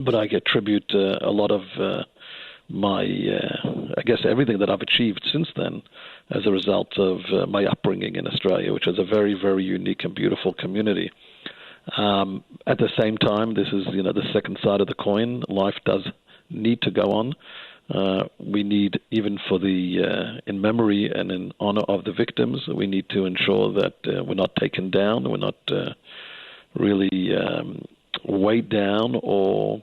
but I attribute a lot of my, I guess, everything that I've achieved since then as a result of my upbringing in Australia, which is a very, very unique and beautiful community. At the same time, this is, the second side of the coin. Life does need to go on. We need, even for the in memory and in honor of the victims, we need to ensure that we're not taken down, we're not really weighed down, or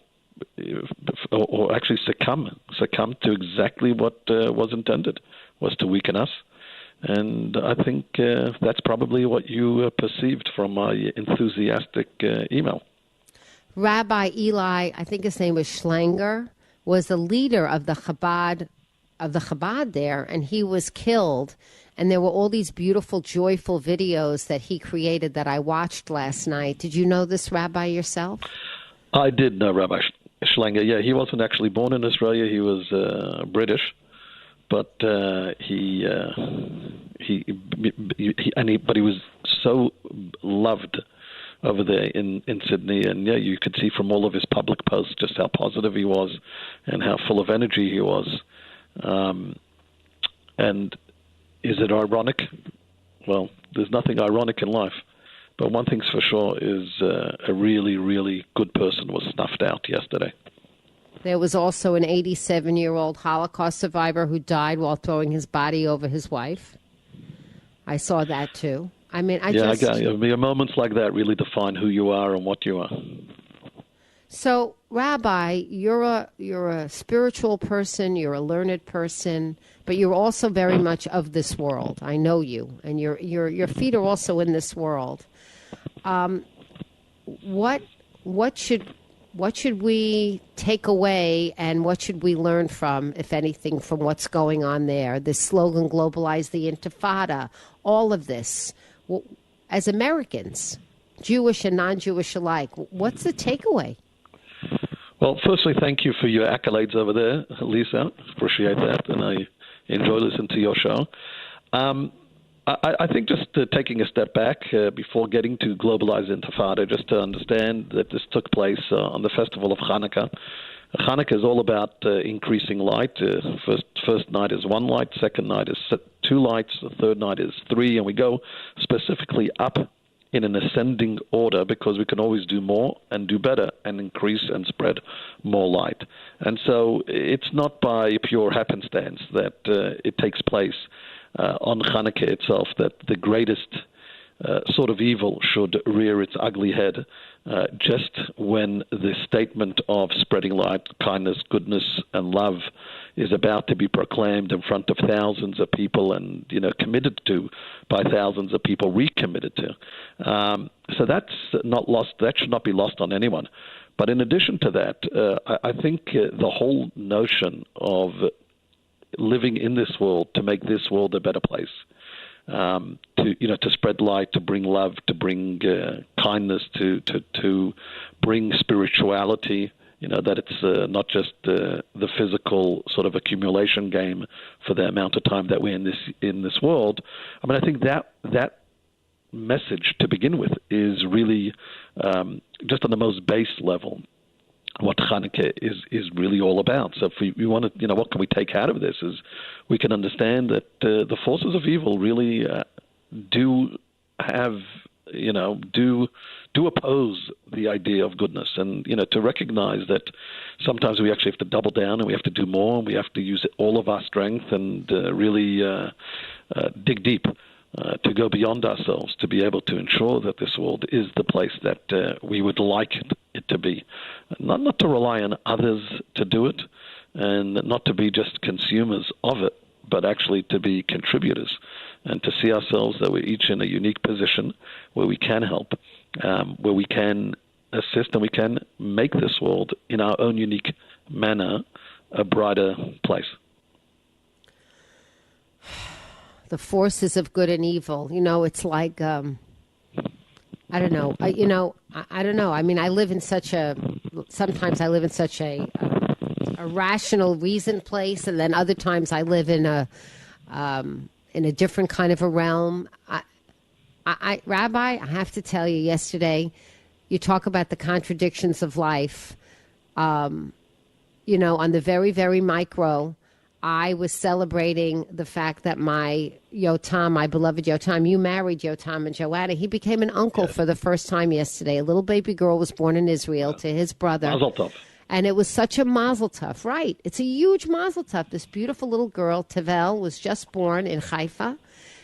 actually succumb to exactly what was intended, was to weaken us. And I think that's probably what you perceived from my enthusiastic email. Rabbi Eli, I think his name was Schlanger, was the leader of the Chabad there, and he was killed. And there were all these beautiful, joyful videos that he created that I watched last night. Did you know this, Rabbi, yourself? I did know Rabbi Schlanger. Yeah, he wasn't actually born in Australia. He was British, but he was so loved over there in Sydney, and yeah, you could see from all of his public posts just how positive he was and how full of energy he was. And is it ironic? Well, there's nothing ironic in life. But one thing's for sure is a really, really good person was snuffed out yesterday. There was also an 87-year-old Holocaust survivor who died while throwing his body over his wife. I saw that too. I mean, moments like that really define who you are and what you are. So, Rabbi, you're a spiritual person, you're a learned person, but you're also very much of this world. I know you, and your feet are also in this world. What should we take away, and what should we learn from, if anything, from what's going on there? This slogan, globalize the Intifada, all of this. Well, as Americans, Jewish and non-Jewish alike, what's the takeaway? Well, firstly, thank you for your accolades over there, Lisa. Appreciate that, and I enjoy listening to your show. I think just taking a step back before getting to globalize Intifada, just to understand that this took place on the festival of Hanukkah. Hanukkah is all about increasing light. First night is one light, second night is two lights, the third night is three, and we go specifically up in an ascending order because we can always do more and do better and increase and spread more light. And so it's not by pure happenstance that it takes place on Hanukkah itself that the greatest sort of evil should rear its ugly head just when the statement of spreading light, kindness, goodness, and love is about to be proclaimed in front of thousands of people and, committed to by thousands of people, recommitted to. So that's not lost. That should not be lost on anyone. But in addition to that, I think the whole notion of living in this world to make this world a better place, to spread light, to bring love, to bring kindness, to bring spirituality. That it's not just the physical sort of accumulation game for the amount of time that we're in this world. I mean, I think that message to begin with is really just on the most base level what Hanukkah is really all about. So if we want to, what can we take out of this is we can understand that the forces of evil really do have, do oppose the idea of goodness, and, to recognize that sometimes we actually have to double down and we have to do more and we have to use all of our strength and really dig deep. To go beyond ourselves, to be able to ensure that this world is the place that we would like it to be. Not to rely on others to do it, and not to be just consumers of it, but actually to be contributors, and to see ourselves that we're each in a unique position where we can help, where we can assist, and we can make this world in our own unique manner a brighter place. The forces of good and evil. It's like, I don't know. I don't know. I mean, sometimes I live in such a rational, reasoned place, and then other times I live in a different kind of a realm. Rabbi, I have to tell you, yesterday, you talk about the contradictions of life. On the very, very micro, I was celebrating the fact that my Yotam, my beloved Yotam, you married Yotam and Joanna. He became an uncle for the first time yesterday. A little baby girl was born in Israel to his brother. Mazel tov. And it was such a mazel tov, right? It's a huge mazel tov. This beautiful little girl, Tavel, was just born in Haifa.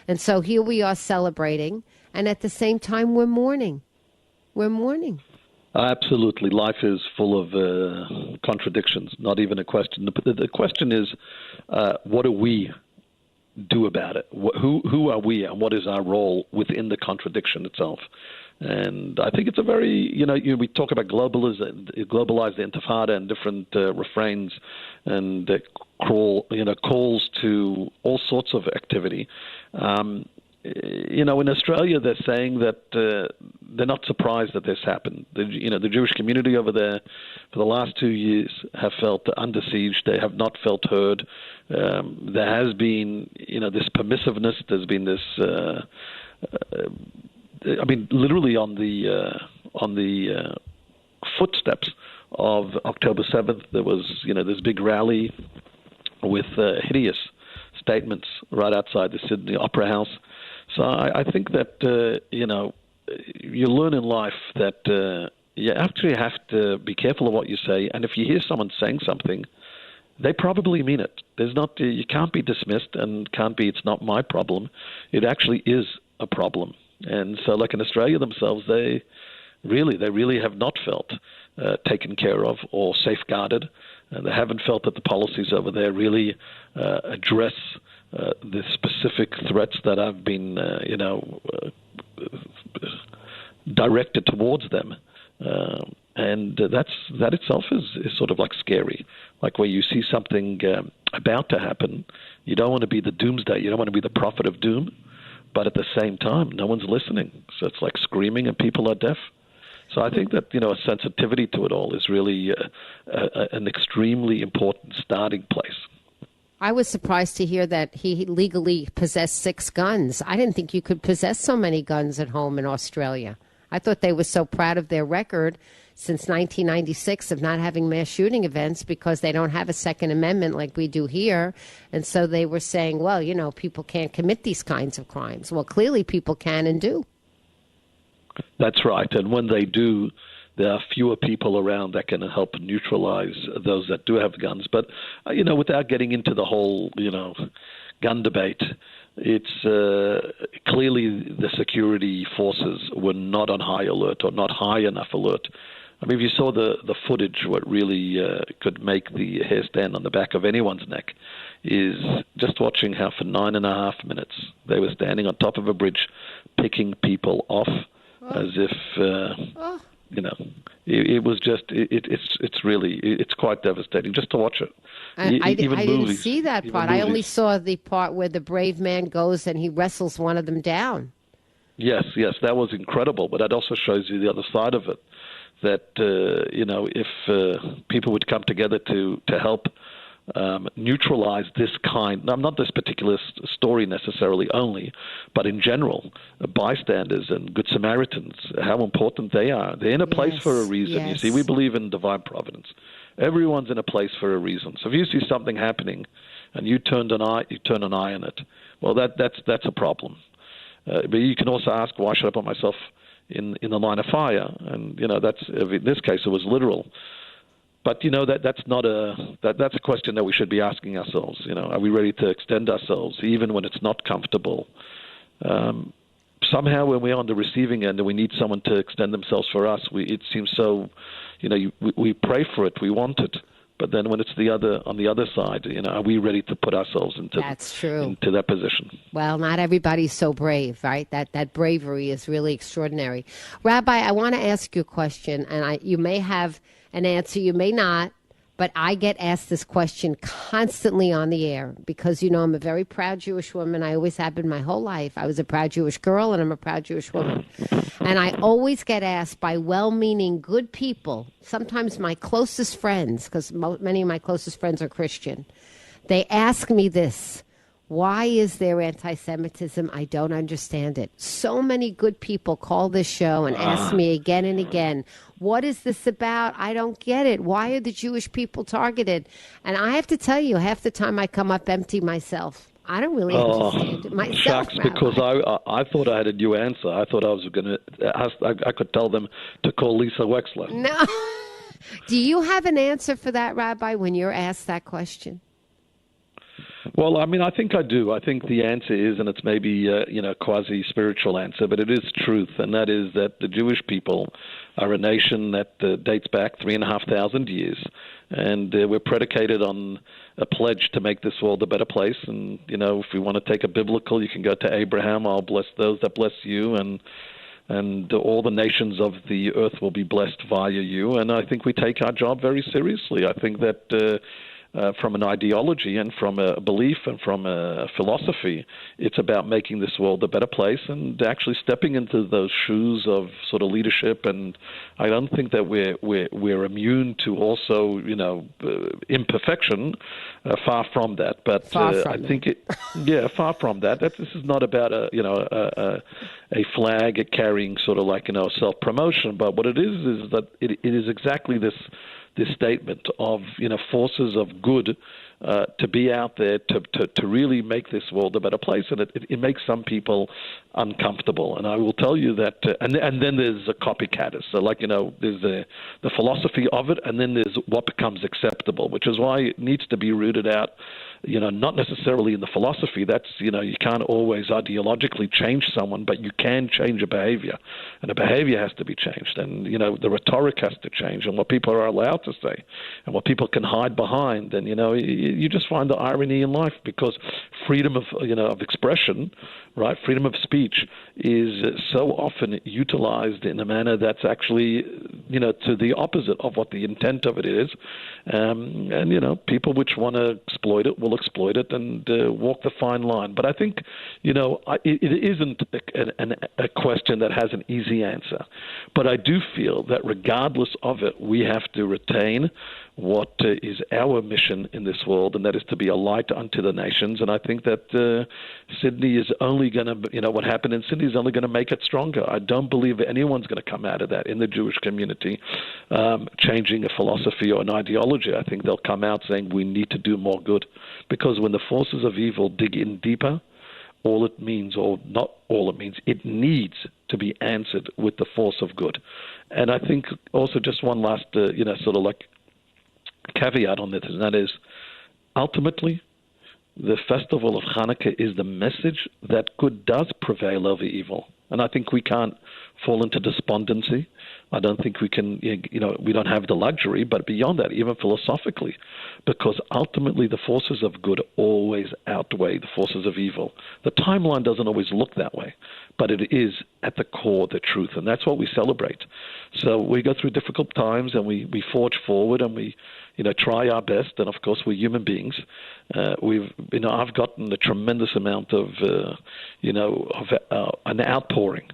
And so here we are celebrating. And at the same time, we're mourning. We're mourning. Absolutely. Life is full of contradictions, not even a question. The question is, what do we do about it? Who are we, and what is our role within the contradiction itself? And I think it's a very, we talk about globalize the intifada and different refrains and calls to all sorts of activity. In Australia, they're saying that they're not surprised that this happened. The Jewish community over there for the last 2 years have felt under siege. They have not felt heard. There has been, this permissiveness. There's been this. Literally on the footsteps of October 7th, there was, this big rally with hideous statements right outside the Sydney Opera House. So I think that, you learn in life that you actually have to be careful of what you say. And if you hear someone saying something, they probably mean it. You can't be dismissed and it's not my problem. It actually is a problem. And so like in Australia themselves, they really have not felt taken care of or safeguarded. They haven't felt that the policies over there really address the specific threats that have been, directed towards them. And that itself is sort of like scary. Like where you see something about to happen, you don't want to be the doomsday. You don't want to be the prophet of doom. But at the same time, no one's listening. So it's like screaming and people are deaf. So I think that, a sensitivity to it all is really an extremely important starting place. I was surprised to hear that he legally possessed 6 guns. I didn't think you could possess so many guns at home in Australia. I thought they were so proud of their record since 1996 of not having mass shooting events because they don't have a Second Amendment like we do here. And so they were saying, well, people can't commit these kinds of crimes. Well, clearly people can and do. That's right. And when they do, there are fewer people around that can help neutralize those that do have guns. But, without getting into the whole, gun debate, it's clearly the security forces were not on high alert or not high enough alert. I mean, if you saw the footage, what really could make the hair stand on the back of anyone's neck is just watching how for 9.5 minutes they were standing on top of a bridge picking people off as if, it was just, it's quite devastating just to watch it. I didn't see that part. I only saw the part where the brave man goes and he wrestles one of them down. Yes, that was incredible. But that also shows you the other side of it. That, if people would come together to help neutralize this kind, not this particular story necessarily only, but in general, bystanders and good Samaritans, how important they are. They're in a place for a reason. Yes. You see, we believe in divine providence. Everyone's in a place for a reason. So if you see something happening and you turn an eye on it, well, that's a problem. But you can also ask, why should I put myself in the line of fire? And that's, in this case, it was literal. But that's a question that we should be asking ourselves. Are we ready to extend ourselves even when it's not comfortable? Somehow, when we're on the receiving end and we need someone to extend themselves for us, it seems so. We pray for it, we want it. But then when it's on the other side, are we ready to put ourselves into that position? Well, not everybody's so brave, right? That bravery is really extraordinary. Rabbi, I want to ask you a question, and you may have an answer, you may not, but I get asked this question constantly on the air because, I'm a very proud Jewish woman. I always have been my whole life. I was a proud Jewish girl, and I'm a proud Jewish woman. And I always get asked by well-meaning, good people, sometimes my closest friends, because many of my closest friends are Christian. They ask me this: Why is there anti-Semitism? I don't understand it. So many good people call this show and ask me again and again, what is this about? I don't get it. Why are the Jewish people targeted? And I have to tell you, half the time I come up empty myself. I don't really understand it myself. Shucks, because I thought I had a new answer. I thought I was going to ask, I could tell them to call Lisa Wexler. No. Do you have an answer for that, Rabbi, when you're asked that question? Well, I mean, I think I do. I think the answer is, and it's maybe quasi-spiritual answer, but it is truth, and that is that the Jewish people are a nation that dates back 3,500 years, and we're predicated on a pledge to make this world a better place. And if we want to take a biblical, you can go to Abraham. I'll bless those that bless you, and all the nations of the earth will be blessed via you. And I think we take our job very seriously. I think that from an ideology and from a belief and from a philosophy, it's about making this world a better place and actually stepping into those shoes of sort of leadership. And I don't think that we're immune to also imperfection. Far from that. But I think far from that. This is not about a flag carrying sort of like self-promotion. But what it is that it is exactly this statement of forces of good to be out there to really make this world a better place, and it makes some people uncomfortable. And I will tell you that, and then there's a copycatters. So there's the philosophy of it, and then there's what becomes acceptable, which is why it needs to be rooted out. Not necessarily in the philosophy. That's you can't always ideologically change someone, but you can change a behavior, and a behavior has to be changed, and the rhetoric has to change, and what people are allowed to say, and what people can hide behind, and you just find the irony in life, because freedom of of expression, right? Freedom of speech is so often utilized in a manner that's actually to the opposite of what the intent of it is, and people which want to exploit it will exploit it and walk the fine line. But I think it isn't a question that has an easy answer. But I do feel that regardless of it, we have to retain what is our mission in this world, and that is to be a light unto the nations. And I think that Sydney is only going to, what happened in Sydney is only going to make it stronger. I don't believe anyone's going to come out of that in the Jewish community changing a philosophy or an ideology. I think they'll come out saying we need to do more good, because when the forces of evil dig in deeper, all it means, or not all it means, it needs to be answered with the force of good. And I think also just one last, sort of like caveat on this, and that is ultimately the festival of Hanukkah is the message that good does prevail over evil. And I think we can't fall into despondency. I don't think we can, we don't have the luxury, but beyond that, even philosophically, because ultimately the forces of good always outweigh the forces of evil. The timeline doesn't always look that way, but it is at the core the truth, and that's what we celebrate. So we go through difficult times, and we forge forward, and we try our best, and of course we're human beings. I've gotten a tremendous amount of, an outpouring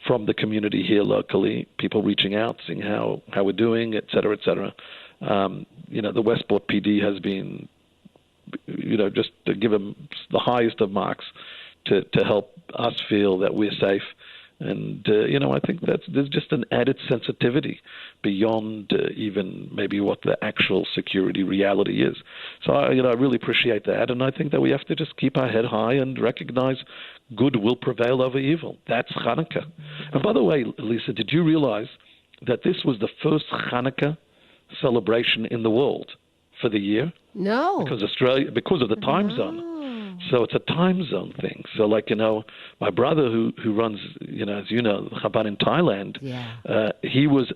from the community here locally, people reaching out, seeing how we're doing, et cetera, et cetera. The Westport PD has been, just to give them the highest of marks to help us feel that we're safe. And, I think there's just an added sensitivity beyond even maybe what the actual security reality is. So, I really appreciate that. And I think that we have to just keep our head high and recognize good will prevail over evil. That's Hanukkah. And by the way, Lisa, did you realize that this was the first Hanukkah celebration in the world for the year? No. Because of the time zone. So it's a time zone thing. So my brother who runs, as you know, Chabad in Thailand, he was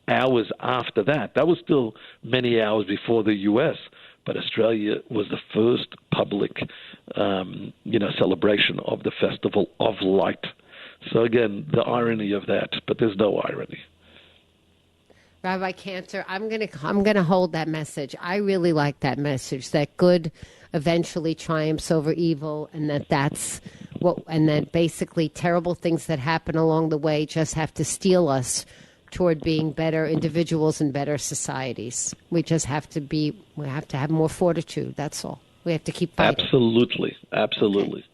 hours after that. That was still many hours before the U.S., but Australia was the first public, celebration of the Festival of Light. So again, the irony of that, but there's no irony. Rabbi Cantor, I'm gonna hold that message. I really like that message, that good eventually triumphs over evil, and that basically terrible things that happen along the way just have to steel us toward being better individuals and better societies. We have to have more fortitude. That's all. We have to keep fighting. Absolutely. Absolutely.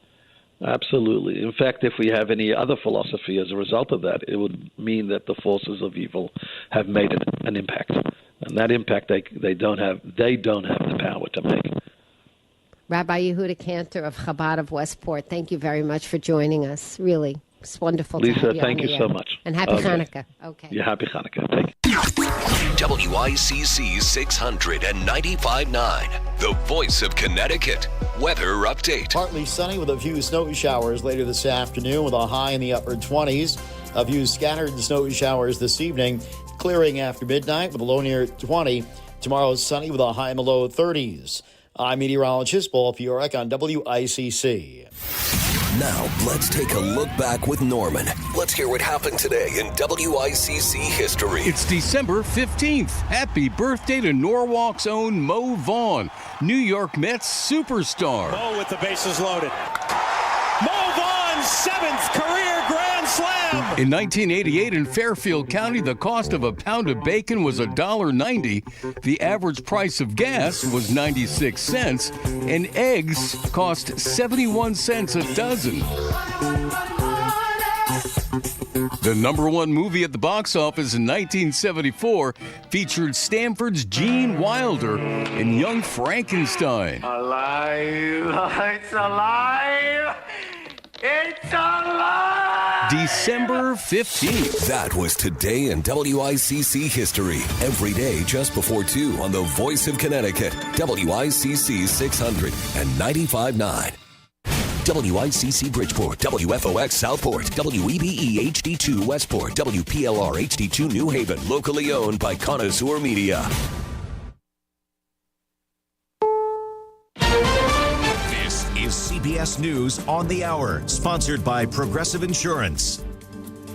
In fact, if we have any other philosophy as a result of that, it would mean that the forces of evil have made an impact. And that impact they don't have the power to make. Rabbi Yehuda Cantor of Chabad of Westport, thank you very much for joining us. Really, it's wonderful to have you. Lisa, thank you so much. And happy Hanukkah. Okay. Yeah, happy Hanukkah. Thank you. WICC 695.9, the voice of Connecticut. Weather update. Partly sunny with a few snow showers later this afternoon with a high in the upper 20s. A few scattered snow showers this evening. Clearing after midnight with a low near 20. Tomorrow sunny with a high in the low 30s. I'm meteorologist Paul Fiorek on WICC. Now, let's take a look back with Norman. Let's hear what happened today in WICC history. It's December 15th. Happy birthday to Norwalk's own Mo Vaughn, New York Mets superstar. Mo with the bases loaded. Mo Vaughn's 7th career grand slam. In 1988 in Fairfield County, the cost of a pound of bacon was $1.90. The average price of gas was 96 cents, and eggs cost 71 cents a dozen. The number one movie at the box office in 1974 featured Stanford's Gene Wilder in Young Frankenstein. Alive! It's alive! It's alive! December 15th. That was today in WICC history. Every day just before 2 on the Voice of Connecticut. WICC 695.9. WICC Bridgeport, WFOX Southport, WEBE HD2 Westport, WPLR HD2 New Haven, locally owned by Connoisseur Media. This is CBS News on the Hour, sponsored by Progressive Insurance.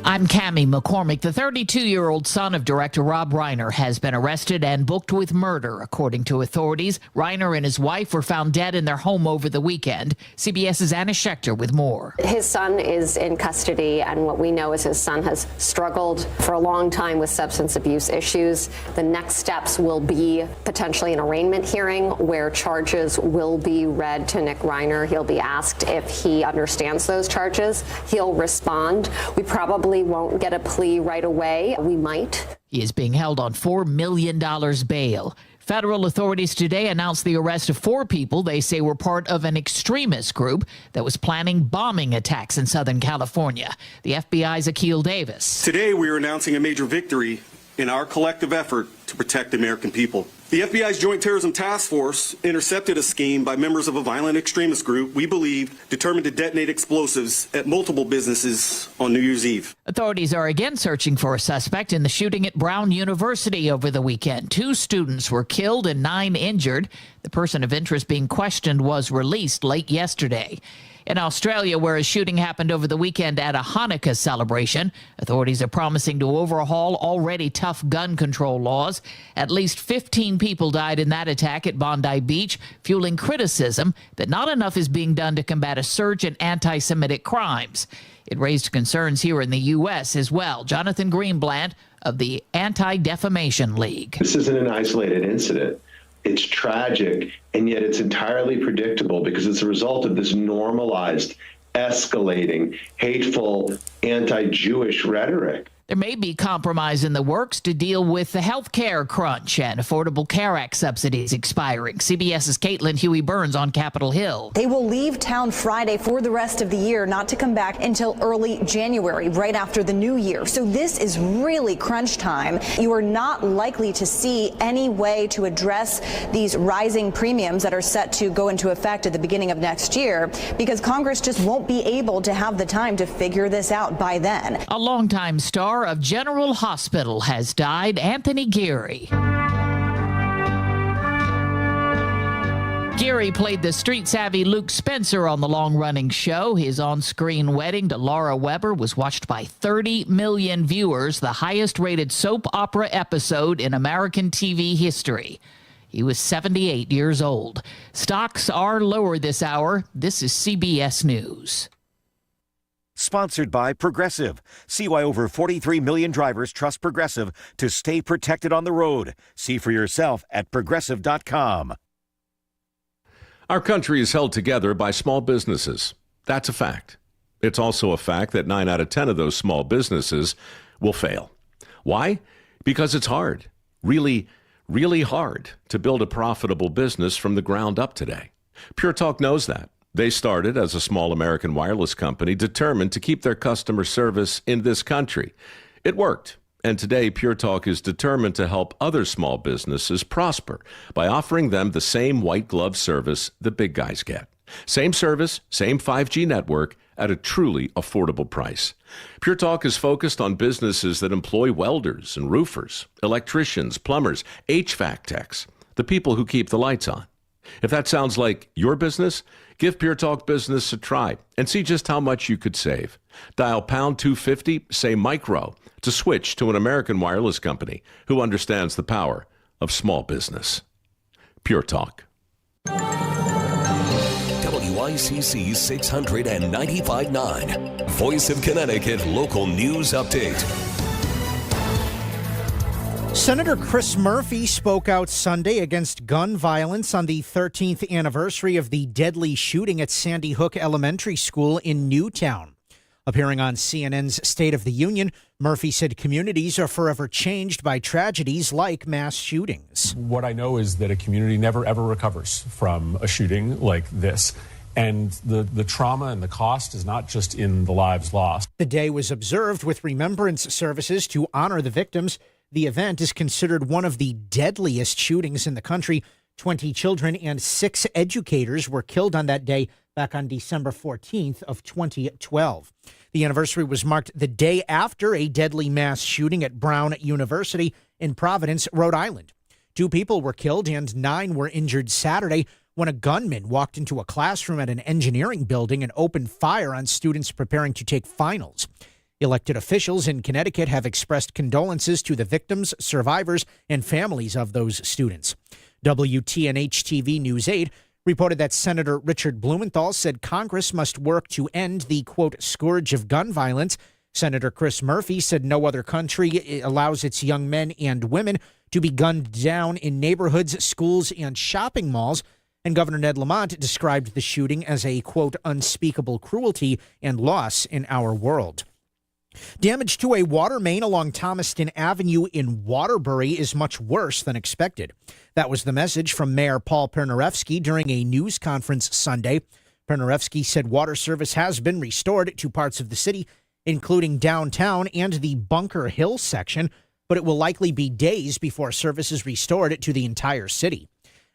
I'm Cammie McCormick. The 32-year-old son of director Rob Reiner has been arrested and booked with murder, according to authorities. Reiner and his wife were found dead in their home over the weekend. CBS's Anna Schechter with more. His son is in custody, and what we know is his son has struggled for a long time with substance abuse issues. The next steps will be potentially an arraignment hearing where charges will be read to Nick Reiner. He'll be asked if he understands those charges. He'll respond. We probably won't get a plea right away. We might. He is being held on $4 million bail. Federal authorities today announced the arrest of 4 people they say were part of an extremist group that was planning bombing attacks in Southern California. The FBI's Akil Davis. Today we are announcing a major victory in our collective effort to protect the American people. The FBI's Joint Terrorism Task Force intercepted a scheme by members of a violent extremist group we believe determined to detonate explosives at multiple businesses on New Year's Eve. Authorities are again searching for a suspect in the shooting at Brown University over the weekend. 2 students were killed and 9 injured. The person of interest being questioned was released late yesterday. In Australia, where a shooting happened over the weekend at a Hanukkah celebration, authorities are promising to overhaul already tough gun control laws. At least 15 people died in that attack at Bondi Beach, fueling criticism that not enough is being done to combat a surge in anti-Semitic crimes. It raised concerns here in the U.S. as well. Jonathan Greenblatt of the Anti-Defamation League. This isn't an isolated incident. It's tragic, and yet it's entirely predictable because it's a result of this normalized, escalating, hateful, anti-Jewish rhetoric. There may be compromise in the works to deal with the health care crunch and Affordable Care Act subsidies expiring. CBS's Caitlin Huey-Burns on Capitol Hill. They will leave town Friday for the rest of the year, not to come back until early January, right after the new year. So this is really crunch time. You are not likely to see any way to address these rising premiums that are set to go into effect at the beginning of next year, because Congress just won't be able to have the time to figure this out by then. A longtime star of General Hospital has died, Anthony Geary. Geary played the street-savvy Luke Spencer on the long-running show. His on-screen wedding to Laura Weber was watched by 30 million viewers, the highest-rated soap opera episode in American TV history. He was 78 years old. Stocks are lower this hour. This is CBS News. Sponsored by Progressive. See why over 43 million drivers trust Progressive to stay protected on the road. See for yourself at Progressive.com. Our country is held together by small businesses. That's a fact. It's also a fact that 9 out of 10 of those small businesses will fail. Why? Because it's hard, really, really hard to build a profitable business from the ground up today. Pure Talk knows that. They started as a small American wireless company determined to keep their customer service in this country. It worked. And today, Pure Talk is determined to help other small businesses prosper by offering them the same white glove service the big guys get. Same service, same 5G network at a truly affordable price. Pure Talk is focused on businesses that employ welders and roofers, electricians, plumbers, HVAC techs, the people who keep the lights on. If that sounds like your business, give Pure Talk Business a try and see just how much you could save. Dial pound 250, say micro, to switch to an American wireless company who understands the power of small business. Pure Talk. WICC 695.9, Voice of Connecticut Local News Update. Senator Chris Murphy spoke out Sunday against gun violence on the 13th anniversary of the deadly shooting at Sandy Hook Elementary School in Newtown. Appearing on CNN's State of the Union, Murphy said communities are forever changed by tragedies like mass shootings. What I know is that a community never, ever recovers from a shooting like this. And the trauma and the cost is not just in the lives lost. The day was observed with remembrance services to honor the victims. The event is considered one of the deadliest shootings in the country. 20 children and 6 educators were killed on that day back on December 14th of 2012. The anniversary was marked the day after a deadly mass shooting at Brown University in Providence, Rhode Island. 2 people were killed and 9 were injured Saturday when a gunman walked into a classroom at an engineering building and opened fire on students preparing to take finals. Elected officials in Connecticut have expressed condolences to the victims, survivors, and families of those students. WTNH-TV News 8 reported that Senator Richard Blumenthal said Congress must work to end the, quote, scourge of gun violence. Senator Chris Murphy said no other country allows its young men and women to be gunned down in neighborhoods, schools, and shopping malls. And Governor Ned Lamont described the shooting as a, quote, unspeakable cruelty and loss in our world. Damage to a water main along Thomaston Avenue in Waterbury is much worse than expected. That was the message from Mayor Paul Pernarevsky during a news conference Sunday. Pernarevsky said water service has been restored to parts of the city, including downtown and the Bunker Hill section, but it will likely be days before service is restored to the entire city.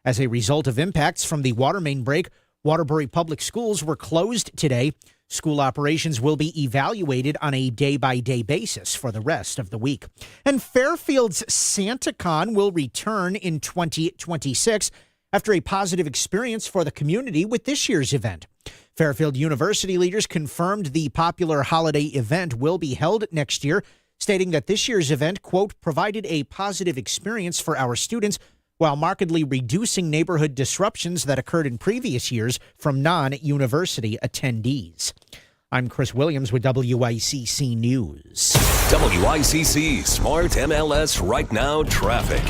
As a result of impacts from the water main break, Waterbury Public Schools were closed today. School operations will be evaluated on a day-by-day basis for the rest of the week. And Fairfield's SantaCon will return in 2026 after a positive experience for the community with this year's event. Fairfield University leaders confirmed the popular holiday event will be held next year, stating that this year's event, quote, provided a positive experience for our students while markedly reducing neighborhood disruptions that occurred in previous years from non-university attendees. I'm Chris Williams with WICC News. WICC Smart MLS Right Now Traffic.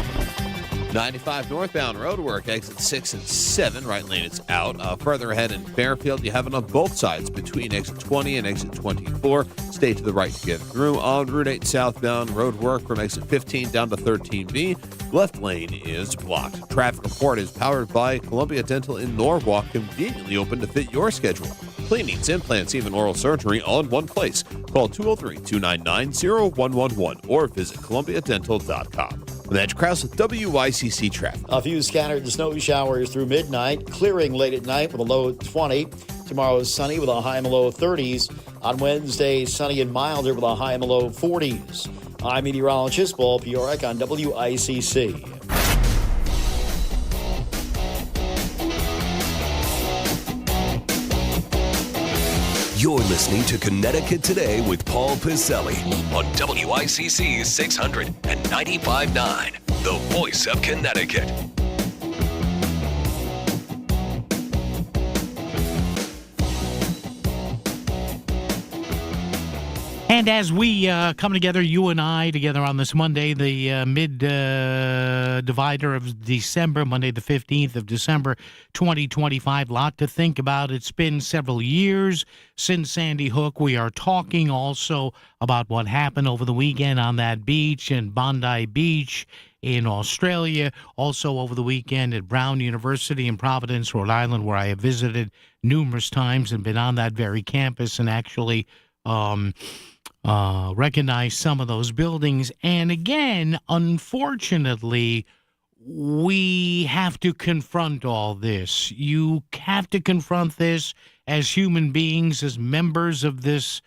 95 northbound roadwork, exit 6 and 7. Right lane is out. Further ahead in Fairfield, you have it on both sides between exit 20 and exit 24. Stay to the right to get through. On Route 8 southbound roadwork from exit 15 down to 13B. Left lane is blocked. Traffic report is powered by Columbia Dental in Norwalk, conveniently open to fit your schedule. Cleanings, implants, even oral surgery all in one place. Call 203-299-0111 or visit columbiadental.com. That's Krause with WICC Traffic. A few scattered snow showers through midnight, clearing late at night with a low 20. Tomorrow is sunny with a high and low 30s. On Wednesday, sunny and milder with a high and low 40s. I'm meteorologist Paul Piorek on WICC. You're listening to Connecticut Today with Paul Pizzelli on WICC 695.9, the voice of Connecticut. And as we come together, you and I together on this Monday, the mid-divider of December, Monday the 15th of December, 2025, lot to think about. It's been several years since Sandy Hook. We are talking also about what happened over the weekend on that beach in Bondi Beach in Australia, also over the weekend at Brown University in Providence, Rhode Island, where I have visited numerous times and been on that very campus and actually recognize some of those buildings. And again, unfortunately, we have to confront all this. You have to confront this as human beings, as members of this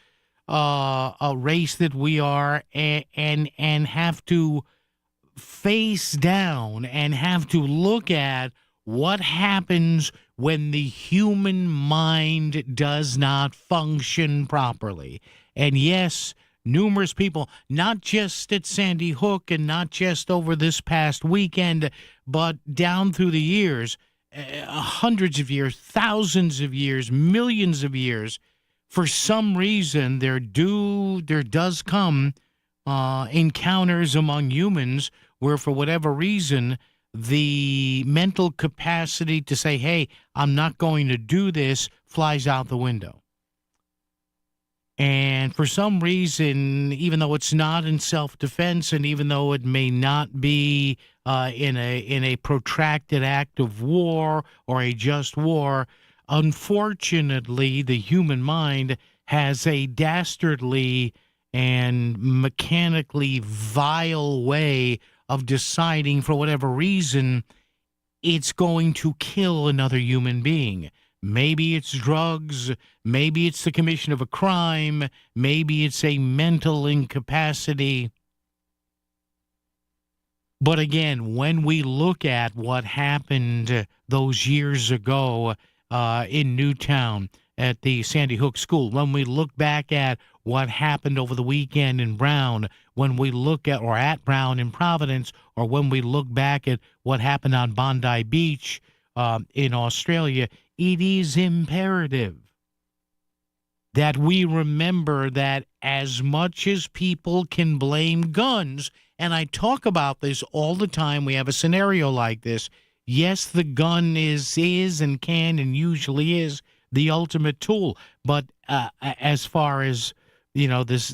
race that we are, and have to face down and have to look at what happens when the human mind does not function properly. And yes, numerous people, not just at Sandy Hook and not just over this past weekend, but down through the years, hundreds of years, thousands of years, millions of years, for some reason there does come encounters among humans where, for whatever reason, the mental capacity to say, hey, I'm not going to do this, flies out the window. And for some reason, even though it's not in self-defense and even though it may not be in a protracted act of war or a just war, unfortunately, the human mind has a dastardly and mechanically vile way of deciding, for whatever reason, it's going to kill another human being. Maybe it's drugs, maybe it's the commission of a crime, maybe it's a mental incapacity. But again, when we look at what happened those years ago in Newtown at the Sandy Hook School, when we look back at what happened over the weekend in Brown, when we look at, or at Brown in Providence, or when we look back at what happened on Bondi Beach in Australia, it is imperative that we remember that as much as people can blame guns, and I talk about this all the time, we have a scenario like this. Yes, the gun is and can and usually is the ultimate tool, but as far as, you know, this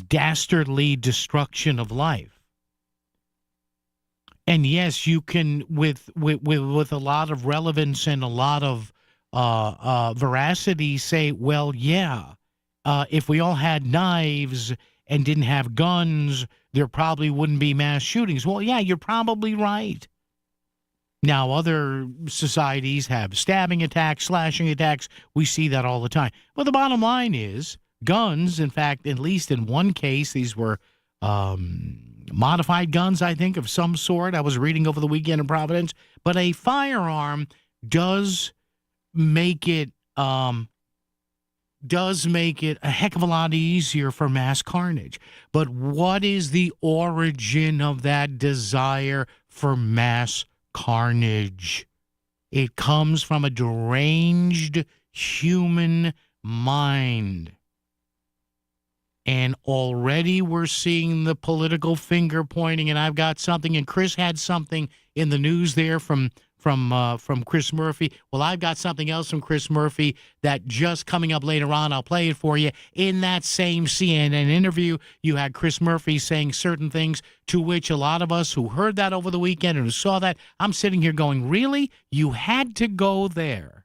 dastardly destruction of life. And yes, you can, with a lot of relevance and a lot of veracity, say, well, yeah, if we all had knives and didn't have guns, there probably wouldn't be mass shootings. Well, yeah, you're probably right. Now, other societies have stabbing attacks, slashing attacks. We see that all the time. But the bottom line is guns, in fact, at least in one case, these were modified guns, I think, of some sort. I was reading over the weekend in Providence. But a firearm does make it a heck of a lot easier for mass carnage. But what is the origin of that desire for mass carnage? It comes from a deranged human mind. And already we're seeing the political finger pointing, and I've got something, and Chris had something in the news there from Chris Murphy. Well, I've got something else from Chris Murphy that just coming up later on, I'll play it for you. In that same CNN interview, you had Chris Murphy saying certain things to which a lot of us who heard that over the weekend and who saw that, I'm sitting here going, really? You had to go there?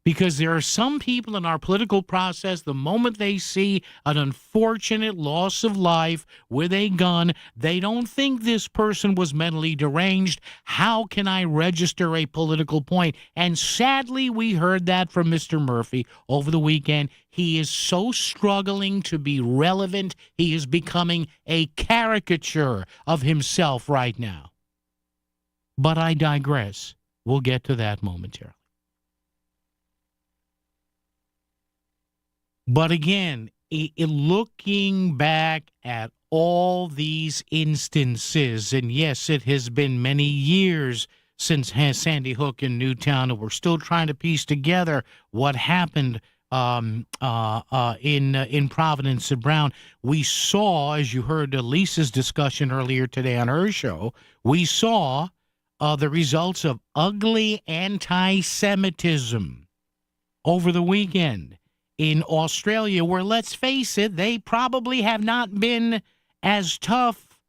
Because there are some people in our political process, the moment they see an unfortunate loss of life with a gun, they don't think this person was mentally deranged. How can I register a political point? And sadly, we heard that from Mr. Murphy over the weekend. He is so struggling to be relevant. He is becoming a caricature of himself right now. But I digress. We'll get to that momentarily. But again, looking back at all these instances, and yes, it has been many years since Sandy Hook and Newtown, and we're still trying to piece together what happened in Providence and Brown. We saw, as you heard Lisa's discussion earlier today on her show, we saw the results of ugly anti-Semitism over the weekend in Australia, where, let's face it, they probably have not been as tough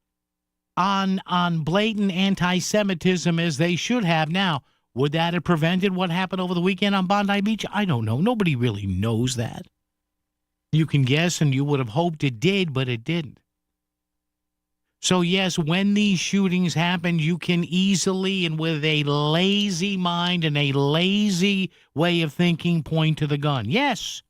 on blatant anti-Semitism as they should have. Now, would that have prevented what happened over the weekend on Bondi Beach? I don't know. Nobody really knows that. You can guess, and you would have hoped it did, but it didn't. So, yes, when these shootings happen, you can easily, and with a lazy mind and a lazy way of thinking, point to the gun. Yes,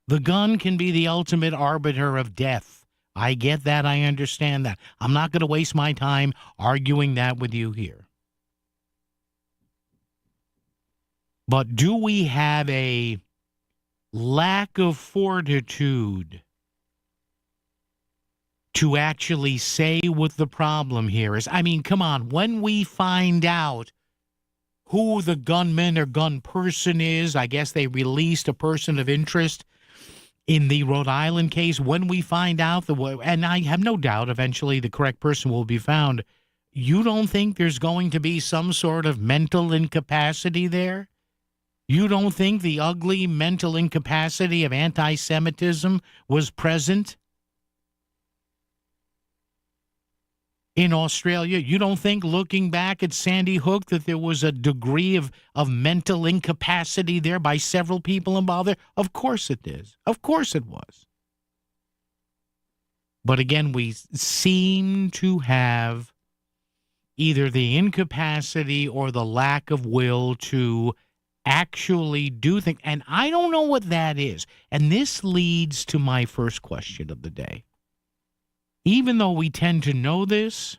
the gun can be the ultimate arbiter of death. I get that. I understand that. I'm not going to waste my time arguing that with you here. But do we have a lack of fortitude to actually say what the problem here is? I mean, come on. When we find out who the gunman or gun person is, I guess they released a person of interest in the Rhode Island case. When we find out, and I have no doubt eventually the correct person will be found, you don't think there's going to be some sort of mental incapacity there? You don't think the ugly mental incapacity of anti-Semitism was present in Australia? You don't think, looking back at Sandy Hook, that there was a degree of mental incapacity there by several people involved there? Of course it is. Of course it was. But again, we seem to have either the incapacity or the lack of will to actually do things. And I don't know what that is. And this leads to my first question of the day. Even though we tend to know this,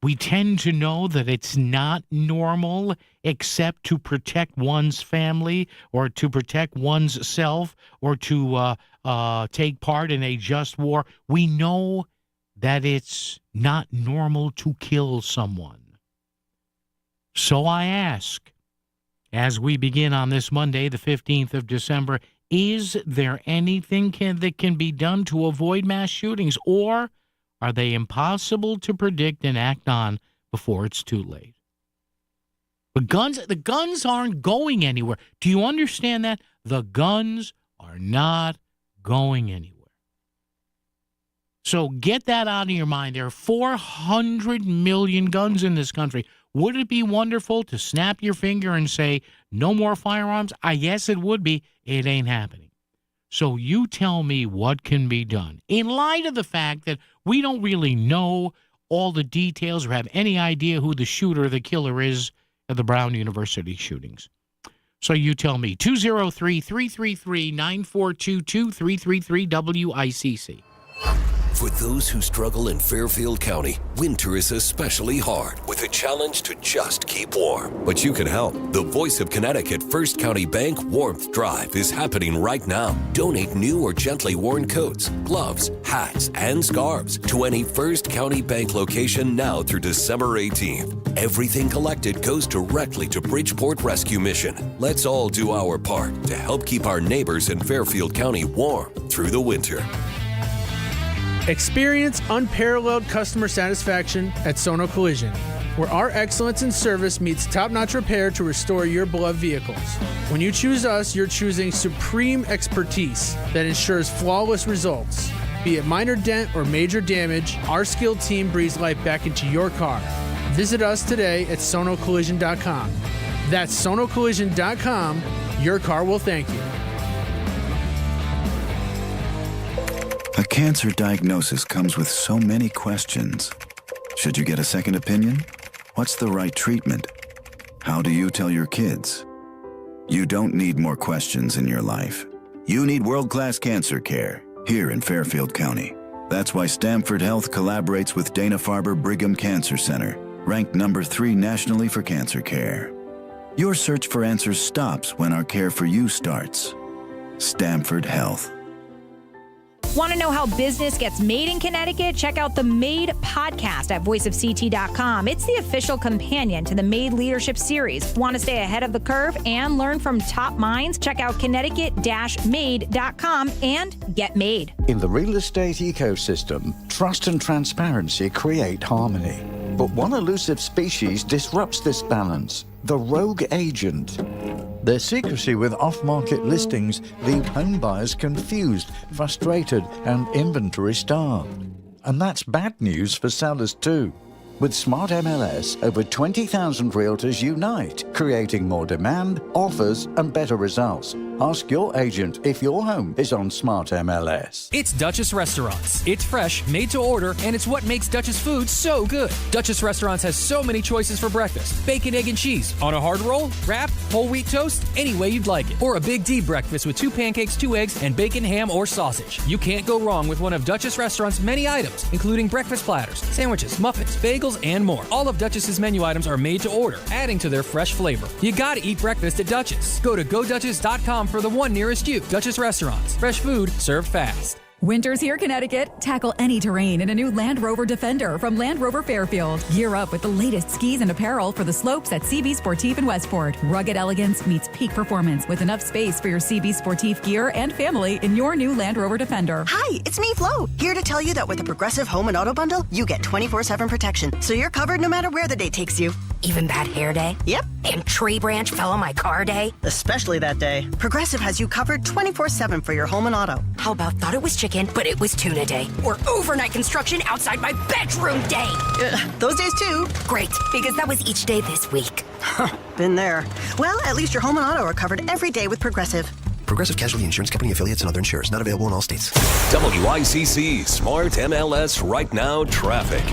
we tend to know that it's not normal except to protect one's family or to protect one's self or to take part in a just war. We know that it's not normal to kill someone. So I ask, as we begin on this Monday, the 15th of December, is there anything that can be done to avoid mass shootings, or are they impossible to predict and act on before it's too late? The guns aren't going anywhere. Do you understand that? The guns are not going anywhere. So get that out of your mind. There are 400 million guns in this country. Would it be wonderful to snap your finger and say, no more firearms? I guess it would be. It ain't happening. So you tell me what can be done in light of the fact that we don't really know all the details or have any idea who the shooter or the killer is of the Brown University shootings. So you tell me. 203-333-9422, 333-WICC. For those who struggle in Fairfield County, winter is especially hard, with a challenge to just keep warm. But you can help. The Voice of Connecticut First County Bank Warmth Drive is happening right now. Donate new or gently worn coats, gloves, hats, and scarves to any First County Bank location now through December 18th. Everything collected goes directly to Bridgeport Rescue Mission. Let's all do our part to help keep our neighbors in Fairfield County warm through the winter. Experience unparalleled customer satisfaction at Sono Collision, where our excellence in service meets top-notch repair to restore your beloved vehicles. When you choose us, you're choosing supreme expertise that ensures flawless results. Be it minor dent or major damage, our skilled team breathes life back into your car. Visit us today at sonocollision.com. That's sonocollision.com. Your car will thank you. A cancer diagnosis comes with so many questions. Should you get a second opinion? What's the right treatment? How do you tell your kids? You don't need more questions in your life. You need world-class cancer care here in Fairfield County. That's why Stamford Health collaborates with Dana-Farber Brigham Cancer Center, ranked number 3 nationally for cancer care. Your search for answers stops when our care for you starts. Stamford Health. Want to know how business gets made in Connecticut? Check out the Made podcast at voiceofct.com. It's the official companion to the Made Leadership Series. Want to stay ahead of the curve and learn from top minds? Check out Connecticut-made.com and get made. In the real estate ecosystem, trust and transparency create harmony. But one elusive species disrupts this balance: the rogue agent. Their secrecy with off-market listings leave home buyers confused, frustrated, and inventory-starved. And that's bad news for sellers too. With Smart MLS, over 20,000 realtors unite, creating more demand, offers, and better results. Ask your agent if your home is on Smart MLS. It's Duchess Restaurants. It's fresh, made to order, and it's what makes Duchess food so good. Duchess Restaurants has so many choices for breakfast. Bacon, egg, and cheese. On a hard roll, wrap, whole wheat toast, any way you'd like it. Or a Big D breakfast with 2 pancakes, 2 eggs, and bacon, ham, or sausage. You can't go wrong with one of Duchess Restaurants' many items, including breakfast platters, sandwiches, muffins, bagels, and more. All of Duchess's menu items are made to order, adding to their fresh flavor. You gotta eat breakfast at Duchess. Go to GoDuchess.com for the one nearest you. Duchess Restaurants. Fresh food served fast. Winter's here, Connecticut. Tackle any terrain in a new Land Rover Defender from Land Rover Fairfield. Gear up with the latest skis and apparel for the slopes at CB Sportif in Westport. Rugged elegance meets peak performance with enough space for your CB Sportif gear and family in your new Land Rover Defender. Hi, it's me, Flo, here to tell you that with the Progressive Home and Auto Bundle, you get 24/7 protection, so you're covered no matter where the day takes you. Even bad hair day? Yep. And tree branch fell on my car day? Especially that day. Progressive has you covered 24/7 for your home and auto. How about thought it was chicken, but it was tuna day? Or overnight construction outside my bedroom day? Those days too. Great, because that was each day this week. Been there. Well, at least your home and auto are covered every day with Progressive. Progressive Casualty Insurance Company affiliates and other insurers. Not available in all states. WICC Smart MLS Right Now Traffic.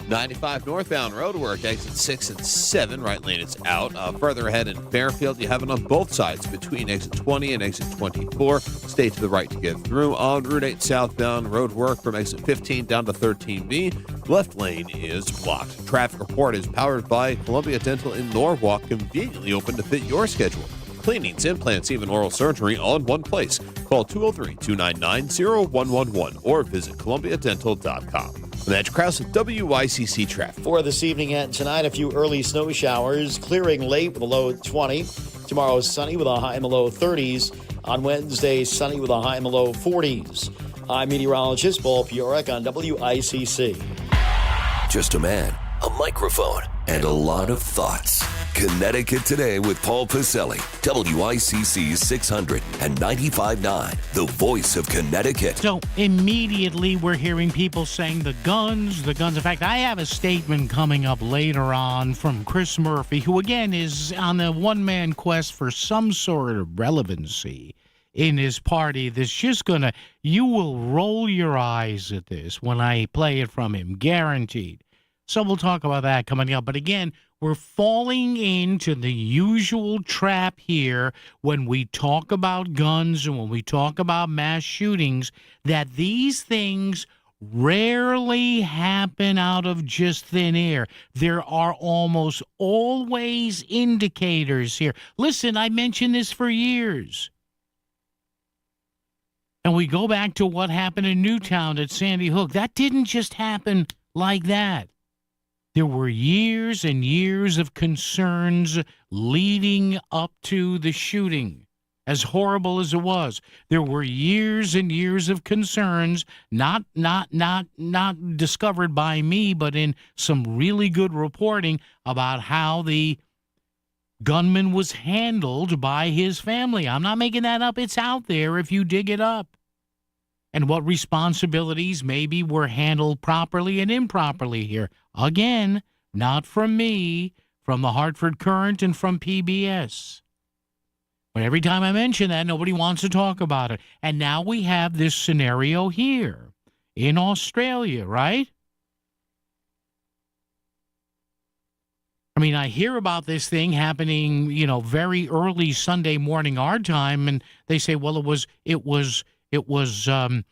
95 northbound roadwork, exit 6 and 7, right lane it's out. Further ahead in Fairfield, you have it on both sides between exit 20 and exit 24. Stay to the right to get through. On Route 8 southbound roadwork from exit 15 down to 13B. Left lane is blocked. Traffic report is powered by Columbia Dental in Norwalk, conveniently open to fit your schedule. Cleanings, implants, even oral surgery all in one place. Call 203-299-0111 or visit columbiadental.com. That's Krause at WICC Traffic. For this evening and tonight, a few early snow showers, clearing late with a low 20. Tomorrow, sunny with a high in the low 30s. On Wednesday, sunny with a high in the low 40s. I'm meteorologist Paul Piorek on WICC. Just a man, a microphone, and a lot of thoughts. Connecticut Today with Paul Pacelli, WICC 600 and 95.9, the voice of Connecticut. So immediately we're hearing people saying the guns. In fact, I have a statement coming up later on from Chris Murphy, who again is on a one-man quest for some sort of relevancy in his party that's just you will roll your eyes at this when I play it from him, guaranteed. So we'll talk about that coming up. But again, we're falling into the usual trap here when we talk about guns and when we talk about mass shootings, that these things rarely happen out of just thin air. There are almost always indicators here. Listen, I mentioned this for years. And we go back to what happened in Newtown at Sandy Hook. That didn't just happen like that. There were years and years of concerns leading up to the shooting, as horrible as it was. There were years and years of concerns, not discovered by me, but in some really good reporting about how the gunman was handled by his family. I'm not making that up. It's out there if you dig it up. And what responsibilities maybe were handled properly and improperly here. Again, not from me, from the Hartford Courant and from PBS. But every time I mention that, nobody wants to talk about it. And now we have this scenario here in Australia, right? I mean, I hear about this thing happening, very early Sunday morning our time, and they say, well, it was an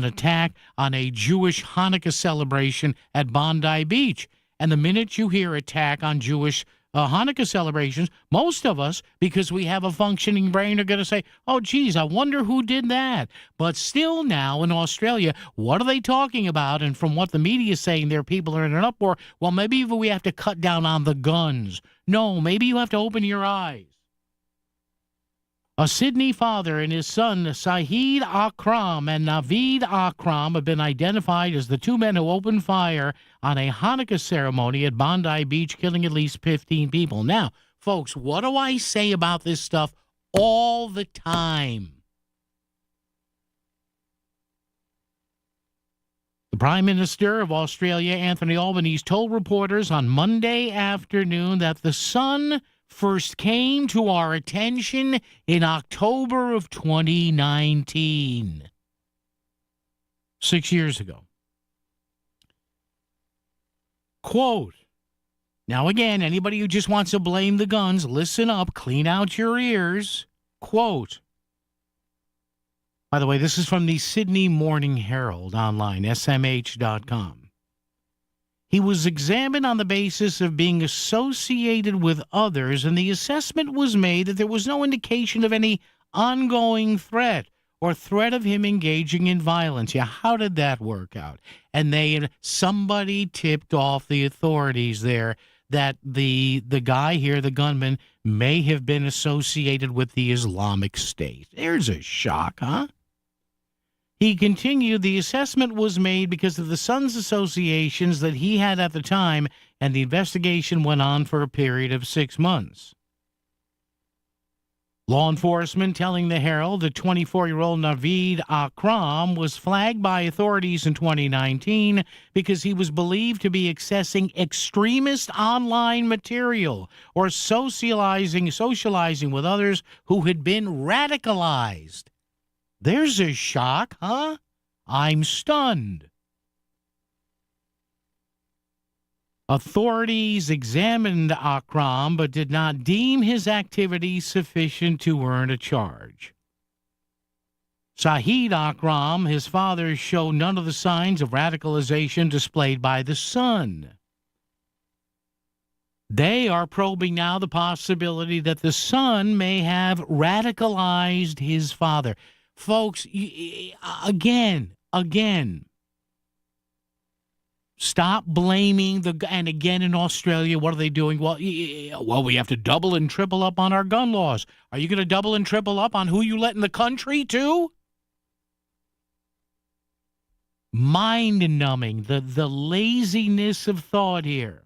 attack on a Jewish Hanukkah celebration at Bondi Beach. And the minute you hear attack on Jewish Hanukkah celebrations, most of us, because we have a functioning brain, are going to say, oh, geez, I wonder who did that. But still now in Australia, what are they talking about? And from what the media is saying, there people are in an uproar. Well, maybe we have to cut down on the guns. No, maybe you have to open your eyes. A Sydney father and his son, Saeed Akram and Naveed Akram, have been identified as the two men who opened fire on a Hanukkah ceremony at Bondi Beach, killing at least 15 people. Now, folks, what do I say about this stuff all the time? The Prime Minister of Australia, Anthony Albanese, told reporters on Monday afternoon that the sun first came to our attention in October of 2019, 6 years ago. Quote, now again, anybody who just wants to blame the guns, listen up, clean out your ears. Quote, by the way, this is from the Sydney Morning Herald online, smh.com. He was examined on the basis of being associated with others, and the assessment was made that there was no indication of any ongoing threat or threat of him engaging in violence. Yeah, how did that work out? And somebody tipped off the authorities there that the guy here, the gunman, may have been associated with the Islamic State. There's a shock, huh? He continued, the assessment was made because of the son's associations that he had at the time, and the investigation went on for a period of 6 months. Law enforcement telling the Herald that 24-year-old Naveed Akram was flagged by authorities in 2019 because he was believed to be accessing extremist online material or socializing with others who had been radicalized. There's a shock, huh? I'm stunned. Authorities examined Akram but did not deem his activity sufficient to earn a charge. Saeed Akram, his father, showed none of the signs of radicalization displayed by the son. They are probing now the possibility that the son may have radicalized his father. Folks, again, stop blaming and again in Australia, what are they doing? Well, we have to double and triple up on our gun laws. Are you going to double and triple up on who you let in the country, too? Mind-numbing, the laziness of thought here.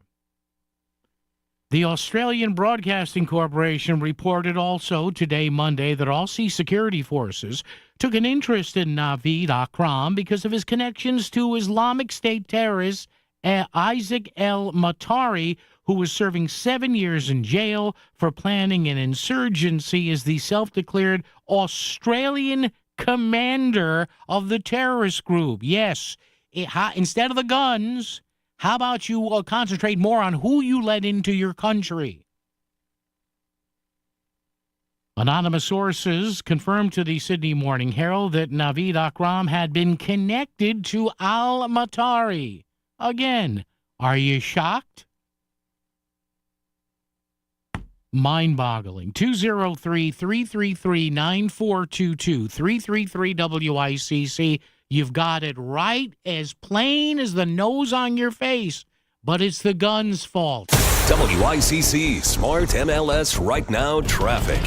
The Australian Broadcasting Corporation reported also today, Monday, that Aussie security forces took an interest in Naveed Akram because of his connections to Islamic State terrorist Isaac el-Matari, who was serving 7 years in jail for planning an insurgency as the self-declared Australian commander of the terrorist group. Yes, instead of the guns, how about you concentrate more on who you let into your country? Anonymous sources confirmed to the Sydney Morning Herald that Naveed Akram had been connected to al-Matari. Again, are you shocked? Mind-boggling. 203-333-9422, 333-WICC. You've got it right as plain as the nose on your face, but it's the gun's fault. WICC Smart MLS Right Now Traffic.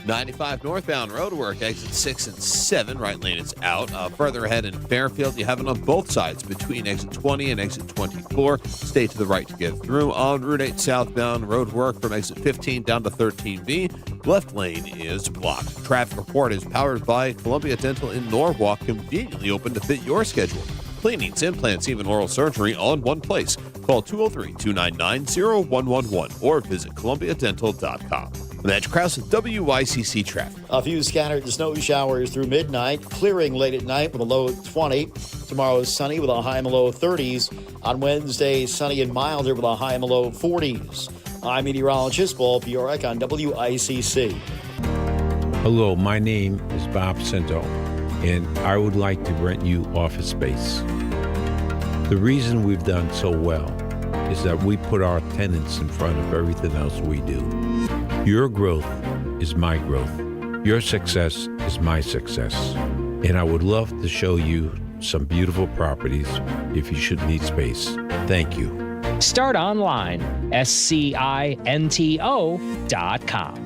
95 northbound roadwork, exit 6 and 7, right lane is out. Further ahead in Fairfield, you have it on both sides between exit 20 and exit 24. Stay to the right to get through. On Route 8 southbound roadwork from exit 15 down to 13B, left lane is blocked. Traffic report is powered by Columbia Dental in Norwalk, conveniently open to fit your schedule. Cleanings, implants, even oral surgery on one place. Call 203-299-0111 or visit columbiadental.com. That's Krause with WICC traffic. A few scattered snow showers through midnight, clearing late at night with a low of 20. Tomorrow is sunny with a high and a low of 30s. On Wednesday, sunny and milder with a high and a low of 40s. I'm meteorologist Paul Fiorek on WICC. Hello, my name is Bob Cinto, and I would like to rent you office space. The reason we've done so well is that we put our tenants in front of everything else we do. Your growth is my growth. Your success is my success. And I would love to show you some beautiful properties if you should need space. Thank you. Start online, SCINTO.com.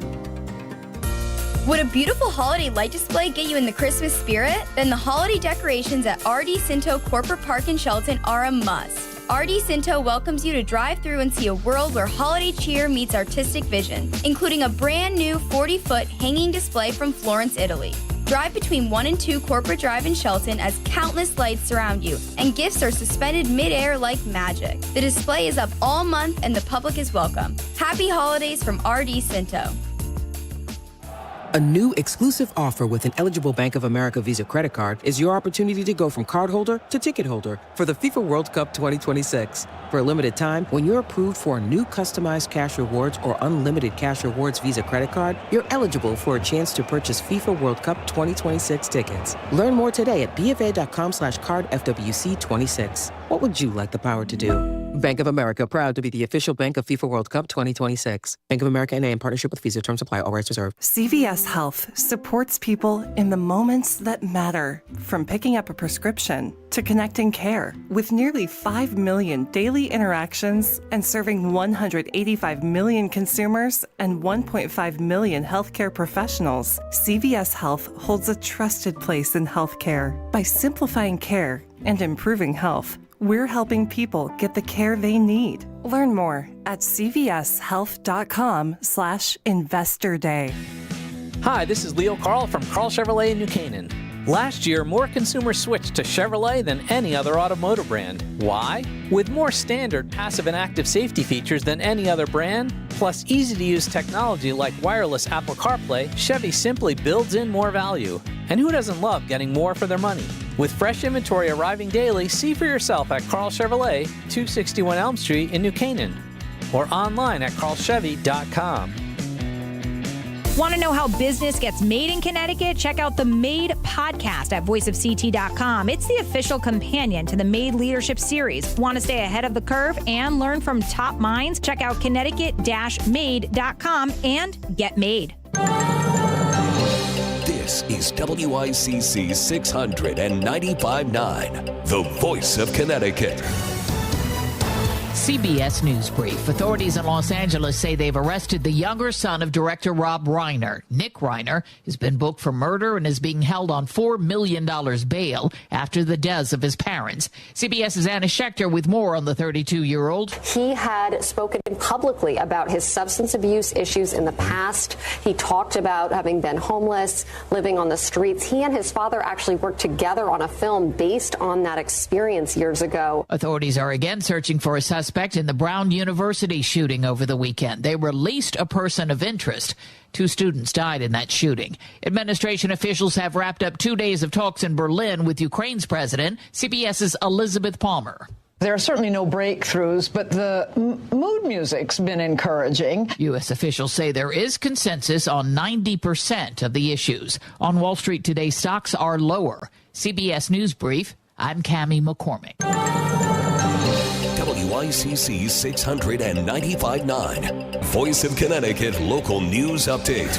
Would a beautiful holiday light display get you in the Christmas spirit? Then the holiday decorations at RD Cinto Corporate Park in Shelton are a must. RD Cinto welcomes you to drive through and see a world where holiday cheer meets artistic vision, including a brand new 40-foot hanging display from Florence, Italy. Drive between 1 and 2 Corporate Drive in Shelton as countless lights surround you and gifts are suspended mid-air like magic. The display is up all month and the public is welcome. Happy holidays from RD Cinto. A new exclusive offer with an eligible Bank of America Visa credit card is your opportunity to go from cardholder to ticket holder for the FIFA World Cup 2026. For a limited time, when you're approved for a new customized cash rewards or unlimited cash rewards Visa credit card, you're eligible for a chance to purchase FIFA World Cup 2026 tickets. Learn more today at BofA.com/cardFWC26. What would you like the power to do? Bank of America, proud to be the official bank of FIFA World Cup 2026. Bank of America N.A. in partnership with Visa. Terms apply. All rights reserved. CVS Health supports people in the moments that matter. From picking up a prescription to connecting care. With nearly 5 million daily interactions and serving 185 million consumers and 1.5 million healthcare professionals, CVS Health holds a trusted place in healthcare. By simplifying care and improving health, we're helping people get the care they need. Learn more at cvshealth.com/investor day. Hi, this is Leo Carl from Carl Chevrolet in New Canaan. Last year, more consumers switched to Chevrolet than any other automotive brand. Why? With more standard passive and active safety features than any other brand, plus easy-to-use technology like wireless Apple CarPlay, Chevy simply builds in more value. And who doesn't love getting more for their money? With fresh inventory arriving daily, see for yourself at Carl Chevrolet, 261 Elm Street in New Canaan, or online at carlchevy.com. Want to know how business gets made in Connecticut? Check out the Made podcast at voiceofct.com. It's the official companion to the Made Leadership Series. Want to stay ahead of the curve and learn from top minds? Check out Connecticut-made.com and get made. This is WICC 695.9, the voice of Connecticut. CBS News Brief. Authorities in Los Angeles say they've arrested the younger son of director Rob Reiner. Nick Reiner has been booked for murder and is being held on $4 million bail after the deaths of his parents. CBS's Anna Schechter with more on the 32-year-old. He had spoken publicly about his substance abuse issues in the past. He talked about having been homeless, living on the streets. He and his father actually worked together on a film based on that experience years ago. Authorities are again searching for a suspect in the Brown University shooting over the weekend. They released a person of interest. 2 students died in that shooting. Administration officials have wrapped up 2 days of talks in Berlin with Ukraine's president. CBS's Elizabeth Palmer. There are certainly no breakthroughs, but the mood music's been encouraging. U.S. officials say there is consensus on 90% of the issues. On Wall Street today, stocks are lower. CBS News Brief, I'm Cammie McCormick. WICC 695.9, Voice of Connecticut Local News Update.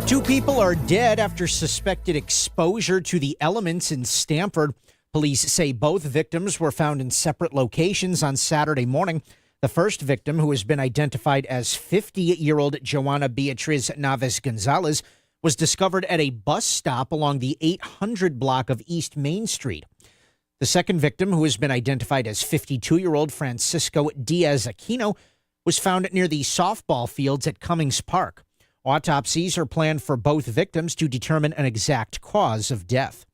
2 people are dead after suspected exposure to the elements in Stamford. Police say both victims were found in separate locations on Saturday morning. The first victim, who has been identified as 50-year-old Joanna Beatriz Naves Gonzalez, was discovered at a bus stop along the 800 block of East Main Street. The second victim, who has been identified as 52-year-old Francisco Diaz Aquino, was found near the softball fields at Cummings Park. Autopsies are planned for both victims to determine an exact cause of death.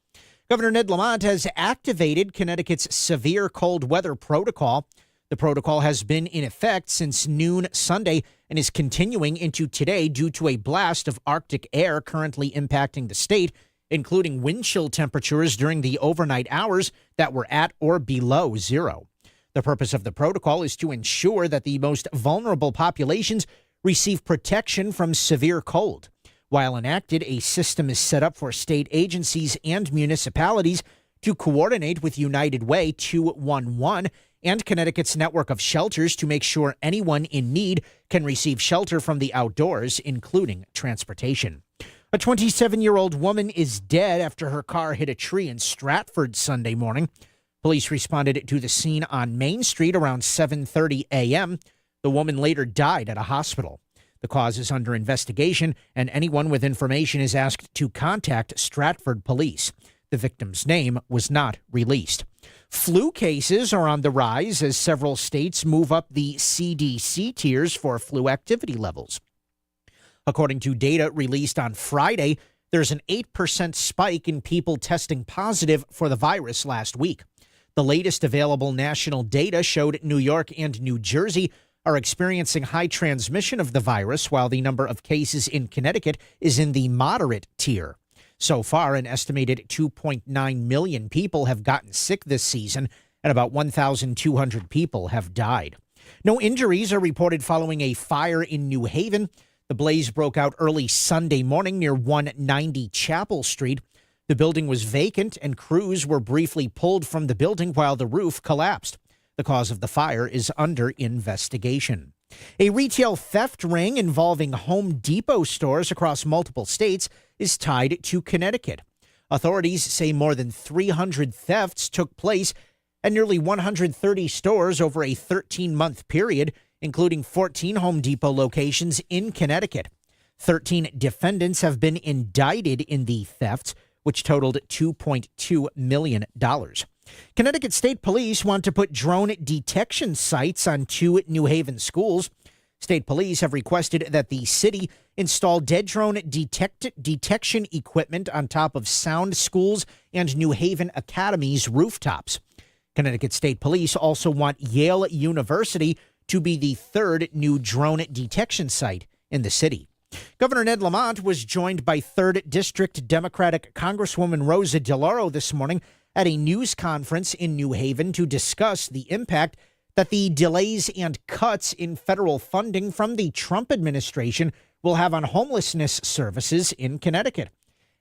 Governor Ned Lamont has activated Connecticut's severe cold weather protocol. The protocol has been in effect since noon Sunday and is continuing into today due to a blast of Arctic air currently impacting the state, including wind chill temperatures during the overnight hours that were at or below zero. The purpose of the protocol is to ensure that the most vulnerable populations receive protection from severe cold. While enacted, a system is set up for state agencies and municipalities to coordinate with United Way 211 and Connecticut's network of shelters to make sure anyone in need can receive shelter from the outdoors, including transportation. A 27-year-old woman is dead after her car hit a tree in Stratford Sunday morning. Police responded to the scene on Main Street around 7:30 a.m. The woman later died at a hospital. The cause is under investigation, and anyone with information is asked to contact Stratford Police. The victim's name was not released. Flu cases are on the rise as several states move up the CDC tiers for flu activity levels. According to data released on Friday, there's an 8% spike in people testing positive for the virus last week. The latest available national data showed New York and New Jersey are experiencing high transmission of the virus, while the number of cases in Connecticut is in the moderate tier. So far, an estimated 2.9 million people have gotten sick this season, and about 1,200 people have died. No injuries are reported following a fire in New Haven. The blaze broke out early Sunday morning near 190 Chapel Street. The building was vacant, and crews were briefly pulled from the building while the roof collapsed. The cause of the fire is under investigation. A retail theft ring involving Home Depot stores across multiple states is tied to Connecticut. Authorities say more than 300 thefts took place at nearly 130 stores over a 13-month period, including 14 Home Depot locations in Connecticut. 13 defendants have been indicted in the thefts, which totaled $2.2 million. Connecticut State Police want to put drone detection sites on 2 New Haven schools. State Police have requested that the city install dead drone detection equipment on top of Sound Schools and New Haven Academy's rooftops. Connecticut State Police also want Yale University to be the 3rd new drone detection site in the city. Governor Ned Lamont was joined by 3rd District Democratic Congresswoman Rosa DeLauro this morning at a news conference in New Haven to discuss the impact that the delays and cuts in federal funding from the Trump administration will have on homelessness services in Connecticut.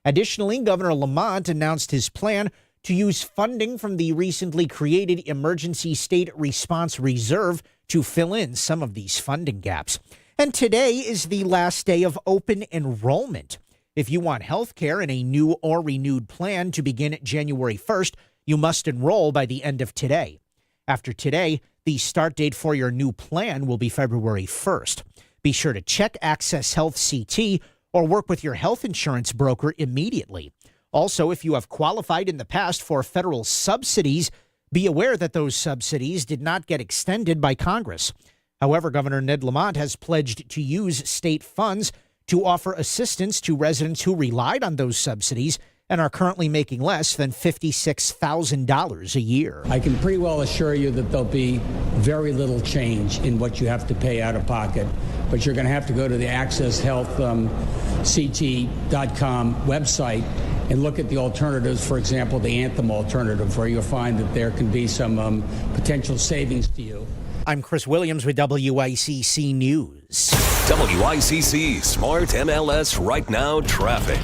Additionally, Governor Lamont announced his plan to use funding from the recently created Emergency State Response Reserve to fill in some of these funding gaps. And today is the last day of open enrollment. If you want health care in a new or renewed plan to begin January 1st, you must enroll by the end of today. After today, the start date for your new plan will be February 1st. Be sure to check Access Health CT or work with your health insurance broker immediately. Also, if you have qualified in the past for federal subsidies, be aware that those subsidies did not get extended by Congress. However, Governor Ned Lamont has pledged to use state funds to offer assistance to residents who relied on those subsidies and are currently making less than $56,000 a year. I can pretty well assure you that there'll be very little change in what you have to pay out of pocket, but you're going to have to go to the AccessHealthCT.com website and look at the alternatives, for example, the Anthem alternative, where you'll find that there can be some potential savings to you. I'm Chris Williams with WICC News. WICC Smart MLS Right Now Traffic.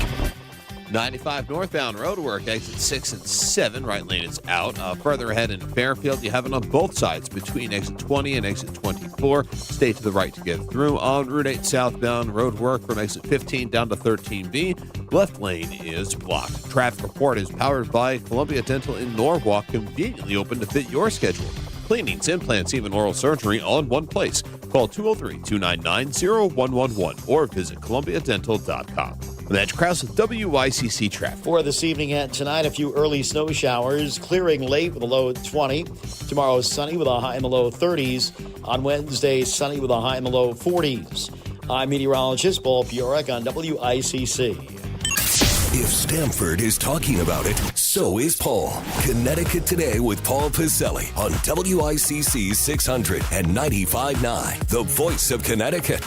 95 northbound roadwork, exit 6 and 7, right lane is out. Further ahead in Fairfield, you have it on both sides between exit 20 and exit 24. Stay to the right to get through. On Route 8 southbound roadwork from exit 15 down to 13B, left lane is blocked. Traffic report is powered by Columbia Dental in Norwalk, conveniently open to fit your schedule. Cleanings, implants, even oral surgery all in one place. Call 203-299-0111 or visit columbiadental.com. That's Krause with WICC Traffic. For this evening and tonight, a few early snow showers, clearing late with a low at 20. Tomorrow is sunny with a high in the low 30s. On Wednesday, sunny with a high in the low 40s. I'm meteorologist Paul Piorek on WICC. If Stamford is talking about it, so is Paul. Connecticut Today with Paul Piselli on WICC 600 and 95.9, the voice of Connecticut.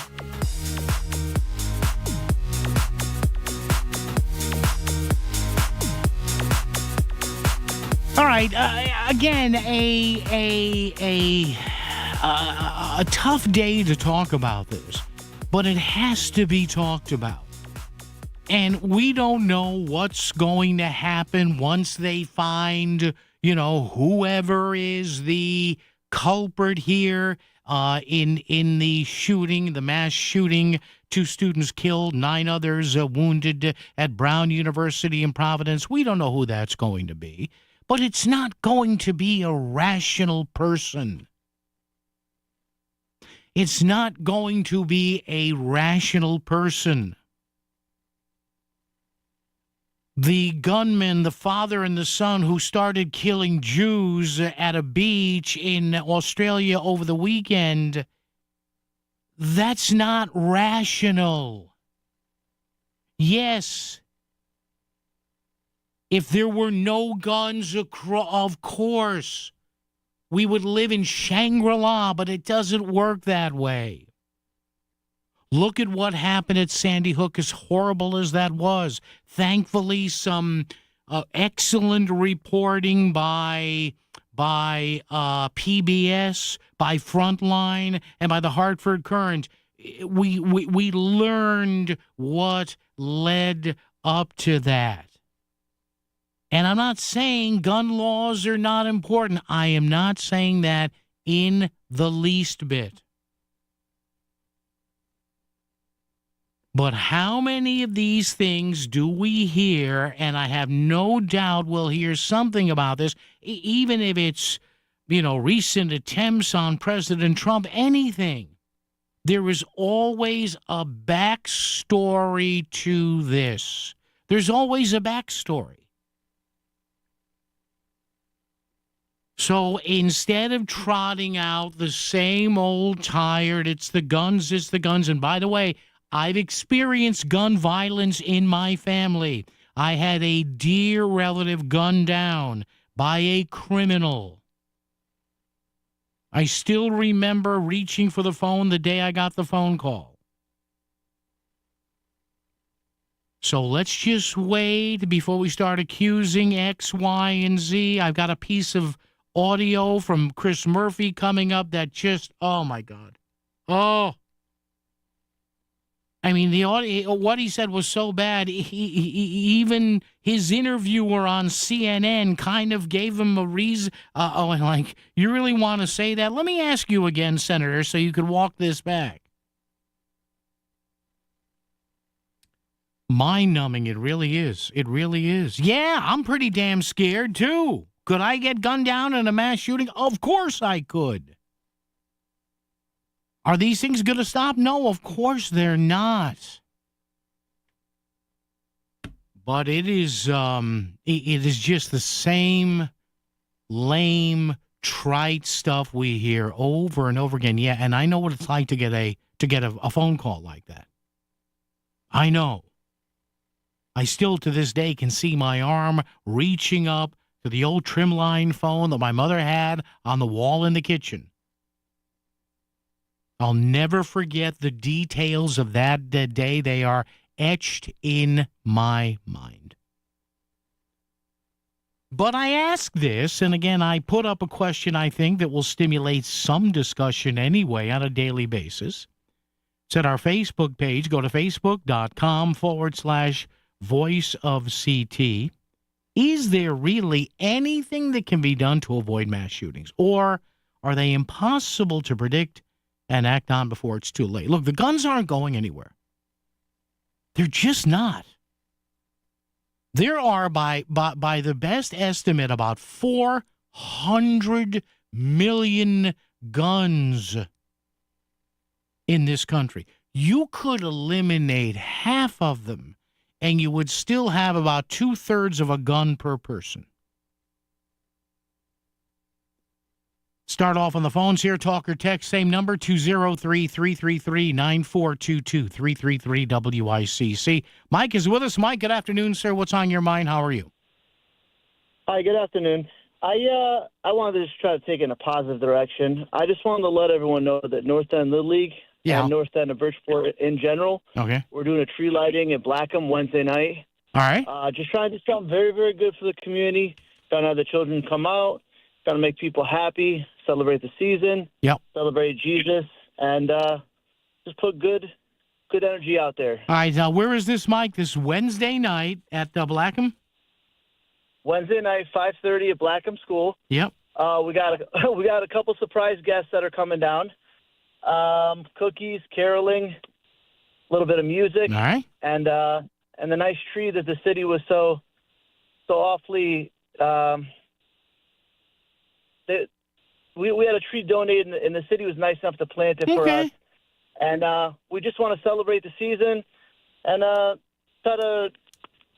All right. Again, a tough day to talk about this, but it has to be talked about. And we don't know what's going to happen once they find, whoever is the culprit here in the shooting, the mass shooting. 2 students killed, 9 others wounded at Brown University in Providence. We don't know who that's going to be, but it's not going to be a rational person. It's not going to be a rational person. The gunmen, the father and the son who started killing Jews at a beach in Australia over the weekend, that's not rational. Yes, if there were no guns, of course, we would live in Shangri-La, but it doesn't work that way. Look at what happened at Sandy Hook, as horrible as that was. Thankfully, some excellent reporting by PBS, by Frontline, and by the Hartford Courant. We learned what led up to that. And I'm not saying gun laws are not important. I am not saying that in the least bit. But how many of these things do we hear? And I have no doubt we'll hear something about this, even if it's, recent attempts on President Trump, anything. There is always a backstory to this. There's always a backstory. So instead of trotting out the same old tired, it's the guns, and by the way, I've experienced gun violence in my family. I had a dear relative gunned down by a criminal. I still remember reaching for the phone the day I got the phone call. So let's just wait before we start accusing X, Y, and Z. I've got a piece of audio from Chris Murphy coming up that just, oh, my God. Oh. I mean, the audio, what he said was so bad, even his interviewer on CNN kind of gave him a reason. You really want to say that? Let me ask you again, Senator, so you could walk this back. Mind-numbing, it really is. It really is. Yeah, I'm pretty damn scared, too. Could I get gunned down in a mass shooting? Of course I could. Are these things going to stop? No, of course they're not. But it is just the same lame, trite stuff we hear over and over again. Yeah, and I know what it's like to get a phone call like that. I know. I still to this day can see my arm reaching up to the old trimline phone that my mother had on the wall in the kitchen. I'll never forget the details of that day. They are etched in my mind. But I ask this, and again, I put up a question I think that will stimulate some discussion anyway on a daily basis. It's at our Facebook page. Go to facebook.com/voiceofct. Is there really anything that can be done to avoid mass shootings? Or are they impossible to predict and act on before it's too late? Look, the guns aren't going anywhere. They're just not. There are, by the best estimate, about 400 million guns in this country. You could eliminate half of them, and you would still have about 2/3 of a gun per person. Start off on the phones here. Talk or text, same number, 203-333-9422, 333-WICC. Mike is with us. Mike, good afternoon, sir. What's on your mind? How are you? Hi, good afternoon. I wanted to just try to take it in a positive direction. I just wanted to let everyone know that North End Little League and North End of Bridgeport in general, we're doing a tree lighting at Blackham Wednesday night. All right. Just trying to do something very, very good for the community. Trying to have the children come out. Trying to make people happy, celebrate the season, celebrate Jesus, and just put good energy out there. All right, now where is this, Mike? This Wednesday night at Blackham? Wednesday night, 5:30 at Blackham School. Yep. We got a couple surprise guests that are coming down. Cookies, caroling, a little bit of music, All right. and the nice tree that the city was so awfully. We had a tree donated, and the city was nice enough to plant it for us. And we just want to celebrate the season and try to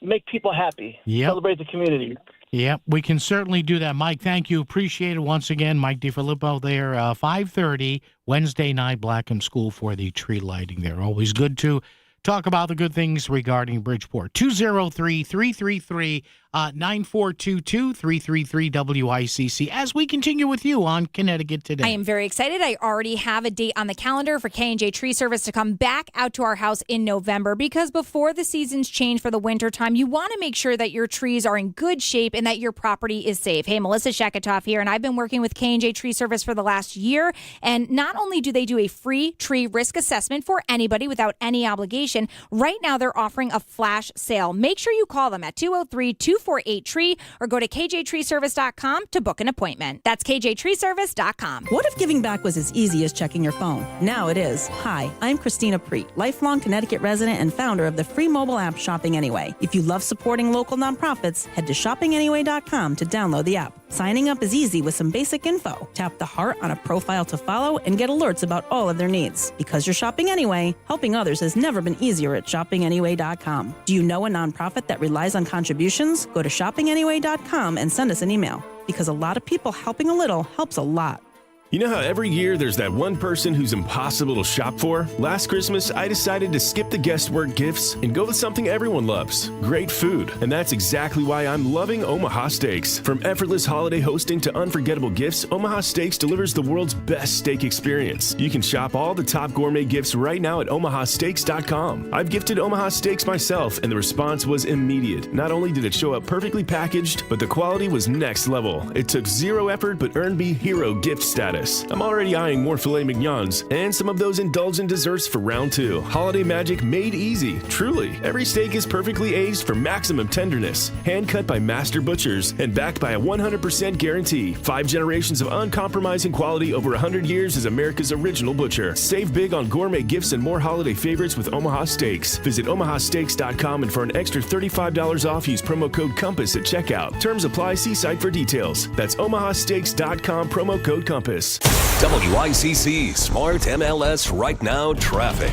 make people happy. Yep. Celebrate the community. Yeah, we can certainly do that. Mike, thank you. Appreciate it once again. Mike DiFilippo there, 5:30, Wednesday night, Blackham School for the tree lighting there. Always good to talk about the good things regarding Bridgeport. 203-333-9422, 333-WICC, as we continue with you on Connecticut Today. I am very excited. I already have a date on the calendar for K&J Tree Service to come back out to our house in November, because before the seasons change for the winter time, you want to make sure that your trees are in good shape and that your property is safe. Hey, Melissa Sheketoff here, and I've been working with K&J Tree Service for the last year, and not only do they do a free tree risk assessment for anybody without any obligation, right now they're offering a flash sale. Make sure you call them at 203-248-TREE or go to kjtreeservice.com to book an appointment. That's kjtreeservice.com. What if giving back was as easy as checking your phone? Now it is. Hi, I'm Christina Preet, lifelong Connecticut resident and founder of the free mobile app Shopping Anyway. If you love supporting local nonprofits, head to shoppinganyway.com to download the app. Signing up is easy with some basic info. Tap the heart on a profile to follow and get alerts about all of their needs. Because you're shopping anyway, helping others has never been easier at shoppinganyway.com. Do you know a nonprofit that relies on contributions? Go to shoppinganyway.com and send us an email. Because a lot of people helping a little helps a lot. You know how every year there's that one person who's impossible to shop for? Last Christmas, I decided to skip the guesswork gifts and go with something everyone loves, great food. And that's exactly why I'm loving Omaha Steaks. From effortless holiday hosting to unforgettable gifts, Omaha Steaks delivers the world's best steak experience. You can shop all the top gourmet gifts right now at omahasteaks.com. I've gifted Omaha Steaks myself, and the response was immediate. Not only did it show up perfectly packaged, but the quality was next level. It took zero effort but earned me hero gift status. I'm already eyeing more filet mignons and some of those indulgent desserts for round 2. Holiday magic made easy, truly. Every steak is perfectly aged for maximum tenderness, hand cut by master butchers, and backed by a 100% guarantee. 5 generations of uncompromising quality over 100 years as America's original butcher. Save big on gourmet gifts and more holiday favorites with Omaha Steaks. Visit omahasteaks.com, and for an extra $35 off, use promo code COMPASS at checkout. Terms apply. See site for details. That's omahasteaks.com, promo code COMPASS. WICC Smart MLS Right Now Traffic.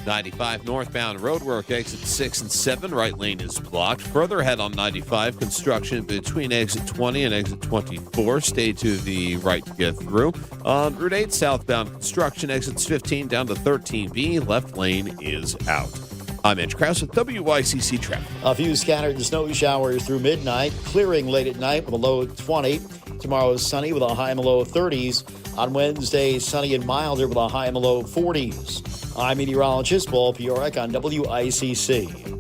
95 northbound roadwork, exit 6 and 7. Right lane is blocked. Further ahead on 95, construction between exit 20 and exit 24. Stay to the right to get through. On Route 8, southbound construction, exits 15 down to 13B. Left lane is out. I'm Mitch Krause with WICC Traffic. A few scattered snow showers through midnight, clearing late at night with a low of 20. Tomorrow is sunny with a high and low of 30s. On Wednesday, sunny and milder with a high and low of 40s. I'm meteorologist Paul Piorek on WICC.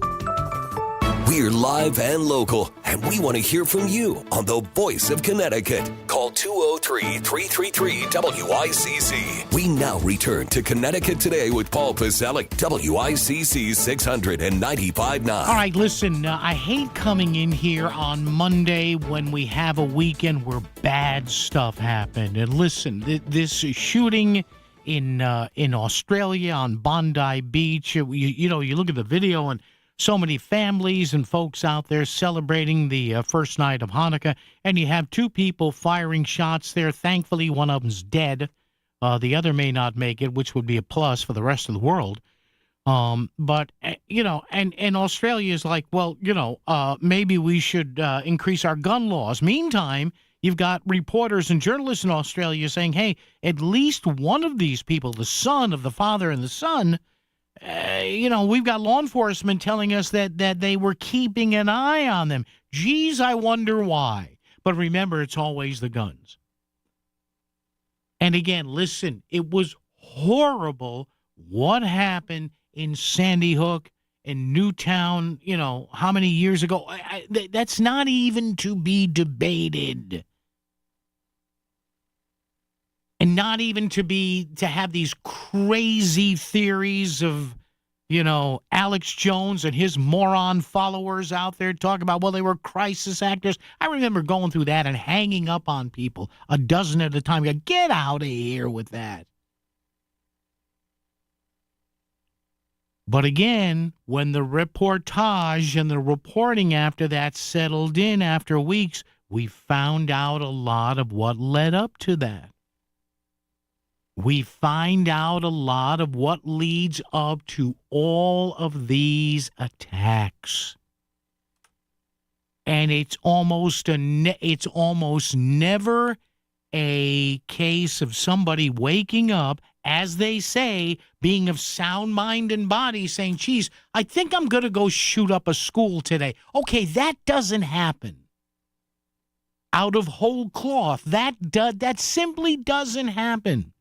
We're live and local, and we want to hear from you on the Voice of Connecticut. Call 203-333-WICC. We now return to Connecticut Today with Paul Pacelli, WICC 695.9. All right, listen, I hate coming in here on Monday when we have a weekend where bad stuff happened. And listen, this shooting in Australia on Bondi Beach, you look at the video and so many families and folks out there celebrating the first night of Hanukkah, and you have 2 people firing shots there. Thankfully, one of them's dead. The other may not make it, which would be a plus for the rest of the world. But and Australia is like, well, maybe we should increase our gun laws. Meantime, you've got reporters and journalists in Australia saying, hey, at least one of these people, the son of the father and the son, we've got law enforcement telling us that they were keeping an eye on them. Geez, I wonder why. But remember, it's always the guns. And again, listen, it was horrible what happened in Sandy Hook and Newtown, how many years ago. That's not even to be debated. And not even to have these crazy theories of, Alex Jones and his moron followers out there talk about, well, they were crisis actors. I remember going through that and hanging up on people a dozen at a time. Get out of here with that. But again, when the reportage and the reporting after that settled in after weeks, we found out a lot of what led up to that. We find out a lot of what leads up to all of these attacks. And it's almost never a case of somebody waking up, as they say, being of sound mind and body, saying, geez, I think I'm going to go shoot up a school today. Okay, that doesn't happen. Out of whole cloth, that simply doesn't happen.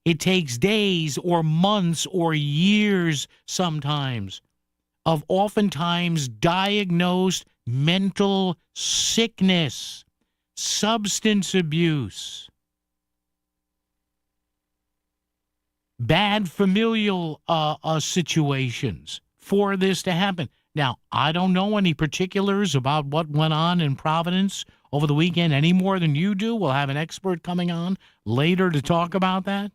It takes days or months or years sometimes of oftentimes diagnosed mental sickness, substance abuse, bad familial situations for this to happen. Now, I don't know any particulars about what went on in Providence over the weekend any more than you do. We'll have an expert coming on later to talk about that.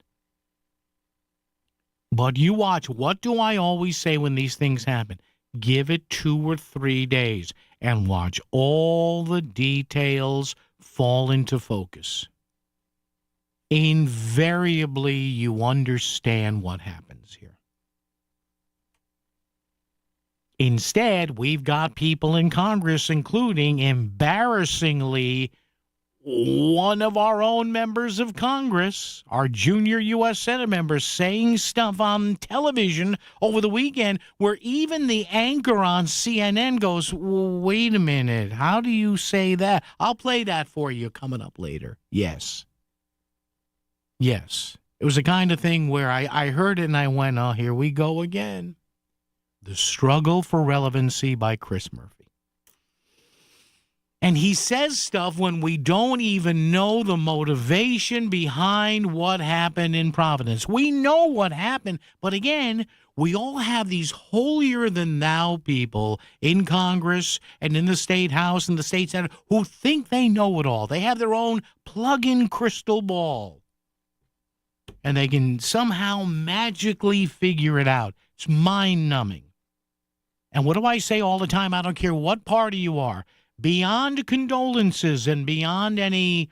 But you watch, what do I always say when these things happen? Give it 2 or 3 days and watch all the details fall into focus. Invariably, you understand what happens here. Instead, we've got people in Congress, including, embarrassingly, one of our own members of Congress, our junior U.S. Senate member, saying stuff on television over the weekend where even the anchor on CNN goes, wait a minute, how do you say that? I'll play that for you coming up later. Yes. Yes. It was the kind of thing where I heard it and I went, oh, here we go again. The Struggle for Relevancy by Chris Murphy. And he says stuff when we don't even know the motivation behind what happened in Providence. We know what happened, but again, we all have these holier-than-thou people in Congress and in the State House and the State Senate who think they know it all. They have their own plug-in crystal ball. And they can somehow magically figure it out. It's mind-numbing. And what do I say all the time? I don't care what party you are. Beyond condolences and beyond any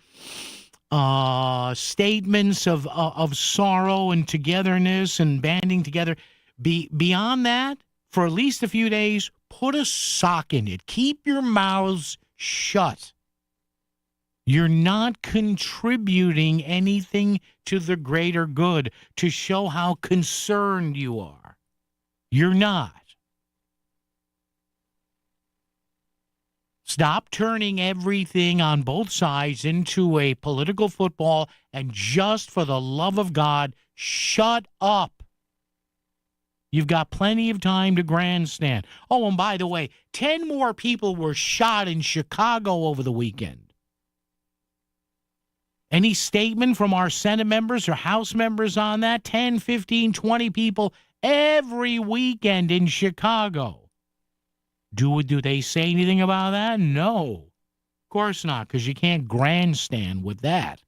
statements of sorrow and togetherness and banding together, beyond that, for at least a few days, put a sock in it. Keep your mouths shut. You're not contributing anything to the greater good to show how concerned you are. You're not. Stop turning everything on both sides into a political football and just for the love of God, shut up. You've got plenty of time to grandstand. Oh, and by the way, 10 more people were shot in Chicago over the weekend. Any statement from our Senate members or House members on that? 10, 15, 20 people every weekend in Chicago. Do they say anything about that? No. Of course not, because you can't grandstand with that.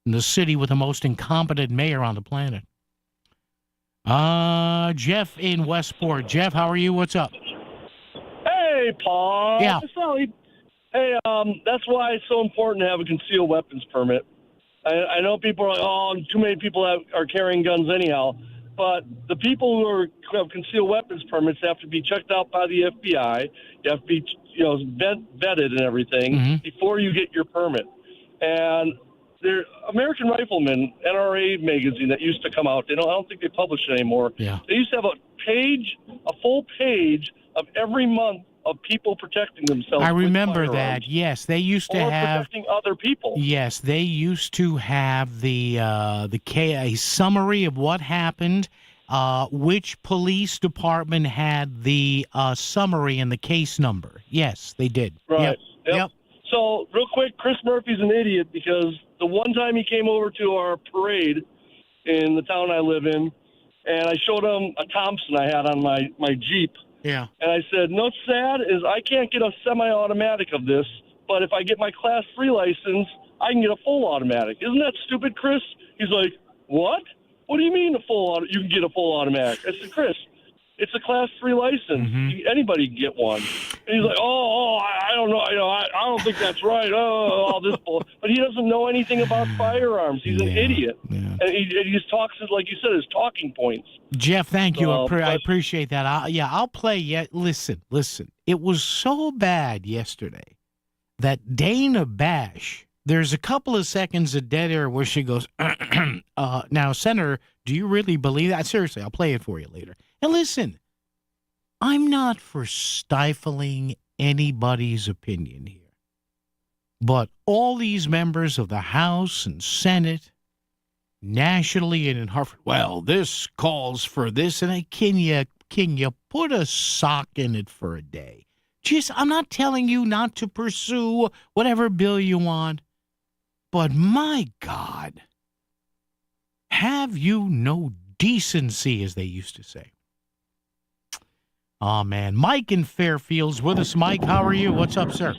In the city with the most incompetent mayor on the planet. Jeff in Westport. Jeff, how are you? What's up? Hey, Paul. Yeah. Hey, that's why it's so important to have a concealed weapons permit. I know people are like, oh, too many people are carrying guns anyhow. But the people who have concealed weapons permits have to be checked out by the FBI. You have to be, vetted and everything before you get your permit. And there, American Rifleman, NRA magazine that used to come out. I don't think they publish it anymore. Yeah. They used to have a full page of every month of people protecting themselves. I remember with firearms. that. Yes, they used to have protecting other people. Yes, they used to have a summary of what happened. Which police department had the summary and the case number? Yes, they did. Right. Yep. So, real quick, Chris Murphy's an idiot because the one time he came over to our parade in the town I live in, and I showed him a Thompson I had on my Jeep. Yeah. And I said, "No, what's sad is I can't get a semi-automatic of this, but if I get my Class 3 license, I can get a full automatic. Isn't that stupid, Chris?" He's like, "What? What do you mean you can get a full automatic?" I said, "Chris, it's a Class 3 license. Anybody can get one." And he's like, I don't know. I don't think that's right. All this bull. But he doesn't know anything about firearms. He's an idiot. Yeah. And he just talks, like you said, his talking points. Jeff, thank you. I appreciate that. I'll play. Listen. It was so bad yesterday that Dana Bash, there's a couple of seconds of dead air where she goes, now, Senator, do you really believe that? Seriously, I'll play it for you later. And listen, I'm not for stifling anybody's opinion here. But all these members of the House and Senate, nationally and in Hartford, well, this calls for this, and can you put a sock in it for a day? I'm not telling you not to pursue whatever bill you want, but my God, have you no decency, as they used to say. Oh, man. Mike in Fairfield's with us. Mike, how are you? What's up, sir?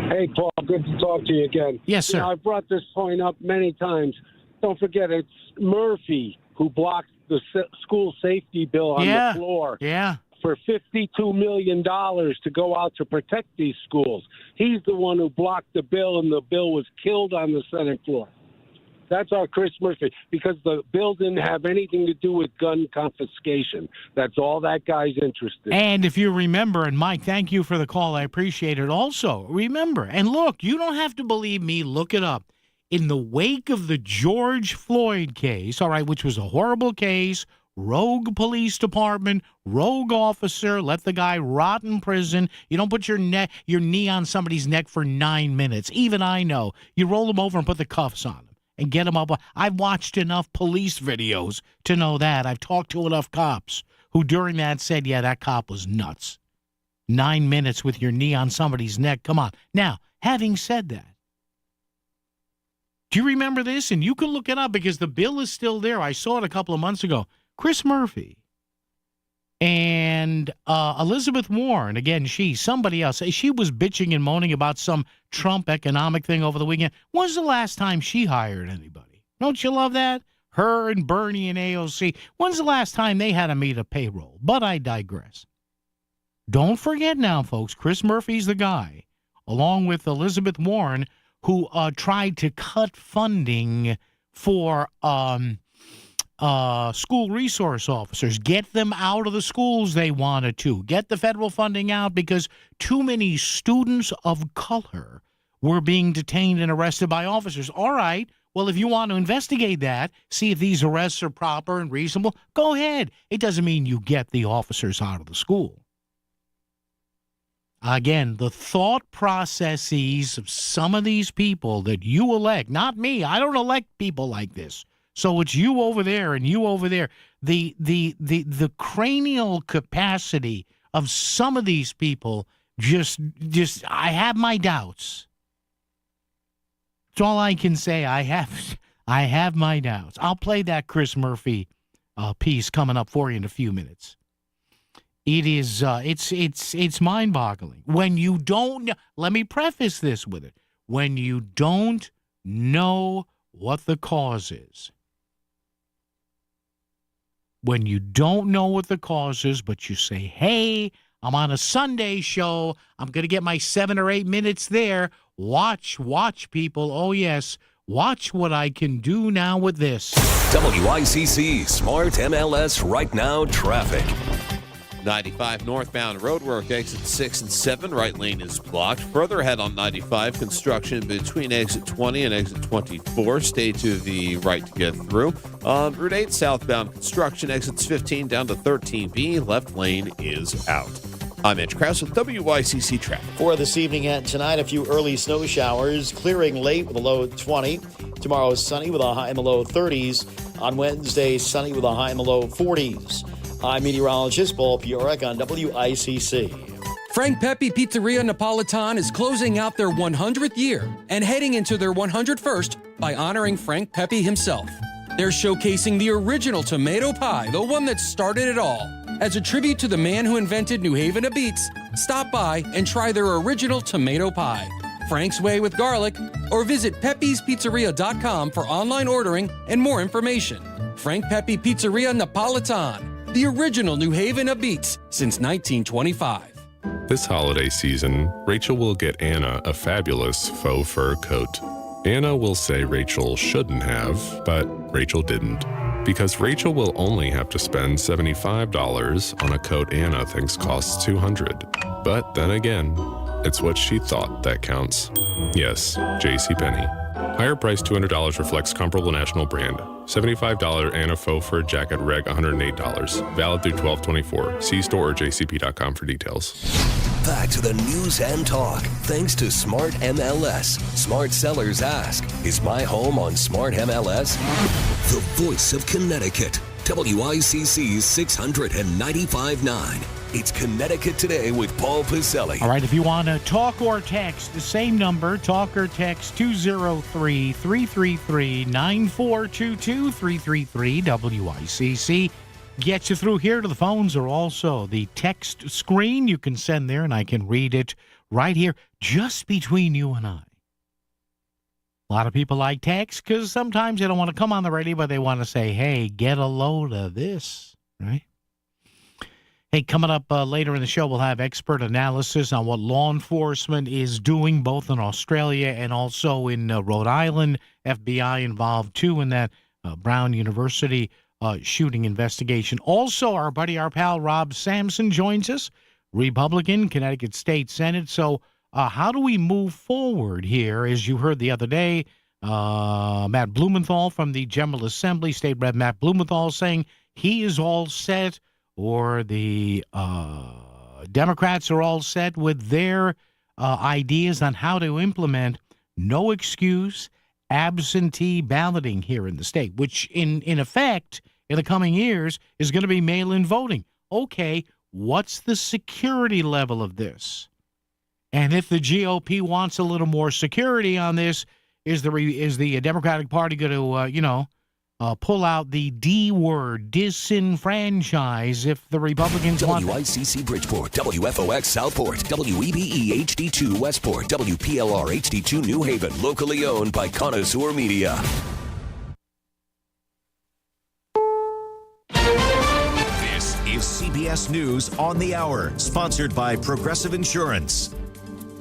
Hey, Paul. Good to talk to you again. Yes, sir. I've brought this point up many times. Don't forget, it's Murphy who blocked the school safety bill on the floor. Yeah. For $52 million to go out to protect these schools. He's the one who blocked the bill, and the bill was killed on the Senate floor. That's our Chris Murphy, because the bill didn't have anything to do with gun confiscation. That's all that guy's interested in. And if you remember, and Mike, thank you for the call. I appreciate it. Also, remember, and look, you don't have to believe me. Look it up. In the wake of the George Floyd case, all right, which was a horrible case, rogue police department, rogue officer, let the guy rot in prison. You don't put your knee on somebody's neck for 9 minutes. Even I know. You roll them over and put the cuffs on them and get them up. I've watched enough police videos to know that. I've talked to enough cops who during that said, yeah, that cop was nuts. 9 minutes with your knee on somebody's neck. Come on. Now, having said that, do you remember this? And you can look it up because the bill is still there. I saw it a couple of months ago. Chris Murphy and Elizabeth Warren, again, somebody else, she was bitching and moaning about some Trump economic thing over the weekend. When's the last time she hired anybody? Don't you love that? Her and Bernie and AOC. When's the last time they had to meet a payroll? But I digress. Don't forget now, folks, Chris Murphy's the guy, along with Elizabeth Warren, who tried to cut funding for school resource officers, get them out of the schools they wanted to, get the federal funding out because too many students of color were being detained and arrested by officers. All right, well, if you want to investigate that, see if these arrests are proper and reasonable, go ahead. It doesn't mean you get the officers out of the school. Again, the thought processes of some of these people that you elect, not me, I don't elect people like this. So it's you over there and you over there. The cranial capacity of some of these people just I have my doubts. That's all I can say. I have my doubts. I'll play that Chris Murphy piece coming up for you in a few minutes. It is it's mind-boggling when you don't. Let me preface this with it: when you don't know what the cause is. When you don't know what the cause is, but you say, "Hey, I'm on a Sunday show. I'm going to get my 7 or 8 minutes there. Watch, people. Oh yes, watch what I can do now with this." WICC Smart MLS Right Now Traffic. 95 northbound roadwork, exit 6 and 7. Right lane is blocked. Further ahead on 95, construction between exit 20 and exit 24. Stay to the right to get through. On Route 8 southbound, construction exits 15 down to 13B. Left lane is out. I'm Edge Krause with WICC Traffic. For this evening and tonight, a few early snow showers, clearing late with a low of 20. Tomorrow is sunny with a high in the low 30s. On Wednesday, sunny with a high in the low 40s. I'm meteorologist Paul Piorek on WICC. Frank Pepe Pizzeria Napolitan is closing out their 100th year and heading into their 101st by honoring Frank Pepe himself. They're showcasing the original tomato pie, the one that started it all. As a tribute to the man who invented New Haven of Beets, stop by and try their original tomato pie, Frank's Way with garlic, or visit Pepe'sPizzeria.com for online ordering and more information. Frank Pepe Pizzeria Napolitan, the original New Haven of Beets since 1925. This holiday season, Rachel will get Anna a fabulous faux fur coat. Anna will say Rachel shouldn't have, but Rachel didn't. Because Rachel will only have to spend $75 on a coat Anna thinks costs $200. But then again, it's what she thought that counts. Yes, JCPenney. Higher price $200 reflects comparable national brand. $75 Anna faux fur jacket reg $108. Valid through 12/24. See store or jcp.com for details. Back to the news and talk. Thanks to Smart MLS. Smart sellers ask, is my home on Smart MLS? The voice of Connecticut. WICC 695.9. It's Connecticut Today with Paul Pacelli. All right, if you want to talk or text, the same number, talk or text 203-333-9422, 333-WICC. Get you through here to the phones or also the text screen. You can send there and I can read it right here just between you and I. A lot of people like text because sometimes they don't want to come on the radio, but they want to say, hey, get a load of this, right? Hey, coming up later in the show, we'll have expert analysis on what law enforcement is doing, both in Australia and also in Rhode Island. FBI involved, too, in that Brown University shooting investigation. Also, our pal Rob Sampson joins us, Republican, Connecticut State Senate. So how do we move forward here? As you heard the other day, Matt Blumenthal from the General Assembly, State Rep Matt Blumenthal saying he is all set, or the Democrats are all set with their ideas on how to implement no excuse absentee balloting here in the state, which in effect in the coming years is going to be mail-in voting. Okay, what's the security level of this? And if the GOP wants a little more security on this, is the Democratic Party going to, pull out the D word, disenfranchise, if the Republicans want that? WICC Bridgeport, WFOX Southport, WEBE HD2 Westport, WPLR HD2 New Haven, locally owned by Connoisseur Media. This is CBS News on the Hour, sponsored by Progressive Insurance.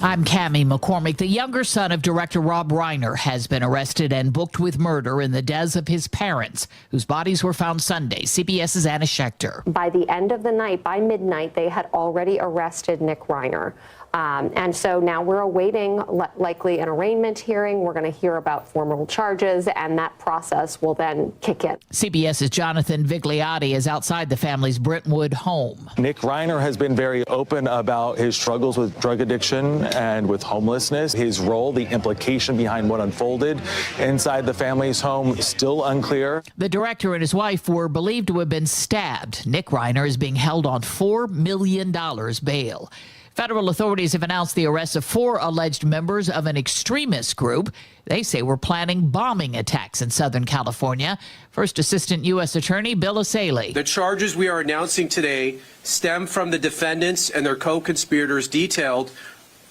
I'm Cammie McCormick. The younger son of director Rob Reiner has been arrested and booked with murder in the deaths of his parents, whose bodies were found Sunday. CBS's Anna Schechter. By the end of the night, by midnight, they had already arrested Nick Reiner. And so now we're awaiting likely an arraignment hearing. We're going to hear about formal charges, and that process will then kick in. CBS's Jonathan Vigliotti is outside the family's Brentwood home. Nick Reiner has been very open about his struggles with drug addiction and with homelessness. His role, the implication behind what unfolded inside the family's home, still unclear. The director and his wife were believed to have been stabbed. Nick Reiner is being held on $4 million bail. Federal authorities have announced the arrest of 4 alleged members of an extremist group they say were planning bombing attacks in Southern California. First Assistant U.S. Attorney Bill Asaley. The charges we are announcing today stem from the defendants and their co-conspirators' detailed,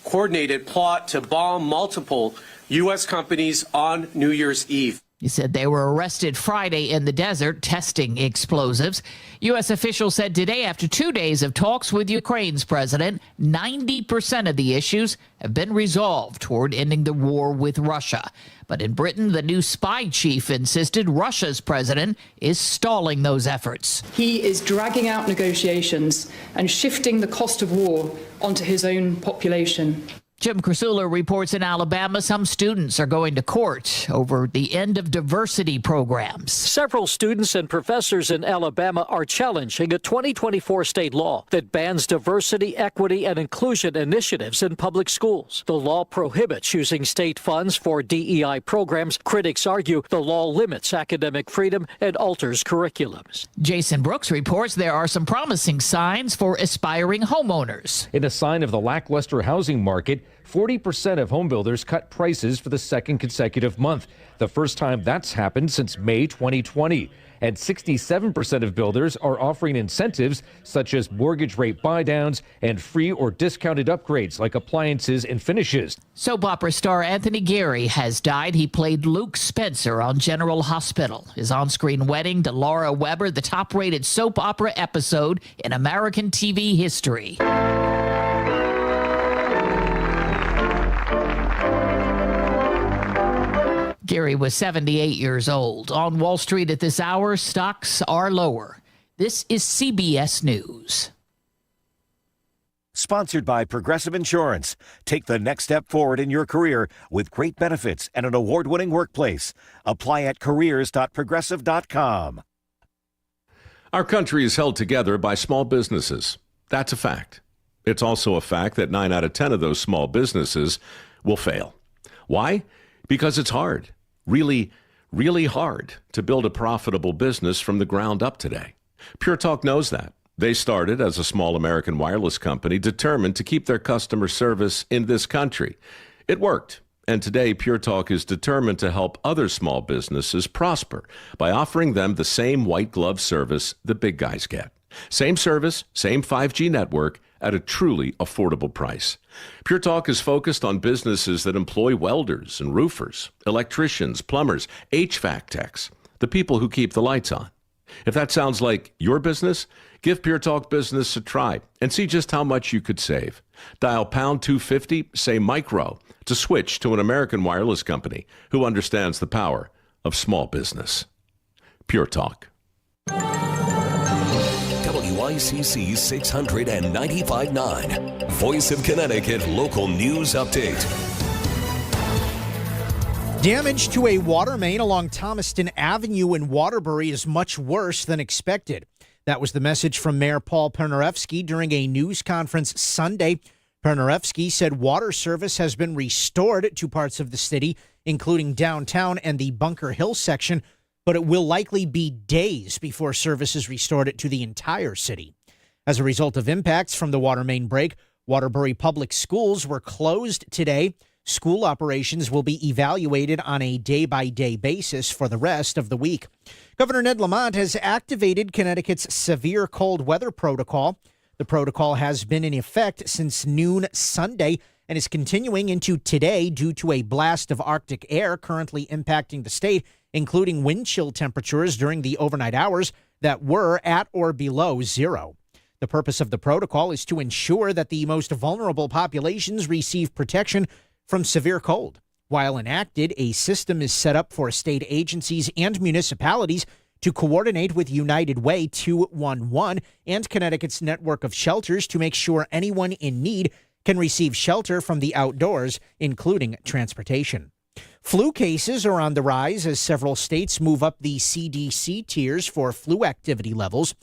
coordinated plot to bomb multiple U.S. companies on New Year's Eve. He said they were arrested Friday in the desert testing explosives. U.S. officials said today, after 2 days of talks with Ukraine's president, 90% of the issues have been resolved toward ending the war with Russia. But in Britain, the new spy chief insisted Russia's president is stalling those efforts. He is dragging out negotiations and shifting the cost of war onto his own population. Jim Krasula reports in Alabama some students are going to court over the end of diversity programs. Several students and professors in Alabama are challenging a 2024 state law that bans diversity, equity, and inclusion initiatives in public schools. The law prohibits using state funds for DEI programs. Critics argue the law limits academic freedom and alters curriculums. Jason Brooks reports there are some promising signs for aspiring homeowners. In a sign of the lackluster housing market, 40% of home builders cut prices for the second consecutive month, the first time that's happened since May 2020. And 67% of builders are offering incentives such as mortgage rate buydowns and free or discounted upgrades like appliances and finishes. Soap opera star Anthony Geary has died. He played Luke Spencer on General Hospital. His on-screen wedding to Laura Weber, the top-rated soap opera episode in American TV history. Gary was 78 years old. On Wall Street at this hour, stocks are lower. This is CBS News. Sponsored by Progressive Insurance. Take the next step forward in your career with great benefits and an award-winning workplace. Apply at careers.progressive.com. Our country is held together by small businesses. That's a fact. It's also a fact that 9 out of 10 of those small businesses will fail. Why? Because it's hard. Really, really hard to build a profitable business from the ground up today. Pure Talk knows that. They started as a small American wireless company determined to keep their customer service in this country. It worked. And today, Pure Talk is determined to help other small businesses prosper by offering them the same white glove service the big guys get. Same service, same 5G network at a truly affordable price. Pure Talk is focused on businesses that employ welders and roofers, electricians, plumbers, HVAC techs, the people who keep the lights on. If that sounds like your business, give Pure Talk Business a try and see just how much you could save. Dial pound 250, say micro, to switch to an American wireless company who understands the power of small business. Pure Talk. WICC 695.9, Voice of Connecticut Local News Update. Damage to a water main along Thomaston Avenue in Waterbury is much worse than expected. That was the message from Mayor Paul Pernarevsky during a news conference Sunday. Pernarevsky said water service has been restored to parts of the city, including downtown and the Bunker Hill section, but it will likely be days before service is restored to the entire city. As a result of impacts from the water main break, Waterbury Public Schools were closed today. School operations will be evaluated on a day-by-day basis for the rest of the week. Governor Ned Lamont has activated Connecticut's severe cold weather protocol. The protocol has been in effect since noon Sunday and is continuing into today due to a blast of Arctic air currently impacting the state, including wind chill temperatures during the overnight hours that were at or below zero. The purpose of the protocol is to ensure that the most vulnerable populations receive protection from severe cold. While enacted, a system is set up for state agencies and municipalities to coordinate with United Way 211 and Connecticut's network of shelters to make sure anyone in need can receive shelter from the outdoors, including transportation. Flu cases are on the rise as several states move up the CDC tiers for flu activity levels.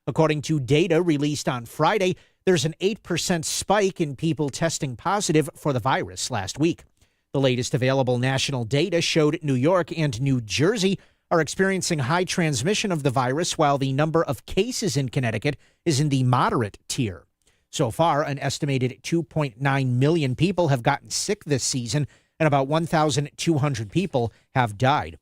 According to data released on Friday, there's an 8% spike in people testing positive for the virus last week. The latest available national data showed New York and New Jersey are experiencing high transmission of the virus, while the number of cases in Connecticut is in the moderate tier. So far, an estimated 2.9 million people have gotten sick this season, and about 1,200 people have died.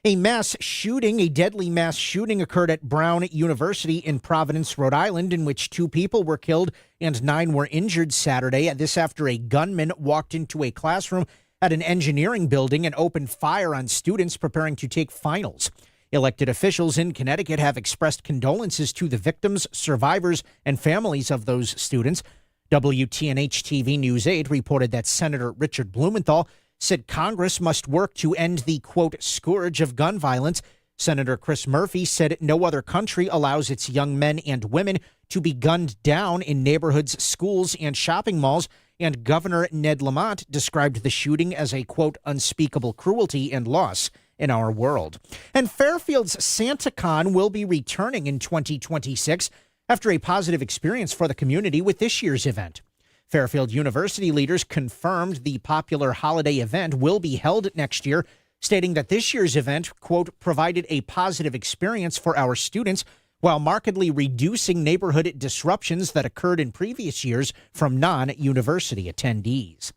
A deadly mass shooting occurred at Brown University in Providence, Rhode Island, in which 2 people were killed and 9 were injured Saturday. This after a gunman walked into a classroom at an engineering building and opened fire on students preparing to take finals. Elected officials in Connecticut have expressed condolences to the victims, survivors, and families of those students. WTNH-TV News 8 reported that Senator Richard Blumenthal said Congress must work to end the, quote, scourge of gun violence. Senator Chris Murphy said no other country allows its young men and women to be gunned down in neighborhoods, schools, and shopping malls. And Governor Ned Lamont described the shooting as a, quote, unspeakable cruelty and loss in our world. And Fairfield's SantaCon will be returning in 2026 after a positive experience for the community with this year's event. Fairfield University leaders confirmed the popular holiday event will be held next year, stating that this year's event, quote, provided a positive experience for our students while markedly reducing neighborhood disruptions that occurred in previous years from non-university attendees.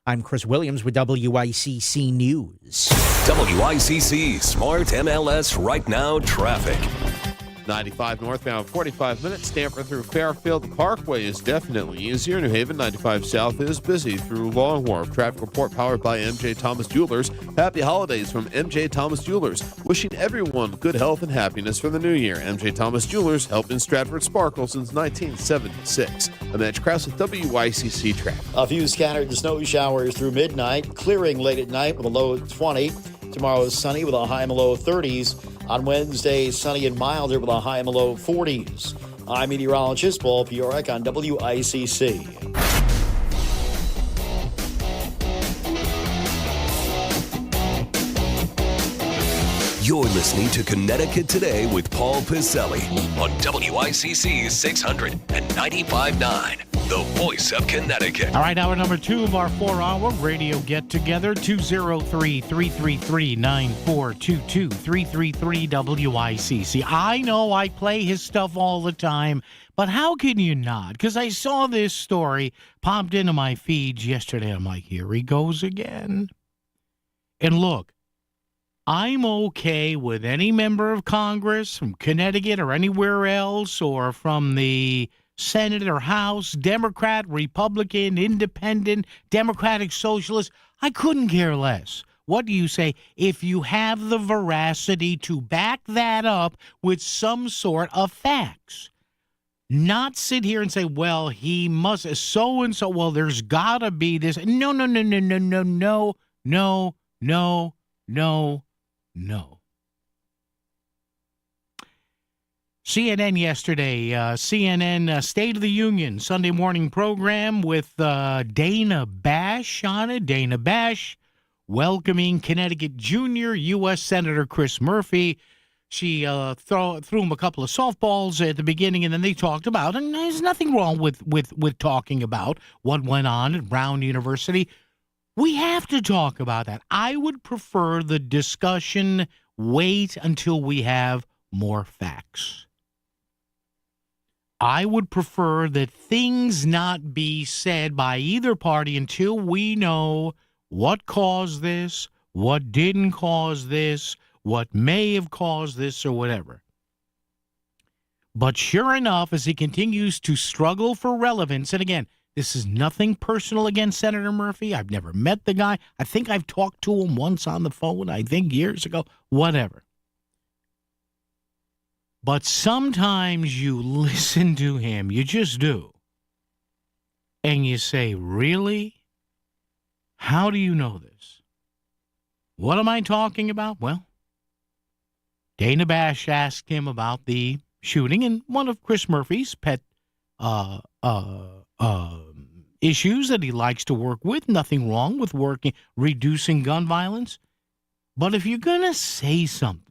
I'm Chris Williams with WICC News. WICC Smart MLS Right Now Traffic. 95 northbound, 45 minutes. Stanford through Fairfield. The Parkway is definitely easier. New Haven, 95 south is busy through Long Wharf. Traffic report powered by M.J. Thomas Jewelers. Happy holidays from M.J. Thomas Jewelers. Wishing everyone good health and happiness for the new year. M.J. Thomas Jewelers helped Stratford sparkle since 1976. I'm Edge Krause with WICC Traffic. A few scattered snow showers through midnight, clearing late at night with a low of 20. Tomorrow is sunny with a high and a low of 30s. On Wednesday, sunny and milder with a high and a low of 40s. I'm meteorologist Paul Piorek on WICC. You're listening to Connecticut Today with Paul Piselli on WICC 600 and 95.9, the voice of Connecticut. All right, hour number 2 of our 4-hour radio get-together, 203-333-9422, 333-WICC. I know I play his stuff all the time, but how can you not? Because I saw this story popped into my feeds yesterday. I'm like, here he goes again. And look, I'm okay with any member of Congress from Connecticut or anywhere else or from the Senate or House, Democrat, Republican, Independent, Democratic, Socialist. I couldn't care less. What do you say? If you have the veracity to back that up with some sort of facts. Not sit here and say, well, he must, so-and-so, well, there's got to be this. No. CNN yesterday, CNN State of the Union Sunday morning program with Dana Bash on it. Dana Bash welcoming Connecticut Junior U.S. Senator Chris Murphy. She threw him a couple of softballs at the beginning, and then they talked about, and there's nothing wrong with talking about what went on at Brown University. We have to talk about that. I would prefer the discussion wait until we have more facts. I would prefer that things not be said by either party until we know what caused this, what didn't cause this, what may have caused this, or whatever. But sure enough, as he continues to struggle for relevance, and again, this is nothing personal against Senator Murphy. I've never met the guy. I think I've talked to him once on the phone, I think years ago, whatever. But sometimes you listen to him, you just do, and you say, really? How do you know this? What am I talking about? Well, Dana Bash asked him about the shooting and one of Chris Murphy's pet issues that he likes to work with. Nothing wrong with reducing gun violence. But if you're going to say something,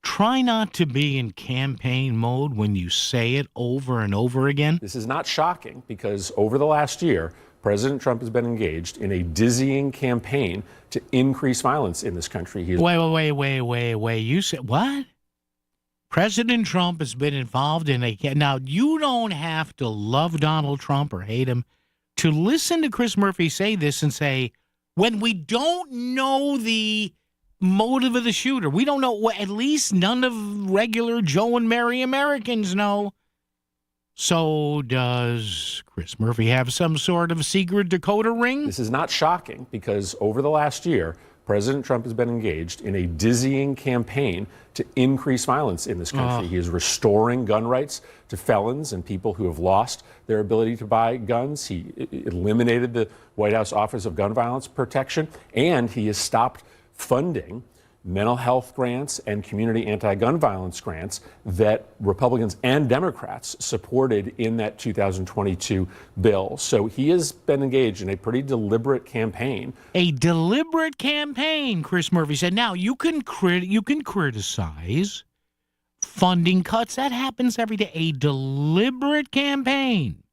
try not to be in campaign mode when you say it over and over again. This is not shocking because over the last year, President Trump has been engaged in a dizzying campaign to increase violence in this country. Wait. You said what? President Trump has been involved in a... Now, you don't have to love Donald Trump or hate him to listen to Chris Murphy say this and say, when we don't know the motive of the shooter, we don't know, at least none of regular Joe and Mary Americans know. So does Chris Murphy have some sort of secret decoder ring? This is not shocking because over the last year, President Trump has been engaged in a dizzying campaign to increase violence in this country. He is restoring gun rights to felons and people who have lost their ability to buy guns. He eliminated the White House Office of Gun Violence Protection, and he has stopped funding mental health grants and community anti-gun violence grants that Republicans and Democrats supported in that 2022 bill. So he has been engaged in a pretty deliberate campaign. A deliberate campaign, Chris Murphy said. Now, you can criticize funding cuts. That happens every day. A deliberate campaign.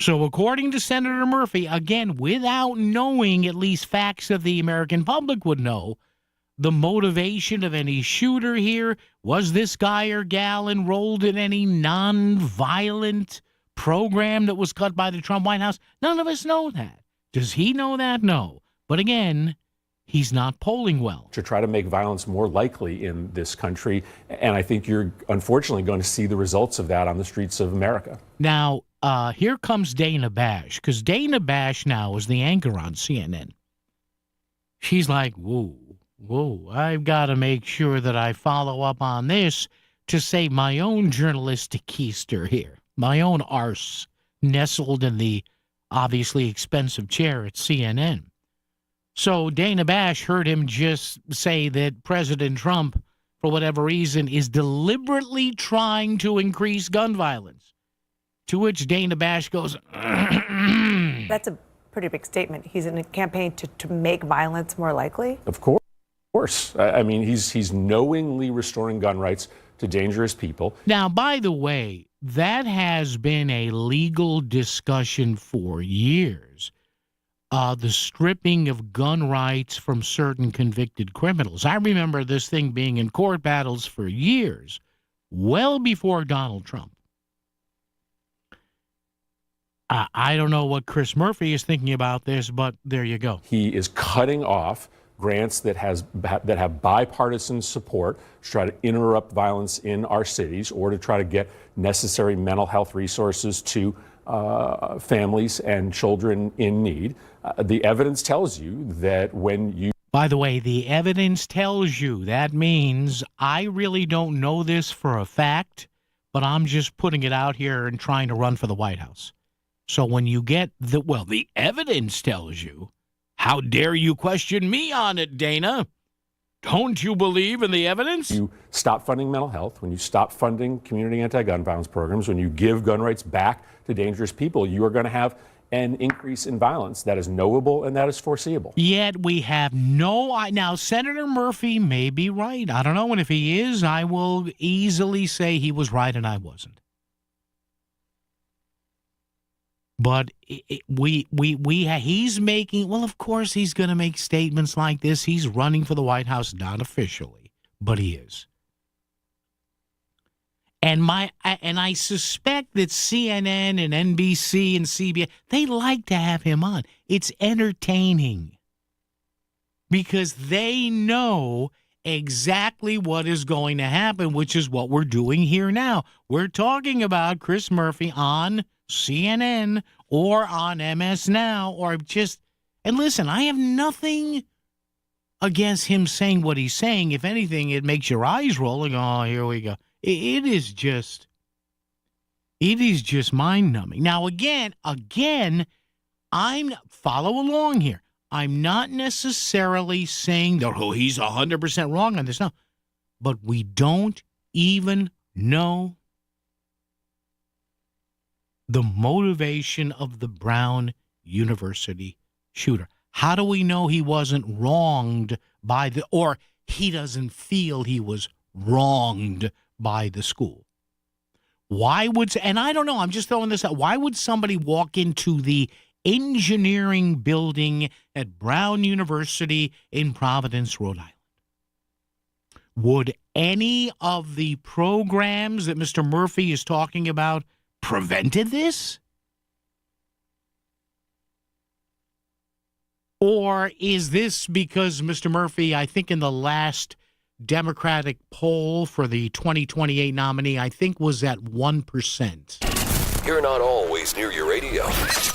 So according to Senator Murphy, again, without knowing at least facts that the American public would know, the motivation of any shooter here? Was this guy or gal enrolled in any non-violent program that was cut by the Trump White House? None of us know that. Does he know that? No. But again, he's not polling well. To try to make violence more likely in this country. And I think you're unfortunately going to see the results of that on the streets of America. Now, here comes Dana Bash, because Dana Bash now is the anchor on CNN. She's like, whoa, I've got to make sure that I follow up on this to save my own journalistic keister here, my own arse nestled in the obviously expensive chair at CNN. So Dana Bash heard him just say that President Trump, for whatever reason, is deliberately trying to increase gun violence. To which Dana Bash goes, That's a pretty big statement. He's in a campaign to make violence more likely? Of course. I mean, he's knowingly restoring gun rights to dangerous people. Now, by the way, that has been a legal discussion for years. The stripping of gun rights from certain convicted criminals. I remember this thing being in court battles for years, well before Donald Trump. I don't know what Chris Murphy is thinking about this, but there you go. He is cutting off grants that have bipartisan support to try to interrupt violence in our cities or to try to get necessary mental health resources to families and children in need. The evidence tells you that when you... By the way, the evidence tells you. That means I really don't know this for a fact, but I'm just putting it out here and trying to run for the White House. So when you get the evidence tells you, how dare you question me on it, Dana? Don't you believe in the evidence? You stop funding mental health, when you stop funding community anti-gun violence programs, when you give gun rights back to dangerous people, you are going to have an increase in violence that is knowable and that is foreseeable. Yet we have now, Senator Murphy may be right. I don't know, and if he is, I will easily say he was right and I wasn't. But he's making, well, of course he's going to make statements like this. He's running for the White House, not officially, but he is. And I suspect that CNN and NBC and CBS, they like to have him on. It's entertaining because they know exactly what is going to happen, which is what we're doing here now. We're talking about Chris Murphy on CNN or on MS Now or just, and listen, I have nothing against him saying what he's saying. If anything, it makes your eyes roll and go, oh, here we go. It is just mind-numbing. Now, again, follow along here. I'm not necessarily saying that, he's 100% wrong on this. No, but we don't even know the motivation of the Brown University shooter. How do we know he wasn't wronged or he doesn't feel he was wronged by the school? And I don't know, I'm just throwing this out. Why would somebody walk into the engineering building at Brown University in Providence, Rhode Island? Would any of the programs that Mr. Murphy is talking about prevented this? Or is this because Mr. Murphy, I think in the last Democratic poll for the 2028 nominee, I think was at 1%. You're not always near your radio,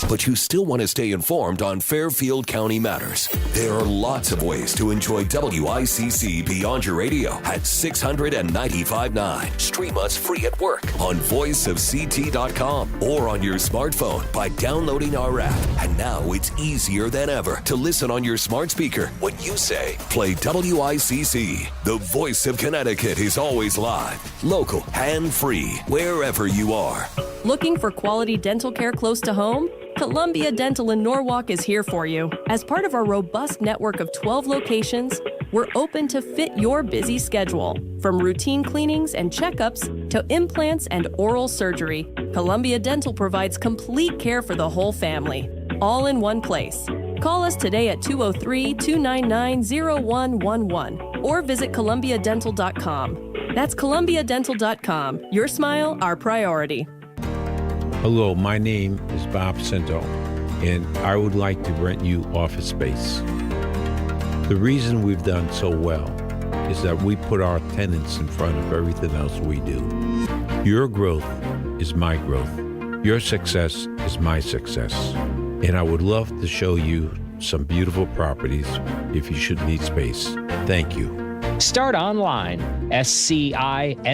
but you still want to stay informed on Fairfield County matters. There are lots of ways to enjoy WICC beyond your radio at 695.9. Stream us free at work on voiceofct.com or on your smartphone by downloading our app. And now it's easier than ever to listen on your smart speaker when you say, play WICC. The voice of Connecticut is always live, local, and free, wherever you are. Looking for quality dental care close to home? Columbia Dental in Norwalk is here for you. As part of our robust network of 12 locations, we're open to fit your busy schedule. From routine cleanings and checkups to implants and oral surgery, Columbia Dental provides complete care for the whole family, all in one place. Call us today at 203-299-0111 or visit columbiadental.com. That's columbiadental.com. Your smile, our priority. Hello, my name is Bob Cinto, and I would like to rent you office space. The reason we've done so well is that we put our tenants in front of everything else we do. Your growth is my growth. Your success is my success. And I would love to show you some beautiful properties if you should need space. Thank you. Start online, scinto.com.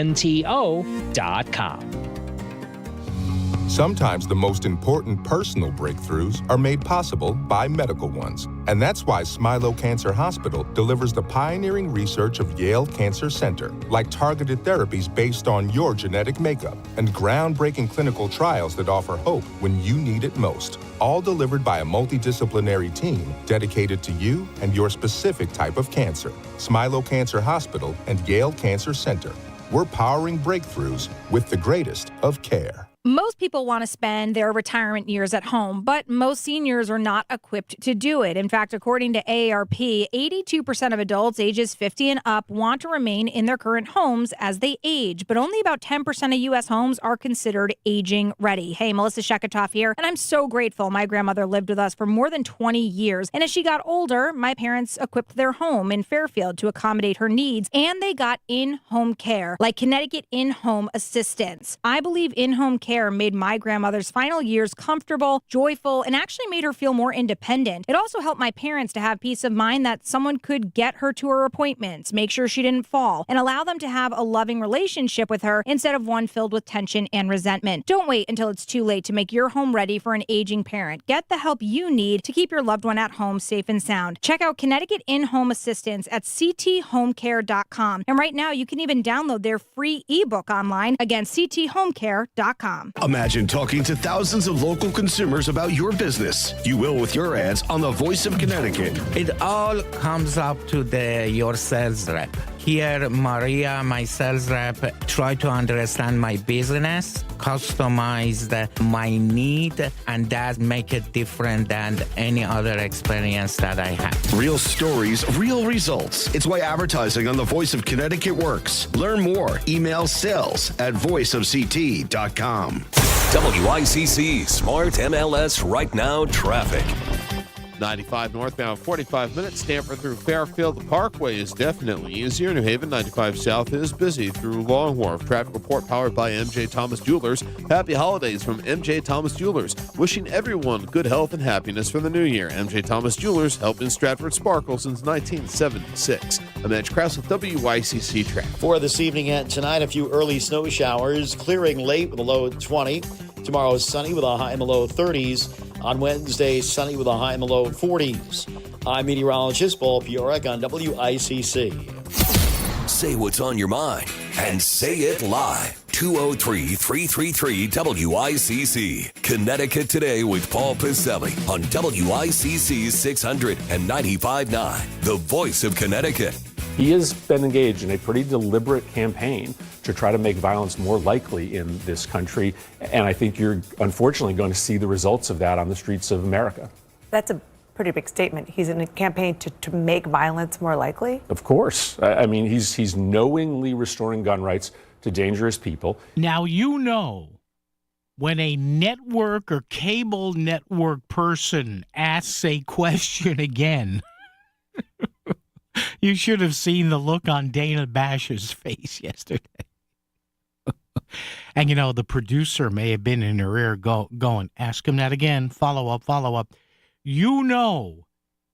Sometimes the most important personal breakthroughs are made possible by medical ones. And that's why Smilo Cancer Hospital delivers the pioneering research of Yale Cancer Center, like targeted therapies based on your genetic makeup and groundbreaking clinical trials that offer hope when you need it most. All delivered by a multidisciplinary team dedicated to you and your specific type of cancer. Smilo Cancer Hospital and Yale Cancer Center. We're powering breakthroughs with the greatest of care. Most people want to spend their retirement years at home, but most seniors are not equipped to do it. In fact, according to AARP, 82% of adults ages 50 and up want to remain in their current homes as they age, but only about 10% of U.S. homes are considered aging ready. Hey, Melissa Sheketoff here, and I'm so grateful my grandmother lived with us for more than 20 years. And as she got older, my parents equipped their home in Fairfield to accommodate her needs, and they got in-home care, like Connecticut In-Home Assistance. I believe in-home care made my grandmother's final years comfortable, joyful, and actually made her feel more independent. It also helped my parents to have peace of mind that someone could get her to her appointments, make sure she didn't fall, and allow them to have a loving relationship with her instead of one filled with tension and resentment. Don't wait until it's too late to make your home ready for an aging parent. Get the help you need to keep your loved one at home safe and sound. Check out Connecticut In-Home Assistance at cthomecare.com. And right now, you can even download their free ebook online. Again, cthomecare.com. Imagine talking to thousands of local consumers about your business. You will with your ads on the Voice of Connecticut. It all comes up to your sales rep. Here, Maria, my sales rep, try to understand my business, customize my need, and that make it different than any other experience that I have. Real stories, real results. It's why advertising on the Voice of Connecticut works. Learn more. Email sales@voiceofct.com. WICC Smart MLS Right Now Traffic. 95 northbound, 45 minutes. Stanford through Fairfield. The Parkway is definitely easier. New Haven, 95 south is busy through Long Wharf. Traffic report powered by M.J. Thomas Jewelers. Happy holidays from M.J. Thomas Jewelers. Wishing everyone good health and happiness for the new year. M.J. Thomas Jewelers helped in Stratford sparkle since 1976. I'm Edge Krause with WICC Traffic. For this evening and tonight, a few early snow showers, clearing late with a low at 20. Tomorrow is sunny with a high in the low 30s. On Wednesday, sunny with a high in the low 40s. I'm meteorologist Paul Piorek on WICC. Say what's on your mind and say it live. 203-333-WICC. Connecticut Today with Paul Piselli on WICC 600 and 95.9. The Voice of Connecticut. He has been engaged in a pretty deliberate campaign to try to make violence more likely in this country. And I think you're unfortunately going to see the results of that on the streets of America. That's a pretty big statement. He's in a campaign to make violence more likely? Of course. I mean, he's knowingly restoring gun rights to dangerous people. Now, you know, when a network or cable network person asks a question again, you should have seen the look on Dana Bash's face yesterday. And, you know, the producer may have been in her ear going, ask him that again, follow up. You know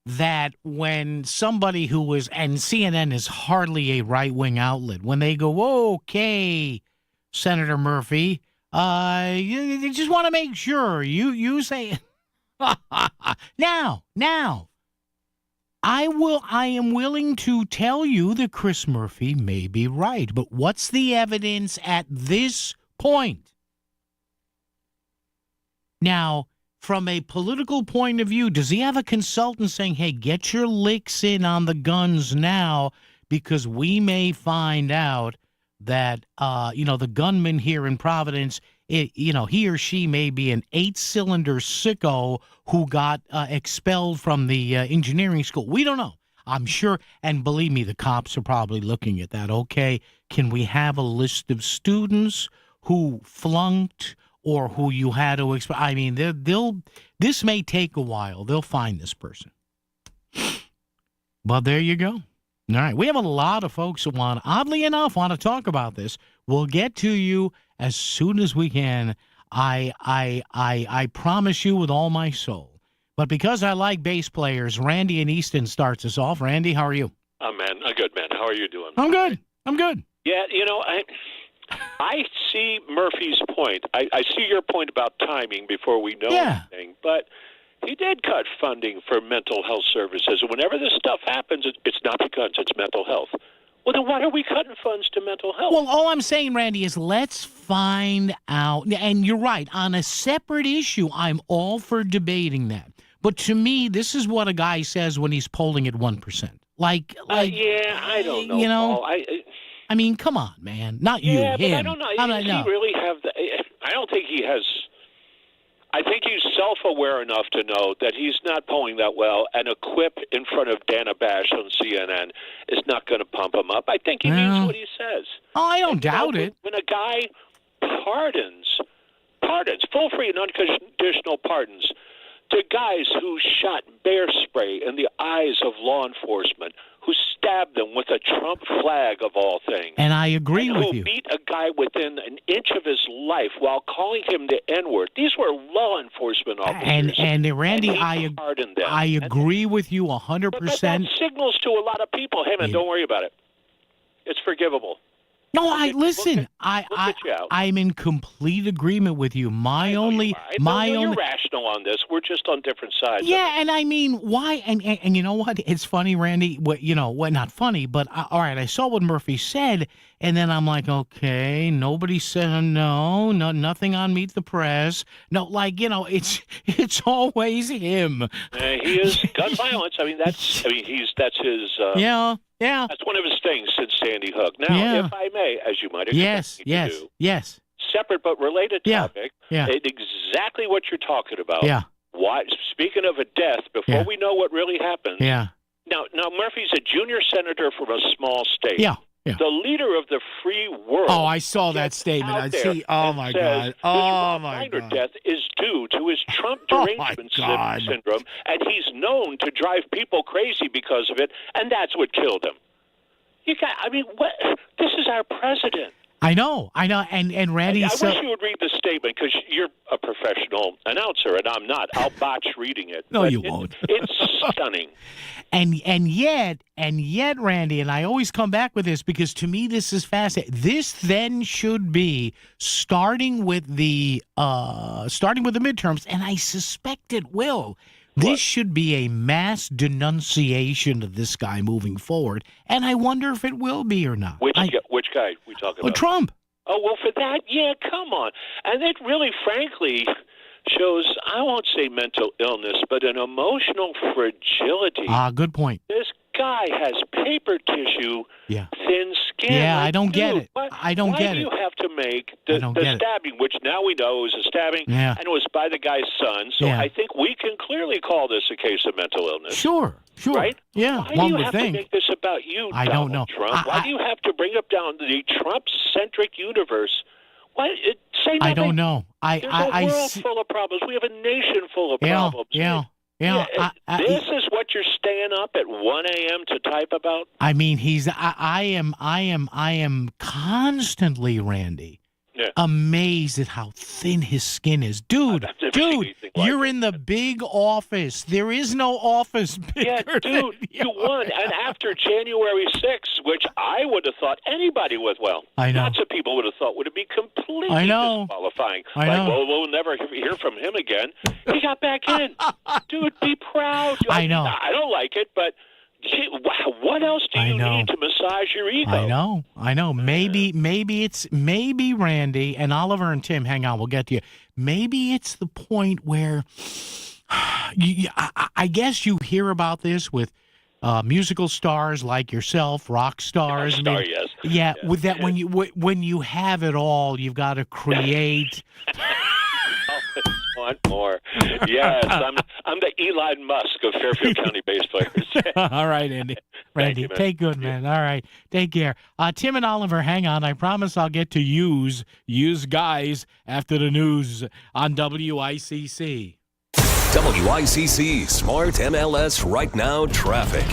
that when somebody who was, and CNN is hardly a right-wing outlet, when they go, okay, Senator Murphy, you just want to make sure you say, now, I am willing to tell you that Chris Murphy may be right, but what's the evidence at this point? Now, from a political point of view, does he have a consultant saying, hey, get your licks in on the guns now, because we may find out that, the gunman here in Providence he or she may be an 8-cylinder sicko who got expelled from the engineering school. We don't know. I'm sure, and believe me, the cops are probably looking at that. Okay, can we have a list of students who flunked or who you had to expel? I mean, this may take a while. They'll find this person. But there you go. All right, we have a lot of folks that oddly enough, want to talk about this. We'll get to you as soon as we can. I promise you with all my soul. But because I like bass players, Randy in Easton starts us off. Randy, how are you? Man, I'm good, man. How are you doing? I'm good. I'm good. Yeah, I see Murphy's point. I see your point about timing before we know anything. But he did cut funding for mental health services. And whenever this stuff happens, it's not because it's mental health. Well, then why are we cutting funds to mental health? Well, all I'm saying, Randy, is let's find out. And you're right. On a separate issue, I'm all for debating that. But to me, this is what a guy says when he's polling at 1%. Yeah, I don't know. Paul. I mean, come on, man. Not you, him. But I don't know. Does he really have the? I don't think he has. I think he's self-aware enough to know that he's not polling that well, and a quip in front of Dana Bash on CNN is not going to pump him up. I think he means what he says. Oh, I don't doubt it. When a guy pardons, full, free, and unconditional pardons, to guys who shot bear spray in the eyes of law enforcement, who stabbed them with a Trump flag of all things. And I agree with you. Who beat a guy within an inch of his life while calling him the N-word. These were law enforcement officers. And Randy, I agree with you 100%. But that signals to a lot of people, hey, man, don't worry about it. It's forgivable. No, I'm in complete agreement with you. You're rational on this. We're just on different sides. Yeah, and I mean, why? And you know what? It's funny, Randy. Not funny, but all right. I saw what Murphy said, and then I'm like, okay, nobody said no, nothing on Meet the Press. No, it's always him. He is gun violence. That's his. Yeah. That's one of his things since Sandy Hook. Now, if I may, as you might expect me to do, yes. Separate but related topic. Exactly what you're talking about. Yeah. Why? Speaking of a death, before we know what really happened. Yeah. Now Murphy's a junior senator from a small state. Yeah. The leader of the free world. Oh, I saw that statement. Oh my God. Oh my God. Death is due to his Trump derangement syndrome, and he's known to drive people crazy because of it, and that's what killed him. What? This is our president. I know, and Randy. I wish you would read the statement because you're a professional announcer and I'm not. I'll botch reading it. No, you won't. It's stunning. And yet, Randy, and I always come back with this because to me this is fascinating. This then should be starting with the midterms, and I suspect it will. This should be a mass denunciation of this guy moving forward, and I wonder if it will be or not. Which guy we talking about? Trump. Oh, well, for that, come on. And it really, frankly, shows, I won't say mental illness, but an emotional fragility. Good point. This guy has paper tissue, thin skin. Yeah, I don't get it. Why do you have to make the stabbing, which now we know is a stabbing, and it was by the guy's son, so I think we can clearly call this a case of mental illness. Sure. Right? Yeah, why do you have to make this about you, I Donald don't know. Trump? Why do you have to bring up down the Trump-centric universe? Say nothing. I don't know. There's a world full of problems. We have a nation full of problems. This is what you're staying up at 1 a.m. to type about? I mean, I am constantly, Randy, amazed at how thin his skin is. Dude, you're in the big office. There is no office bigger you won. And after January 6th, which I would have thought anybody with, I know. Lots of people would have thought would be completely disqualifying. We'll never hear from him again. He got back in. Dude, be proud. I know. I don't like it, but what else do you need to massage your ego? I know. Maybe Randy and Oliver and Tim, hang on, we'll get to you. Maybe it's the point where I guess you hear about this with musical stars like yourself, rock stars. Yes. Yeah, with that, when you have it all, you've got to create. Want more? Yes, I'm the Elon Musk of Fairfield County bass players. All right, Andy. Randy, take good, man. All right, take care. Tim and Oliver, hang on. I promise I'll get to use guys after the news on WICC. WICC Smart MLS Right Now Traffic.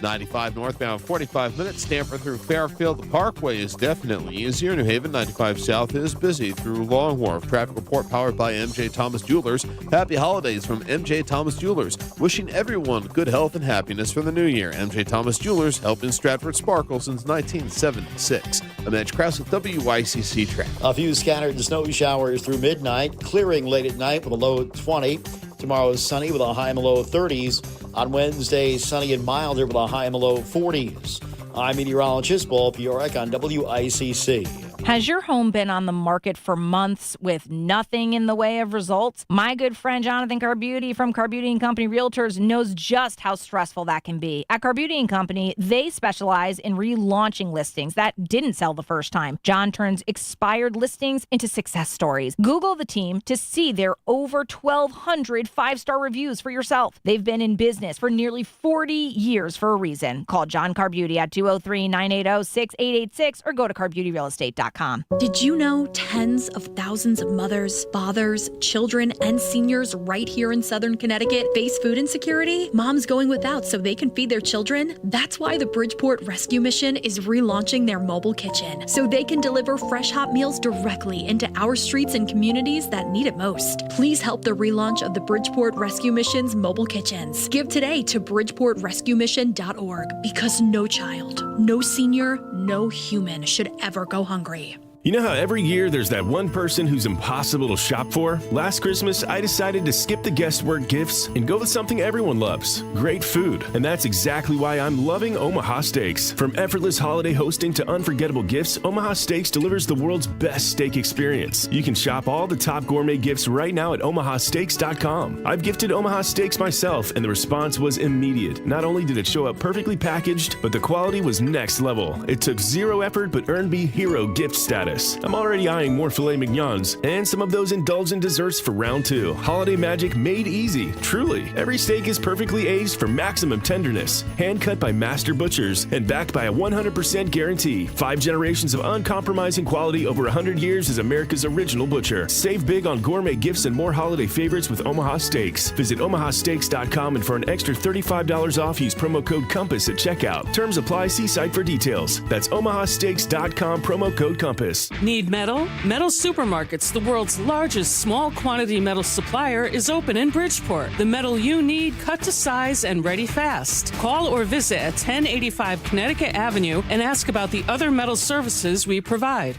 95 northbound, 45 minutes. Stanford through Fairfield. The Parkway is definitely easier. New Haven, 95 south is busy through Long Wharf. Traffic report powered by M.J. Thomas Jewelers. Happy holidays from M.J. Thomas Jewelers. Wishing everyone good health and happiness for the new year. M.J. Thomas Jewelers, helping Stratford sparkle since 1976. I'm Edge Krause with WICC Traffic. A few scattered snow showers through midnight, clearing late at night with a low of 20. Tomorrow is sunny with a high and a low of 30s. On Wednesday, sunny and milder with a high and a low of 40s. I'm meteorologist Paul Piorek on WICC. Has your home been on the market for months with nothing in the way of results? My good friend Jonathan Carbuti from Carbuti & Company Realtors knows just how stressful that can be. At Carbuti & Company, they specialize in relaunching listings that didn't sell the first time. John turns expired listings into success stories. Google the team to see their over 1,200 five-star reviews for yourself. They've been in business for nearly 40 years for a reason. Call John Carbuti at 203-980-6886 or go to CarbutiRealEstate.com. Did you know tens of thousands of mothers, fathers, children, and seniors right here in Southern Connecticut face food insecurity? Moms going without so they can feed their children? That's why the Bridgeport Rescue Mission is relaunching their mobile kitchen, so they can deliver fresh hot meals directly into our streets and communities that need it most. Please help the relaunch of the Bridgeport Rescue Mission's mobile kitchens. Give today to BridgeportRescueMission.org, because no child, no senior, no human should ever go hungry. You know how every year there's that one person who's impossible to shop for? Last Christmas, I decided to skip the guesswork gifts and go with something everyone loves, great food. And that's exactly why I'm loving Omaha Steaks. From effortless holiday hosting to unforgettable gifts, Omaha Steaks delivers the world's best steak experience. You can shop all the top gourmet gifts right now at omahasteaks.com. I've gifted Omaha Steaks myself, and the response was immediate. Not only did it show up perfectly packaged, but the quality was next level. It took zero effort but earned me hero gift status. I'm already eyeing more filet mignons and some of those indulgent desserts for round 2. Holiday magic made easy, truly. Every steak is perfectly aged for maximum tenderness, hand cut by master butchers, and backed by a 100% guarantee. 5 generations of uncompromising quality over 100 years as America's original butcher. Save big on gourmet gifts and more holiday favorites with Omaha Steaks. Visit omahasteaks.com, and for an extra $35 off, use promo code COMPASS at checkout. Terms apply. See site for details. That's omahasteaks.com, promo code COMPASS. Need metal? Metal Supermarkets, the world's largest small quantity metal supplier, is open in Bridgeport. The metal you need, cut to size and ready fast. Call or visit at 1085 Connecticut Avenue and ask about the other metal services we provide.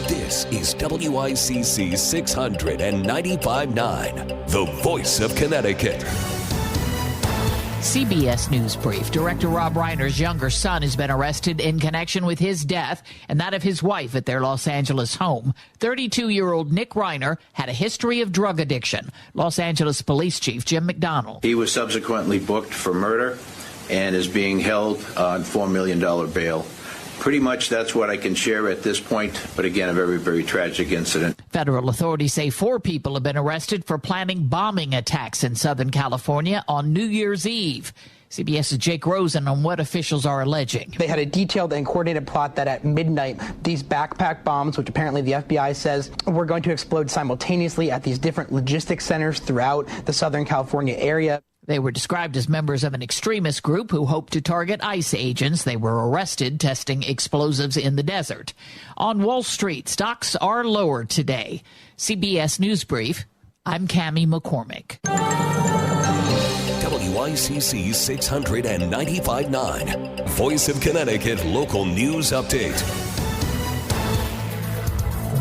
This is WICC 695.9, the voice of Connecticut. CBS News Brief. Director Rob Reiner's younger son has been arrested in connection with his death and that of his wife at their Los Angeles home. 32-year-old Nick Reiner had a history of drug addiction. Los Angeles Police Chief Jim McDonald. He was subsequently booked for murder and is being held on $4 million bail. Pretty much that's what I can share at this point, but again, a very, very tragic incident. Federal authorities say 4 people have been arrested for planning bombing attacks in Southern California on New Year's Eve. CBS's Jake Rosen on what officials are alleging. They had a detailed and coordinated plot that at midnight, these backpack bombs, which apparently the FBI says were going to explode simultaneously at these different logistics centers throughout the Southern California area. They were described as members of an extremist group who hoped to target ICE agents. They were arrested testing explosives in the desert. On Wall Street, stocks are lower today. CBS News Brief, I'm Cammie McCormick. WICC 695.9, Voice of Connecticut Local News Update.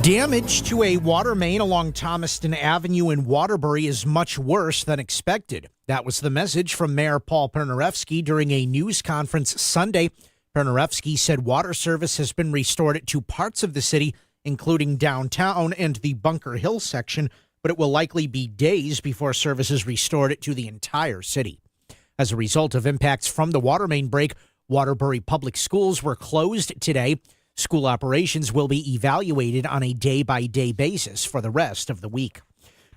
Damage to a water main along Thomaston Avenue in Waterbury is much worse than expected. That was the message from Mayor Paul Pernarevsky during a news conference Sunday. Pernarevsky said water service has been restored to parts of the city, including downtown and the Bunker Hill section, but it will likely be days before service is restored to the entire city. As a result of impacts from the water main break, Waterbury Public Schools were closed today. School operations will be evaluated on a day-by-day basis for the rest of the week.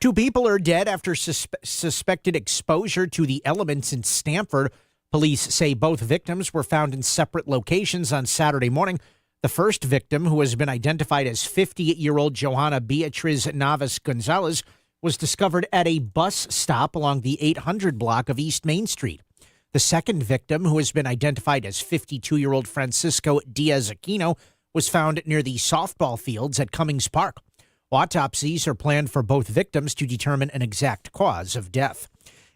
2 people are dead after suspected exposure to the elements in Stamford. Police say both victims were found in separate locations on Saturday morning. The first victim, who has been identified as 58-year-old Johanna Beatriz Navas Gonzalez, was discovered at a bus stop along the 800 block of East Main Street. The second victim, who has been identified as 52-year-old Francisco Diaz Aquino, was found near the softball fields at Cummings Park. Autopsies are planned for both victims to determine an exact cause of death.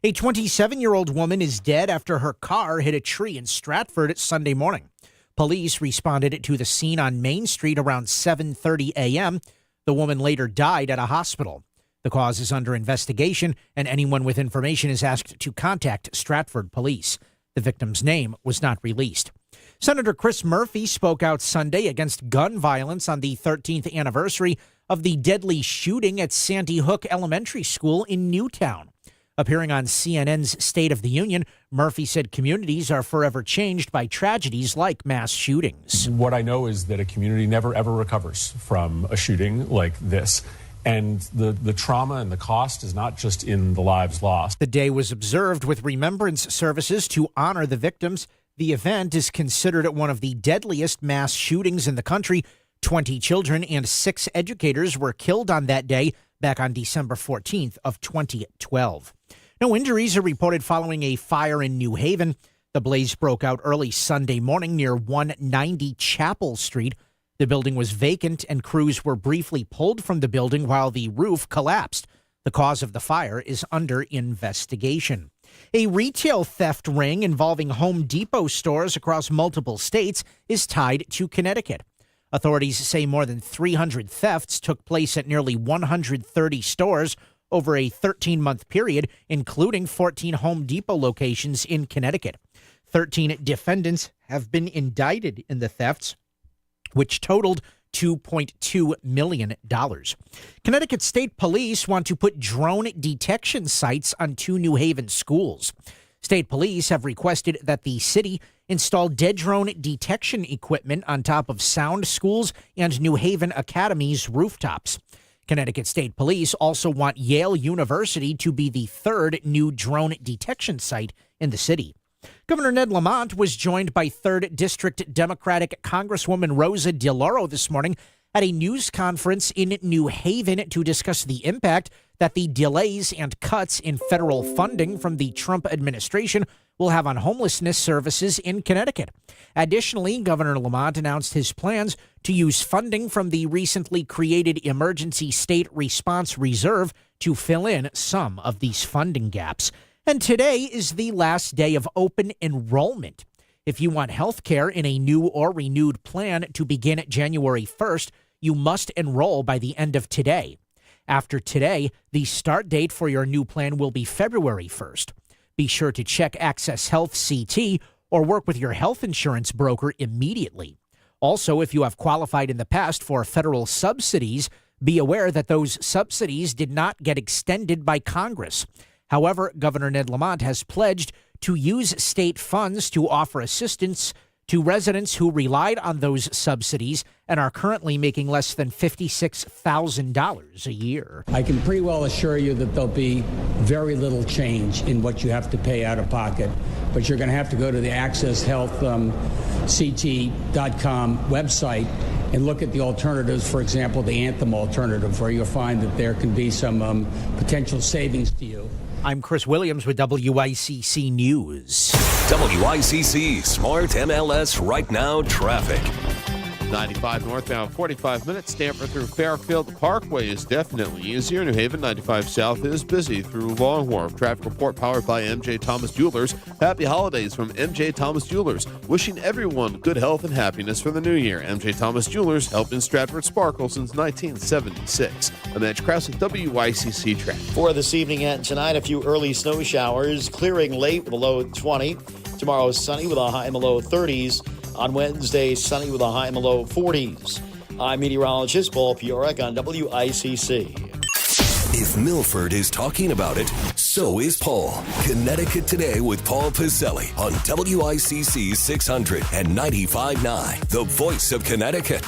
A 27-year-old woman is dead after her car hit a tree in Stratford Sunday morning. Police responded to the scene on Main Street around 7:30 a.m. The woman later died at a hospital. The cause is under investigation, and anyone with information is asked to contact Stratford Police. The victim's name was not released. Senator Chris Murphy spoke out Sunday against gun violence on the 13th anniversary of the deadly shooting at Sandy Hook Elementary School in Newtown. Appearing on CNN's State of the Union, Murphy said communities are forever changed by tragedies like mass shootings. What I know is that a community never, ever recovers from a shooting like this. And the trauma and the cost is not just in the lives lost. The day was observed with remembrance services to honor the victims. The event is considered one of the deadliest mass shootings in the country. 20 children and 6 educators were killed on that day back on December 14th of 2012. No injuries are reported following a fire in New Haven. The blaze broke out early Sunday morning near 190 Chapel Street. The building was vacant and crews were briefly pulled from the building while the roof collapsed. The cause of the fire is under investigation. A retail theft ring involving Home Depot stores across multiple states is tied to Connecticut. Authorities say more than 300 thefts took place at nearly 130 stores over a 13-month period, including 14 Home Depot locations in Connecticut. 13 defendants have been indicted in the thefts, which totaled $2.2 million. Connecticut State Police want to put drone detection sites on 2 New Haven schools. State Police have requested that the city install dead drone detection equipment on top of Sound Schools and New Haven Academy's rooftops. Connecticut State Police also want Yale University to be the 3rd new drone detection site in the city. Governor Ned Lamont was joined by 3rd District Democratic Congresswoman Rosa DeLauro this morning at a news conference in New Haven to discuss the impact that the delays and cuts in federal funding from the Trump administration will have on homelessness services in Connecticut. Additionally, Governor Lamont announced his plans to use funding from the recently created Emergency State Response Reserve to fill in some of these funding gaps. And today is the last day of open enrollment. If you want health care in a new or renewed plan to begin January 1st, you must enroll by the end of today. After today, the start date for your new plan will be February 1st. Be sure to check Access Health CT or work with your health insurance broker immediately. Also, if you have qualified in the past for federal subsidies, be aware that those subsidies did not get extended by Congress. However, Governor Ned Lamont has pledged to use state funds to offer assistance to residents who relied on those subsidies and are currently making less than $56,000 a year. I can pretty well assure you that there'll be very little change in what you have to pay out of pocket, but you're going to have to go to the Access Health CT.com website and look at the alternatives, for example, the Anthem alternative, where you'll find that there can be some potential savings to you. I'm Chris Williams with WICC News. WICC Smart MLS Right Now Traffic. 95 northbound, 45 minutes. Stamford through Fairfield. The Parkway is definitely easier. New Haven 95 south is busy through Long Wharf. Traffic report powered by MJ Thomas Jewelers. Happy holidays from MJ Thomas Jewelers. Wishing everyone good health and happiness for the new year. MJ Thomas Jewelers helped Stratford sparkle since 1976. I'm Edge Krause with WICC Traffic. For this evening and tonight, a few early snow showers, clearing late with a low 20. Tomorrow, sunny with a high in the low 30s. On Wednesday, sunny with a high in the low 40s. I'm meteorologist Paul Piorek on WICC. If Milford is talking about it, so is Paul. Connecticut Today with Paul. Paul Pacelli on WICC 600 and 95.9, the voice of Connecticut.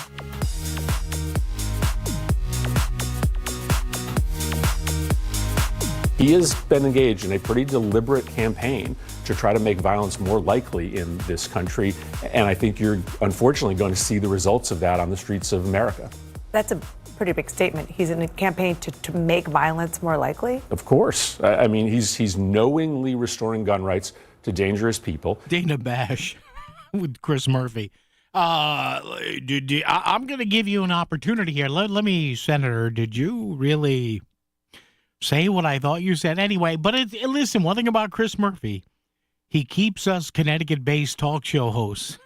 He has been engaged in a pretty deliberate campaign to try to make violence more likely in this country. And I think you're unfortunately going to see the results of that on the streets of America. That's a pretty big statement. He's in a campaign to make violence more likely? Of course. I mean, he's knowingly restoring gun rights to dangerous people. Dana Bash with Chris Murphy. I'm going to give you an opportunity here. Let me, Senator, did you really say what I thought you said? Anyway, but listen, one thing about Chris Murphy, he keeps us Connecticut-based talk show hosts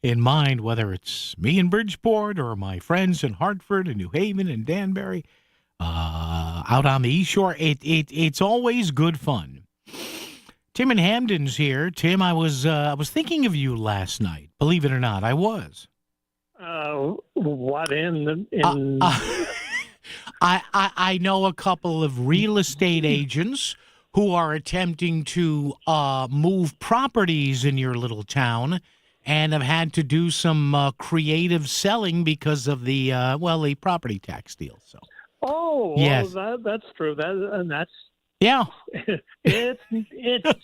in mind, whether it's me in Bridgeport or my friends in Hartford and New Haven and Danbury, out on the East Shore. It's always good fun. Tim in Hamden's here. Tim, I was thinking of you last night. Believe it or not, I was. What in? I know a couple of real estate agents who are attempting to move properties in your little town and have had to do some creative selling because of the the property tax deal. So. Oh, yes, well, that's true. That's yeah. It's just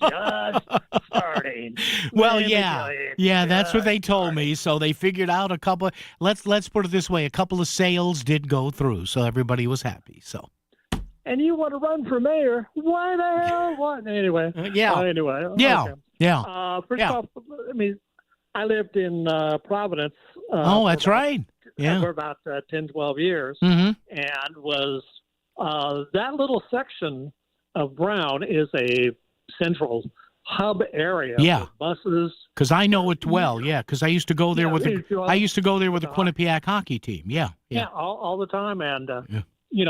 starting. Well, yeah, that's what they told me. So they figured out a couple. Let's put it this way: a couple of sales did go through, so everybody was happy. So. And you want to run for mayor? Why the hell? What? Anyway. Anyway. Okay. First Yeah. off, I mean, I lived in Providence. That's right. Yeah. For about 10, 12 years, Mm-hmm. and was that little section of Brown is a central hub area. Yeah. For buses. Because I know it well. Yeah. Because I used to go there with the Quinnipiac hockey team. Yeah. Yeah. All the time, and Yeah. you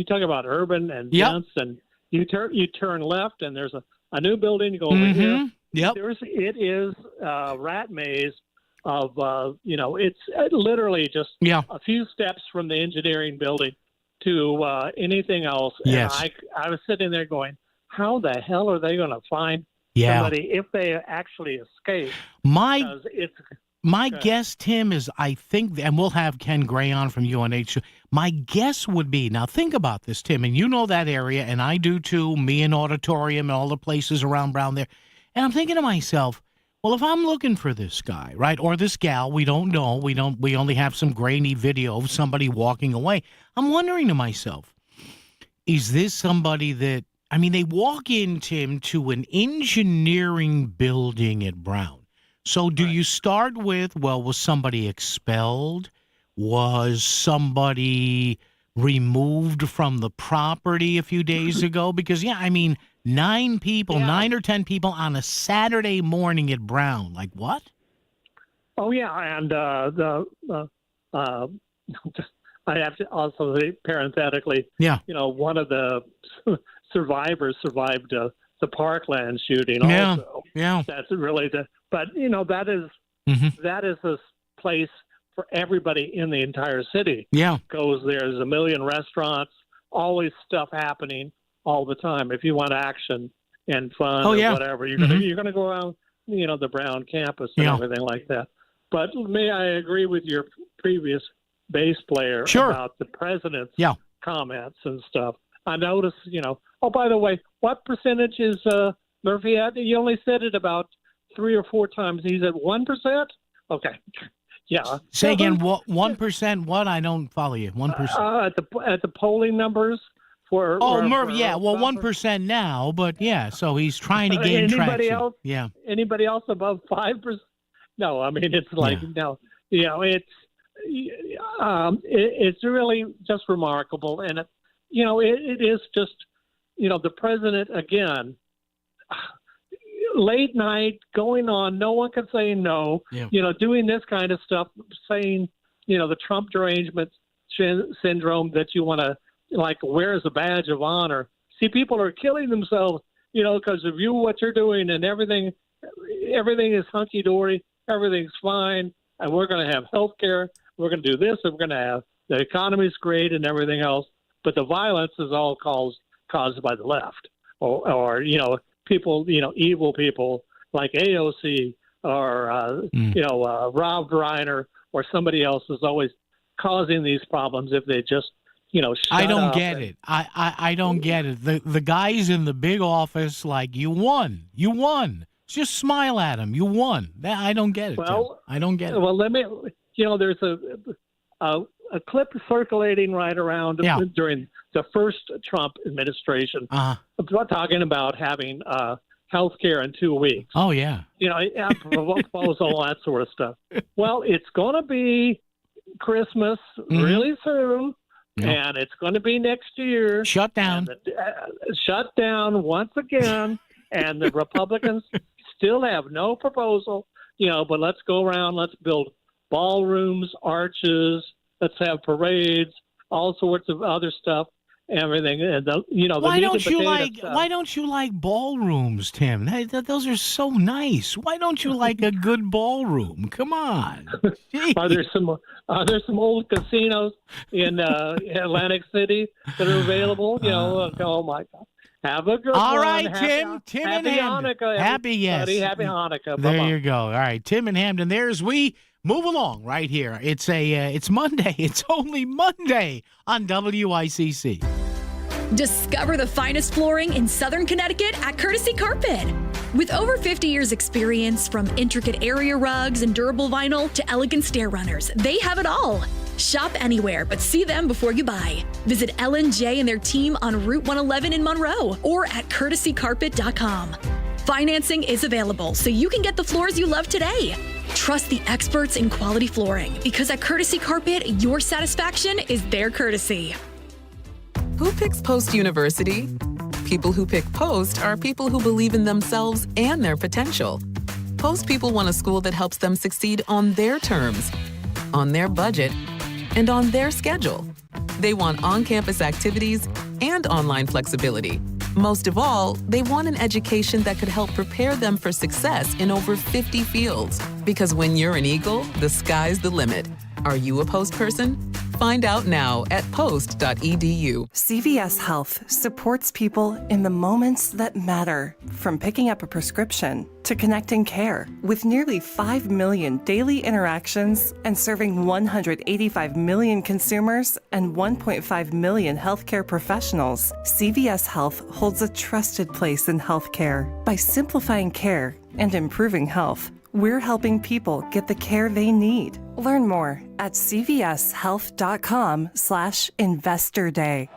talk about urban and dense, and you turn left, and there's a new building. You go over here. Yep. It is a rat maze of it's literally just a few steps from the engineering building to anything else. Yes. And I was sitting there how the hell are they going to find somebody if they actually escape? My guess, Tim, is I think, and we'll have Ken Gray on from UNH. My guess would be, now think about this, Tim, and you know that area, and I do too, me and Auditorium and all the places around Brown there. And I'm thinking to myself, well, if I'm looking for this guy, right, or this gal, we don't know. We only have some grainy video of somebody walking away. I'm wondering to myself, is this somebody that, I mean, they walk in, Tim, to an engineering building at Brown. So do you start with, was somebody expelled? Was somebody removed from the property a few days ago? Because, 9 or 10 people on a Saturday morning at Brown. Like what? Oh, yeah. And I have to also say parenthetically, one of the survivors survived the Parkland shooting also. Yeah. That's really but that is a place for everybody in the entire city. Yeah. Goes there's a million restaurants, always stuff happening all the time. If you want action and fun or whatever, you're gonna go around the Brown campus and everything like that. But may I agree with your previous bass player about the president's comments and stuff. I noticed, by the way, what percentage is Murphy at? You only said it about 3 or 4 times. He's at 1%? Okay. Yeah. Say again, what 1%? What? I don't follow you. 1%. At the polling numbers for Murphy, 1% now, but so he's trying to gain traction. Else? Yeah. Anybody else above 5%? No, I mean it's like no. It's really just remarkable, and it is just the president again. Late night going on, no one can say no. Yeah. Doing this kind of stuff, saying the Trump derangement syndrome that you want to wear as a badge of honor. See, people are killing themselves, because of what you're doing, and everything is hunky dory, everything's fine, and we're going to have health care. We're going to do this, and we're going to have the economy's great and everything else. But the violence is all caused by the left. or people, evil people like AOC or Rob Reiner or somebody else is always causing these problems if they just shut I don't up get it. I don't get it. The guys in the big office, like, you won. Just smile at him. You won. I don't get it. Well, Tim. I don't get it. Well, let me. There's a clip circulating right around during the first Trump administration, talking about having health care in 2 weeks. Oh yeah. Proposal, that sort of stuff. Well, it's going to be Christmas really soon. Yeah. And it's going to be next year. Shut down. Shut down once again. And the Republicans still have no proposal. But let's go around. Let's build ballrooms, arches. Let's have parades, all sorts of other stuff, everything. And why don't you like ballrooms, Tim? Those are so nice. Why don't you like a good ballroom? Come on. Are there some old casinos in Atlantic City that are available? Oh my God. Have a good one. All right, Tim and Hamden. Happy Hanukkah. Happy Hanukkah. There Bye-bye. you go. All right, Tim and Hamden. There's we move along right here. It's Monday. It's only Monday on WICC. Discover the finest flooring in Southern Connecticut at Courtesy Carpet. With over 50 years experience, from intricate area rugs and durable vinyl to elegant stair runners, they have it all. Shop anywhere, but see them before you buy. Visit Ellen J and their team on Route 111 in Monroe or at courtesycarpet.com. Financing is available, so you can get the floors you love today. Trust the experts in quality flooring, because at Courtesy Carpet, your satisfaction is their courtesy. Who picks Post University? People who pick Post are people who believe in themselves and their potential. Post people want a school that helps them succeed on their terms, on their budget, and on their schedule. They want on-campus activities and online flexibility. Most of all, they want an education that could help prepare them for success in over 50 fields. Because when you're an Eagle, the sky's the limit. Are you a Post person? Find out now at post.edu. CVS Health supports people in the moments that matter, from picking up a prescription to connecting care. With nearly 5 million daily interactions and serving 185 million consumers and 1.5 million healthcare professionals, CVS Health holds a trusted place in healthcare. By simplifying care and improving health, we're helping people get the care they need. Learn more at cvshealth.com/investor day.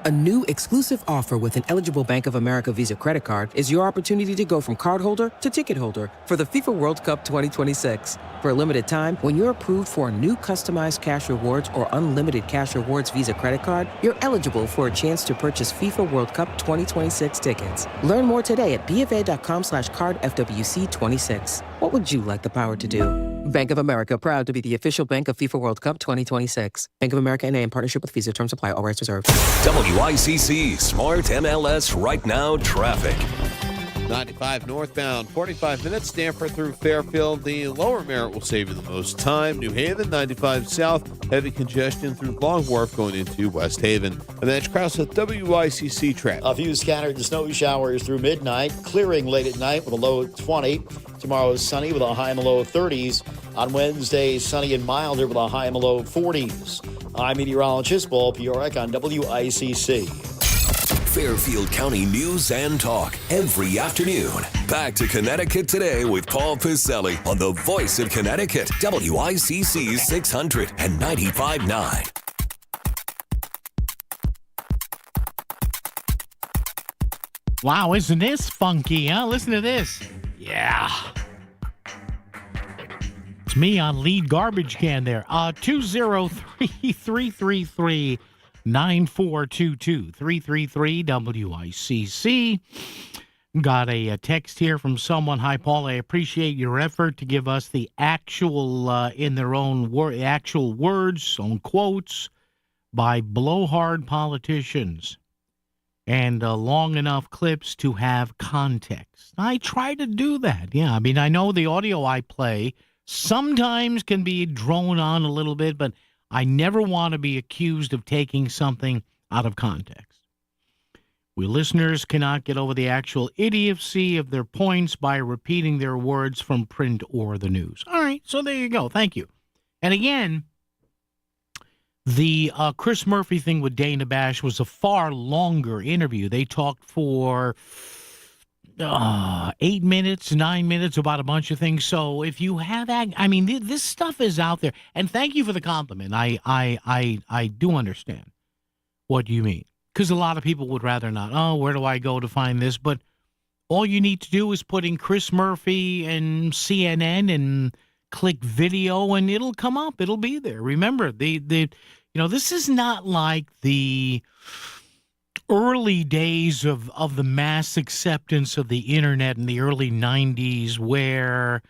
A new exclusive offer with an eligible Bank of America Visa credit card is your opportunity to go from cardholder to ticket holder for the FIFA World Cup 2026. For a limited time, when you're approved for a new customized cash rewards or unlimited cash rewards Visa credit card, you're eligible for a chance to purchase FIFA World Cup 2026 tickets. Learn more today at BofA.com/card FWC26. What would you like the power to do? Bank of America, proud to be the official bank of FIFA World Cup 2026. Bank of America N.A. in partnership with Visa. Terms apply. All rights reserved. WICC Smart MLS Right Now Traffic. 95 northbound, 45 minutes. Stamford through Fairfield. The lower Merritt will save you the most time. New Haven, 95 south. Heavy congestion through Long Wharf going into West Haven. And that's Krause at WICC traffic. A few scattered snow showers through midnight. Clearing late at night with a low of 20. Tomorrow is sunny with a high and a low of 30s. On Wednesday, sunny and milder with a high and a low of 40s. I'm meteorologist Paul Piorek on WICC. Fairfield County news and talk every afternoon. Back to Connecticut Today with Paul Piselli on the Voice of Connecticut, WICC 600 and 95.9. Wow, isn't this funky, huh? Listen to this. Yeah. It's me on lead garbage can there. 203-333-9422. 333 WICC. Got a text here from someone. Hi, Paul. I appreciate your effort to give us the actual, in their own actual words, own quotes, by blowhard politicians, and long enough clips to have context. I try to do that. Yeah, I mean, I know the audio I play sometimes can be droned on a little bit, but I never want to be accused of taking something out of context. We listeners cannot get over the actual idiocy of their points by repeating their words from print or the news. All right, so there you go. Thank you. And again, the Chris Murphy thing with Dana Bash was a far longer interview. They talked for 8 minutes, 9 minutes about a bunch of things. So if you have, this stuff is out there. And thank you for the compliment. I do understand what you mean. Because a lot of people would rather not. Oh, where do I go to find this? But all you need to do is put in Chris Murphy and CNN and click video, and it'll come up. It'll be there. Remember, this is not like the early days of the mass acceptance of the internet in the early 90s where,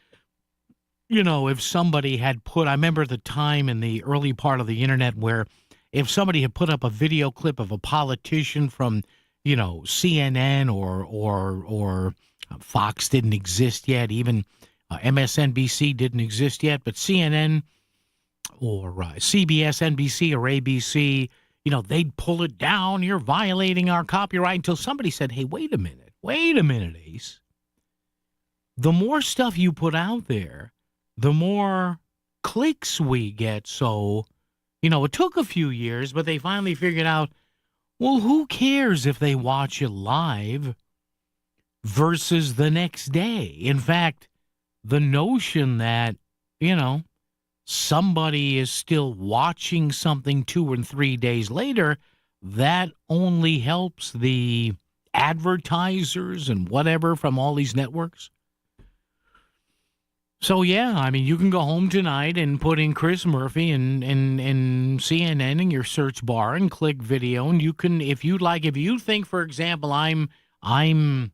if somebody had I remember the time in the early part of the internet where if somebody had put up a video clip of a politician from, CNN or Fox didn't exist yet, even MSNBC didn't exist yet, but CNN or CBS, NBC, or ABC, they'd pull it down. You're violating our copyright until somebody said, hey, wait a minute, Ace. The more stuff you put out there, the more clicks we get. So, it took a few years, but they finally figured out, well, who cares if they watch it live versus the next day? In fact, the notion that, somebody is still watching something 2 and 3 days later, that only helps the advertisers and whatever from all these networks. So, yeah, you can go home tonight and put in Chris Murphy and CNN in your search bar and click video. And you can, if you think, for example, I'm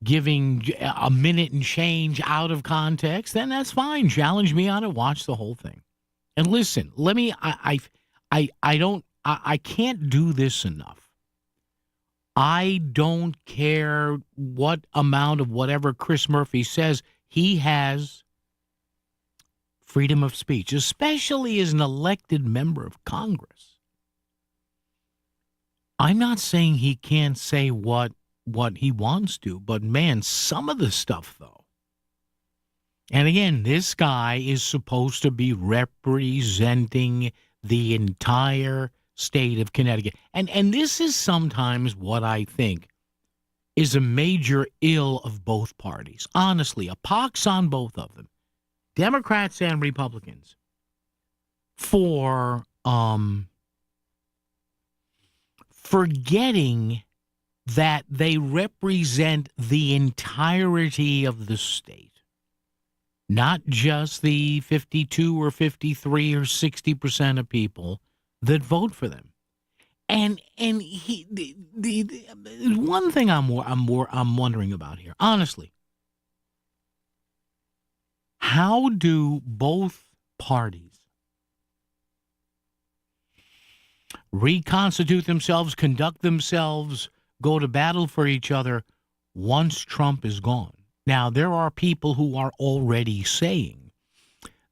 giving a minute and change out of context, then that's fine. Challenge me on it. Watch the whole thing. And listen, I can't do this enough. I don't care what amount of whatever Chris Murphy says. He has freedom of speech, especially as an elected member of Congress. I'm not saying he can't say what he wants to, but man, some of the stuff, though. And again, this guy is supposed to be representing the entire state of Connecticut. And this is sometimes what I think is a major ill of both parties. Honestly, a pox on both of them, Democrats and Republicans, for forgetting that they represent the entirety of the state, not just the 52 or 53 or 60% of people that vote for them. And the one thing I'm wondering about here, honestly, how do both parties reconstitute themselves, conduct themselves, go to battle for each other once Trump is gone? Now, there are people who are already saying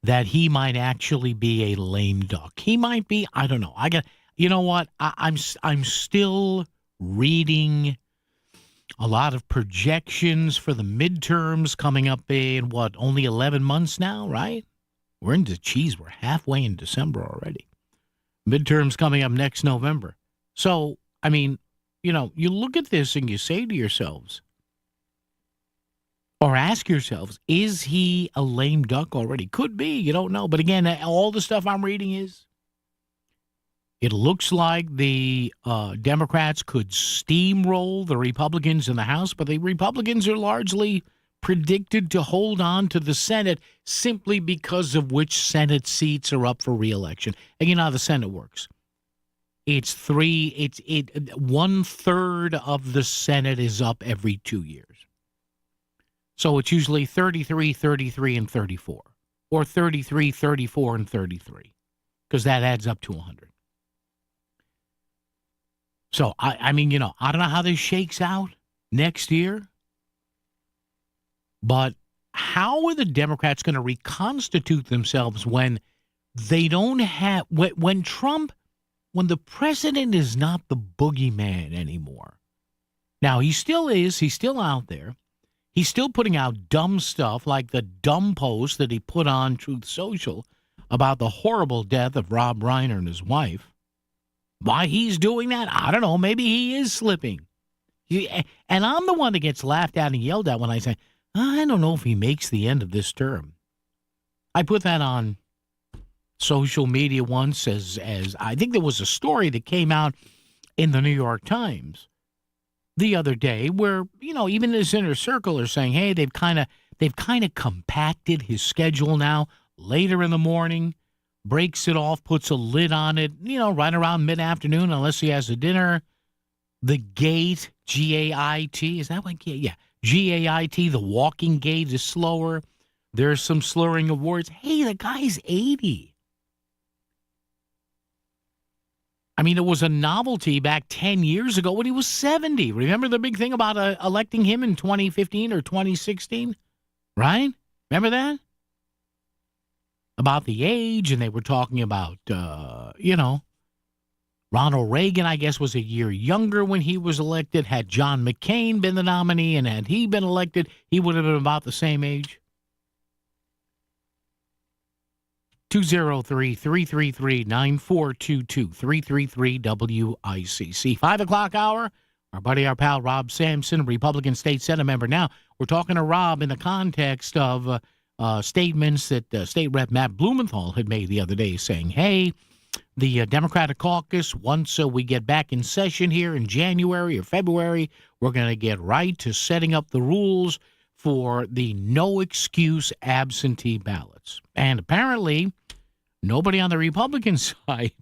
that he might actually be a lame duck. He might be, I don't know. You know what? I'm still reading a lot of projections for the midterms coming up in, only 11 months now, right? We're halfway in December already. Midterms coming up next November. So, you look at this and you say to yourselves, or ask yourselves, is he a lame duck already? Could be. You don't know. But again, all the stuff I'm reading is, it looks like the Democrats could steamroll the Republicans in the House, but the Republicans are largely predicted to hold on to the Senate simply because of which Senate seats are up for re-election. And you know how the Senate works. It's 1/3 of the Senate is up every 2 years. So it's usually 33, 33, and 34. Or 33, 34, and 33. Because that adds up to 100. So, I don't know how this shakes out next year. But how are the Democrats going to reconstitute themselves when they don't have, when the president is not the boogeyman anymore? Now, he still is. He's still out there. He's still putting out dumb stuff like the dumb post that he put on Truth Social about the horrible death of Rob Reiner and his wife. Why he's doing that, I don't know. Maybe he is slipping. And I'm the one that gets laughed at and yelled at when I say, I don't know if he makes the end of this term. I put that on social media once as I think there was a story that came out in the New York Times the other day where, even his inner circle are saying, hey, they've kind of compacted his schedule now. Later in the morning, breaks it off, puts a lid on it, right around mid-afternoon, unless he has a dinner. The gait, G-A-I-T, is that what? Yeah, G-A-I-T, the walking gait is slower. There's some slurring of words. Hey, the guy's 80. I mean, it was a novelty back 10 years ago when he was 70. Remember the big thing about electing him in 2015 or 2016? Right? Remember that? About the age, and they were talking about, Ronald Reagan, I guess, was a year younger when he was elected. Had John McCain been the nominee and had he been elected, he would have been about the same age. 203-333-9422, 333-WICC. 5 o'clock hour, our pal Rob Sampson, Republican State Senate member. Now, we're talking to Rob in the context of statements that State Rep Matt Blumenthal had made the other day saying, hey, the Democratic caucus, once we get back in session here in January or February, we're going to get right to setting up the rules for the no-excuse absentee ballots. And apparently, nobody on the Republican side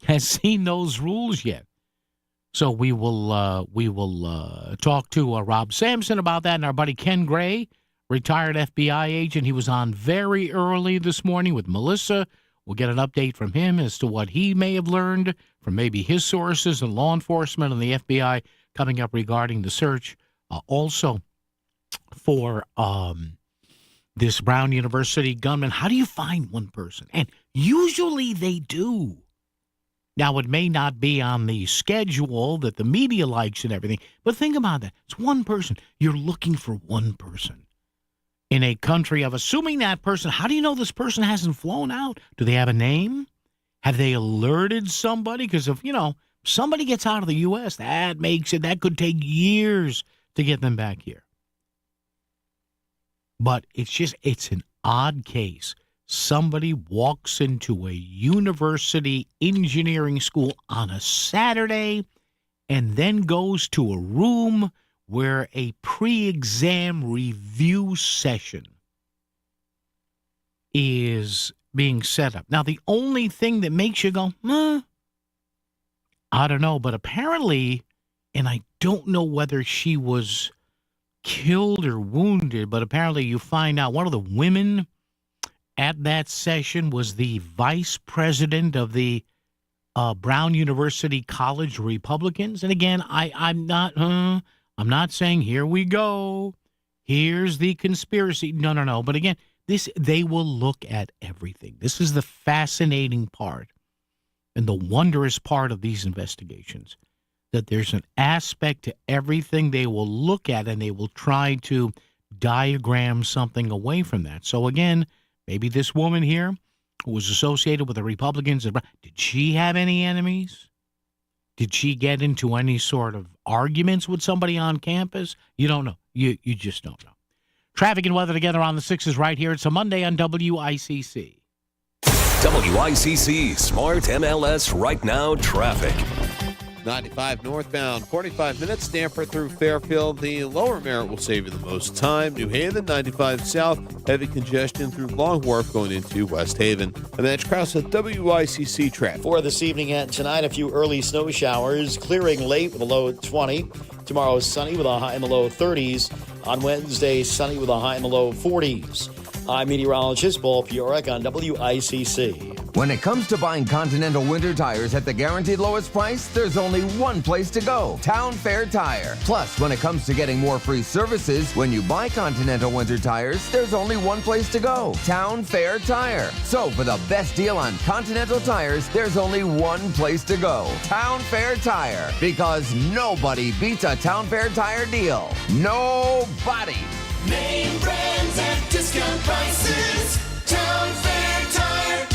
has seen those rules yet. So we will talk to Rob Sampson about that. And our buddy Ken Gray, retired FBI agent, he was on very early this morning with Melissa. We'll get an update from him as to what he may have learned from maybe his sources and law enforcement and the FBI coming up regarding the search. Also, for this Brown University gunman, how do you find one person? And usually they do. Now, it may not be on the schedule that the media likes and everything, but think about that. It's one person. You're looking for one person. In a country of assuming that person, how do you know this person hasn't flown out? Do they have a name? Have they alerted somebody? Because if, somebody gets out of the U.S., that could take years to get them back here. But it's an odd case. Somebody walks into a university engineering school on a Saturday and then goes to a room where a pre-exam review session is being set up. Now, the only thing that makes you go, I don't know, but apparently, and I don't know whether she was killed or wounded, but apparently you find out one of the women at that session was the vice president of the Brown University College Republicans. And again, I'm not saying here we go, here's the conspiracy. No. But again, they will look at everything. This is the fascinating part and the wondrous part of these investigations, that there's an aspect to everything they will look at, and they will try to diagram something away from that. So again, maybe this woman here who was associated with the Republicans, did she have any enemies? Did she get into any sort of arguments with somebody on campus? You don't know. You just don't know. Traffic and weather together on the 6s right here. It's a Monday on WICC. WICC Smart MLS Right Now traffic. 95 northbound, 45 minutes. Stamford through Fairfield. The lower Merritt will save you the most time. New Haven, 95 south. Heavy congestion through Long Wharf going into West Haven. And that's Krause at WICC traffic. For this evening and tonight, a few early snow showers. Clearing late with a low at 20. Tomorrow, sunny with a high in the low 30s. On Wednesday, sunny with a high in the low 40s. I'm meteorologist Paul Fiorek on WICC. When it comes to buying Continental winter tires at the guaranteed lowest price, there's only one place to go, Town Fair Tire. Plus, when it comes to getting more free services, when you buy Continental winter tires, there's only one place to go, Town Fair Tire. So for the best deal on Continental tires, there's only one place to go, Town Fair Tire. Because nobody beats a Town Fair Tire deal. Nobody. Name brands at discount prices. Town Fair Tire.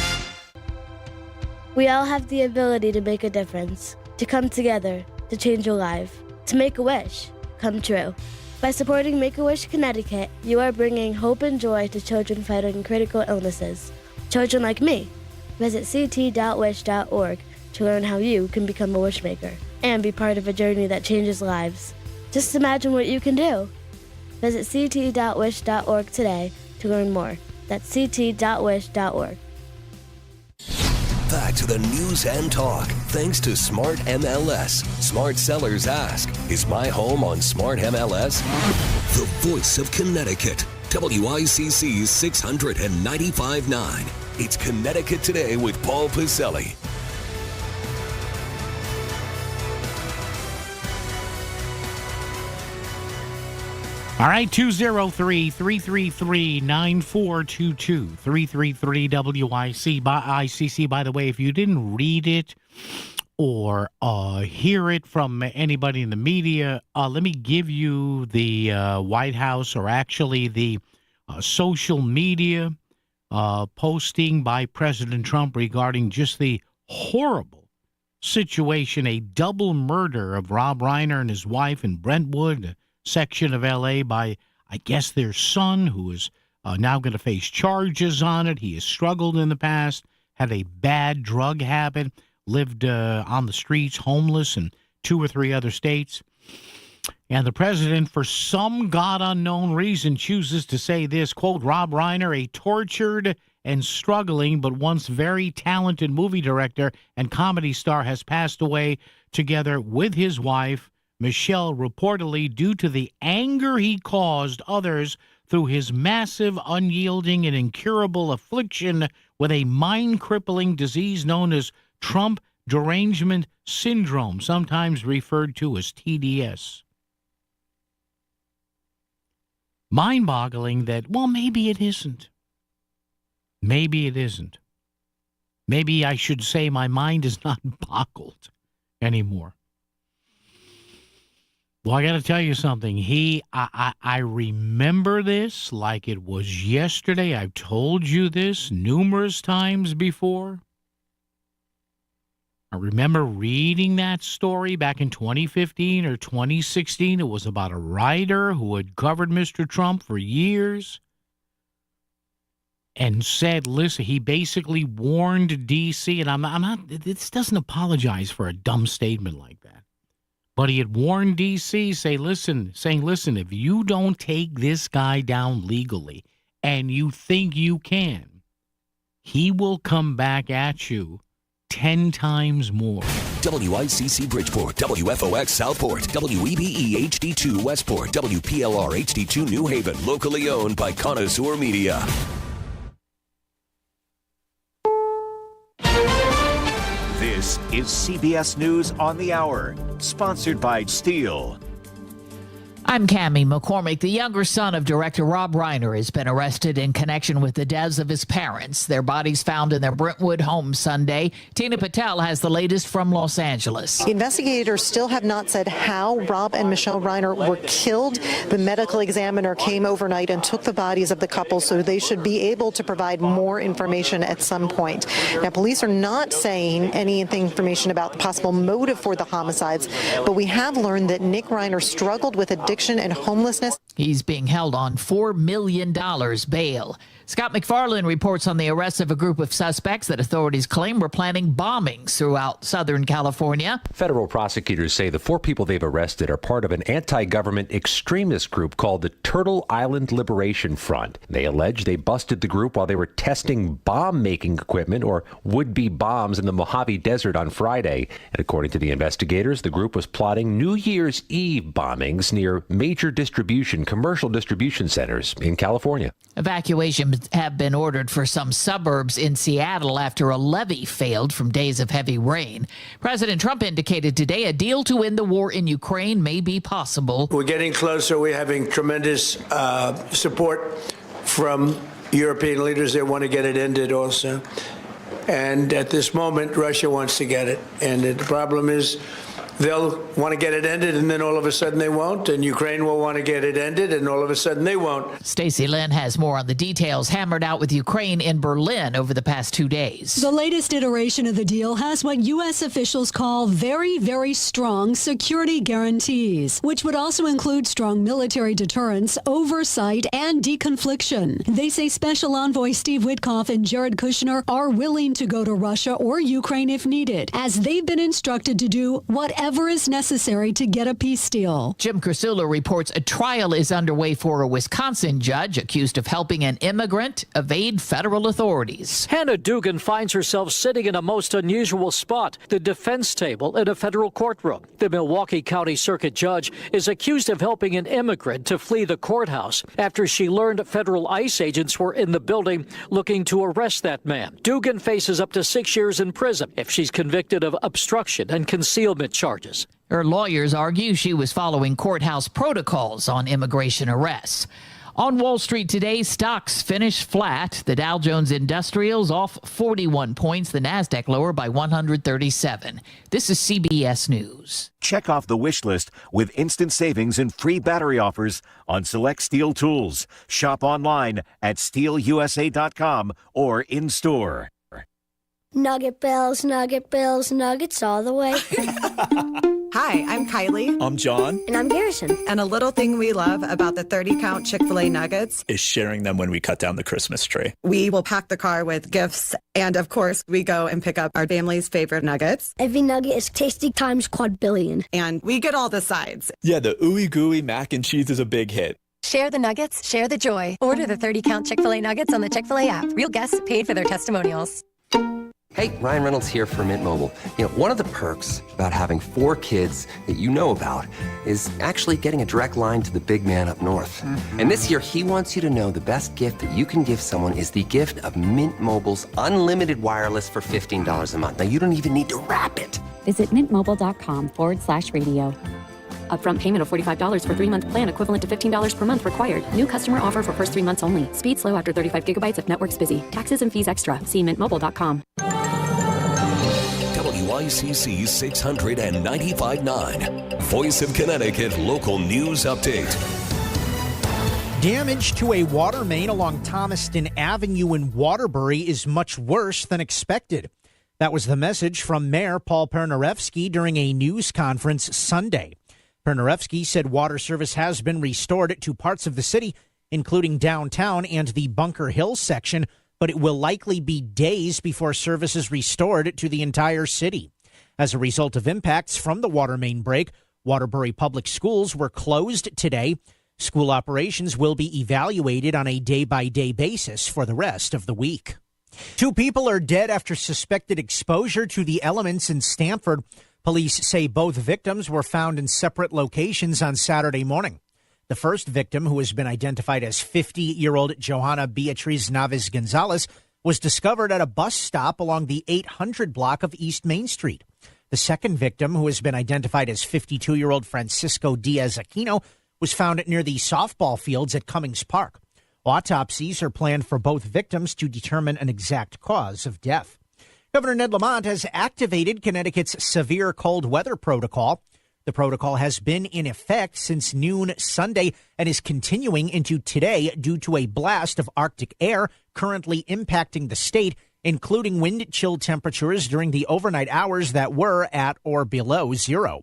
We all have the ability to make a difference, to come together, to change a life, to make a wish come true. By supporting Make-A-Wish Connecticut, you are bringing hope and joy to children fighting critical illnesses. Children like me. Visit ct.wish.org to learn how you can become a wishmaker and be part of a journey that changes lives. Just imagine what you can do. Visit ct.wish.org today to learn more. That's ct.wish.org. Back to the news and talk. Thanks to Smart MLS. Smart sellers ask, is my home on Smart MLS? The voice of Connecticut. WICC 695.9. It's Connecticut Today with Paul Pacelli. All right, 203-333-9422, 333-WICC. By the way, if you didn't read it or hear it from anybody in the media, let me give you the White House, or actually the social media posting by President Trump regarding just the horrible situation, a double murder of Rob Reiner and his wife in Brentwood section of L.A. by, I guess, their son, who is now going to face charges on it. He has struggled in the past, had a bad drug habit, lived on the streets, homeless in 2 or 3 other states. And the president, for some God-unknown reason, chooses to say this, quote, Rob Reiner, a tortured and struggling but once very talented movie director and comedy star, has passed away together with his wife, Michelle, reportedly due to the anger he caused others through his massive, unyielding, and incurable affliction with a mind-crippling disease known as Trump derangement syndrome, sometimes referred to as TDS. Mind-boggling that, well, maybe it isn't. Maybe it isn't. Maybe I should say my mind is not boggled anymore. Well, I got to tell you something. I remember this like it was yesterday. I've told you this numerous times before. I remember reading that story back in 2015 or 2016. It was about a writer who had covered Mr. Trump for years and said, listen, he basically warned D.C., and I'm not, this doesn't apologize for a dumb statement like that. But he had warned D.C., saying, listen, if you don't take this guy down legally and you think you can, he will come back at you 10 times more. WICC Bridgeport, WFOX Southport, WEBE HD2 Westport, WPLR HD2 New Haven, locally owned by Connoisseur Media. This is CBS News on the Hour, sponsored by Steel. I'm Cammie McCormick. The younger son of director Rob Reiner has been arrested in connection with the deaths of his parents. Their bodies found in their Brentwood home Sunday. Tina Patel has the latest from Los Angeles. Investigators still have not said how Rob and Michelle Reiner were killed. The medical examiner came overnight and took the bodies of the couple, so they should be able to provide more information at some point. Now, police are not saying any information about the possible motive for the homicides, but we have learned that Nick Reiner struggled with addiction and homelessness. He's being held on $4 million bail. Scott McFarland reports on the arrest of a group of suspects that authorities claim were planning bombings throughout Southern California. Federal prosecutors say the 4 people they've arrested are part of an anti-government extremist group called the Turtle Island Liberation Front. They allege they busted the group while they were testing bomb-making equipment, or would-be bombs, in the Mojave Desert on Friday. And according to the investigators, the group was plotting New Year's Eve bombings near major commercial distribution centers in California. Evacuations have been ordered for some suburbs in Seattle after a levee failed from days of heavy rain. President Trump indicated today a deal to end the war in Ukraine may be possible. We're getting closer. We're having tremendous support from European leaders that want to get it ended also. And at this moment, Russia wants to get it ended. The problem is they'll want to get it ended, and then all of a sudden they won't. And Ukraine will want to get it ended, and all of a sudden they won't. Stacey Lynn has more on the details hammered out with Ukraine in Berlin over the past 2 days. The latest iteration of the deal has what U.S. officials call very, very strong security guarantees, which would also include strong military deterrence, oversight, and deconfliction. They say Special Envoy Steve Witkoff and Jared Kushner are willing to go to Russia or Ukraine if needed, as they've been instructed to do whatever is necessary to get a peace deal. Jim Krasula reports a trial is underway for a Wisconsin judge accused of helping an immigrant evade federal authorities. Hannah Dugan finds herself sitting in a most unusual spot, the defense table in a federal courtroom. The Milwaukee County Circuit Judge is accused of helping an immigrant to flee the courthouse after she learned federal ICE agents were in the building looking to arrest that man. Dugan faces up to 6 years in prison if she's convicted of obstruction and concealment charges. Her lawyers argue she was following courthouse protocols on immigration arrests. On Wall Street today, stocks finished flat. The Dow Jones Industrials off 41 points, the Nasdaq lower by 137. This is CBS News. Check off the wish list with instant savings and free battery offers on select Steel tools. Shop online at steelusa.com or in store. Nugget Bells, nuggets all the way. Hi, I'm Kylie. I'm John. And I'm Garrison. And a little thing we love about the 30-count Chick-fil-A nuggets is sharing them when we cut down the Christmas tree. We will pack the car with gifts. And of course, we go and pick up our family's favorite nuggets. Every nugget is tasty times quadrillion. And we get all the sides. Yeah, the ooey gooey mac and cheese is a big hit. Share the nuggets, share the joy. Order the 30-count Chick-fil-A nuggets on the Chick-fil-A app. Real guests paid for their testimonials. Hey, Ryan Reynolds here for Mint Mobile. You know, one of the perks about having 4 kids that you know about is actually getting a direct line to the big man up north. And this year, he wants you to know the best gift that you can give someone is the gift of Mint Mobile's unlimited wireless for $15 a month. Now, you don't even need to wrap it. Visit mintmobile.com/radio. Upfront payment of $45 for 3-month plan equivalent to $15 per month required. New customer offer for first 3 months only. Speed slow after 35 gigabytes if network's busy. Taxes and fees extra. See mintmobile.com. WICC 695.9, Voice of Connecticut Local News Update. Damage to a water main along Thomaston Avenue in Waterbury is much worse than expected. That was the message from Mayor Paul Pernarevsky during a news conference Sunday. Pernarevsky said water service has been restored to parts of the city, including downtown and the Bunker Hill section, but it will likely be days before service is restored to the entire city. As a result of impacts from the water main break, Waterbury Public Schools were closed today. School operations will be evaluated on a day-by-day basis for the rest of the week. 2 people are dead after suspected exposure to the elements in Stamford. Police say both victims were found in separate locations on Saturday morning. The first victim, who has been identified as 50-year-old Johanna Beatriz Naves Gonzalez, was discovered at a bus stop along the 800 block of East Main Street. The second victim, who has been identified as 52-year-old Francisco Diaz Aquino, was found near the softball fields at Cummings Park. Autopsies are planned for both victims to determine an exact cause of death. Governor Ned Lamont has activated Connecticut's severe cold weather protocol. The protocol has been in effect since noon Sunday and is continuing into today due to a blast of Arctic air currently impacting the state, including wind chill temperatures during the overnight hours that were at or below zero.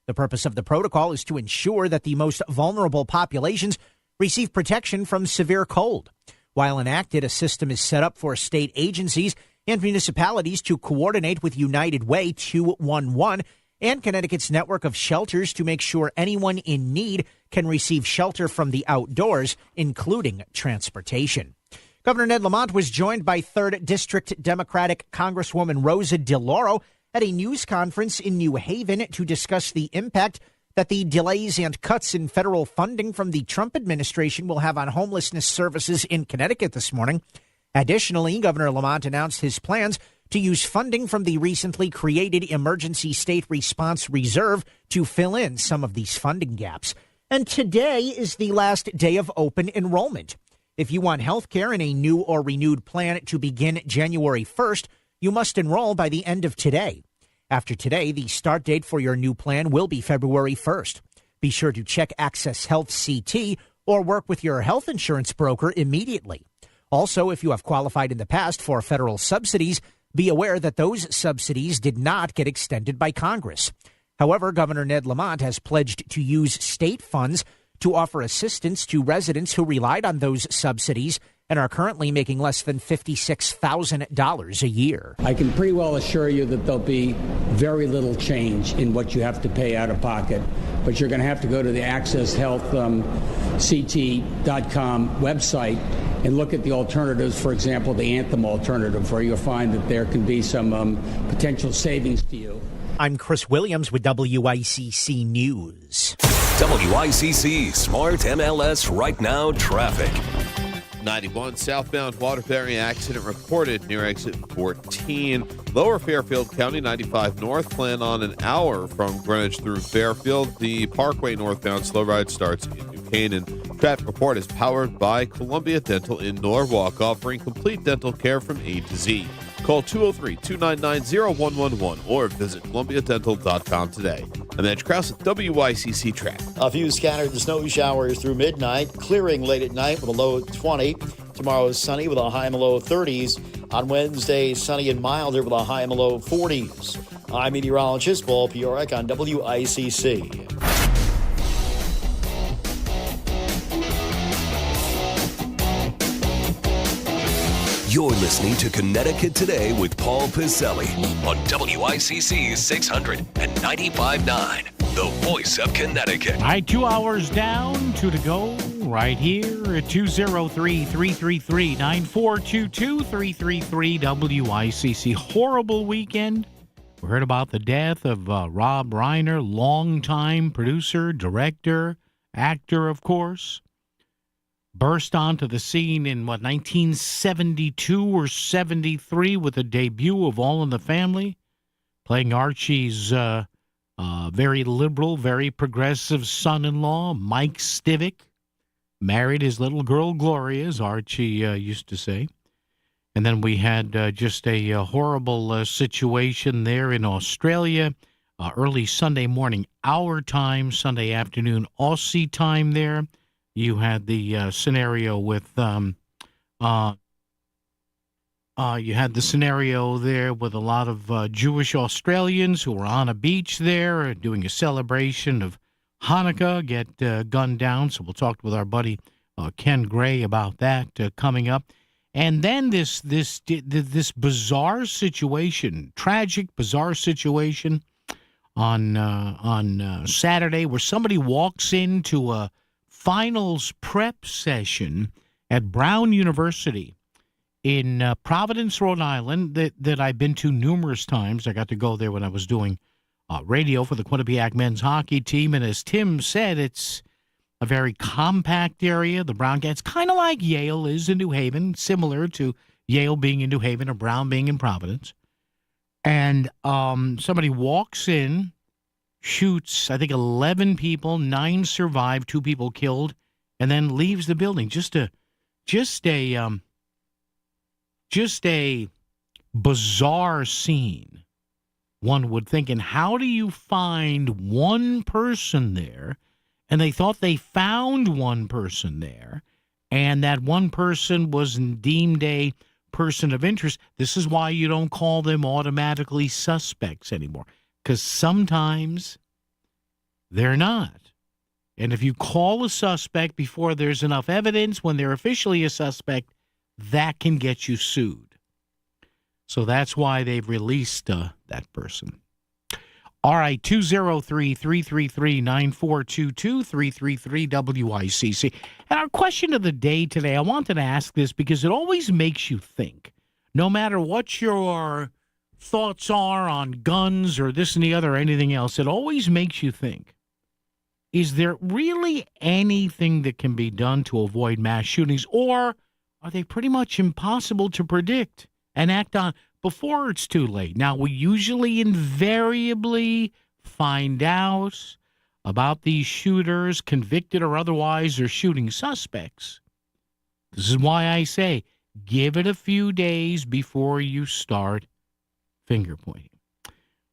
The purpose of the protocol is to ensure that the most vulnerable populations receive protection from severe cold. While enacted, a system is set up for state agencies and municipalities to coordinate with United Way 211 and Connecticut's network of shelters to make sure anyone in need can receive shelter from the outdoors, including transportation. Governor Ned Lamont was joined by 3rd District Democratic Congresswoman Rosa DeLauro at a news conference in New Haven to discuss the impact that the delays and cuts in federal funding from the Trump administration will have on homelessness services in Connecticut this morning. Additionally, Governor Lamont announced his plans to use funding from the recently created Emergency State Response Reserve to fill in some of these funding gaps. And today is the last day of open enrollment. If you want health care in a new or renewed plan to begin January 1st, you must enroll by the end of today. After today, the start date for your new plan will be February 1st. Be sure to check Access Health CT or work with your health insurance broker immediately. Also, if you have qualified in the past for federal subsidies, be aware that those subsidies did not get extended by Congress. However, Governor Ned Lamont has pledged to use state funds to offer assistance to residents who relied on those subsidies and are currently making less than $56,000 a year. I can pretty well assure you that there'll be very little change in what you have to pay out of pocket, but you're going to have to go to the Access Health CT.com website and look at the alternatives, for example, the Anthem alternative, where you'll find that there can be some potential savings to you. I'm Chris Williams with WICC News. WICC Smart MLS Right Now Traffic. 91 southbound Waterbury accident reported near exit 14. Lower Fairfield County 95 north. Plan on an hour from Greenwich through Fairfield. The Parkway northbound slow ride starts in New Canaan. Traffic report is powered by Columbia Dental in Norwalk, offering complete dental care from A to Z. Call 203-299-0111 or visit columbiadental.com today. I'm Edge Krause at WICC Traffic. A few scattered snow showers through midnight, clearing late at night with a low of 20. Tomorrow is sunny with a high and a low of 30s. On Wednesday, sunny and milder with a high and a low of 40s. I'm meteorologist Paul Piorek on WICC. You're listening to Connecticut Today with Paul Pizzelli on WICC 600 and 95.9, the voice of Connecticut. All right, 2 hours down, 2 to go, right here at 203-333-9422, 333-WICC. Horrible weekend. We heard about the death of Rob Reiner, longtime producer, director, actor, of course. Burst onto the scene in, 1972 or 73 with the debut of All in the Family, playing Archie's very liberal, very progressive son-in-law, Mike Stivic. Married his little girl, Gloria, as Archie used to say. And then we had just a horrible situation there in Australia, early Sunday morning, our time, Sunday afternoon, Aussie time there. You had the scenario with you had the scenario there with a lot of Jewish Australians who were on a beach there doing a celebration of Hanukkah get gunned down. So we'll talk with our buddy Ken Gray about that coming up. And then this bizarre situation, tragic, bizarre situation on Saturday where somebody walks into a finals prep session at Brown University in Providence, Rhode Island, that I've been to numerous times. I got to go there when I was doing radio for the Quinnipiac men's hockey team. And as Tim said, it's a very compact area. The Brown, it's kind of like Yale is in New Haven, similar to Yale being in New Haven or Brown being in Providence. And somebody walks in, shoots, I think, 11 people, 9 survived, 2 people killed, and then leaves the building. Just a bizarre scene, one would think. And how do you find one person there? And they thought they found one person there, and that one person was deemed a person of interest. This is why you don't call them automatically suspects anymore, because sometimes they're not. And if you call a suspect before there's enough evidence, when they're officially a suspect, that can get you sued. So that's why they've released that person. All right, 203-333-9422, 333-WICC. And our question of the day today, I wanted to ask this because it always makes you think. No matter what your thoughts are on guns or this and the other or anything else, it always makes you think. is there really anything that can be done to avoid mass shootings, or are they pretty much impossible to predict and act on before it's too late? Now, we usually invariably find out about these shooters, convicted or otherwise, or shooting suspects. This is why I say give it a few days before you start finger pointing.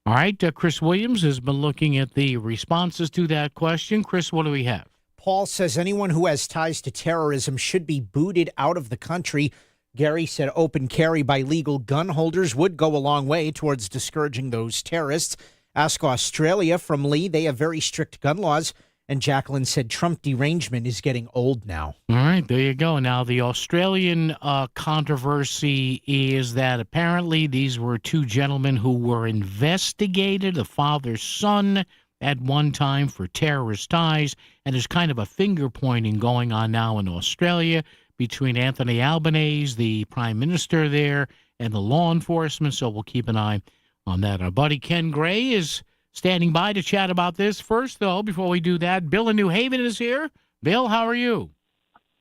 All right, Chris Williams has been looking at the responses to that question. Chris, what do we have? Paul says anyone who has ties to terrorism should be booted out of the country. Gary said open carry by legal gun holders would go a long way towards discouraging those terrorists. Ask Australia from Lee. They have very strict gun laws. And Jacqueline said Trump derangement is getting old now. All right, there you go. Now, the Australian controversy is that apparently these were two gentlemen who were investigated, a father-son, at one time for terrorist ties. And there's kind of a finger-pointing going on now in Australia between Anthony Albanese, the prime minister there, and the law enforcement. So we'll keep an eye on that. Our buddy Ken Gray is standing by to chat about this. First, though, before we do that, Bill in New Haven is here. Bill, how are you?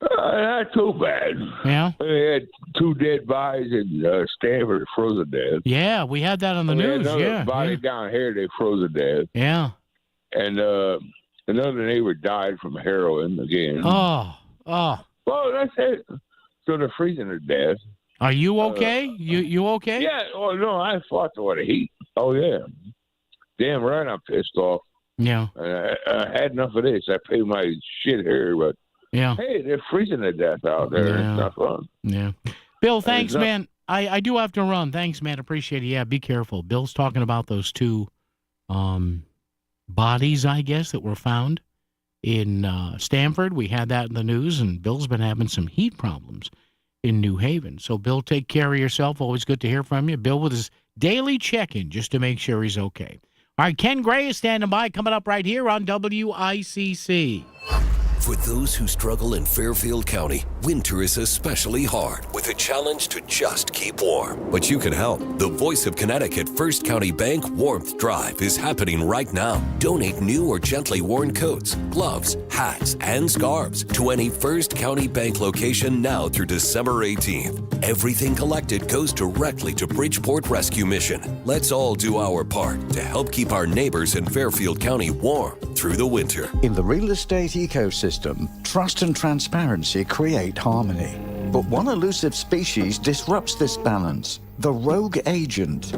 Not too bad. Yeah? We had two dead bodies in Stanford frozen dead. Yeah, we had that on the news. Another body down here, they froze to death. Yeah. And another neighbor died from heroin again. Oh. Well, that's it. So they're freezing to death. Are you okay? You okay? Yeah. Oh, no, I fought the heat. Oh, yeah. Damn right I'm pissed off. Yeah. I had enough of this. I paid my shit here, but yeah. Hey, they're freezing to death out there. Yeah. It's not fun. Yeah. Bill, thanks, man. I do have to run. Thanks, man. Appreciate it. Yeah, be careful. Bill's talking about those two bodies, I guess, that were found in Stanford. We had that in the news, and Bill's been having some heat problems in New Haven. So, Bill, take care of yourself. Always good to hear from you. Bill with his daily check-in just to make sure he's okay. All right, Ken Gray is standing by, coming up right here on WICC. For those who struggle in Fairfield County, winter is especially hard with a challenge to just keep warm. But you can help. The Voice of Connecticut First County Bank Warmth Drive is happening right now. Donate new or gently worn coats, gloves, hats, and scarves to any First County Bank location now through December 18th. Everything collected goes directly to Bridgeport Rescue Mission. Let's all do our part to help keep our neighbors in Fairfield County warm through the winter. In the real estate ecosystem, trust and transparency create harmony. But one elusive species disrupts this balance: the rogue agent.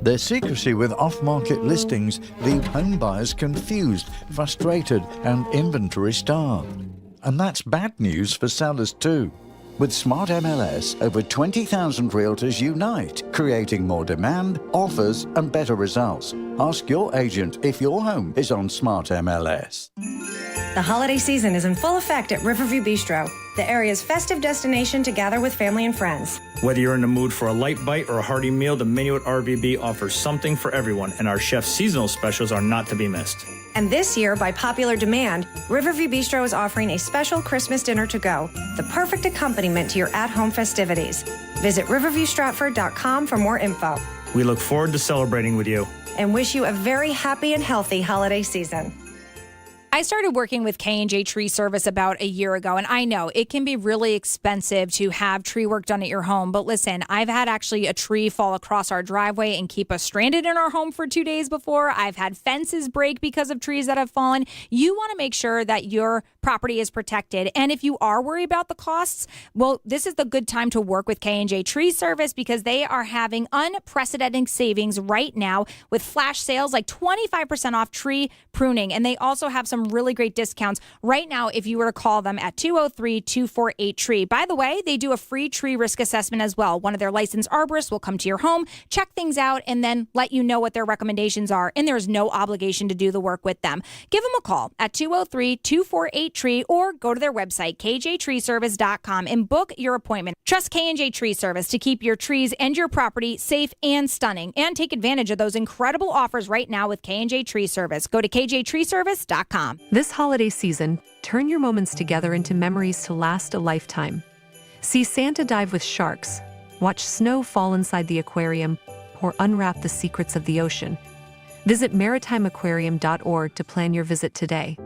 Their secrecy with off-market listings leave home buyers confused, frustrated, and inventory starved. And that's bad news for sellers too. With Smart MLS, over 20,000 realtors unite, creating more demand, offers, and better results. Ask your agent if your home is on Smart MLS. The holiday season is in full effect at Riverview Bistro, the area's festive destination to gather with family and friends. Whether you're in the mood for a light bite or a hearty meal, the menu at RVB offers something for everyone, and our chef's seasonal specials are not to be missed. And this year, by popular demand, Riverview Bistro is offering a special Christmas dinner to go, the perfect accompaniment to your at-home festivities. Visit riverviewstratford.com for more info. We look forward to celebrating with you. And wish you a very happy and healthy holiday season. I started working with K&J Tree Service about a year ago, and I know it can be really expensive to have tree work done at your home. But listen, I've had actually a tree fall across our driveway and keep us stranded in our home for 2 days before. I've had fences break because of trees that have fallen. You want to make sure that your property is protected. And if you are worried about the costs, well, this is the good time to work with K&J Tree Service because they are having unprecedented savings right now with flash sales like 25% off tree pruning. And they also have some really great discounts right now if you were to call them at 203-248-TREE. By the way, they do a free tree risk assessment as well. One of their licensed arborists will come to your home, check things out, and then let you know what their recommendations are. And there's no obligation to do the work with them. Give them a call at 203-248-TREE or go to their website, kjtreeservice.com, and book your appointment. Trust K&J Tree Service to keep your trees and your property safe and stunning. And take advantage of those incredible offers right now with K&J Tree Service. Go to kjtreeservice.com. This holiday season, turn your moments together into memories to last a lifetime. See Santa dive with sharks, watch snow fall inside the aquarium, or unwrap the secrets of the ocean. Visit maritimeaquarium.org to plan your visit today.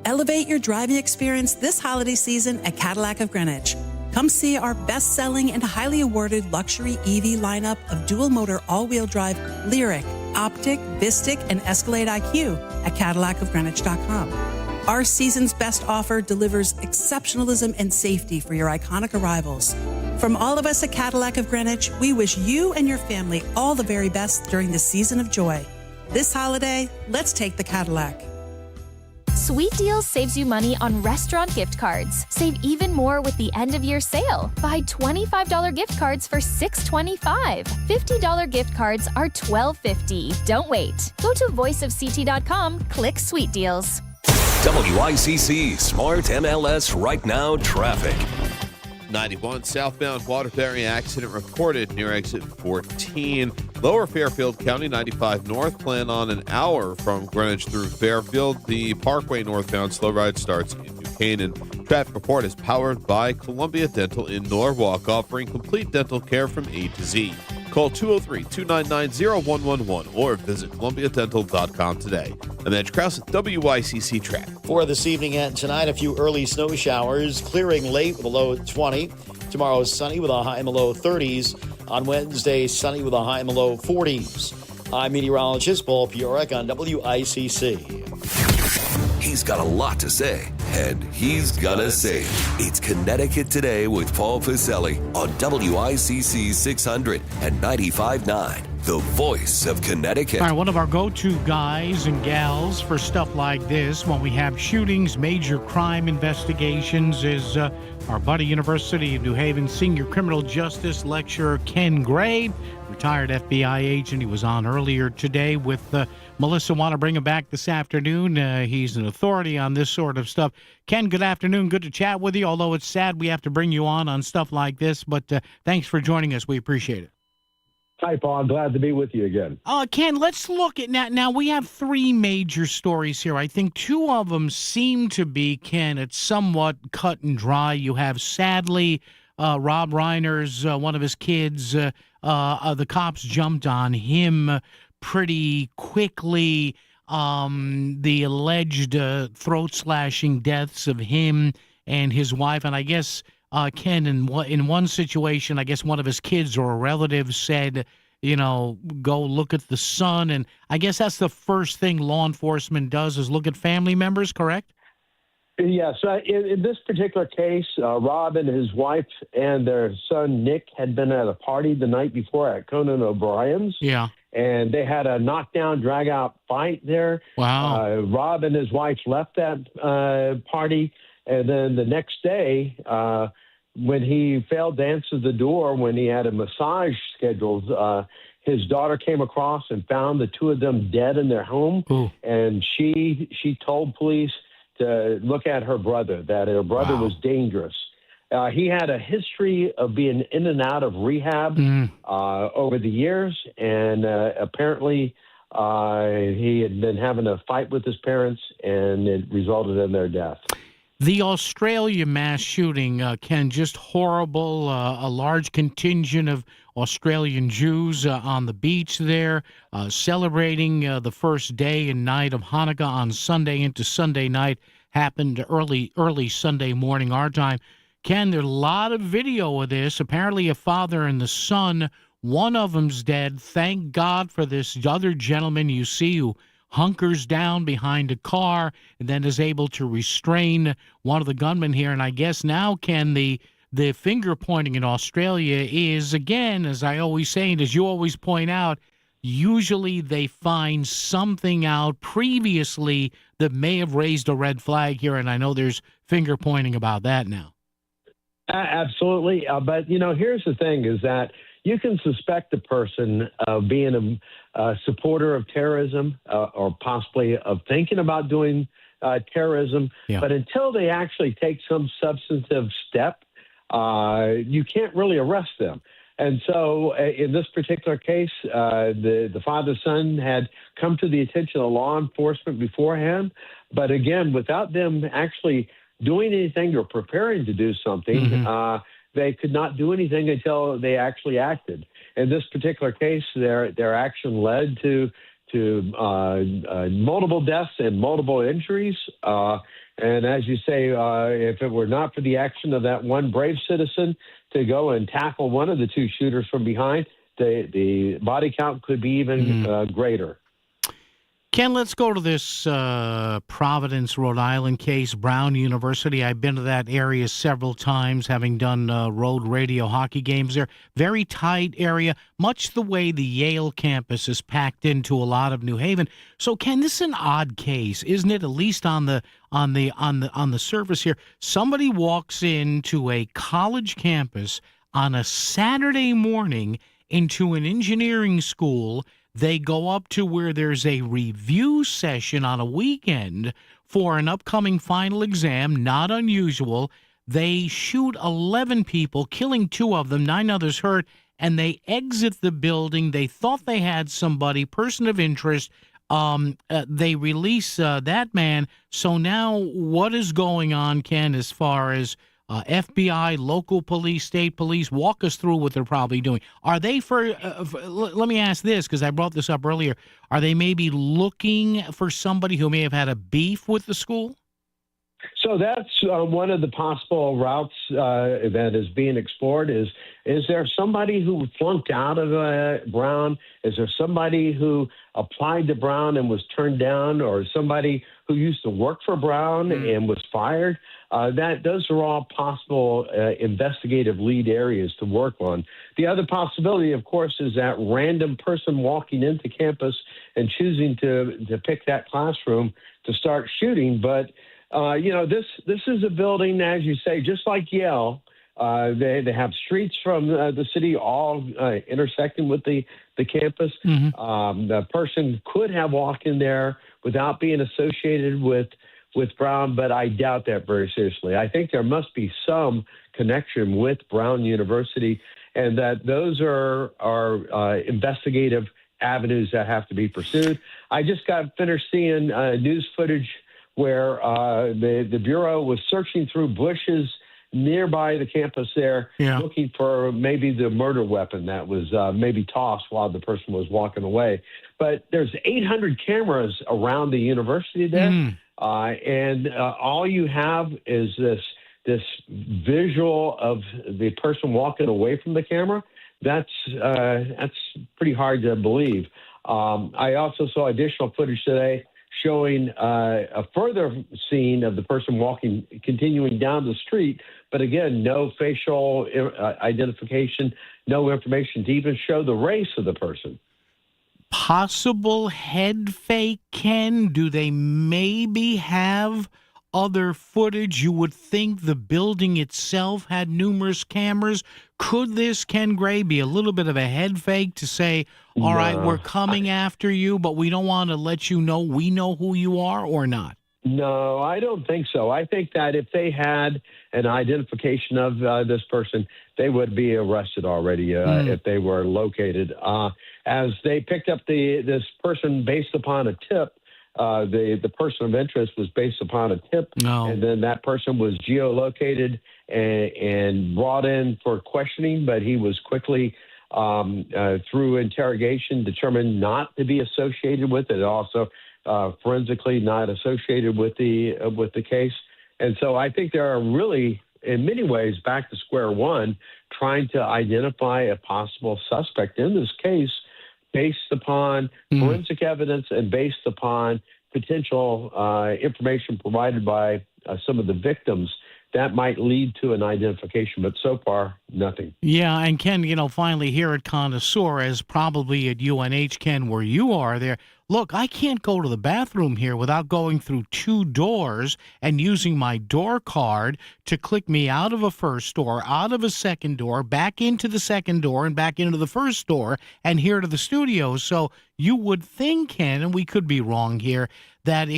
Elevate your driving experience this holiday season at Cadillac of Greenwich. Come see our best-selling and highly awarded luxury EV lineup of dual-motor all-wheel drive Lyriq, Optic, Vistic, and Escalade IQ at CadillacofGreenwich.com. Our season's best offer delivers exceptionalism and safety for your iconic arrivals. From all of us at Cadillac of Greenwich, we wish you and your family all the very best during the season of joy. This holiday, let's take the Cadillac. Sweet Deals saves you money on restaurant gift cards. Save even more with the end-of-year sale. Buy $25 gift cards for $6.25. $50 gift cards are $12.50. Don't wait. Go to voiceofct.com, click Sweet Deals. WICC Smart MLS Right Now Traffic. 91 southbound Waterbury accident reported near exit 14. Lower Fairfield County 95 north, plan on an hour from Greenwich through Fairfield. The Parkway northbound slow ride starts in New Canaan. Traffic report is powered by Columbia Dental in Norwalk, offering complete dental care from A to Z. Call 203-299-0111 or visit columbiadental.com today. I'm Edge Krause at WICC Traffic. For this evening and tonight, a few early snow showers, clearing late with a low at 20. Tomorrow is sunny with a high in the low 30s. On Wednesday, sunny with a high in the low 40s. I'm meteorologist Paul Piorek on WICC. He's got a lot to say, and he's gonna say it. It's Connecticut Today with Paul Pacelli on WICC 600 and 95.9, the voice of Connecticut. All right, one of our go-to guys and gals for stuff like this when we have shootings, major crime investigations is our buddy University of New Haven senior criminal justice lecturer Ken Gray, retired FBI agent. He was on earlier today with Melissa. Want to bring him back this afternoon. He's an authority on this sort of stuff. Ken, good afternoon. Good to chat with you, although it's sad we have to bring you on stuff like this, but thanks for joining us. We appreciate it. Hi, Paul. Glad to be with you again. Ken, let's look at now we have three major stories here. I think two of them seem to be, Ken, it's somewhat cut and dry. You have, sadly, Rob Reiner's, one of his kids, the cops jumped on him pretty quickly. The alleged throat-slashing deaths of him and his wife. And I guess, Ken, in one situation, I guess one of his kids or a relative said, go look at the son. And I guess that's the first thing law enforcement does is look at family members, correct? Yes. In this particular case, Rob and his wife and their son, Nick, had been at a party the night before at Conan O'Brien's. Yeah. And they had a knockdown, drag-out fight there. Wow. Rob and his wife left that party. And then the next day, when he failed to answer the door, when he had a massage scheduled, his daughter came across and found the two of them dead in their home. Ooh. And she told police to look at her brother, that her brother was dangerous. He had a history of being in and out of rehab over the years, and apparently he had been having a fight with his parents, and it resulted in their death. The Australia mass shooting, Ken, just horrible. A large contingent of Australian Jews on the beach there, celebrating the first day and night of Hanukkah on Sunday into Sunday night, happened early Sunday morning our time. Ken, there's a lot of video of this. Apparently a father and the son, one of them's dead. Thank God for this other gentleman you see who hunkers down behind a car and then is able to restrain one of the gunmen here. And I guess now, Ken, the finger pointing in Australia is, again, as I always say, and as you always point out, usually they find something out previously that may have raised a red flag here. And I know there's finger pointing about that now. Absolutely. But, here's the thing is that you can suspect a person of being a supporter of terrorism or possibly of thinking about doing terrorism. Yeah. But until they actually take some substantive step, you can't really arrest them. And so in this particular case, the father-son had come to the attention of law enforcement beforehand. But again, without them actually doing anything or preparing to do something, they could not do anything until they actually acted. In this particular case, their action led to multiple deaths and multiple injuries. And as you say, if it were not for the action of that one brave citizen to go and tackle one of the two shooters from behind, the body count could be even greater. Ken, let's go to this Providence, Rhode Island case, Brown University. I've been to that area several times, having done road radio hockey games there. Very tight area, much the way the Yale campus is packed into a lot of New Haven. So, Ken, this is an odd case, isn't it? At least on the surface here, somebody walks into a college campus on a Saturday morning into an engineering school. They go up to where there's a review session on a weekend for an upcoming final exam, not unusual. They shoot 11 people, killing 2 of them, 9 others hurt, and they exit the building. They thought they had somebody, person of interest. They release that man. So now what is going on, Ken, as far as FBI, local police, state police? Walk us through what they're probably doing. Are they let me ask this, because I brought this up earlier. Are they maybe looking for somebody who may have had a beef with the school? So that's one of the possible routes that is being explored. Is there somebody who flunked out of Brown? Is there somebody who applied to Brown and was turned down, or somebody who used to work for Brown and was fired? Those are all possible investigative lead areas to work on. The other possibility, of course, is that random person walking into campus and choosing to pick that classroom to start shooting. But this is a building, as you say, just like Yale. They have streets from the city all intersecting with the campus. The person could have walked in there without being associated with Brown, but I doubt that very seriously. I think there must be some connection with Brown University, and that those are investigative avenues that have to be pursued. I just got finished seeing news footage where the Bureau was searching through bushes nearby the campus there, looking for maybe the murder weapon that was maybe tossed while the person was walking away. But there's 800 cameras around the university there, and all you have is this visual of the person walking away from the camera. That's pretty hard to believe. I also saw additional footage today showing a further scene of the person continuing down the street. But again, no facial identification, no information to even show the race of the person. Possible head fake, Ken? Do they maybe have other footage? You would think the building itself had numerous cameras. Could this, Ken Gray, be a little bit of a head fake to say, all right, we're coming after you, but we don't want to let you know we know who you are, or not? No, I don't think so. I think that if they had an identification of this person, they would be arrested already if they were located. As they picked up this person based upon a tip, the person of interest was based upon a tip, and then that person was geolocated and brought in for questioning, but he was quickly, through interrogation, determined not to be associated with it. Also, forensically not associated with the case. And so I think there are really, in many ways, back to square one, trying to identify a possible suspect in this case based upon forensic evidence and based upon potential information provided by some of the victims that might lead to an identification. But so far, nothing. Yeah, and Ken, finally here at Connoisseur, as probably at UNH, Ken, where you are there, look, I can't go to the bathroom here without going through 2 doors and using my door card to click me out of a first door, out of a second door, back into the second door, and back into the first door, and here to the studio. So you would think, Ken, and we could be wrong here, that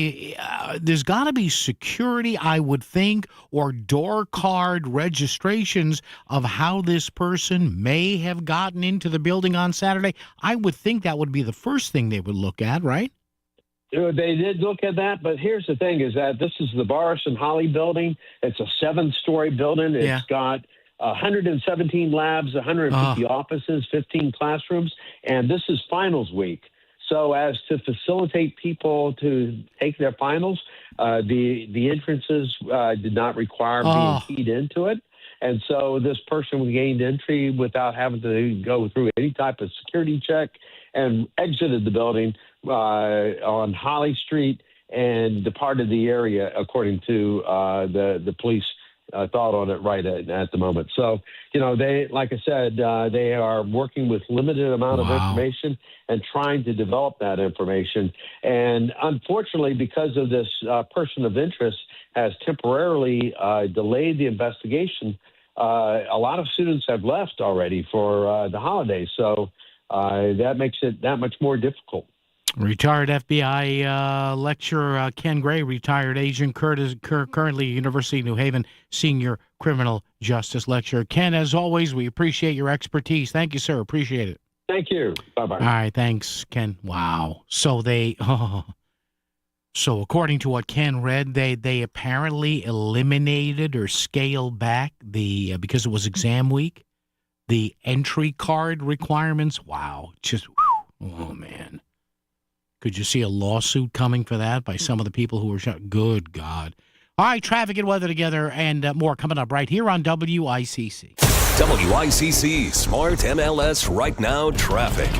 there's got to be security, I would think, or door card registrations of how this person may have gotten into the building on Saturday. I would think that would be the first thing they would look at, right? They did look at that, but here's the thing, is that this is the Boris and Holly building. It's a 7-story building. It's got 117 labs, 150 offices, 15 classrooms, and this is finals week. so as to facilitate people to take their finals, the entrances did not require being keyed into it. And so this person gained entry without having to go through any type of security check and exited the building on Holly Street and departed the area, according to the police thought on it right at the moment. So, they, like I said, they are working with limited amount of information and trying to develop that information. And unfortunately, because of this person of interest has temporarily delayed the investigation, a lot of students have left already for the holidays. So that makes it that much more difficult. Retired FBI lecturer Ken Gray, retired agent currently University of New Haven senior criminal justice lecturer. Ken, as always, we appreciate your expertise. Thank you, sir. Appreciate it. Thank you. Bye-bye. All right, thanks, Ken. Wow. So so according to what Ken read, they apparently eliminated or scaled back because it was exam week, the entry card requirements. Wow. Just, oh, man. Could you see a lawsuit coming for that by some of the people who were shot? Good God. All right, traffic and weather together and more coming up right here on WICC. WICC Smart MLS Right Now traffic.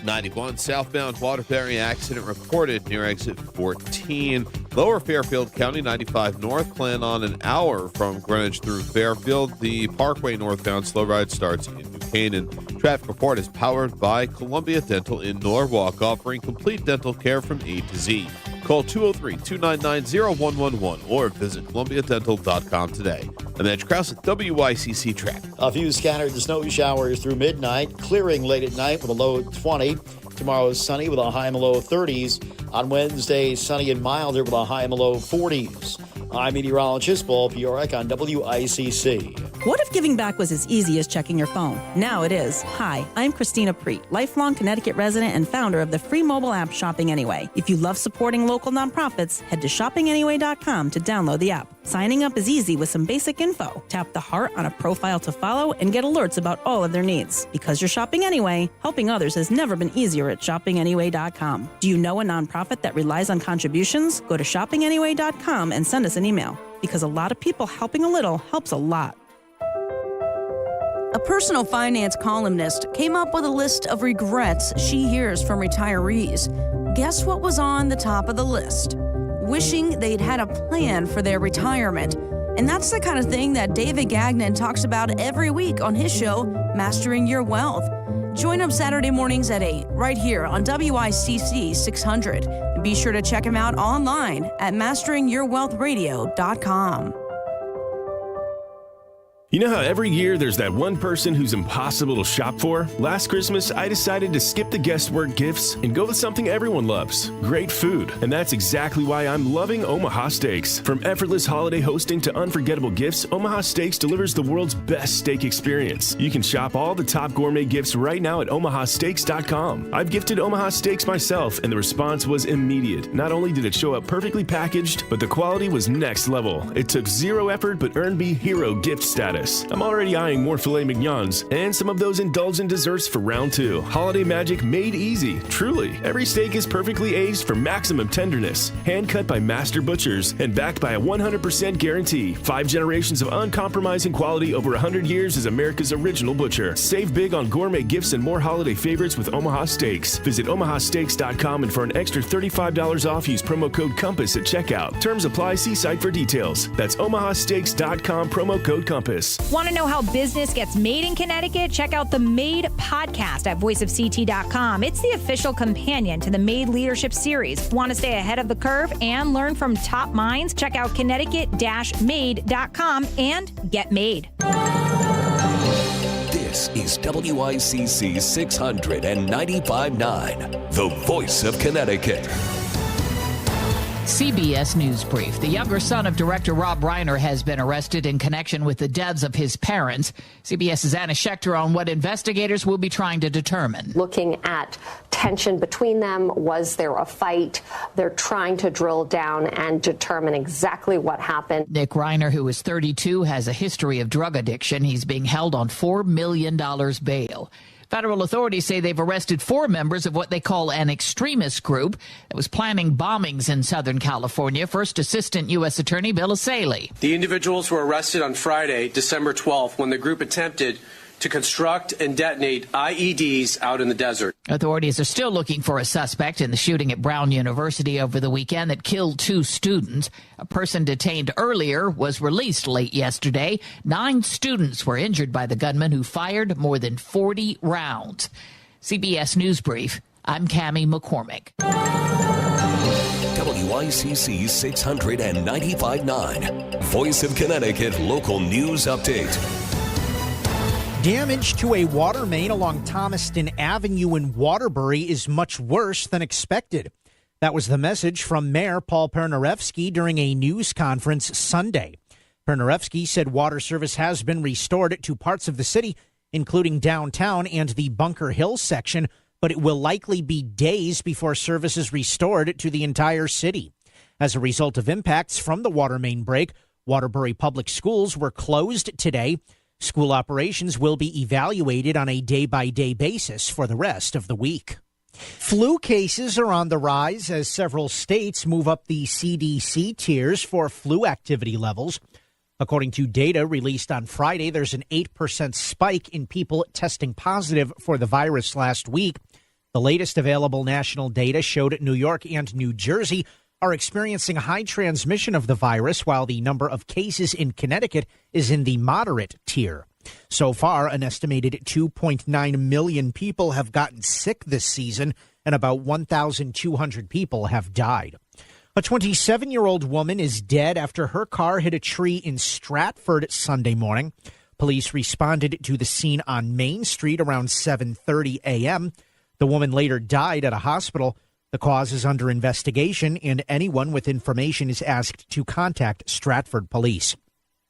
91 southbound Waterbury accident reported near exit 14. Lower Fairfield County 95 north. Plan on an hour from Greenwich through Fairfield. The Parkway northbound slow ride starts in New Canaan. Traffic report is powered by Columbia Dental in Norwalk, offering complete dental care from A to Z. Call 203-299-0111 or visit columbiadental.com today. I'm Edge Krause at WICC Traffic. A few scattered snow showers through midnight, clearing late at night with a low of 20. Tomorrow is sunny with a high and a low of 30s. On Wednesday, sunny and milder with a high and a low of 40s. I'm meteorologist Paul Piorek on WICC. What if giving back was as easy as checking your phone? Now it is. Hi, I'm Christina Preet, lifelong Connecticut resident and founder of the free mobile app Shopping Anyway. If you love supporting local nonprofits, head to shoppinganyway.com to download the app. Signing up is easy with some basic info. Tap the heart on a profile to follow and get alerts about all of their needs. Because you're shopping anyway, helping others has never been easier at shoppinganyway.com. Do you know a nonprofit that relies on contributions? Go to shoppinganyway.com and send us an email. Because a lot of people helping a little helps a lot. A personal finance columnist came up with a list of regrets she hears from retirees. Guess what was on the top of the list? Wishing they'd had a plan for their retirement. And that's the kind of thing that David Gagnon talks about every week on his show, Mastering Your Wealth. Join him Saturday mornings at 8, right here on WICC 600. And be sure to check him out online at masteringyourwealthradio.com. You know how every year there's that one person who's impossible to shop for? Last Christmas, I decided to skip the guesswork gifts and go with something everyone loves, great food. And that's exactly why I'm loving Omaha Steaks. From effortless holiday hosting to unforgettable gifts, Omaha Steaks delivers the world's best steak experience. You can shop all the top gourmet gifts right now at omahasteaks.com. I've gifted Omaha Steaks myself, and the response was immediate. Not only did it show up perfectly packaged, but the quality was next level. It took zero effort, but earned me hero gift status. I'm already eyeing more filet mignons and some of those indulgent desserts for round 2. Holiday magic made easy, truly. Every steak is perfectly aged for maximum tenderness, hand cut by master butchers, and backed by a 100% guarantee. 5 generations of uncompromising quality over 100 years as America's original butcher. Save big on gourmet gifts and more holiday favorites with Omaha Steaks. Visit omahasteaks.com and for an extra $35 off, use promo code COMPASS at checkout. Terms apply. See site for details. That's omahasteaks.com, promo code COMPASS. Want to know how business gets made in Connecticut? Check out the MADE podcast at voiceofct.com. It's the official companion to the MADE Leadership Series. Want to stay ahead of the curve and learn from top minds? Check out connecticut-made.com and get made. This is WICC 695.9, the voice of Connecticut. CBS News Brief. The younger son of director Rob Reiner has been arrested in connection with the deaths of his parents. CBS's Anna Schechter on what investigators will be trying to determine. Looking at tension between them. Was there a fight? They're trying to drill down and determine exactly what happened. Nick Reiner, who is 32, has a history of drug addiction. He's being held on $4 million bail. Federal authorities say they've arrested 4 members of what they call an extremist group that was planning bombings in Southern California. First Assistant U.S. Attorney Bill Asaley. The individuals were arrested on Friday, December 12th, when the group attempted to construct and detonate IEDs out in the desert. Authorities are still looking for a suspect in the shooting at Brown University over the weekend that killed 2 students. A person detained earlier was released late yesterday. 9 students were injured by the gunman who fired more than 40 rounds. CBS News Brief, I'm Cammie McCormick. WICC 695.9, Voice of Connecticut Local News Update. Damage to a water main along Thomaston Avenue in Waterbury is much worse than expected. That was the message from Mayor Paul Pernarevsky during a news conference Sunday. Pernarevsky said water service has been restored to parts of the city, including downtown and the Bunker Hill section, but it will likely be days before service is restored to the entire city. As a result of impacts from the water main break, Waterbury Public Schools were closed today. School operations will be evaluated on a day-by-day basis for the rest of the week. Flu cases are on the rise as several states move up the CDC tiers for flu activity levels. According to data released on Friday, there's an 8% spike in people testing positive for the virus last week. The latest available national data showed New York and New Jersey are experiencing high transmission of the virus, while the number of cases in Connecticut is in the moderate tier. So far, an estimated 2.9 million people have gotten sick this season, and about 1,200 people have died. A 27-year-old woman is dead after her car hit a tree in Stratford Sunday morning. Police responded to the scene on Main Street around 7:30 a.m. The woman later died at a hospital. The cause is under investigation, and anyone with information is asked to contact Stratford Police.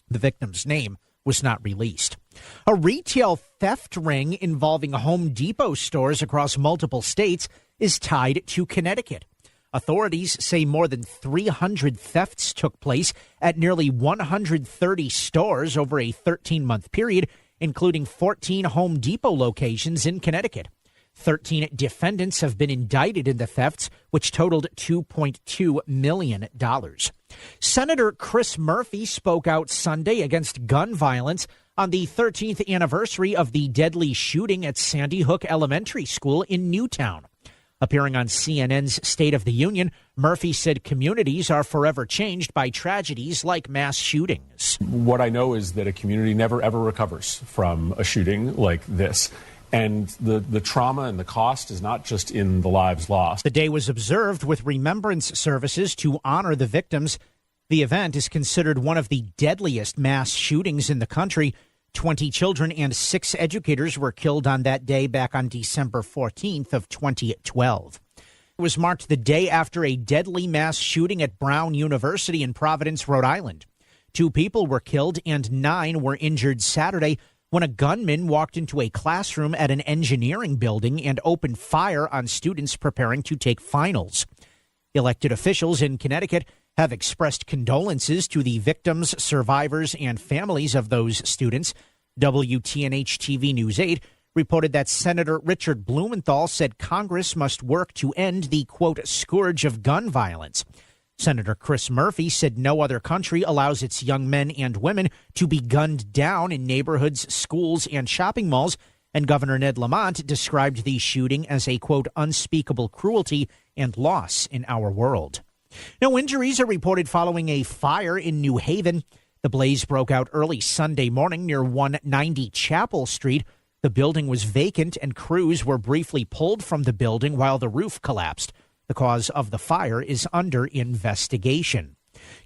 The victim's name was not released. A retail theft ring involving Home Depot stores across multiple states is tied to Connecticut. Authorities say more than 300 thefts took place at nearly 130 stores over a 13-month period, including 14 Home Depot locations in Connecticut. 13 defendants have been indicted in the thefts, which totaled $2.2 million. Senator Chris Murphy spoke out Sunday against gun violence on the 13th anniversary of the deadly shooting at Sandy Hook Elementary School in Newtown. Appearing on CNN's State of the Union, Murphy said communities are forever changed by tragedies like mass shootings. What I know is that a community never, ever recovers from a shooting like this. And the trauma and the cost is not just in the lives lost. The day was observed with remembrance services to honor the victims. The event is considered one of the deadliest mass shootings in the country. 20 children and 6 educators were killed on that day back on December 14th of 2012. It was marked the day after a deadly mass shooting at Brown University in Providence, Rhode Island. 2 people were killed and 9 were injured Saturday when a gunman walked into a classroom at an engineering building and opened fire on students preparing to take finals. Elected officials in Connecticut have expressed condolences to the victims, survivors, and families of those students. WTNH-TV News 8 reported that Senator Richard Blumenthal said Congress must work to end the, quote, scourge of gun violence. Senator Chris Murphy said no other country allows its young men and women to be gunned down in neighborhoods, schools, and shopping malls, and Governor Ned Lamont described the shooting as a, quote, unspeakable cruelty and loss in our world. No injuries are reported following a fire in New Haven. The blaze broke out early Sunday morning near 190 Chapel Street. The building was vacant and crews were briefly pulled from the building while the roof collapsed. The cause of the fire is under investigation.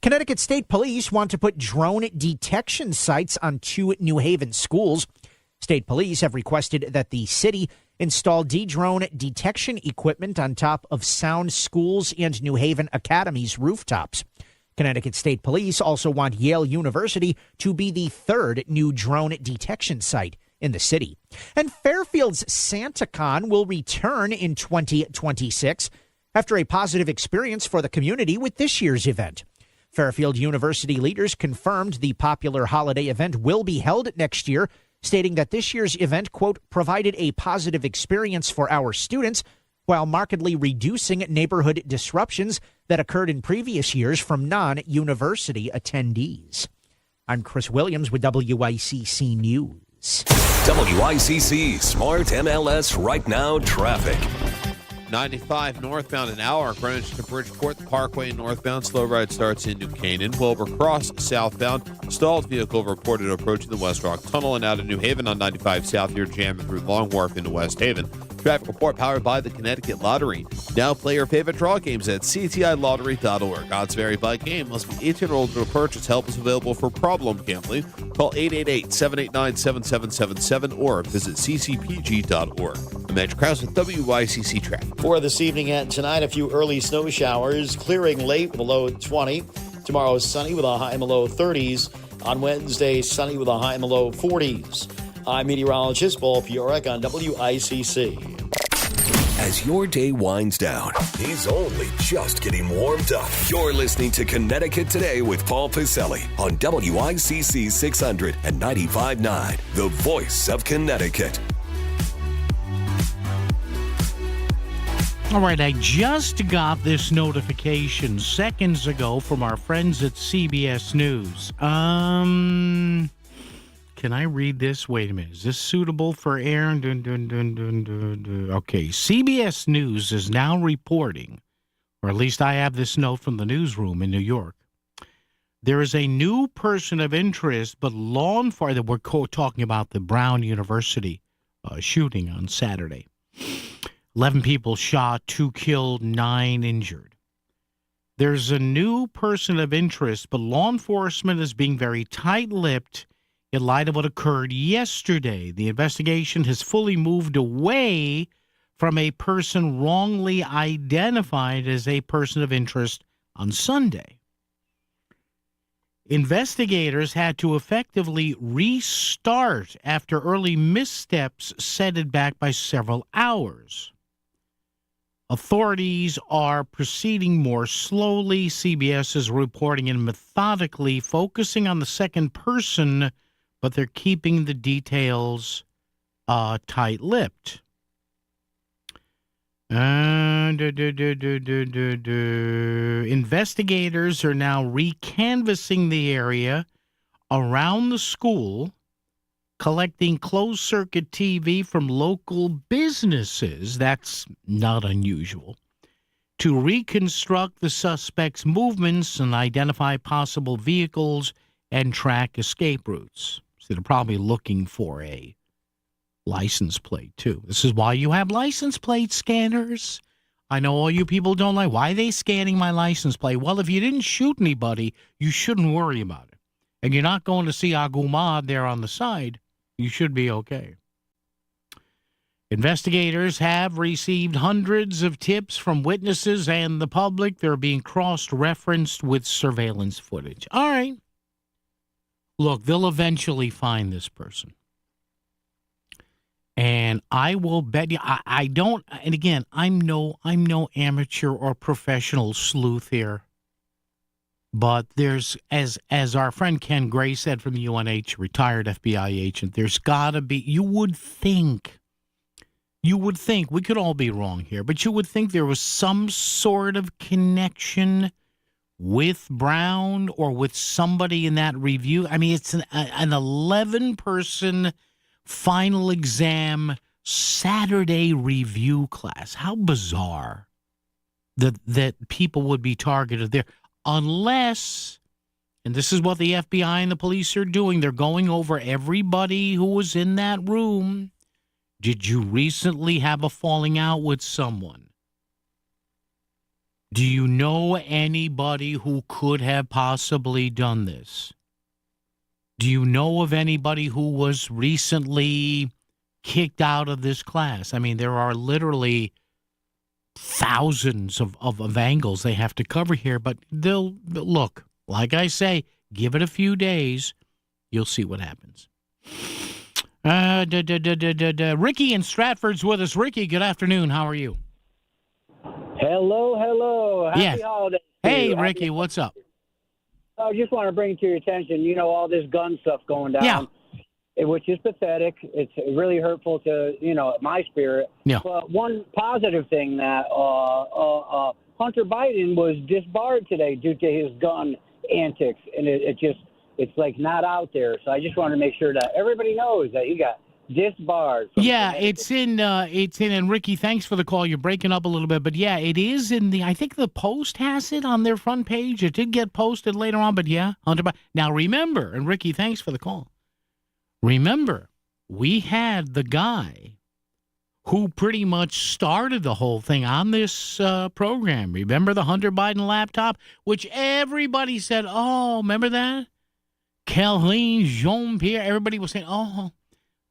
Connecticut State Police want to put drone detection sites on 2 New Haven schools. State Police have requested that the city install drone detection equipment on top of Sound Schools and New Haven Academy's rooftops. Connecticut State Police also want Yale University to be the 3rd new drone detection site in the city. And Fairfield's SantaCon will return in 2026 after a positive experience for the community with this year's event. Fairfield University leaders confirmed the popular holiday event will be held next year. stating that this year's event, quote, provided a positive experience for our students while markedly reducing neighborhood disruptions that occurred in previous years from non-university attendees. I'm Chris Williams with WICC News. WICC Smart MLS Right Now Traffic. 95 northbound an hour, Greenwich to Bridgeport, the Parkway northbound. Slow ride starts in New Canaan. Wilbur Cross southbound. Stalled vehicle reported approaching the West Rock Tunnel and out of New Haven on 95 south here, jamming through Long Wharf into West Haven. Traffic report powered by the Connecticut Lottery. Now play your favorite draw games at ctilottery.org. Odds vary by game. Must be 18 or older to purchase. Help is available for problem gambling. Call 888-789-7777 or visit ccpg.org. I'm Andrew Krause with WICC Traffic. For this evening and tonight, a few early snow showers, clearing late with a low at 20. Tomorrow, sunny with a high in the low 30s. On Wednesday, sunny with a high in the low 40s. I'm meteorologist Paul Piorek on WICC. As your day winds down, he's only just getting warmed up. You're listening to Connecticut Today with Paul Piselli on WICC 600 and 95.9, the voice of Connecticut. All right, I just got this notification seconds ago from our friends at CBS News. Can I read this? Wait a minute. Is this suitable for air? Okay, CBS News is now reporting, or at least I have this note from the newsroom in New York. There is a new person of interest, but law enforcement, we're talking about the Brown University shooting on Saturday. 11 people shot, 2 killed, 9 injured. There's a new person of interest, but law enforcement is being very tight-lipped in light of what occurred yesterday. The investigation has fully moved away from a person wrongly identified as a person of interest on Sunday. Investigators had to effectively restart after early missteps set it back by several hours. Authorities are proceeding more slowly. CBS is reporting and methodically focusing on the second person, but they're keeping the details tight-lipped. Investigators are now recanvassing the area around the school, collecting closed-circuit TV from local businesses, that's not unusual, to reconstruct the suspect's movements and identify possible vehicles and track escape routes. So they're probably looking for a license plate, too. This is why you have license plate scanners. I know all you people don't like, why are they scanning my license plate? Well, if you didn't shoot anybody, you shouldn't worry about it. And you're not going to see Agumad there on the side. You should be okay. Investigators have received hundreds of tips from witnesses and the public. They're being cross-referenced with surveillance footage. All right. Look, they'll eventually find this person. And I will bet you, I don't, and again, I'm no amateur or professional sleuth here. But there's, as our friend Ken Gray said from the UNH, retired FBI agent, there's got to be, you would think, we could all be wrong here, but you would think there was some sort of connection with Brown or with somebody in that review. I mean, it's an 11-person final exam Saturday review class. How bizarre that people would be targeted there. Unless, and this is what the FBI and the police are doing, they're going over everybody who was in that room. Did you recently have a falling out with someone? Do you know anybody who could have possibly done this? Do you know of anybody who was recently kicked out of this class? I mean, there are literally thousands of angles they have to cover here, but they'll look, like I say, give it a few days, you'll see what happens. Ricky in Stratford's with us. Ricky, good afternoon. How are you? Hello. Happy holidays. Hey, Ricky, what's up? I just want to bring to your attention, all this gun stuff going down. which is pathetic. It's really hurtful to, my spirit. Yeah. But one positive thing that Hunter Biden was disbarred today due to his gun antics, and it's like not out there. So I just want to make sure that everybody knows that he got disbarred. Yeah, it's in, and Ricky, thanks for the call. You're breaking up a little bit, but yeah, it is I think the Post has it on their front page. It did get posted later on, but yeah, Hunter Biden. Now remember, and Ricky, thanks for the call. Remember, we had the guy who pretty much started the whole thing on this program. Remember the Hunter Biden laptop, which everybody said, oh, remember that? Colleen Jean-Pierre, everybody was saying, oh,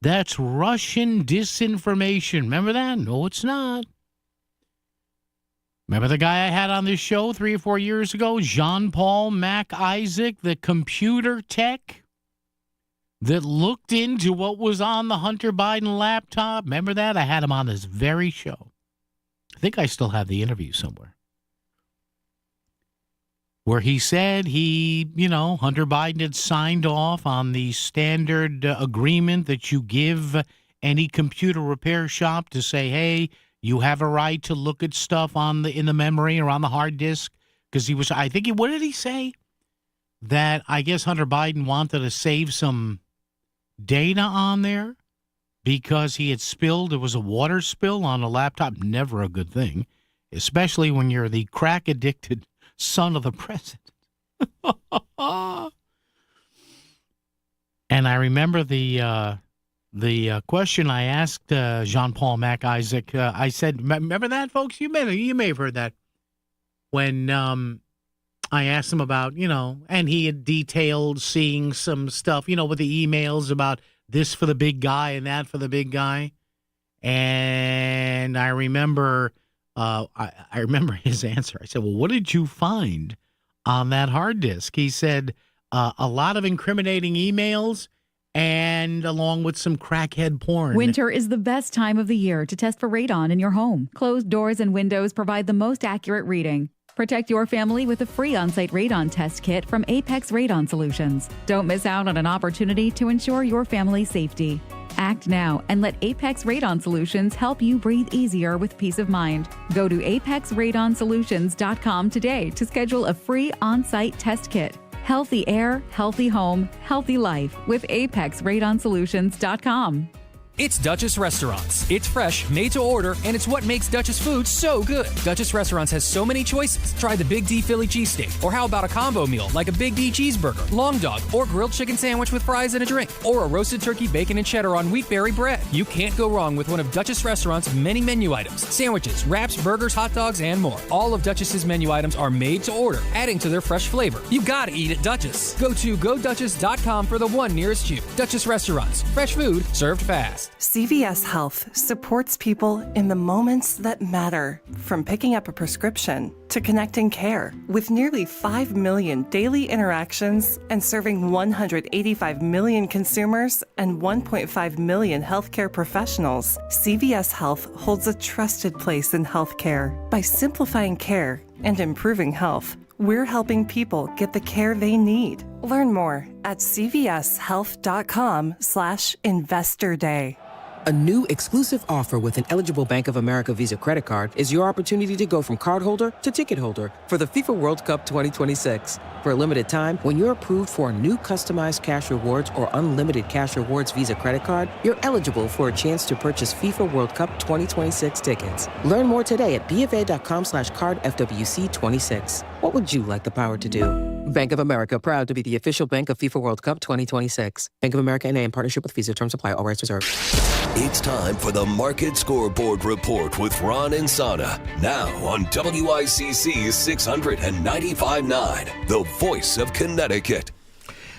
that's Russian disinformation. Remember that? No, it's not. Remember the guy I had on this show 3 or 4 years ago, Jean-Paul Mac Isaac, the computer tech that looked into what was on the Hunter Biden laptop? Remember that? I had him on this very show. I think I still have the interview somewhere, where he said Hunter Biden had signed off on the standard agreement that you give any computer repair shop to say, hey, you have a right to look at stuff in the memory or on the hard disk. Because what did he say? That I guess Hunter Biden wanted to save some data on there because there was a water spill on a laptop. Never a good thing, especially when you're the crack-addicted son of the president. And I remember the question I asked Jean-Paul Mac Isaac. I said, remember that, folks? You may have heard that when I asked him about, and he had detailed seeing some stuff, with the emails about this for the big guy and that for the big guy. And I remember I remember his answer. I said, well, what did you find on that hard disk? He said, a lot of incriminating emails and along with some crackhead porn. Winter is the best time of the year to test for radon in your home. Closed doors and windows provide the most accurate reading. Protect your family with a free on-site radon test kit from Apex Radon Solutions. Don't miss out on an opportunity to ensure your family's safety. Act now and let Apex Radon Solutions help you breathe easier with peace of mind. Go to apexradonsolutions.com today to schedule a free on-site test kit. Healthy air, healthy home, healthy life with apexradonsolutions.com. It's Duchess Restaurants. It's fresh, made to order, and it's what makes Duchess food so good. Duchess Restaurants has so many choices. Try the Big D Philly cheesesteak, or how about a combo meal like a Big D cheeseburger, long dog, or grilled chicken sandwich with fries and a drink, or a roasted turkey, bacon, and cheddar on wheatberry bread. You can't go wrong with one of Duchess Restaurants' many menu items: sandwiches, wraps, burgers, hot dogs, and more. All of Duchess's menu items are made to order, adding to their fresh flavor. You gotta eat at Duchess. Go to GoDuchess.com for the one nearest you. Duchess Restaurants. Fresh food served fast. CVS Health supports people in the moments that matter, from picking up a prescription to connecting care. With nearly 5 million daily interactions and serving 185 million consumers and 1.5 million healthcare professionals, CVS Health holds a trusted place in healthcare. By simplifying care and improving health, we're helping people get the care they need. Learn more at cvshealth.com/investor day. A new exclusive offer with an eligible Bank of America Visa credit card is your opportunity to go from cardholder to ticket holder for the FIFA World Cup 2026. For a limited time, when you're approved for a new customized cash rewards or unlimited cash rewards Visa credit card, you're eligible for a chance to purchase FIFA World Cup 2026 tickets. Learn more today at BofA.com/card FWC26. What would you like the power to do? Bank of America, proud to be the official bank of FIFA World Cup 2026. Bank of America N.A. in partnership with Visa. Terms apply. All rights reserved. It's time for the Market Scoreboard Report with Ron and Sana. Now on WICC 695.9, the voice of Connecticut.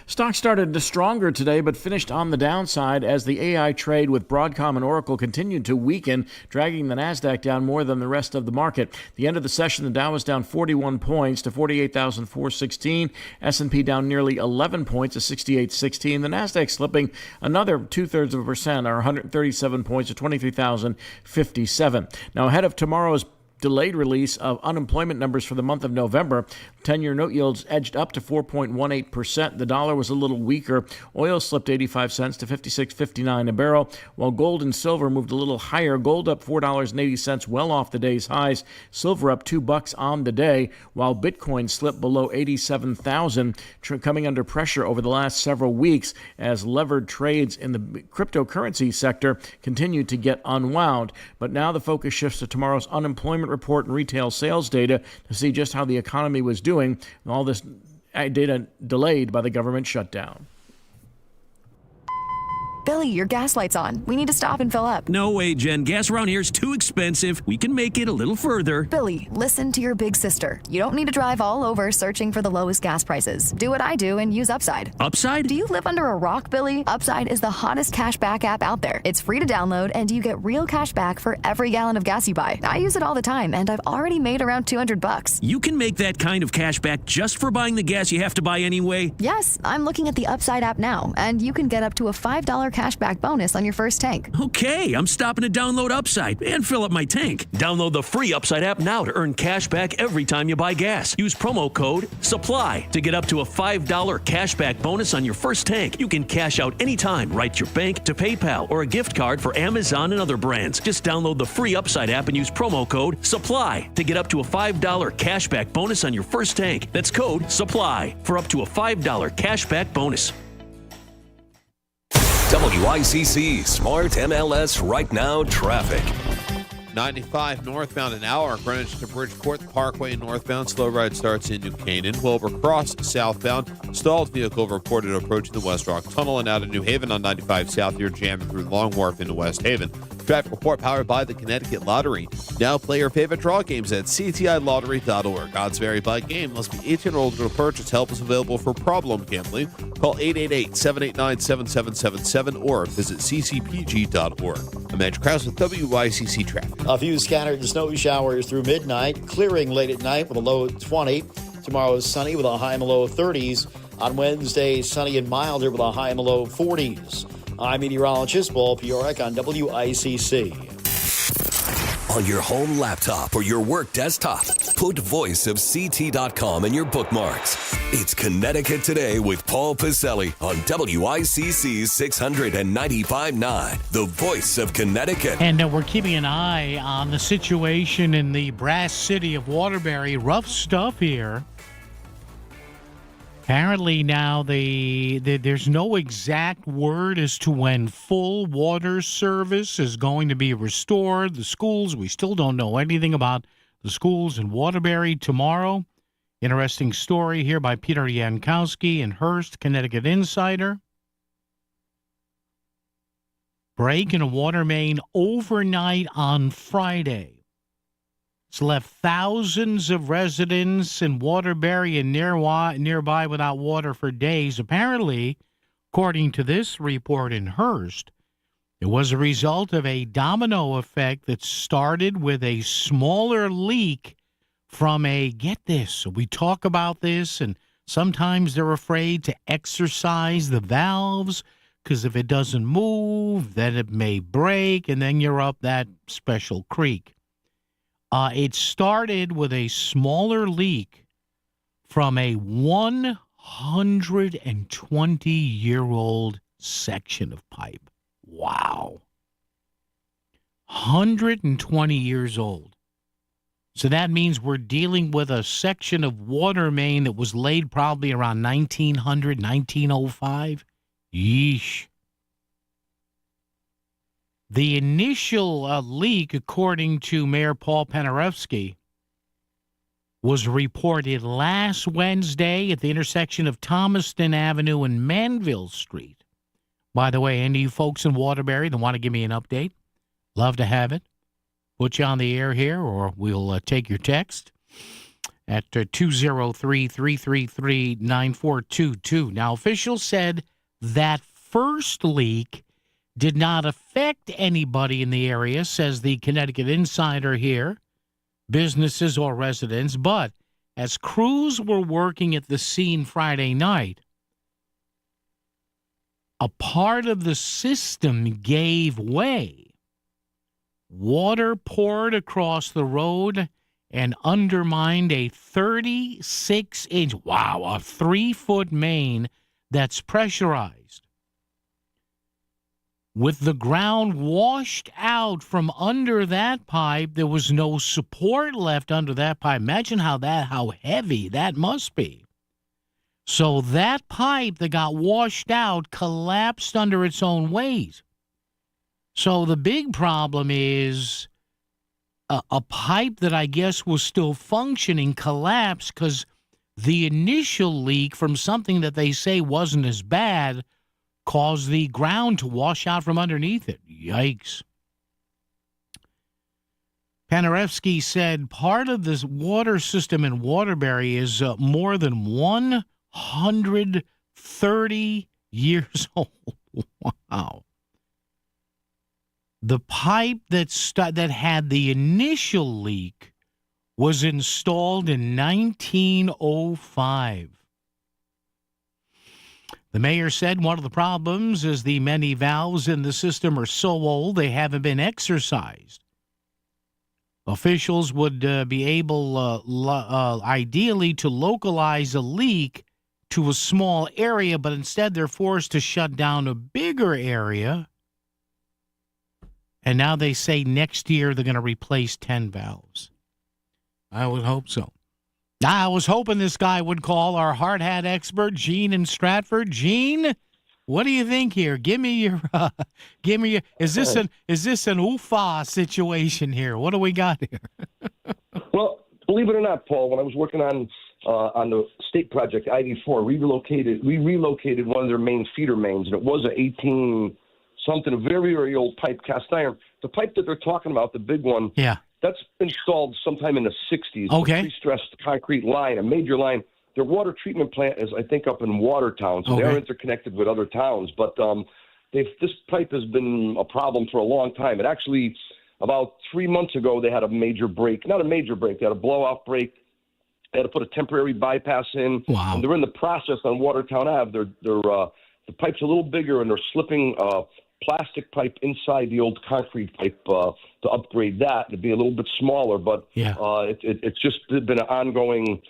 Stocks started stronger today, but finished on the downside as the AI trade with Broadcom and Oracle continued to weaken, dragging the Nasdaq down more than the rest of the market. The end of the session, the Dow was down 41 points to 48,416. S&P down nearly 11 points to 6816. The Nasdaq slipping another 0.2%, or 137 points to 23,057. Now, ahead of tomorrow's delayed release of unemployment numbers for the month of November. 10-year note yields edged up to 4.18%. The dollar was a little weaker. Oil slipped 85 cents to $56.59 a barrel, while gold and silver moved a little higher. Gold up $4.80, well off the day's highs. Silver up $2 on the day, while Bitcoin slipped below 87,000, coming under pressure over the last several weeks as levered trades in the cryptocurrency sector continue to get unwound. But now the focus shifts to tomorrow's unemployment report and retail sales data to see just how the economy was doing. All this data delayed by the government shutdown. Billy, your gas light's on. We need to stop and fill up. No way, Jen. Gas around here is too expensive. We can make it a little further. Billy, listen to your big sister. You don't need to drive all over searching for the lowest gas prices. Do what I do and use Upside. Upside? Do you live under a rock, Billy? Upside is the hottest cash back app out there. It's free to download, and you get real cash back for every gallon of gas you buy. I use it all the time, and I've already made around $200. You can make that kind of cash back just for buying the gas you have to buy anyway? Yes, I'm looking at the Upside app now, and you can get up to a $5 cashback bonus on your first tank. Okay, I'm stopping to download Upside and fill up my tank. Download the free Upside app now to earn cash back every time you buy gas. Use promo code SUPPLY to get up to a $5 cashback bonus on your first tank. You can cash out anytime right to your bank, to PayPal, or a gift card for Amazon and other brands. Just download the free Upside app and use promo code SUPPLY to get up to a $5 cashback bonus on your first tank. That's code SUPPLY for up to a $5 cashback bonus. WICC Smart MLS Right Now Traffic. 95 northbound an hour, Greenwich to Bridgeport Parkway northbound. Slow ride starts in New Canaan. Wilbur Cross southbound. Stalled vehicle reported approaching the West Rock Tunnel and out of New Haven on 95 south. You're jamming through Long Wharf into West Haven. Traffic report powered by the Connecticut Lottery. Now play your favorite draw games at ctilottery.org. Odds vary by game. Must be 18 or older to purchase. Help is available for problem gambling. Call 888-789-7777 or visit ccpg.org. I'm Andrew Krause with WICC Traffic. A few scattered snow showers through midnight, clearing late at night with a low of 20. Tomorrow is sunny with a high in the low 30s. On Wednesday, sunny and milder with a high in the low 40s. I'm meteorologist Paul Piorek on WICC. On your home laptop or your work desktop, put voiceofct.com in your bookmarks. It's Connecticut Today with Paul Pacelli on WICC 695.9, the voice of Connecticut. And we're keeping an eye on the situation in the brass city of Waterbury. Rough stuff here. Apparently now there's no exact word as to when full water service is going to be restored. The schools, we still don't know anything about the schools in Waterbury tomorrow. Interesting story here by Peter Yankowski in Hearst, Connecticut Insider. Break in a water main overnight on Friday. It's left thousands of residents in Waterbury and nearby without water for days. Apparently, according to this report in Hearst, it was a result of a domino effect that started with a smaller leak from get this, we talk about this, and sometimes they're afraid to exercise the valves because if it doesn't move, then it may break, and then you're up that special creek. It started with a smaller leak from a 120-year-old section of pipe. Wow. 120 years old. So that means we're dealing with a section of water main that was laid probably around 1900, 1905. Yeesh. The initial leak, according to Mayor Paul Penarevsky, was reported last Wednesday at the intersection of Thomaston Avenue and Manville Street. By the way, any of you folks in Waterbury that want to give me an update, love to have it. Put you on the air here, or we'll take your text at 203-333-9422. Now, officials said that first leak did not affect anybody in the area, says the Connecticut Insider here, businesses or residents. But as crews were working at the scene Friday night, a part of the system gave way, Water poured across the road and undermined a 36-inch, a 3-foot main that's pressurized. With the ground washed out from under that pipe, there was no support left under that pipe. Imagine how heavy that must be. So that pipe that got washed out collapsed under its own weight. So the big problem is a pipe that I guess was still functioning collapsed because the initial leak from something that they say wasn't as bad caused the ground to wash out from underneath it. Yikes. Panarevsky said part of this water system in Waterbury is more than 130 years old. Wow. The pipe that had the initial leak was installed in 1905. The mayor said one of the problems is the many valves in the system are so old they haven't been exercised. Officials would be able, ideally, to localize a leak to a small area, but instead they're forced to shut down a bigger area. And now they say next year they're going to replace 10 valves. I would hope so. I was hoping this guy would call our hard hat expert, Gene in Stratford. Gene, what do you think here? Give me your. Is this an UFA situation here? What do we got here? Well, believe it or not, Paul, when I was working on the state project ID4, we relocated one of their main feeder mains, and it was an 18-something, a very, very old pipe, cast iron. The pipe that they're talking about, the big one, that's installed sometime in the 60s. Okay. A pre-stressed concrete line, a major line. Their water treatment plant is, I think, up in Watertown, so they're interconnected with other towns. But this pipe has been a problem for a long time. It actually, about 3 months ago, they had a major break. Not a major break. They had a blowout break. They had to put a temporary bypass in. Wow. And they're in the process on Watertown Ave. The pipe's a little bigger, and they're slipping plastic pipe inside the old concrete pipe to upgrade that to be a little bit smaller. But it's just been an ongoing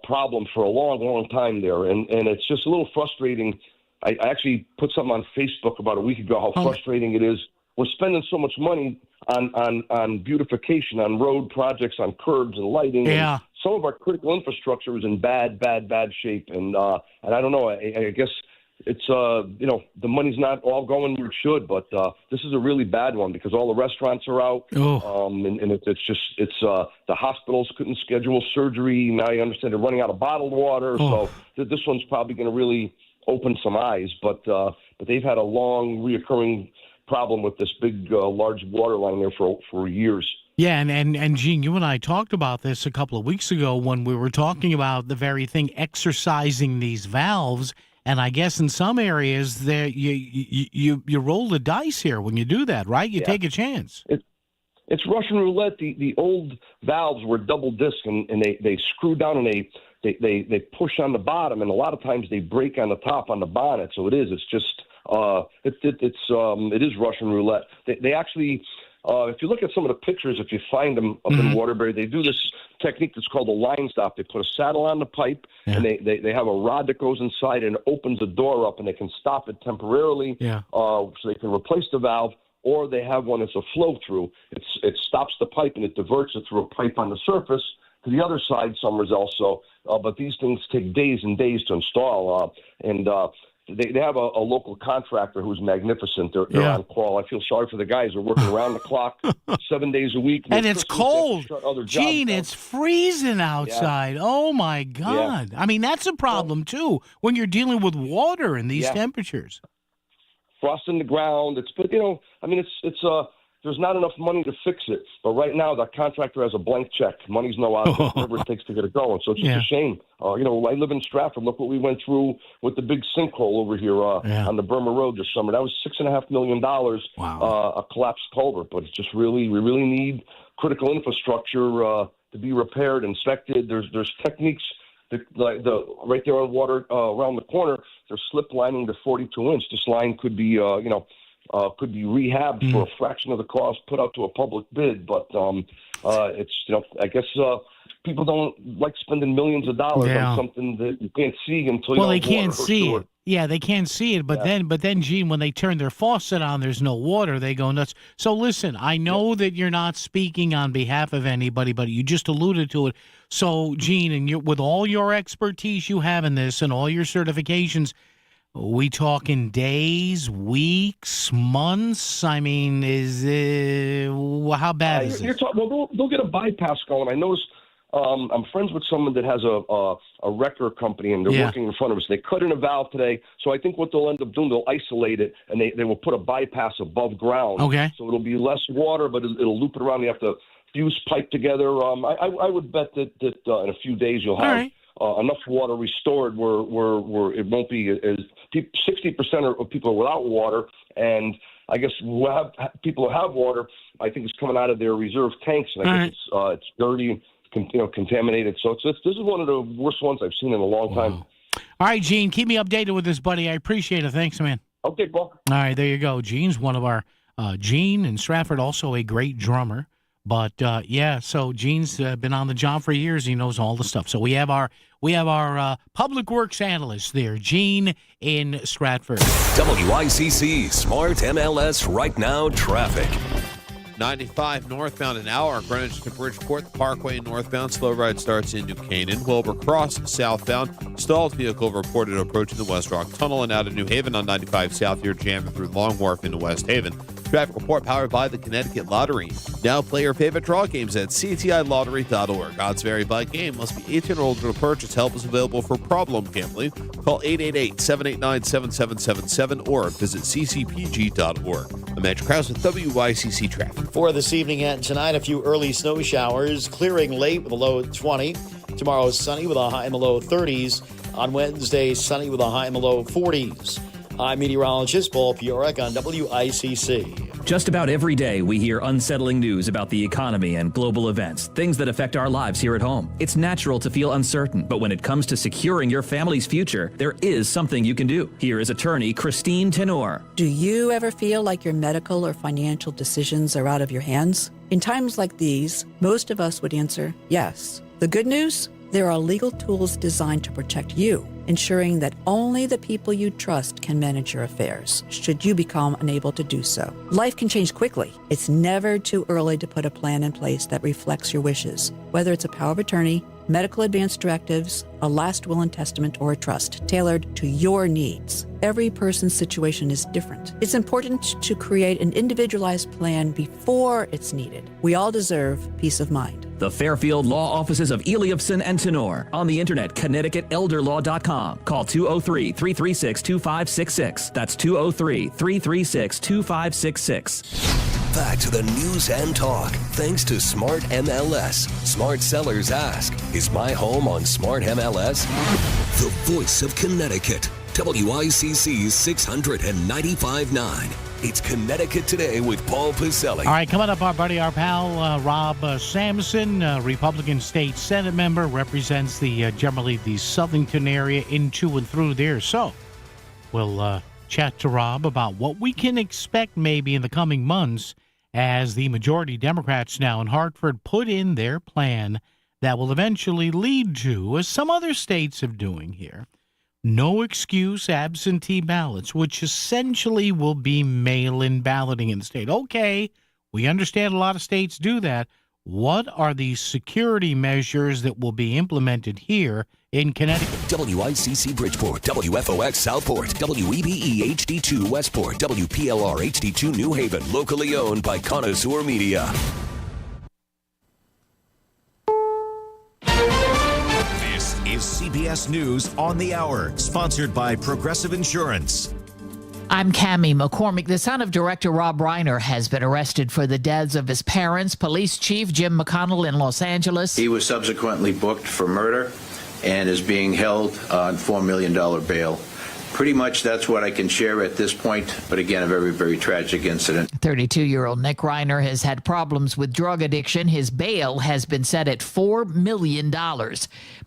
problem for a long, long time there. And it's just a little frustrating. I actually put something on Facebook about a week ago how frustrating it is. We're spending so much money on beautification, on road projects, on curbs and lighting. Yeah. And some of our critical infrastructure is in bad shape. And I don't know. I guess it's the money's not all going where it should, but this is a really bad one because all the restaurants are out, and it's the hospitals couldn't schedule surgery. Now you understand they're running out of bottled water, so this one's probably going to really open some eyes. But they've had a long reoccurring problem with this big large water line there for years. Yeah, and Gene, you and I talked about this a couple of weeks ago when we were talking about the very thing, exercising these valves. And I guess in some areas there you roll the dice here when you do that, right? You take a chance. It's Russian roulette. The old valves were double disc, and they screw down and they push on the bottom, and a lot of times they break on the top on the bonnet. So it is. It's just it is Russian roulette. They actually. If you look at some of the pictures, if you find them up in Waterbury, they do this technique that's called a line stop. They put a saddle on the pipe, and they have a rod that goes inside and opens the door up, and they can stop it temporarily so they can replace the valve, or they have one that's a flow-through. It stops the pipe, and it diverts it through a pipe on the surface to the other side somewhere else. But these things take days and days to install, They have a local contractor who's magnificent. They're on call. I feel sorry for the guys. They're working around the clock, 7 days a week. And it's cold. Gene, it's freezing outside. Yeah. Oh, my God. Yeah. I mean, that's a problem, too, when you're dealing with water in these temperatures. Frost in the ground. It's there's not enough money to fix it. But right now, the contractor has a blank check. Money's no object, whatever it takes to get it going. So it's just a shame. I live in Stratford. Look what we went through with the big sinkhole over here on the Burma Road this summer. That was $6.5 million, a collapsed culvert. But it's just we really need critical infrastructure to be repaired, inspected. There's techniques. Right there on water around the corner, they're slip lining to 42 inch. This line could be, could be rehabbed for a fraction of the cost, put out to a public bid. But it's, I guess people don't like spending millions of dollars on something that you can't see until you they can't see it. Yeah, they can't see it, but then, Gene, when they turn their faucet on, there's no water. They go nuts. So listen, I know that you're not speaking on behalf of anybody, but you just alluded to it. So, Gene, and with all your expertise you have in this and all your certifications, are we talking days, weeks, months? I mean, how bad is it? They'll get a bypass going. I noticed. I'm friends with someone that has a wrecker company, and they're working in front of us. They cut in a valve today, so I think what they'll end up doing, they'll isolate it, and they will put a bypass above ground. Okay. So it'll be less water, but it'll loop it around. You have to fuse pipe together. I would bet that in a few days you'll have enough water restored where it won't be as 60% of people are without water, and I guess people who have water, I think it's coming out of their reserve tanks, and I guess it's dirty. Contaminated. So this is one of the worst ones I've seen in a long time. All right, Gene, keep me updated with this, buddy. I appreciate it. Thanks, man. Okay, Paul. All right, there you go. Gene's one of our Gene in Stratford, also a great drummer. But so Gene's been on the job for years. He knows all the stuff. So we have our public works analyst there, Gene in Stratford. WICC Smart MLS Right Now traffic. 95 northbound an hour, Greenwich to Bridgeport, the Parkway northbound. Slow ride starts in New Canaan. Wilbur Cross southbound. Stalled vehicle reported approaching the West Rock Tunnel and out of New Haven on 95 South. You're jamming through Long Wharf into West Haven. Traffic report powered by the Connecticut Lottery. Now play your favorite draw games at ctilottery.org. Odds vary by game. Must be 18 or older to purchase. Help is available for problem gambling. Call 888-789-7777 or visit ccpg.org. I'm Andrew Krause with WICC Traffic. For this evening and tonight, a few early snow showers, clearing late with a low of 20. Tomorrow is sunny with a high in the low 30s. On Wednesday, sunny with a high in the low 40s. I'm meteorologist Paul Piorek on WICC. Just about every day, we hear unsettling news about the economy and global events, things that affect our lives here at home. It's natural to feel uncertain, but when it comes to securing your family's future, there is something you can do. Here is attorney Christine Tenor. Do you ever feel like your medical or financial decisions are out of your hands? In times like these, most of us would answer yes. The good news? There are legal tools designed to protect you, ensuring that only the people you trust can manage your affairs, should you become unable to do so. Life can change quickly. It's never too early to put a plan in place that reflects your wishes, whether it's a power of attorney, medical advance directives, a last will and testament, or a trust tailored to your needs. Every person's situation is different. It's important to create an individualized plan before it's needed. We all deserve peace of mind. The Fairfield Law Offices of Eliopson and Tenor. On the internet, ConnecticutElderLaw.com. Call 203-336-2566. That's 203-336-2566. Back to the news and talk. Thanks to Smart MLS. Smart sellers ask, is my home on Smart MLS? The voice of Connecticut. WICC 695.9. It's Connecticut Today with Paul Pacelli. All right, coming up, our pal, Rob Sampson, Republican State Senate member, represents generally the Southington area into and through there. So we'll chat to Rob about what we can expect maybe in the coming months as the majority Democrats now in Hartford put in their plan that will eventually lead to, as some other states are doing here, no excuse absentee ballots, which essentially will be mail-in balloting in the state. Okay, we understand a lot of states do that. What are the security measures that will be implemented here in Connecticut? WICC Bridgeport, WFOX Southport, WEBE HD2 Westport, WPLR HD2 New Haven, locally owned by Connoisseur Media. Is CBS News on the Hour, sponsored by Progressive Insurance. I'm Cammie McCormick. The son of director Rob Reiner has been arrested for the deaths of his parents, Police Chief Jim McConnell in Los Angeles. He was subsequently booked for murder and is being held on $4 million bail Pretty much that's what I can share at this point. But again, a very, very tragic incident. 32-year-old Nick Reiner has had problems with drug addiction. His bail has been set at $4 million.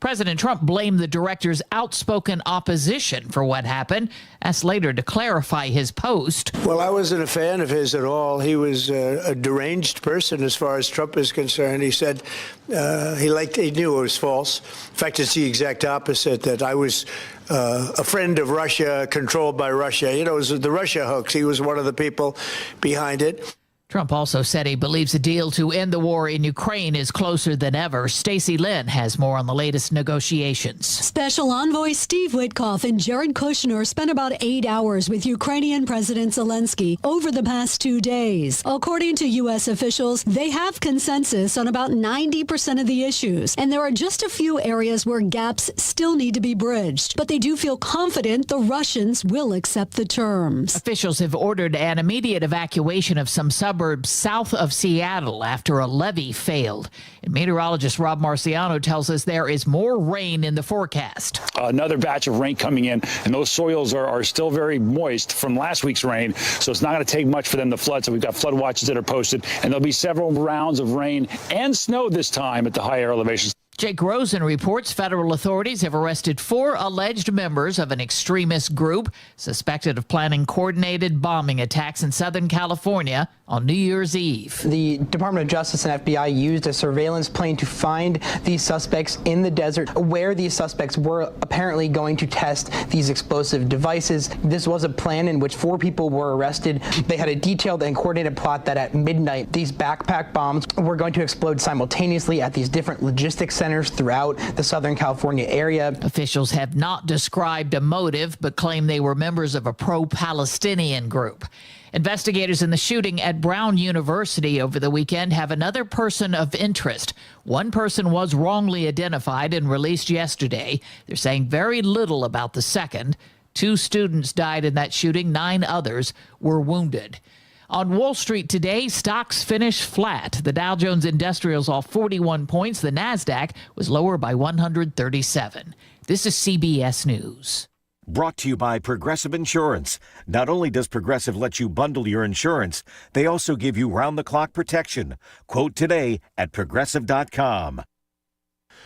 President Trump blamed the director's outspoken opposition for what happened, asked later to clarify his post. Well, I wasn't a fan of his at all. He was a deranged person as far as Trump is concerned. He said he knew it was false. In fact, it's the exact opposite, that I was a friend of Russia, controlled by Russia. You know, it was the Russia hoax. He was one of the people behind it. Trump also said he believes a deal to end the war in Ukraine is closer than ever. Stacey Lynn has more on the latest negotiations. Special Envoy Steve Witkoff and Jared Kushner spent about 8 hours with Ukrainian President Zelensky over the past 2 days. According to U.S. officials, they have consensus on about 90% of the issues, and there are just a few areas where gaps still need to be bridged. But they do feel confident the Russians will accept the terms. Officials have ordered an immediate evacuation of some suburbs south of Seattle after a levee failed. And meteorologist Rob Marciano tells us there is more rain in the forecast. Another batch of rain coming in, and those soils are still very moist from last week's rain, so it's not going to take much for them to flood. So we've got flood watches that are posted, and there'll be several rounds of rain and snow this time at the higher elevations. Jake Rosen reports federal authorities have arrested 4 alleged members of an extremist group suspected of planning coordinated bombing attacks in Southern California on New Year's Eve. The Department of Justice and FBI used a surveillance plane to find these suspects in the desert where these suspects were apparently going to test these explosive devices. This was a plan in which 4 people were arrested. They had a detailed and coordinated plot that at midnight, these backpack bombs were going to explode simultaneously at these different logistics centers throughout the Southern California area. Officials have not described a motive, but claim they were members of a pro-Palestinian group. Investigators in the shooting at Brown University over the weekend have another person of interest. One person was wrongly identified and released yesterday. They're saying very little about the second. 2 students died in that shooting. 9 others were wounded. On Wall Street today, stocks finished flat. The Dow Jones Industrials off 41 points. The Nasdaq was lower by 137. This is CBS News. Brought to you by Progressive Insurance. Not only does Progressive let you bundle your insurance, they also give you round-the-clock protection. Quote today at Progressive.com.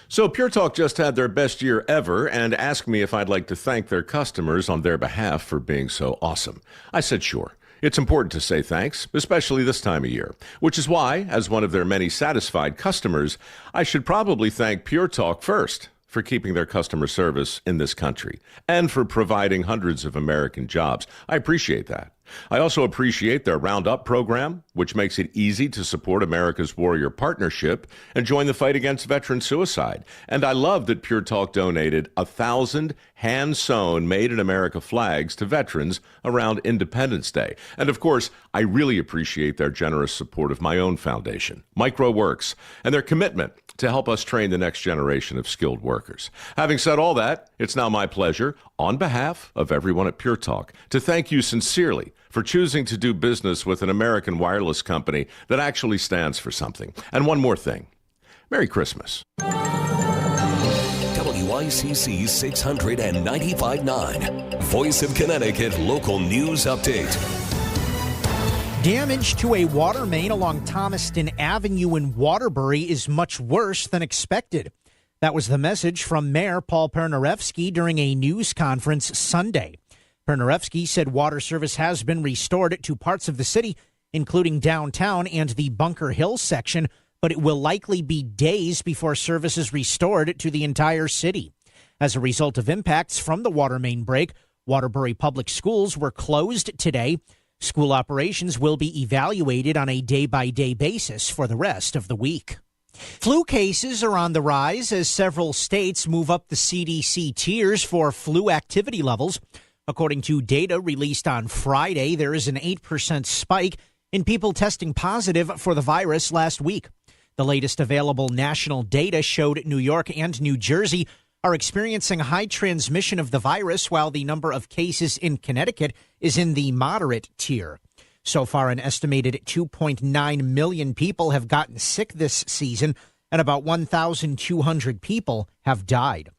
So Pure Talk just had their best year ever and asked me if I'd like to thank their customers on their behalf for being so awesome. I said sure. It's important to say thanks, especially this time of year, which is why, as one of their many satisfied customers, I should probably thank Pure Talk first for keeping their customer service in this country and for providing hundreds of American jobs. I appreciate that. I also appreciate their Roundup program, which makes it easy to support America's Warrior Partnership and join the fight against veteran suicide. And I love that Pure Talk donated 1,000 hand-sewn Made in America flags to veterans around Independence Day. And of course, I really appreciate their generous support of my own foundation, MicroWorks, and their commitment to help us train the next generation of skilled workers. Having said all that, it's now my pleasure, on behalf of everyone at Pure Talk, to thank you sincerely for choosing to do business with an American wireless company that actually stands for something. And one more thing. Merry Christmas. WICC 695.9, Voice of Connecticut Local News Update. Damage to a water main along Thomaston Avenue in Waterbury is much worse than expected. That was the message from Mayor Paul Pernarevsky during a news conference Sunday. Pernarevsky said water service has been restored to parts of the city, including downtown and the Bunker Hill section, but it will likely be days before service is restored to the entire city. As a result of impacts from the water main break, Waterbury Public Schools were closed today. School operations will be evaluated on a day-by-day basis for the rest of the week. Flu cases are on the rise as several states move up the CDC tiers for flu activity levels. According to data released on Friday, there is an 8% spike in people testing positive for the virus last week. The latest available national data showed New York and New Jersey are experiencing high transmission of the virus, while the number of cases in Connecticut is in the moderate tier. So far, an estimated 2.9 million people have gotten sick this season, and about 1,200 people have died.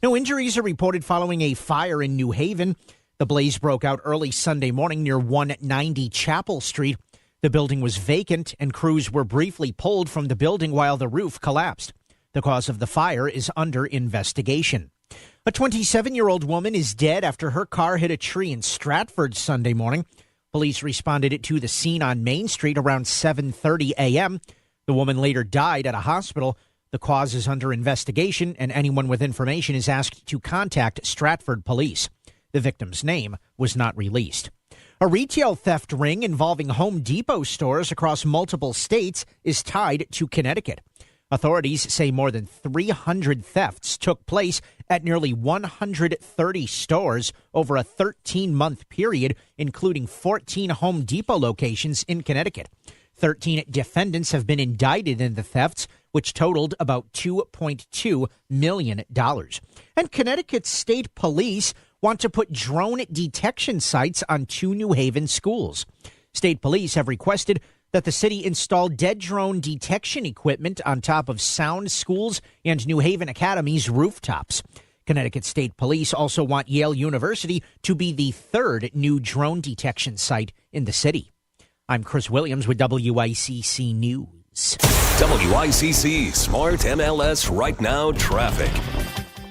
No injuries are reported following a fire in New Haven. The blaze broke out early Sunday morning near 190 Chapel Street. The building was vacant and crews were briefly pulled from the building while the roof collapsed. The cause of the fire is under investigation. A 27-year-old woman is dead after her car hit a tree in Stratford Sunday morning. Police responded to the scene on Main Street around 7:30 a.m. The woman later died at a hospital. The cause is under investigation, and anyone with information is asked to contact Stratford Police. The victim's name was not released. A retail theft ring involving Home Depot stores across multiple states is tied to Connecticut. Authorities say more than 300 thefts took place at nearly 130 stores over a 13-month period, including 14 Home Depot locations in Connecticut. 13 defendants have been indicted in the thefts, which totaled about $2.2 million. And Connecticut State Police want to put drone detection sites on 2 New Haven schools. State police have requested that the city install dead drone detection equipment on top of Sound Schools and New Haven Academy's rooftops. Connecticut State Police also want Yale University to be the 3rd new drone detection site in the city. I'm Chris Williams with WICC News. WICC Smart MLS Right Now Traffic.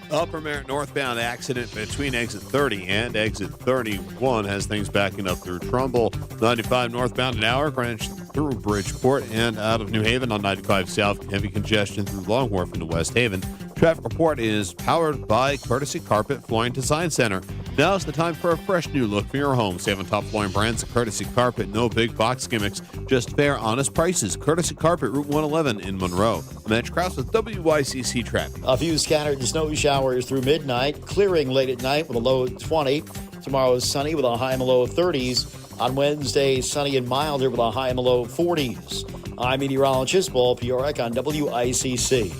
Upper Merritt northbound accident between exit 30 and exit 31 has things backing up through Trumbull. 95 northbound an hour, Greenwich through Bridgeport and out of New Haven on 95 south. Heavy congestion through Long Wharf into West Haven. Traffic report is powered by Courtesy Carpet Flooring Design Center. Now's the time for a fresh new look for your home. Save on top flooring brands at Courtesy Carpet. No big box gimmicks, just fair, honest prices. Courtesy Carpet, Route 111 in Monroe. I'm Edge Krause with WICC Traffic. A few scattered snow showers through midnight, clearing late at night with a low of 20. Tomorrow is sunny with a high and a low of 30s. On Wednesday, sunny and milder with a high and a low of 40s. I'm meteorologist Paul Piorek on WICC.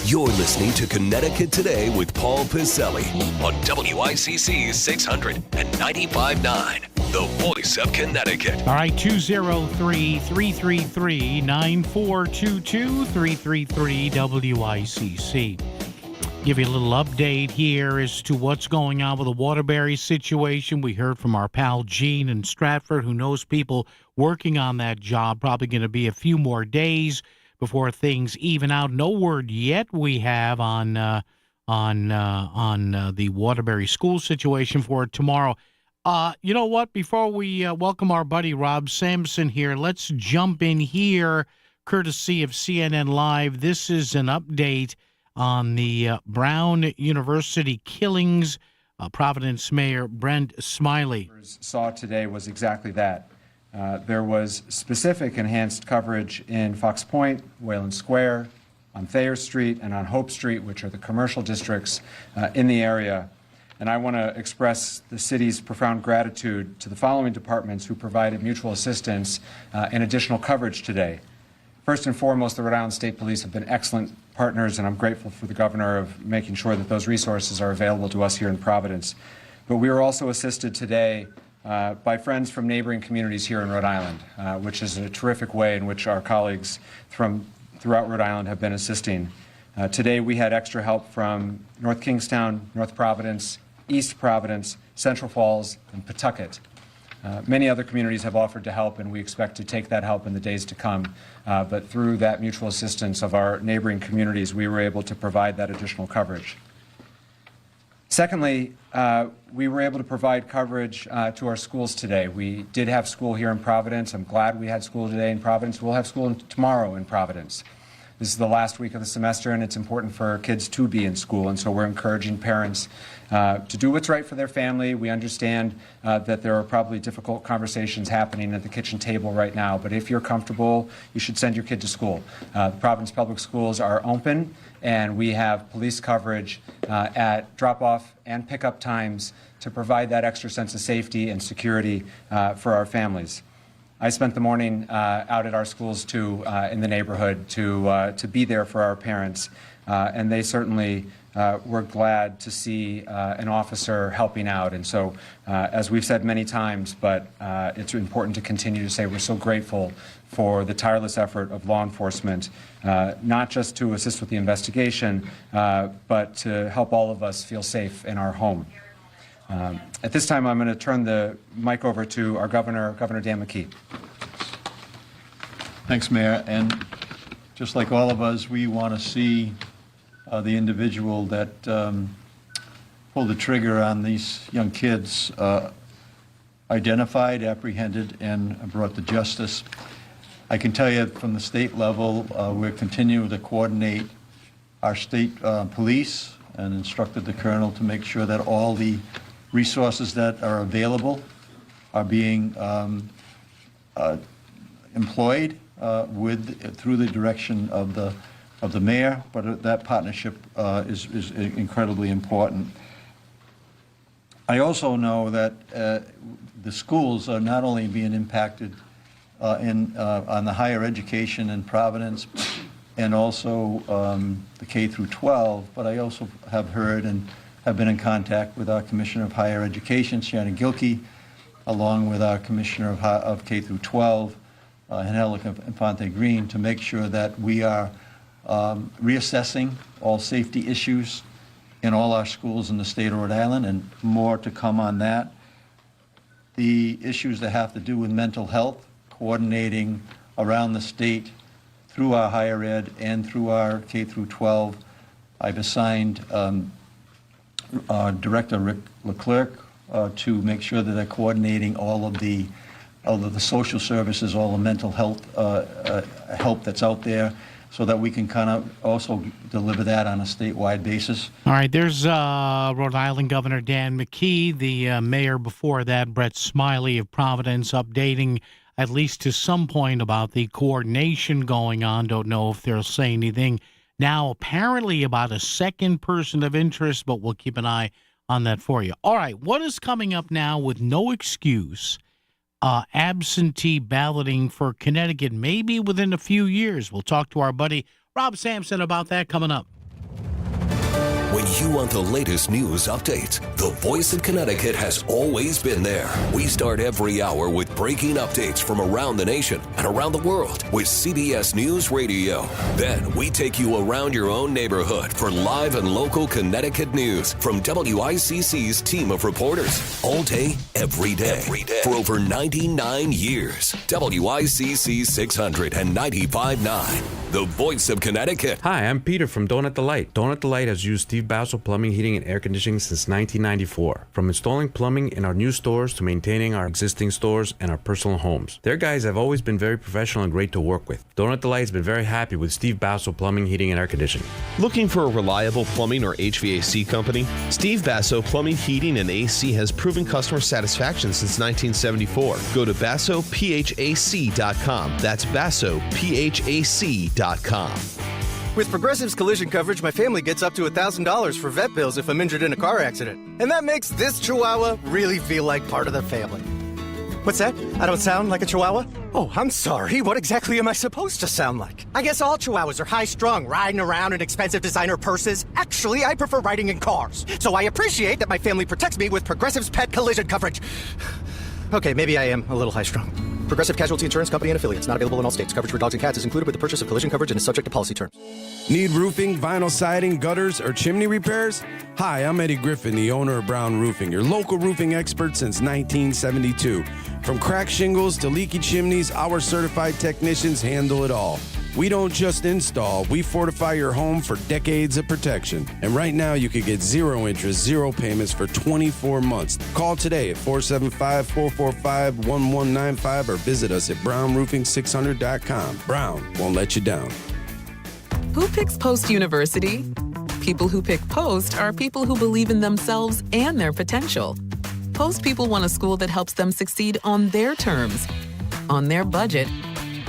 You're listening to Connecticut Today with Paul Piselli on WICC 600 and 95.9, the voice of Connecticut. All right, 203-333-9422, 333-WICC. Give you a little update here as to what's going on with the Waterbury situation. We heard from our pal Gene in Stratford, who knows people working on that job. Probably going to be a few more days before things even out. No word yet we have on the Waterbury school situation for tomorrow. You know what? Before we welcome our buddy Rob Sampson here, let's jump in here, courtesy of CNN Live. This is an update on the Brown University killings. Providence Mayor Brent Smiley saw today was exactly that. There was specific enhanced coverage in Fox Point, Wayland Square, on Thayer Street, and on Hope Street, which are the commercial districts in the area. And I want to express the city's profound gratitude to the following departments who provided mutual assistance and additional coverage today. First and foremost, the Rhode Island State Police have been excellent partners, and I'm grateful for the governor of making sure that those resources are available to us here in Providence. But we were also assisted today by friends from neighboring communities here in Rhode Island, which is a terrific way in which our colleagues from throughout Rhode Island have been assisting. Today we had extra help from North Kingstown, North Providence, East Providence, Central Falls, and Pawtucket. Many other communities have offered to help, and we expect to take that help in the days to come. But through that mutual assistance of our neighboring communities, we were able to provide that additional coverage. Secondly, we were able to provide coverage to our schools today. We did have school here in Providence. I'm glad we had school today in Providence. We'll have school tomorrow in Providence. This is the last week of the semester, and it's important for kids to be in school, and so we're encouraging parents to do what's right for their family. We understand that there are probably difficult conversations happening at the kitchen table right now, but if you're comfortable, you should send your kid to school. The Providence Public Schools are open, and we have police coverage at drop-off and pickup times to provide that extra sense of safety and security for our families. I spent the morning out at our schools too, in the neighborhood, to be there for our parents, and they certainly were glad to see an officer helping out. And so, as we've said many times, but it's important to continue to say we're so grateful for the tireless effort of law enforcement, not just to assist with the investigation, but to help all of us feel safe in our home. At this time, I'm going to turn the mic over to our governor, Governor Dan McKee. Thanks, Mayor. And just like all of us, we want to see the individual that pulled the trigger on these young kids identified, apprehended, and brought to justice. I can tell you from the state level, we're continuing to coordinate our state police and instructed the colonel to make sure that all the resources that are available are being employed through the direction of the mayor, but that partnership is incredibly important. I also know that the schools are not only being impacted on the higher education in Providence and also the K through 12, but I also have heard and have been in contact with our Commissioner of Higher Education, Shannon Gilkey, along with our Commissioner of K through 12, Angelica Infante Green, to make sure that we are reassessing all safety issues in all our schools in the state of Rhode Island, and more to come on that. The issues that have to do with mental health, coordinating around the state through our higher ed and through our K through 12. I've assigned Director Rick Leclerc to make sure that they're coordinating all of the social services, all the mental health help that's out there, so that we can kind of also deliver that on a statewide basis. All right, there's Rhode Island Governor Dan McKee, the mayor before that, Brett Smiley of Providence, updating at least to some point about the coordination going on. Don't know if they'll say anything now apparently about a second person of interest, but we'll keep an eye on that for you. All right, what is coming up now with no excuse? Absentee balloting for Connecticut, maybe within a few years. We'll talk to our buddy Rob Sampson about that coming up. When you want the latest news updates, the Voice of Connecticut has always been there. We start every hour with breaking updates from around the nation and around the world with CBS News Radio. Then we take you around your own neighborhood for live and local Connecticut news from WICC's team of reporters. All day, every day. For over 99 years. WICC 600 and 95.9. The Voice of Connecticut. Hi, I'm Peter from Donut Delight. Donut Delight has used Steve Basso Plumbing, Heating, and Air Conditioning since 1994. From installing plumbing in our new stores to maintaining our existing stores and our personal homes. Their guys have always been very professional and great to work with. Donut Delight has been very happy with Steve Basso Plumbing, Heating, and Air Conditioning. Looking for a reliable plumbing or HVAC company? Steve Basso Plumbing, Heating, and AC has proven customer satisfaction since 1974. Go to BassoPHAC.com. That's BassoPHAC.com. With Progressive's collision coverage, my family gets up to $1,000 for vet bills if I'm injured in a car accident. And that makes this Chihuahua really feel like part of the family. What's that? I don't sound like a Chihuahua? Oh, I'm sorry. What exactly am I supposed to sound like? I guess all Chihuahuas are high-strung, riding around in expensive designer purses. Actually, I prefer riding in cars. So I appreciate that my family protects me with Progressive's pet collision coverage. Okay, maybe I am a little high-strung. Progressive Casualty Insurance Company and Affiliates. Not available in all states. Coverage for dogs and cats is included with the purchase of collision coverage and is subject to policy terms. Need roofing, vinyl siding, gutters, or chimney repairs? Hi, I'm Eddie Griffin, the owner of Brown Roofing, your local roofing expert since 1972. From cracked shingles to leaky chimneys, our certified technicians handle it all. We don't just install, we fortify your home for decades of protection. And right now you can get zero interest, zero payments for 24 months. Call today at 475-445-1195 or visit us at brownroofing600.com. Brown won't let you down. Who picks Post University? People who pick Post are people who believe in themselves and their potential. Post people want a school that helps them succeed on their terms, on their budget,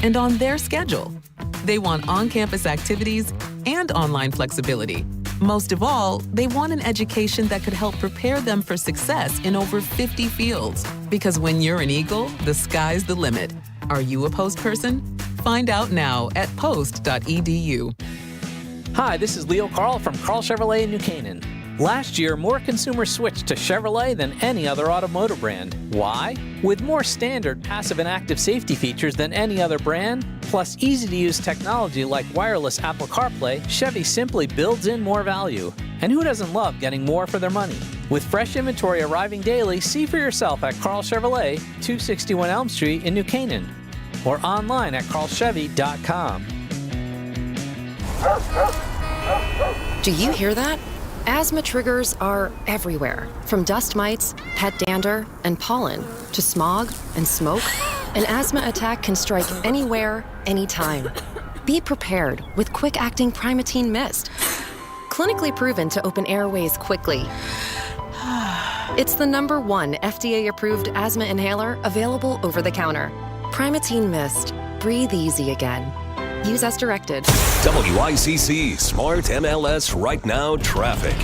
and on their schedule. They want on-campus activities and online flexibility. Most of all, they want an education that could help prepare them for success in over 50 fields. Because when you're an Eagle, the sky's the limit. Are you a post person? Find out now at post.edu. Hi, this is Leo Carl from Carl Chevrolet in New Canaan. Last year, more consumers switched to Chevrolet than any other automotive brand. Why? With more standard passive and active safety features than any other brand, plus easy-to-use technology like wireless Apple CarPlay, Chevy simply builds in more value. And who doesn't love getting more for their money? With fresh inventory arriving daily, see for yourself at Carl Chevrolet, 261 Elm Street in New Canaan, or online at carlchevy.com. Do you hear that? Asthma triggers are everywhere, from dust mites, pet dander, and pollen, to smog and smoke. An asthma attack can strike anywhere, anytime. Be prepared with quick-acting Primatene Mist. Clinically proven to open airways quickly. It's the #1 FDA-approved asthma inhaler available over the counter. Primatene Mist. Breathe easy again. Use as directed. WICC Smart MLS Right Now Traffic.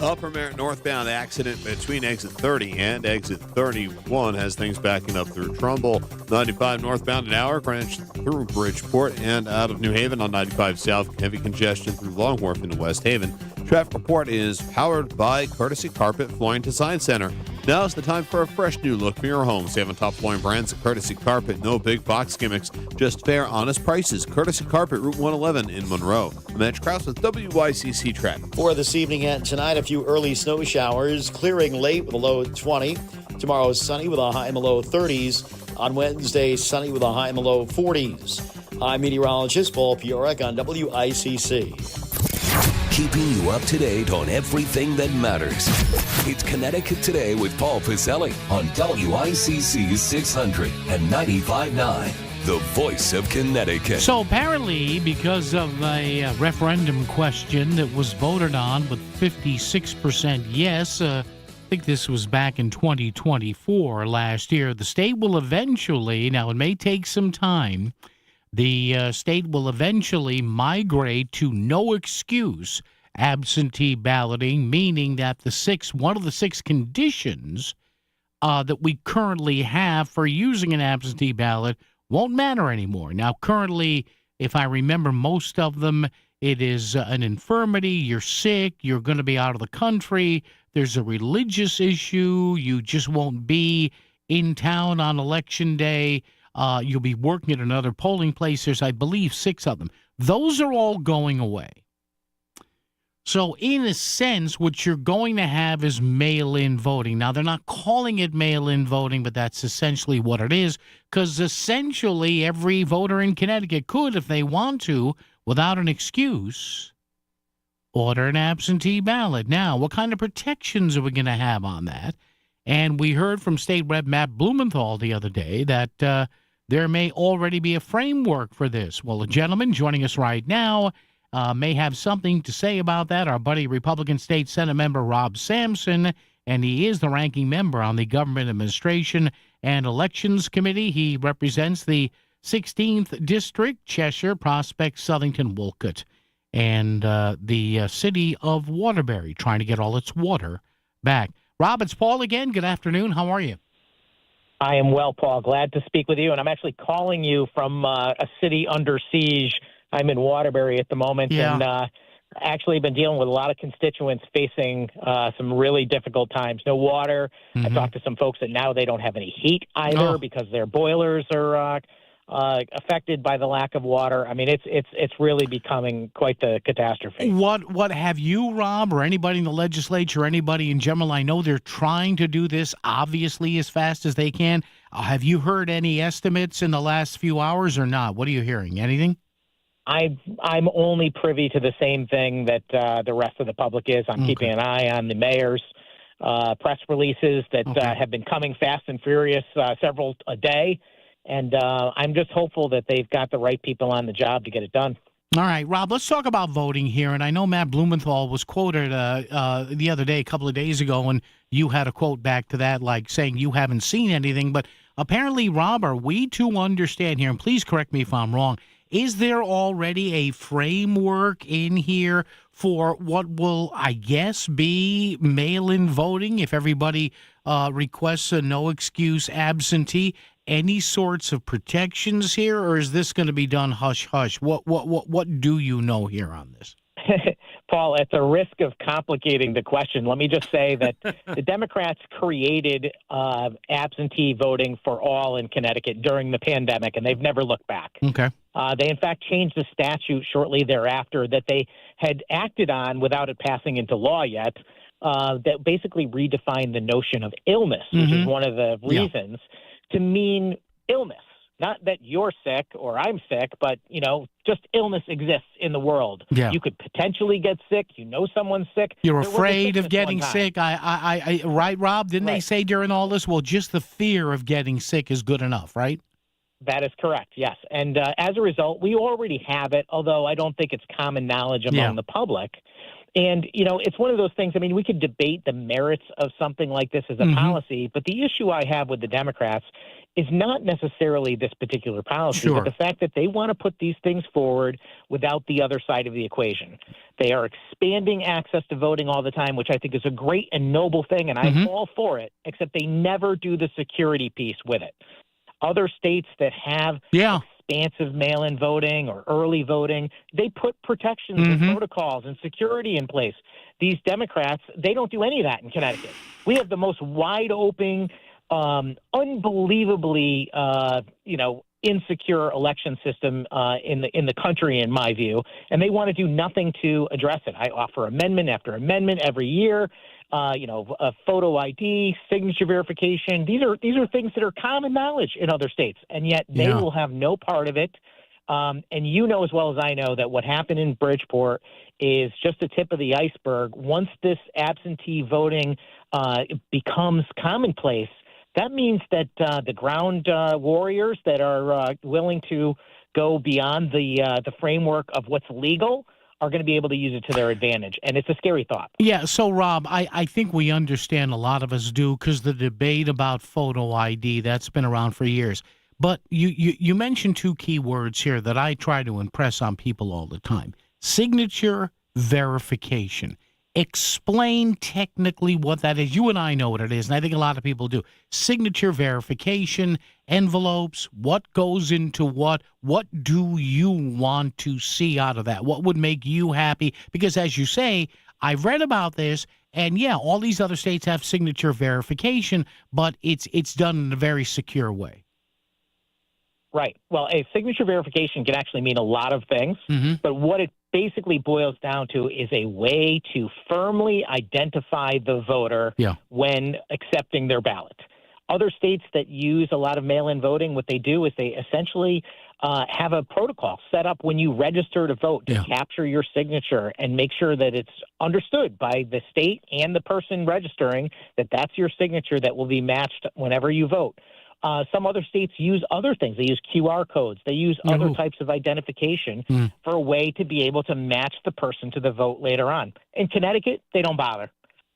Upper Merritt northbound accident between exit 30 and exit 31 has things backing up through Trumbull. 95 northbound an hour, Greenwich through Bridgeport and out of New Haven on 95 south. Heavy congestion through Long Wharf into West Haven. Traffic report is powered by Courtesy Carpet Flooring Design Center. Now is the time for a fresh new look for your home. Save on top flooring brands at Courtesy Carpet. No big box gimmicks, just fair, honest prices. Courtesy Carpet, Route 111 in Monroe. I'm Mitch Krause with WICC Traffic. For this evening and tonight, a few early snow showers, clearing late with a low 20. Tomorrow is sunny with a high in the low 30s. On Wednesday, sunny with a high in the low 40s. I'm meteorologist Paul Piorek on WICC. Keeping you up to date on everything that matters. It's Connecticut Today with Paul Piselli on WICC 600 and 95.9, the voice of Connecticut. So apparently, because of a referendum question that was voted on with 56% yes, I think this was back in 2024 last year, the state will eventually, now it may take some time, the state will eventually migrate to no excuse absentee balloting, meaning that one of the 6 conditions that we currently have for using an absentee ballot won't matter anymore. Now, currently, if I remember most of them, it is an infirmity, you're sick, you're going to be out of the country, there's a religious issue, you just won't be in town on Election Day, you'll be working at another polling place. There's, I believe, 6 of them. Those are all going away. So in a sense, what you're going to have is mail-in voting. Now, they're not calling it mail-in voting, but that's essentially what it is, because essentially every voter in Connecticut could, if they want to, without an excuse, order an absentee ballot. Now, what kind of protections are we going to have on that? And we heard from State Rep Matt Blumenthal the other day that there may already be a framework for this. Well, a gentleman joining us right now may have something to say about that. Our buddy Republican State Senate member Rob Sampson, and he is the ranking member on the Government Administration and Elections Committee. He represents the 16th District, Cheshire, Prospect, Southington, Wolcott, and the city of Waterbury, trying to get all its water back. Rob, it's Paul again. Good afternoon. How are you? I am well, Paul. Glad to speak with you. And I'm actually calling you from a city under siege. I'm in Waterbury at the moment. Yeah. And actually been dealing with a lot of constituents facing some really difficult times. No water. Mm-hmm. I talked to some folks that now they don't have any heat either because their boilers are affected by the lack of water. I mean, it's really becoming quite the catastrophe. What have you, Rob, or anybody in the legislature, or anybody in general? I know they're trying to do this obviously as fast as they can. Have you heard any estimates in the last few hours or not? What are you hearing? Anything? I'm only privy to the same thing that the rest of the public is. I'm keeping an eye on the mayor's press releases that have been coming fast and furious, several a day. And I'm just hopeful that they've got the right people on the job to get it done. All right, Rob, let's talk about voting here. And I know Matt Blumenthal was quoted the other day, a couple of days ago, and you had a quote back to that, like saying you haven't seen anything. But apparently, Rob, are we to understand here, and please correct me if I'm wrong, is there already a framework in here for what will, I guess, be mail-in voting if everybody requests a no-excuse absentee? any sorts of protections here, or is this going to be done hush hush? What do you know here on this? Paul, at the risk of complicating the question, let me just say that the Democrats created absentee voting for all in Connecticut during the pandemic, and they've never looked back. Okay. They, in fact, changed the statute shortly thereafter that they had acted on without it passing into law yet, that basically redefined the notion of illness, which is one of the reasons, to mean illness. Not that you're sick or I'm sick, but, just illness exists in the world. Yeah. You could potentially get sick. You know someone's sick. You're There was a afraid of sickness getting one time. sick. Right, Rob? Didn't they say during all this, well, just the fear of getting sick is good enough, right? That is correct, yes. And as a result, we already have it, although I don't think it's common knowledge among the public. And, it's one of those things, we could debate the merits of something like this as a policy, but the issue I have with the Democrats is not necessarily this particular policy, but the fact that they want to put these things forward without the other side of the equation. They are expanding access to voting all the time, which I think is a great and noble thing, and I'm all for it, except they never do the security piece with it. Other states that have expansive mail-in voting or early voting, they put protections and protocols and security in place. These Democrats, they don't do any of that in Connecticut. We have the most wide-open, unbelievably, insecure election system in the country, in my view, and they want to do nothing to address it. I offer amendment after amendment every year. A photo ID, signature verification. These are things that are common knowledge in other states, and yet they will have no part of it. And you know as well as I know that what happened in Bridgeport is just the tip of the iceberg. Once this absentee voting becomes commonplace, that means that the ground warriors that are willing to go beyond the framework of what's legal are going to be able to use it to their advantage. And it's a scary thought. Yeah, so, Rob, I think we understand, a lot of us do, because the debate about photo ID, that's been around for years. But you mentioned two key words here that I try to impress on people all the time. Signature verification. Explain technically what that is. You and I know what it is, and I think a lot of people do. Signature verification, envelopes, what goes into what do you want to see out of that? What would make you happy? Because as you say, I've read about this, and all these other states have signature verification, but it's done in a very secure way. Right. Well, a signature verification can actually mean a lot of things, but what it basically boils down to is a way to firmly identify the voter when accepting their ballot. Other states that use a lot of mail-in voting, what they do is they essentially have a protocol set up when you register to vote to capture your signature and make sure that it's understood by the state and the person registering that that's your signature that will be matched whenever you vote. Some other states use other things. They use QR codes. They use other types of identification for a way to be able to match the person to the vote later on. In Connecticut, they don't bother.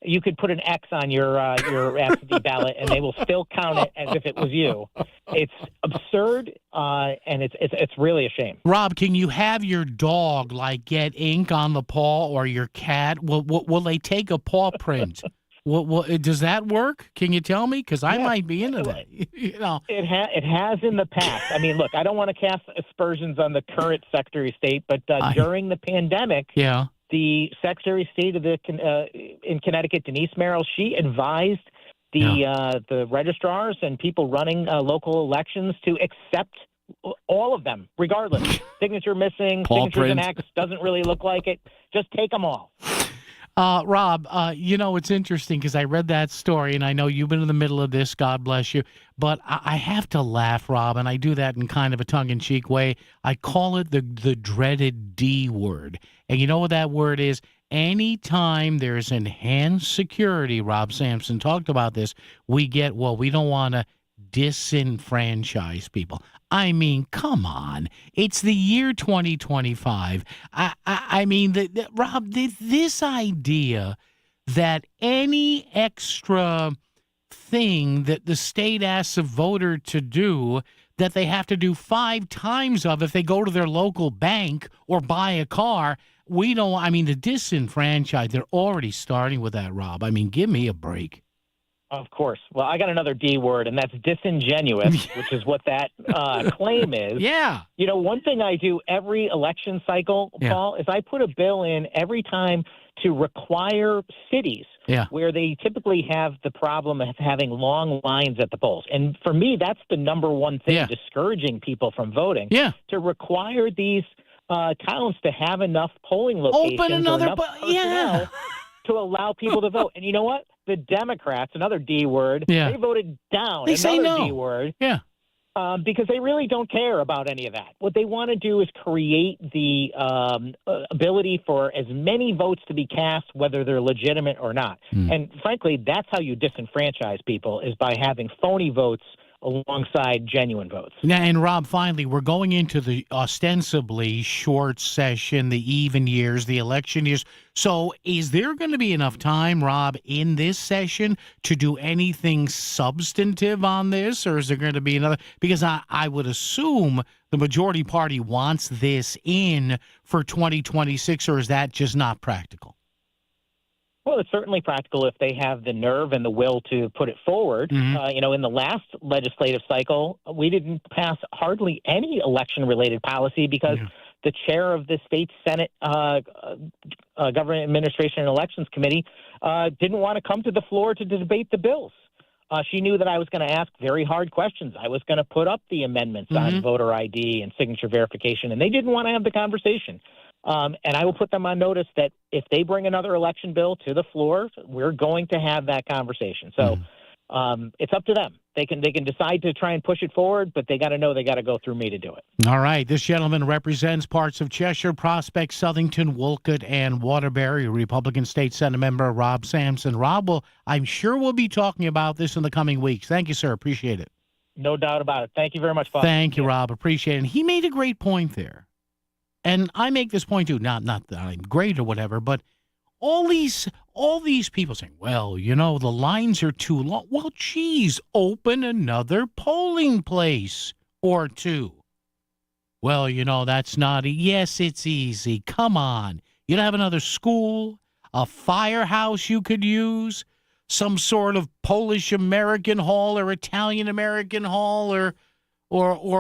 You could put an X on your absentee ballot, and they will still count it as if it was you. It's absurd, and it's really a shame. Rob, can you have your dog get ink on the paw, or your cat? Will they take a paw print? Well, does that work? Can you tell me? Because I might be into that. It has in the past. Look, I don't want to cast aspersions on the current Secretary of State, but during the pandemic, the Secretary of State of in Connecticut, Denise Merrill, she advised the registrars and people running local elections to accept all of them, regardless. Signature missing, signatures and X, doesn't really look like it. Just take them all. Rob, it's interesting because I read that story, and I know you've been in the middle of this, God bless you, but I have to laugh, Rob, and I do that in kind of a tongue-in-cheek way. I call it the dreaded D word. And you know what that word is? Anytime there's enhanced security, Rob Sampson talked about this, we get, we don't want to disenfranchise people. Come on. It's the year 2025. Rob, this idea that any extra thing that the state asks a voter to do that they have to do 5 times of if they go to their local bank or buy a car, the disenfranchised, they're already starting with that, Rob. Give me a break. Of course. Well, I got another D word, and that's disingenuous, which is what that claim is. Yeah. You know, one thing I do every election cycle, Paul, is I put a bill in every time to require cities where they typically have the problem of having long lines at the polls. And for me, that's the number one thing discouraging people from voting. To require these towns to have enough polling locations Open another, or enough personnel to allow people to vote. And you know what? The Democrats, another D word, they voted down They say another no. D word. Yeah. Because they really don't care about any of that. What they want to do is create the ability for as many votes to be cast, whether they're legitimate or not. And frankly, that's how you disenfranchise people, is by having phony votes alongside genuine votes. Now, and Rob, finally, we're going into the ostensibly short session, the even years, the election years. So is there going to be enough time, Rob, in this session to do anything substantive on this? Or is there going to be another? Because I would assume the majority party wants this in for 2026, or is that just not practical? Well, it's certainly practical if they have the nerve and the will to put it forward. You know, in the last legislative cycle, we didn't pass hardly any election-related policy because the chair of the state Senate Government Administration and Elections Committee didn't want to come to the floor to debate the bills. She knew that I was going to ask very hard questions. I was going to put up the amendments on voter ID and signature verification, and they didn't want to have the conversation. And I will put them on notice that if they bring another election bill to the floor, we're going to have that conversation. So it's up to them. They can decide to try and push it forward, but they got to know they got to go through me to do it. All right. This gentleman represents parts of Cheshire, Prospect, Southington, Wolcott, and Waterbury. Republican State Senate member Rob Sampson. Rob, I'm sure we'll be talking about this in the coming weeks. Thank you, sir. Appreciate it. No doubt about it. Thank you very much, Bob. Thank you, Rob. Appreciate it. And he made a great point there. And I make this point too, not that I'm great or whatever, but all these people saying, well, you know, the lines are too long. Well, geez, open another polling place or two. Well, you know, that's not, yes, it's easy. Come on. You don't have another school, a firehouse you could use, some sort of Polish-American hall or Italian-American hall or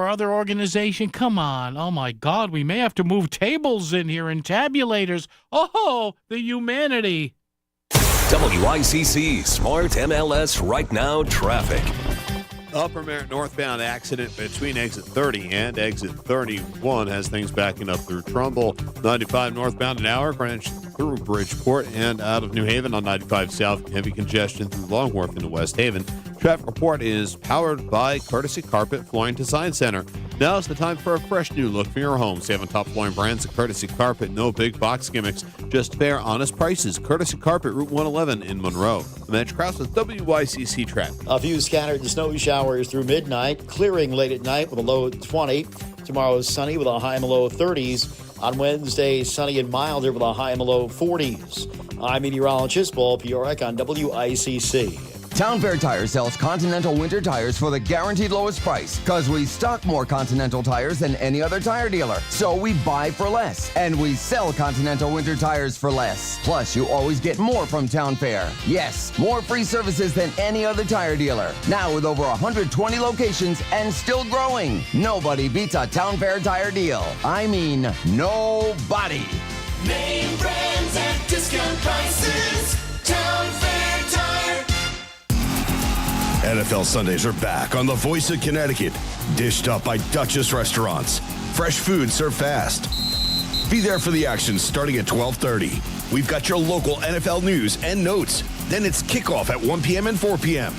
other organization. Come on. Oh, my God. We may have to move tables in here and tabulators. Oh, the humanity. WICC Smart MLS Right Now Traffic. Upper Merritt northbound accident between exit 30 and exit 31 has things backing up through Trumbull. 95 northbound an hour, Greenwich through Bridgeport and out of New Haven on 95 south. Heavy congestion through Long Wharf into West Haven. Traffic report is powered by Courtesy Carpet Flooring Design Center. Now is the time for a fresh new look for your home. Save on top flooring brands at Courtesy Carpet. No big box gimmicks, just fair, honest prices. Courtesy Carpet, Route 111 in Monroe. Mitch Krause with WICC Traffic. A few scattered snow showers through midnight, clearing late at night with a low of 20. Tomorrow is sunny with a high and low of 30s. On Wednesday, sunny and milder with a high and low 40s. I'm meteorologist Paul Piorek on WICC. Town Fair Tire sells Continental winter tires for the guaranteed lowest price because we stock more Continental tires than any other tire dealer. So we buy for less and we sell Continental winter tires for less. Plus, you always get more from Town Fair. Yes, more free services than any other tire dealer. Now with over 120 locations and still growing. Nobody beats a Town Fair tire deal. I mean, nobody. Name brands at discount prices. Town Fair Tire. NFL Sundays are back on the Voice of Connecticut. Dished up by Duchess Restaurants. Fresh food served fast. Be there for the action starting at 12:30. We've got your local NFL news and notes. Then it's kickoff at 1 p.m. and 4 p.m.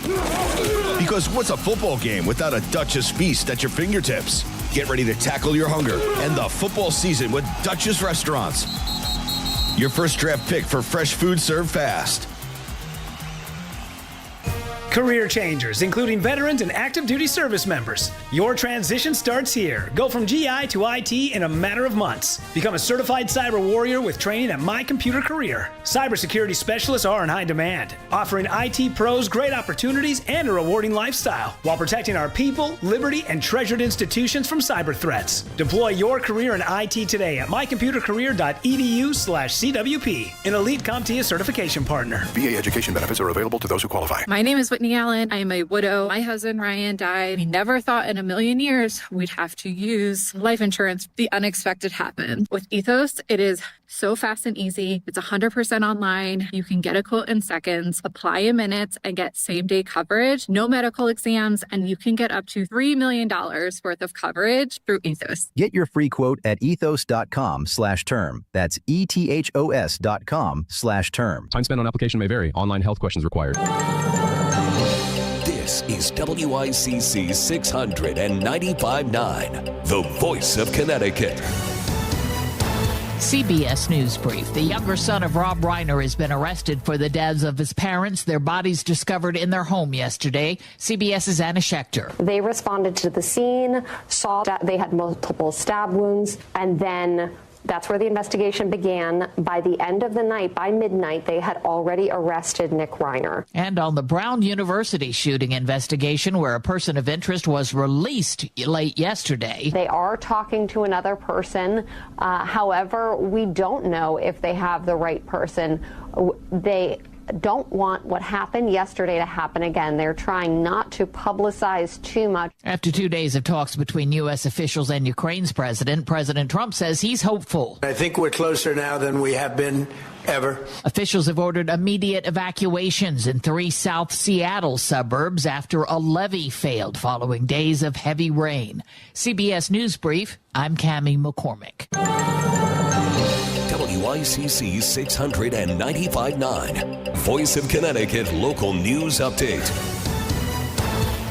Because what's a football game without a Duchess feast at your fingertips? Get ready to tackle your hunger and the football season with Duchess Restaurants. Your first draft pick for fresh food served fast. Career changers, including veterans and active duty service members. Your transition starts here. Go from GI to IT in a matter of months. Become a certified cyber warrior with training at My Computer Career. Cybersecurity specialists are in high demand, offering IT pros great opportunities and a rewarding lifestyle while protecting our people, liberty, and treasured institutions from cyber threats. Deploy your career in IT today at mycomputercareer.edu/CWP, an elite CompTIA certification partner. VA education benefits are available to those who qualify. My name is Whitney Brittany Allen. I'm a widow. My husband, Ryan, died. We never thought in a million years we'd have to use life insurance. The unexpected happened. With Ethos, it is so fast and easy. It's 100% online. You can get a quote in seconds, apply in minutes, and get same-day coverage, no medical exams, and you can get up to $3 million worth of coverage through Ethos. Get your free quote at ethos.com/term. That's ethos.com/term. Time spent on application may vary. Online health questions required. This is WICC 695.9, the voice of Connecticut. CBS News Brief. The younger son of Rob Reiner has been arrested for the deaths of his parents. Their bodies discovered in their home yesterday. CBS's Anna Schechter. They responded to the scene, saw that they had multiple stab wounds, and then that's where the investigation began. By the end of the night, by midnight, they had already arrested Nick Reiner. And on the Brown University shooting investigation, where a person of interest was released late yesterday. They are talking to another person. However, we don't know if they have the right person. They don't want what happened yesterday to happen again. They're trying not to publicize too much. After 2 days of talks between U.S. officials and Ukraine's president, President Trump says he's hopeful. I think we're closer now than we have been ever. Officials have ordered immediate evacuations in 3 South Seattle suburbs after a levee failed following days of heavy rain. CBS News Brief, I'm Cammie McCormick. WICC 695.9, Voice of Connecticut Local News Update.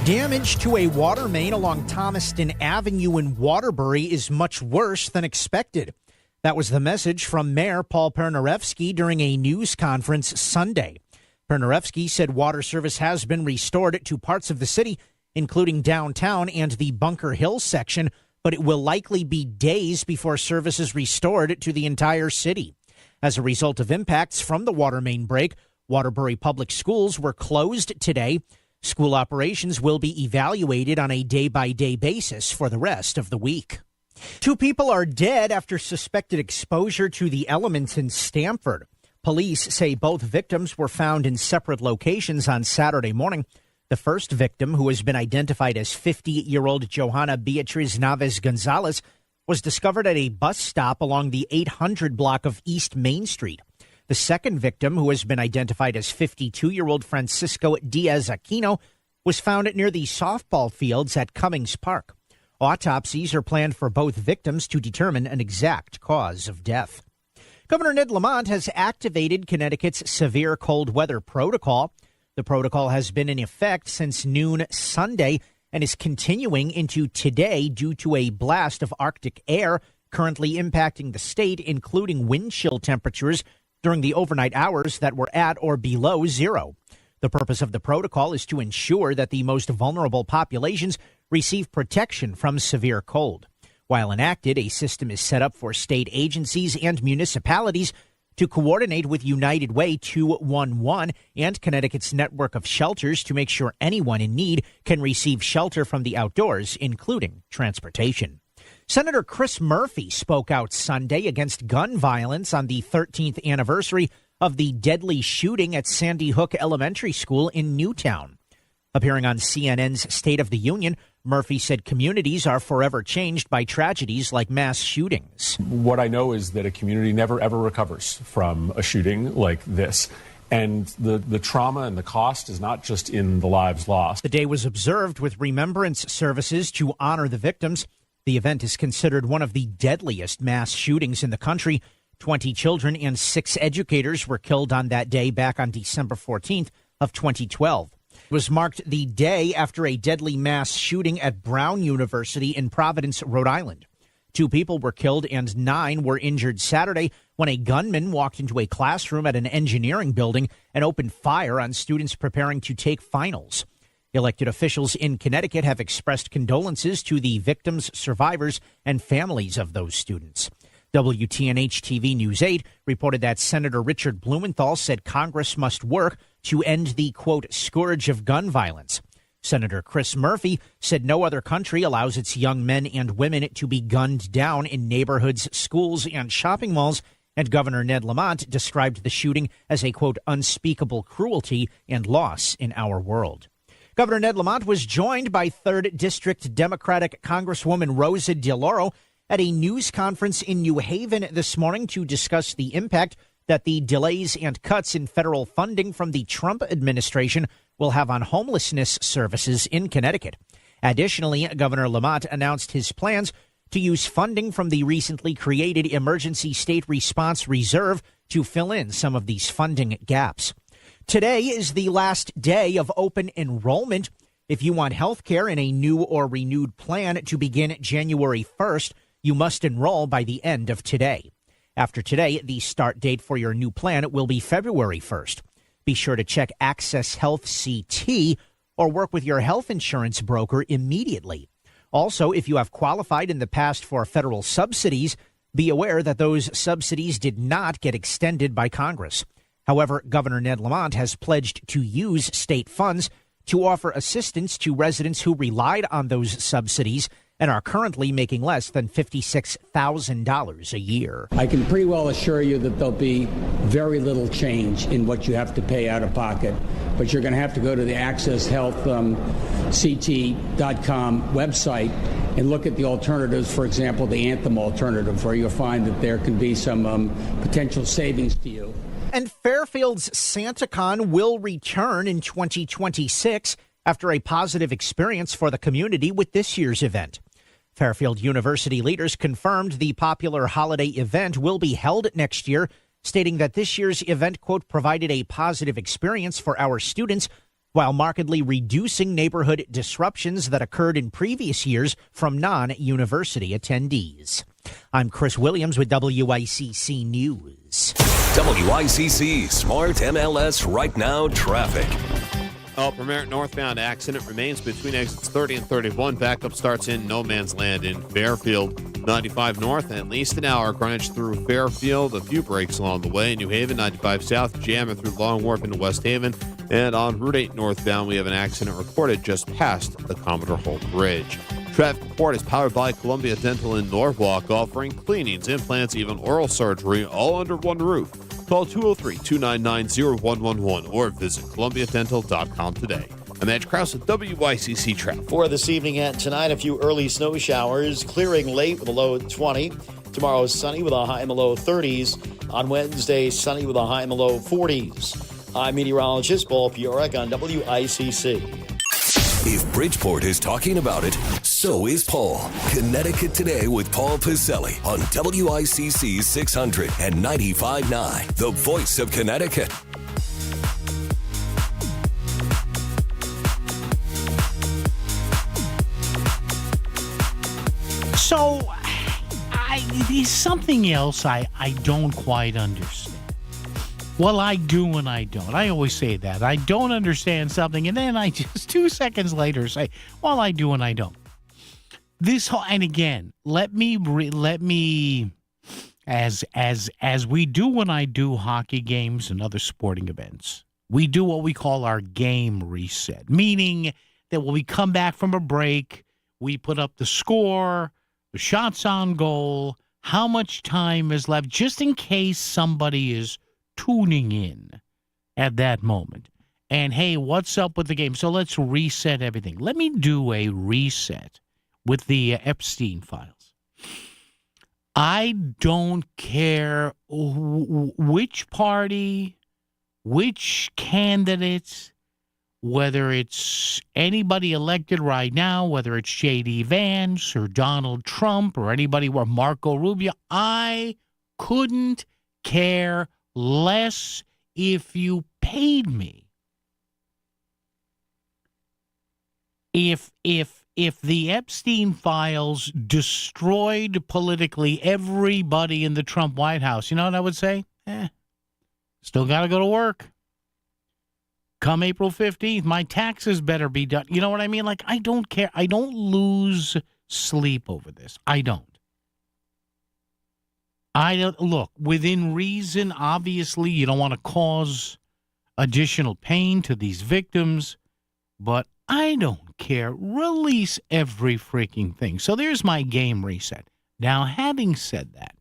Damage to a water main along Thomaston Avenue in Waterbury is much worse than expected. That was the message from Mayor Paul Pernarevsky during a news conference Sunday. Pernarevsky said water service has been restored to parts of the city, including downtown and the Bunker Hill section, but it will likely be days before service is restored to the entire city. As a result of impacts from the water main break, Waterbury Public Schools were closed today. School operations will be evaluated on a day-by-day basis for the rest of the week. 2 people are dead after suspected exposure to the elements in Stamford. Police say both victims were found in separate locations on Saturday morning. The first victim, who has been identified as 50-year-old Johanna Beatriz Naves Gonzalez, was discovered at a bus stop along the 800 block of East Main Street. The second victim, who has been identified as 52-year-old Francisco Diaz Aquino, was found near the softball fields at Cummings Park. Autopsies are planned for both victims to determine an exact cause of death. Governor Ned Lamont has activated Connecticut's severe cold weather protocol. The protocol has been in effect since noon Sunday and is continuing into today due to a blast of Arctic air currently impacting the state, including wind chill temperatures during the overnight hours that were at or below zero. The purpose of the protocol is to ensure that the most vulnerable populations receive protection from severe cold. While enacted, a system is set up for state agencies and municipalities to coordinate with United Way 211 and Connecticut's network of shelters to make sure anyone in need can receive shelter from the outdoors, including transportation. Senator Chris Murphy spoke out Sunday against gun violence on the 13th anniversary of the deadly shooting at Sandy Hook Elementary School in Newtown. Appearing on CNN's State of the Union, Murphy said communities are forever changed by tragedies like mass shootings. What I know is that a community never, ever recovers from a shooting like this. And the trauma and the cost is not just in the lives lost. The day was observed with remembrance services to honor the victims. The event is considered one of the deadliest mass shootings in the country. 20 children and 6 educators were killed on that day back on December 14th of 2012. It was marked the day after a deadly mass shooting at Brown University in Providence, Rhode Island. 2 people were killed and 9 were injured Saturday when a gunman walked into a classroom at an engineering building and opened fire on students preparing to take finals. Elected officials in Connecticut have expressed condolences to the victims, survivors, and families of those students. WTNH-TV News 8 reported that Senator Richard Blumenthal said Congress must work to end the, quote, scourge of gun violence. Senator Chris Murphy said no other country allows its young men and women to be gunned down in neighborhoods, schools, and shopping malls, And Governor Ned Lamont described the shooting as a, quote, unspeakable cruelty and loss in our world. Governor Ned Lamont was joined by 3rd District Democratic Congresswoman Rosa DeLauro at a news conference in New Haven this morning to discuss the impact that the delays and cuts in federal funding from the Trump administration will have on homelessness services in Connecticut. Additionally, Governor Lamont announced his plans to use funding from the recently created Emergency State Response Reserve to fill in some of these funding gaps. Today is the last day of open enrollment. If you want health care in a new or renewed plan to begin January 1st, you must enroll by the end of today. After today, the start date for your new plan will be February 1st. Be sure to check Access Health CT or work with your health insurance broker immediately. Also, if you have qualified in the past for federal subsidies, be aware that those subsidies did not get extended by Congress. However, Governor Ned Lamont has pledged to use state funds to offer assistance to residents who relied on those subsidies and are currently making less than $56,000 a year. I can pretty well assure you that there'll be very little change in what you have to pay out of pocket, but you're going to have to go to the Access Health CT.com website and look at the alternatives, for example, the Anthem alternative, where you'll find that there can be some potential savings to you. And Fairfield's SantaCon will return in 2026 after a positive experience for the community with this year's event. Fairfield University leaders confirmed the popular holiday event will be held next year, stating that this year's event, quote, provided a positive experience for our students while markedly reducing neighborhood disruptions that occurred in previous years from non-university attendees. I'm Chris Williams with WICC News. WICC Smart MLS Right Now Traffic. From Merritt northbound accident remains between exits 30 and 31. Backup starts in no man's land in Fairfield. 95 north, at least an hour. Greenwich through Fairfield. A few breaks along the way. New Haven, 95 south, jamming through Long Wharf into West Haven. And on Route 8 northbound, we have an accident reported just past the Commodore Holt Bridge. Traffic report is powered by Columbia Dental in Norwalk, offering cleanings, implants, even oral surgery, all under one roof. Call 203-299-0111 or visit columbiadental.com today. I'm Edge Krause with WICC Traffic. For this evening and tonight, a few early snow showers, clearing late with a low of 20. Tomorrow is sunny with a high in the low 30s. On Wednesday, sunny with a high in the low 40s. I'm meteorologist Paul Piorek on WICC. If Bridgeport is talking about it, so is Paul. Connecticut Today with Paul Piselli on WICC 600 and 95.9, the voice of Connecticut. So, there's something else I don't quite understand. Well, I do and I don't. I always say that. I don't understand something, and then I just 2 seconds later say, well, I do and I don't. This whole, and again, let me, as we do when I do hockey games and other sporting events, we do what we call our game reset, meaning that when we come back from a break, we put up the score, the shots on goal, how much time is left, just in case somebody is tuning in at that moment. And, hey, what's up with the game? So let's reset everything. Let me do a reset with the Epstein files. I don't care which party, which candidates, whether it's anybody elected right now, whether it's J.D. Vance or Donald Trump or anybody or Marco Rubio. I couldn't care less if you paid me. If the Epstein files destroyed politically everybody in the Trump White House, you know what I would say? Still got to go to work. Come April 15th, my taxes better be done. You know what I mean? Like, I don't care. I don't lose sleep over this. I don't. Look, within reason, obviously, you don't want to cause additional pain to these victims, but I don't care. Release every freaking thing. So there's my game reset. Now, having said that,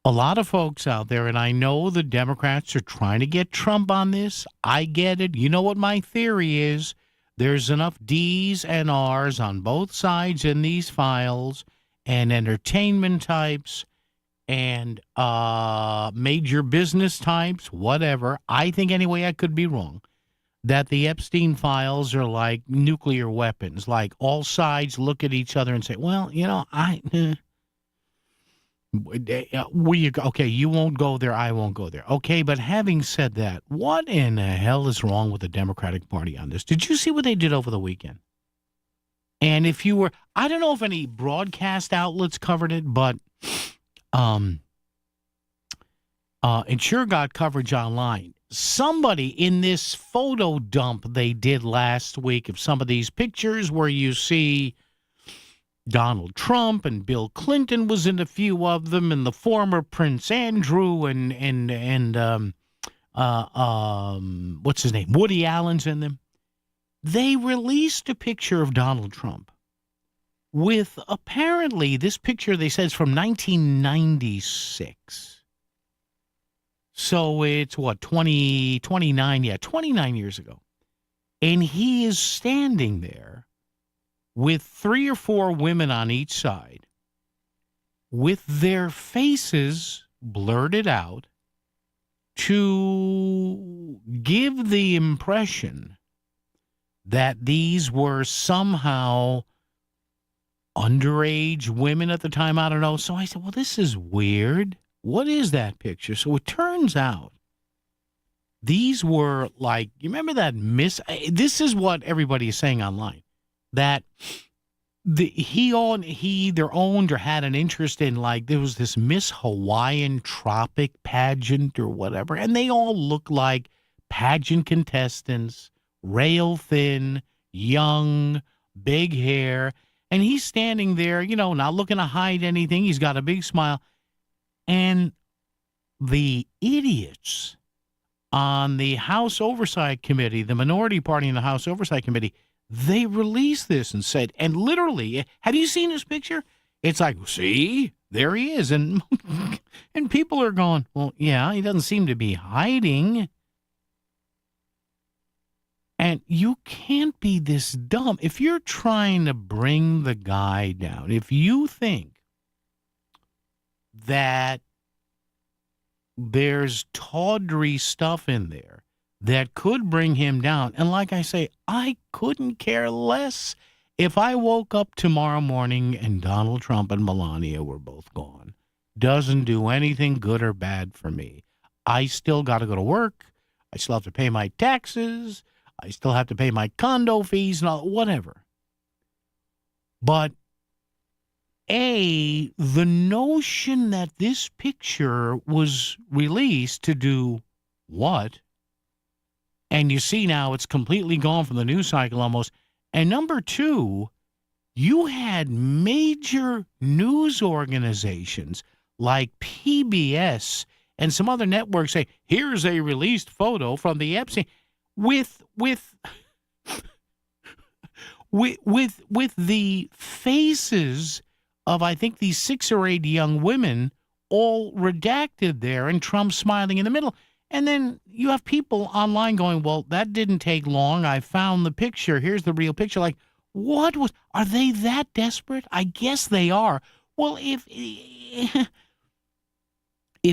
a lot of folks out there, and I know the Democrats are trying to get Trump on this. I get it. You know what my theory is? There's enough D's and R's on both sides in these files, and entertainment types, and major business types, whatever. I think, anyway, I could be wrong, that the Epstein files are like nuclear weapons. Like, all sides look at each other and say, well, okay, you won't go there, I won't go there. Okay, but having said that, what in the hell is wrong with the Democratic Party on this? Did you see what they did over the weekend? And if you were, I don't know if any broadcast outlets covered it, but it sure got coverage online. Somebody in this photo dump they did last week of some of these pictures where you see Donald Trump and Bill Clinton was in a few of them, and the former Prince Andrew and what's his name, Woody Allen's in them. They released a picture of Donald Trump with, apparently, this picture they said is from 1996. So it's what, 29 years ago. And he is standing there with 3 or 4 women on each side, with their faces blurted out to give the impression that these were somehow underage women at the time. I don't know. So I said, well, this is weird. What is that picture? So it turns out these were like, you remember that this is what everybody is saying online, that he either owned or had an interest in, like, there was this Miss Hawaiian Tropic pageant or whatever, and they all look like pageant contestants, rail thin, young, big hair, and he's standing there, not looking to hide anything. He's got a big smile. And the idiots on the House Oversight Committee, the minority party in the House Oversight Committee, they released this and said, and literally, have you seen this picture? It's like, see, there he is. And and people are going, well, yeah, he doesn't seem to be hiding. And you can't be this dumb. If you're trying to bring the guy down, if you think that there's tawdry stuff in there that could bring him down, and like I say, I couldn't care less if I woke up tomorrow morning and Donald Trump and Melania were both gone. Doesn't do anything good or bad for me. I still got to go to work. I still have to pay my taxes. I still have to pay my condo fees and all, whatever. But the notion that this picture was released to do what? And you see now it's completely gone from the news cycle almost. And number 2, you had major news organizations like PBS and some other networks say, here's a released photo from the Epstein with the faces of, I think, these 6 or 8 young women all redacted there and Trump smiling in the middle. And then you have people online going, well, that didn't take long. I found the picture. Here's the real picture. Like, are they that desperate? I guess they are. Well, if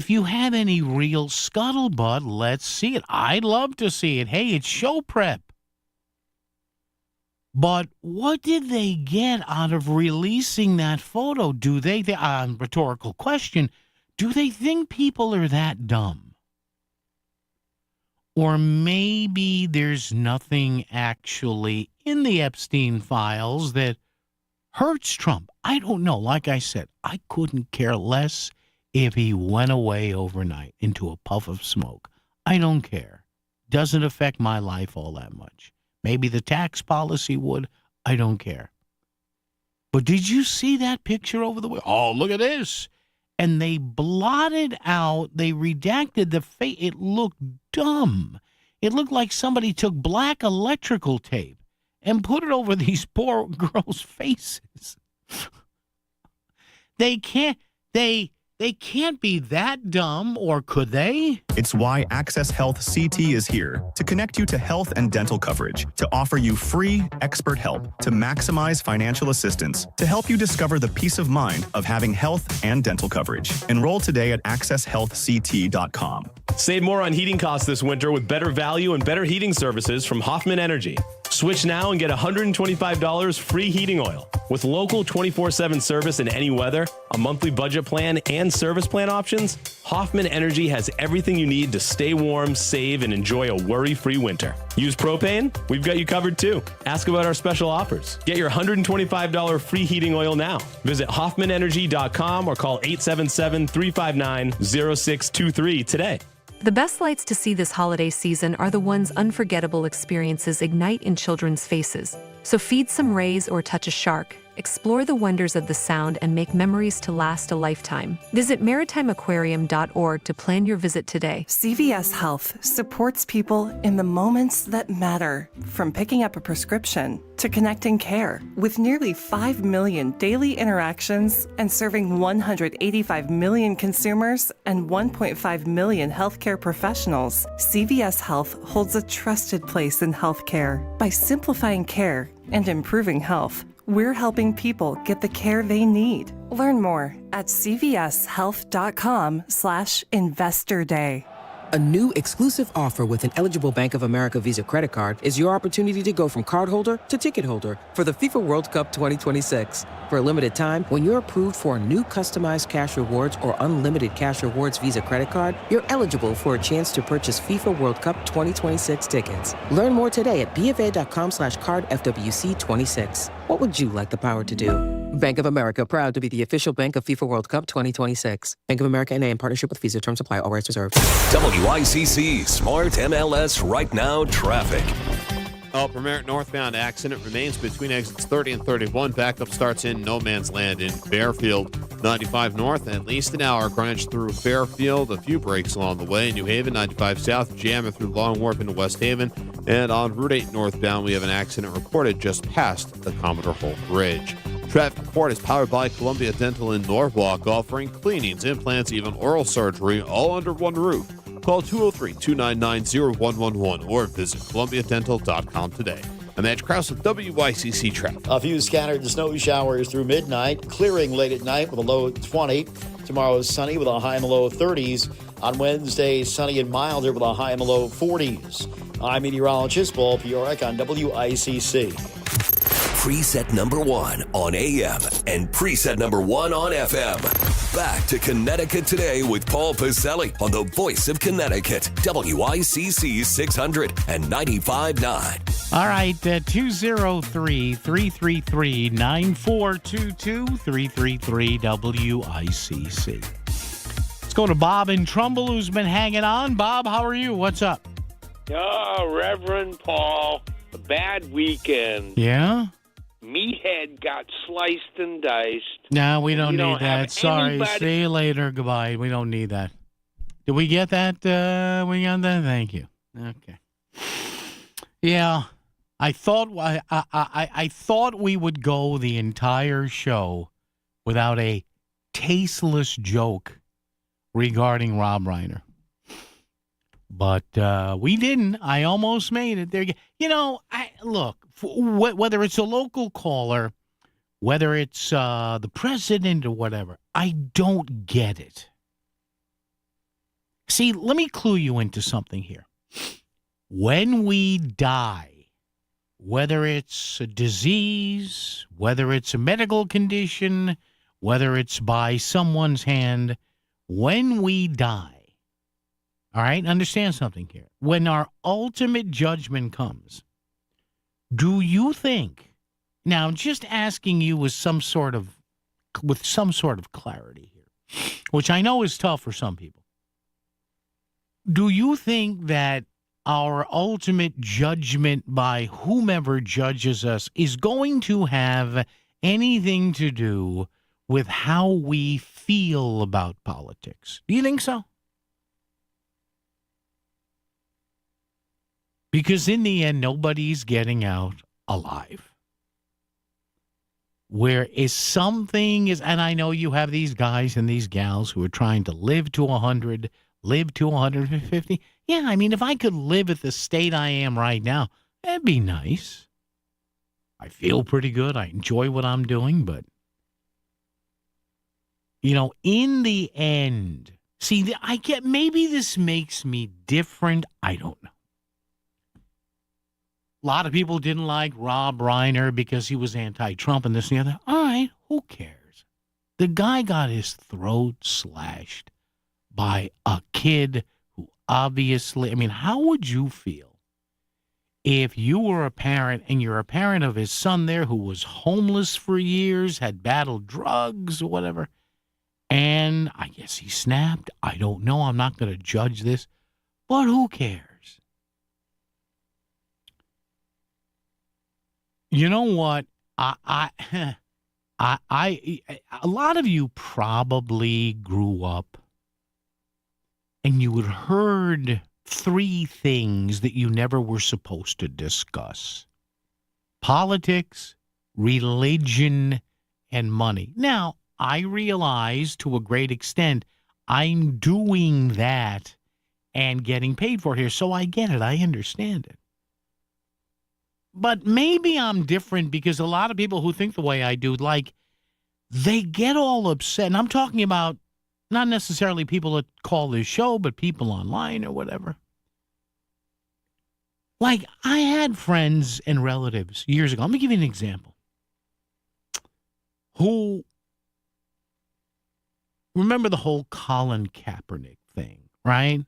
you have any real scuttlebutt, let's see it. I'd love to see it. Hey, it's show prep. But what did they get out of releasing that photo? Do they rhetorical question, do they think people are that dumb? Or maybe there's nothing actually in the Epstein files that hurts Trump. I don't know. Like I said, I couldn't care less if he went away overnight into a puff of smoke. I don't care. Doesn't affect my life all that much. Maybe the tax policy would. I don't care. But did you see that picture over the way? Oh, look at this. And they blotted out, they redacted the face. It looked dumb. It looked like somebody took black electrical tape and put it over these poor girls' faces. They They can't be that dumb, or could they? It's why Access Health CT is here to connect you to health and dental coverage, to offer you free, expert help, to maximize financial assistance, to help you discover the peace of mind of having health and dental coverage. Enroll today at accesshealthct.com. Save more on heating costs this winter with better value and better heating services from Hoffman Energy. Switch now and get $125 free heating oil. With local 24/7 service in any weather, a monthly budget plan, and service plan options, Hoffman Energy has everything you need to stay warm, save, and enjoy a worry-free winter. Use propane? We've got you covered too. Ask about our special offers. Get your $125 free heating oil now. Visit HoffmanEnergy.com or call 877-359-0623 today. The best lights to see this holiday season are the ones unforgettable experiences ignite in children's faces. So feed some rays or touch a shark. Explore the wonders of the sound and make memories to last a lifetime. Visit maritimeaquarium.org to plan your visit today. CVS Health supports people in the moments that matter, from picking up a prescription to connecting care. With nearly 5 million daily interactions and serving 185 million consumers and 1.5 million healthcare professionals, CVS Health holds a trusted place in healthcare. By simplifying care and improving health, we're helping people get the care they need. Learn more at cvshealth.com/investor day. A new exclusive offer with an eligible Bank of America Visa credit card is your opportunity to go from cardholder to ticket holder for the FIFA World Cup 2026. For a limited time, when you're approved for a new customized cash rewards or unlimited cash rewards Visa credit card, you're eligible for a chance to purchase FIFA World Cup 2026 tickets. Learn more today at bfa.com/cardfwc26. What would you like the power to do? Bank of America, proud to be the official bank of FIFA World Cup 2026. Bank of America N.A. in partnership with Visa. Terms apply. All rights reserved. WICC Smart MLS Right Now Traffic. Premier northbound accident remains between exits 30 and 31. Backup starts in no man's land in Fairfield. 95 north, at least an hour. Greenwich through Fairfield. A few breaks along the way. New Haven, 95 south. Jammer through Long Wharf into West Haven. And on Route 8 northbound, we have an accident reported just past the Commodore Holt Bridge. Traffic report is powered by Columbia Dental in Norwalk, offering cleanings, implants, even oral surgery, all under one roof. Call 203-299-0111 or visit columbiadental.com today. I'm Edge Krause with WICC Traffic. A few scattered snow showers through midnight, clearing late at night with a low of 20. Tomorrow is sunny with a high and low of 30s. On Wednesday, sunny and milder with a high and low of 40s. I'm meteorologist Paul Piorek on WICC. Preset number 1 on AM and preset number 1 on FM. Back to Connecticut Today with Paul Pacelli on the Voice of Connecticut, WICC 600 and 95.9. All right, 203-333-9422, 333-WICC. Let's go to Bob in Trumbull, who's been hanging on. Bob, how are you? What's up? Oh, Reverend Paul, a bad weekend. Yeah? Meathead got sliced and diced. No, we don't need that. Sorry. anybody- See you later. Goodbye. We don't need that. Did we get that? We got that? Thank you. Okay. Yeah. I thought I thought we would go the entire show without a tasteless joke regarding Rob Reiner. But we didn't. I almost made it. There, look. Whether it's a local caller, whether it's the president or whatever, I don't get it. See, let me clue you into something here. When we die, whether it's a disease, whether it's a medical condition, whether it's by someone's hand, when we die, all right, understand something here. When our ultimate judgment comes, do you think, now just asking you with some sort of clarity here, which I know is tough for some people, do you think that our ultimate judgment by whomever judges us is going to have anything to do with how we feel about politics? Do you think so? Because in the end, nobody's getting out alive. where is something is, and I know you have these guys and these gals who are trying to live to 100, live to 150. Yeah, I mean, if I could live at the state I am right now, that'd be nice. I feel pretty good. I enjoy what I'm doing, but, in the end, see, maybe this makes me different. I don't know. A lot of people didn't like Rob Reiner because he was anti-Trump and this and the other. All right, who cares? The guy got his throat slashed by a kid who obviously, how would you feel if you were a parent and you're a parent of his son there who was homeless for years, had battled drugs or whatever, and I guess he snapped? I don't know. I'm not going to judge this, but who cares? You know what? A lot of you probably grew up and you had heard 3 things that you never were supposed to discuss: politics, religion, and money. Now, I realize to a great extent I'm doing that and getting paid for it here, so I get it. I understand it. But maybe I'm different because a lot of people who think the way I do, they get all upset. And I'm talking about not necessarily people that call this show, but people online or whatever. I had friends and relatives years ago. Let me give you an example. Who, remember the whole Colin Kaepernick thing, right?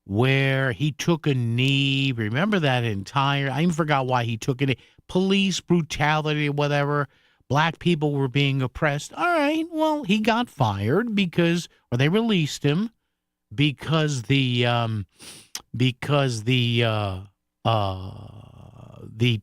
Where he took a knee. Remember that entire, I even forgot why he took it. Police brutality, whatever. Black people were being oppressed. All right, well, he got fired or they released him because the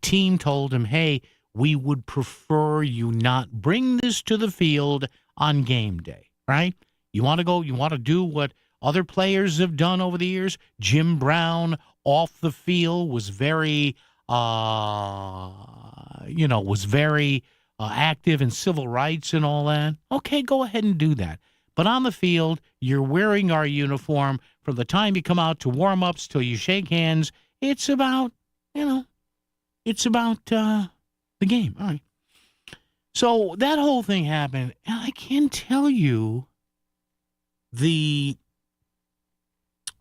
team told him, hey, we would prefer you not bring this to the field on game day, right? You want to do what other players have done over the years. Jim Brown off the field was very, active in civil rights and all that. Okay, go ahead and do that. But on the field, you're wearing our uniform from the time you come out to warm-ups till you shake hands. It's about, the game. All right. So that whole thing happened, and I can tell you the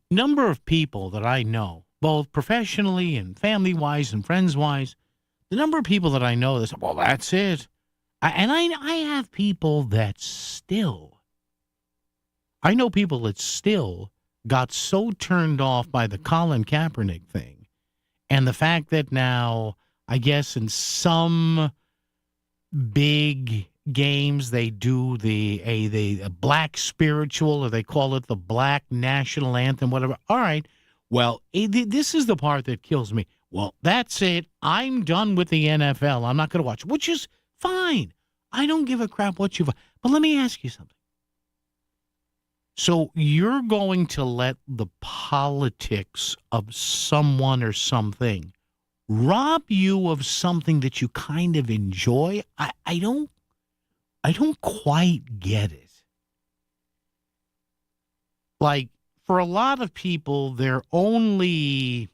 number of people that I know, both professionally and family-wise and friends-wise, the number of people that I know that say, well, that's it. I have people that I know people that still got so turned off by the Colin Kaepernick thing and the fact that now, I guess in some big games they do the black spiritual, or they call it the black national anthem, whatever. All right, well, this is the part that kills me. Well, that's it. I'm done with the NFL. I'm not going to watch, which is fine. I don't give a crap what you've. But let me ask you something. So you're going to let the politics of someone or something rob you of something that you kind of enjoy? I don't quite get it. For a lot of people, their only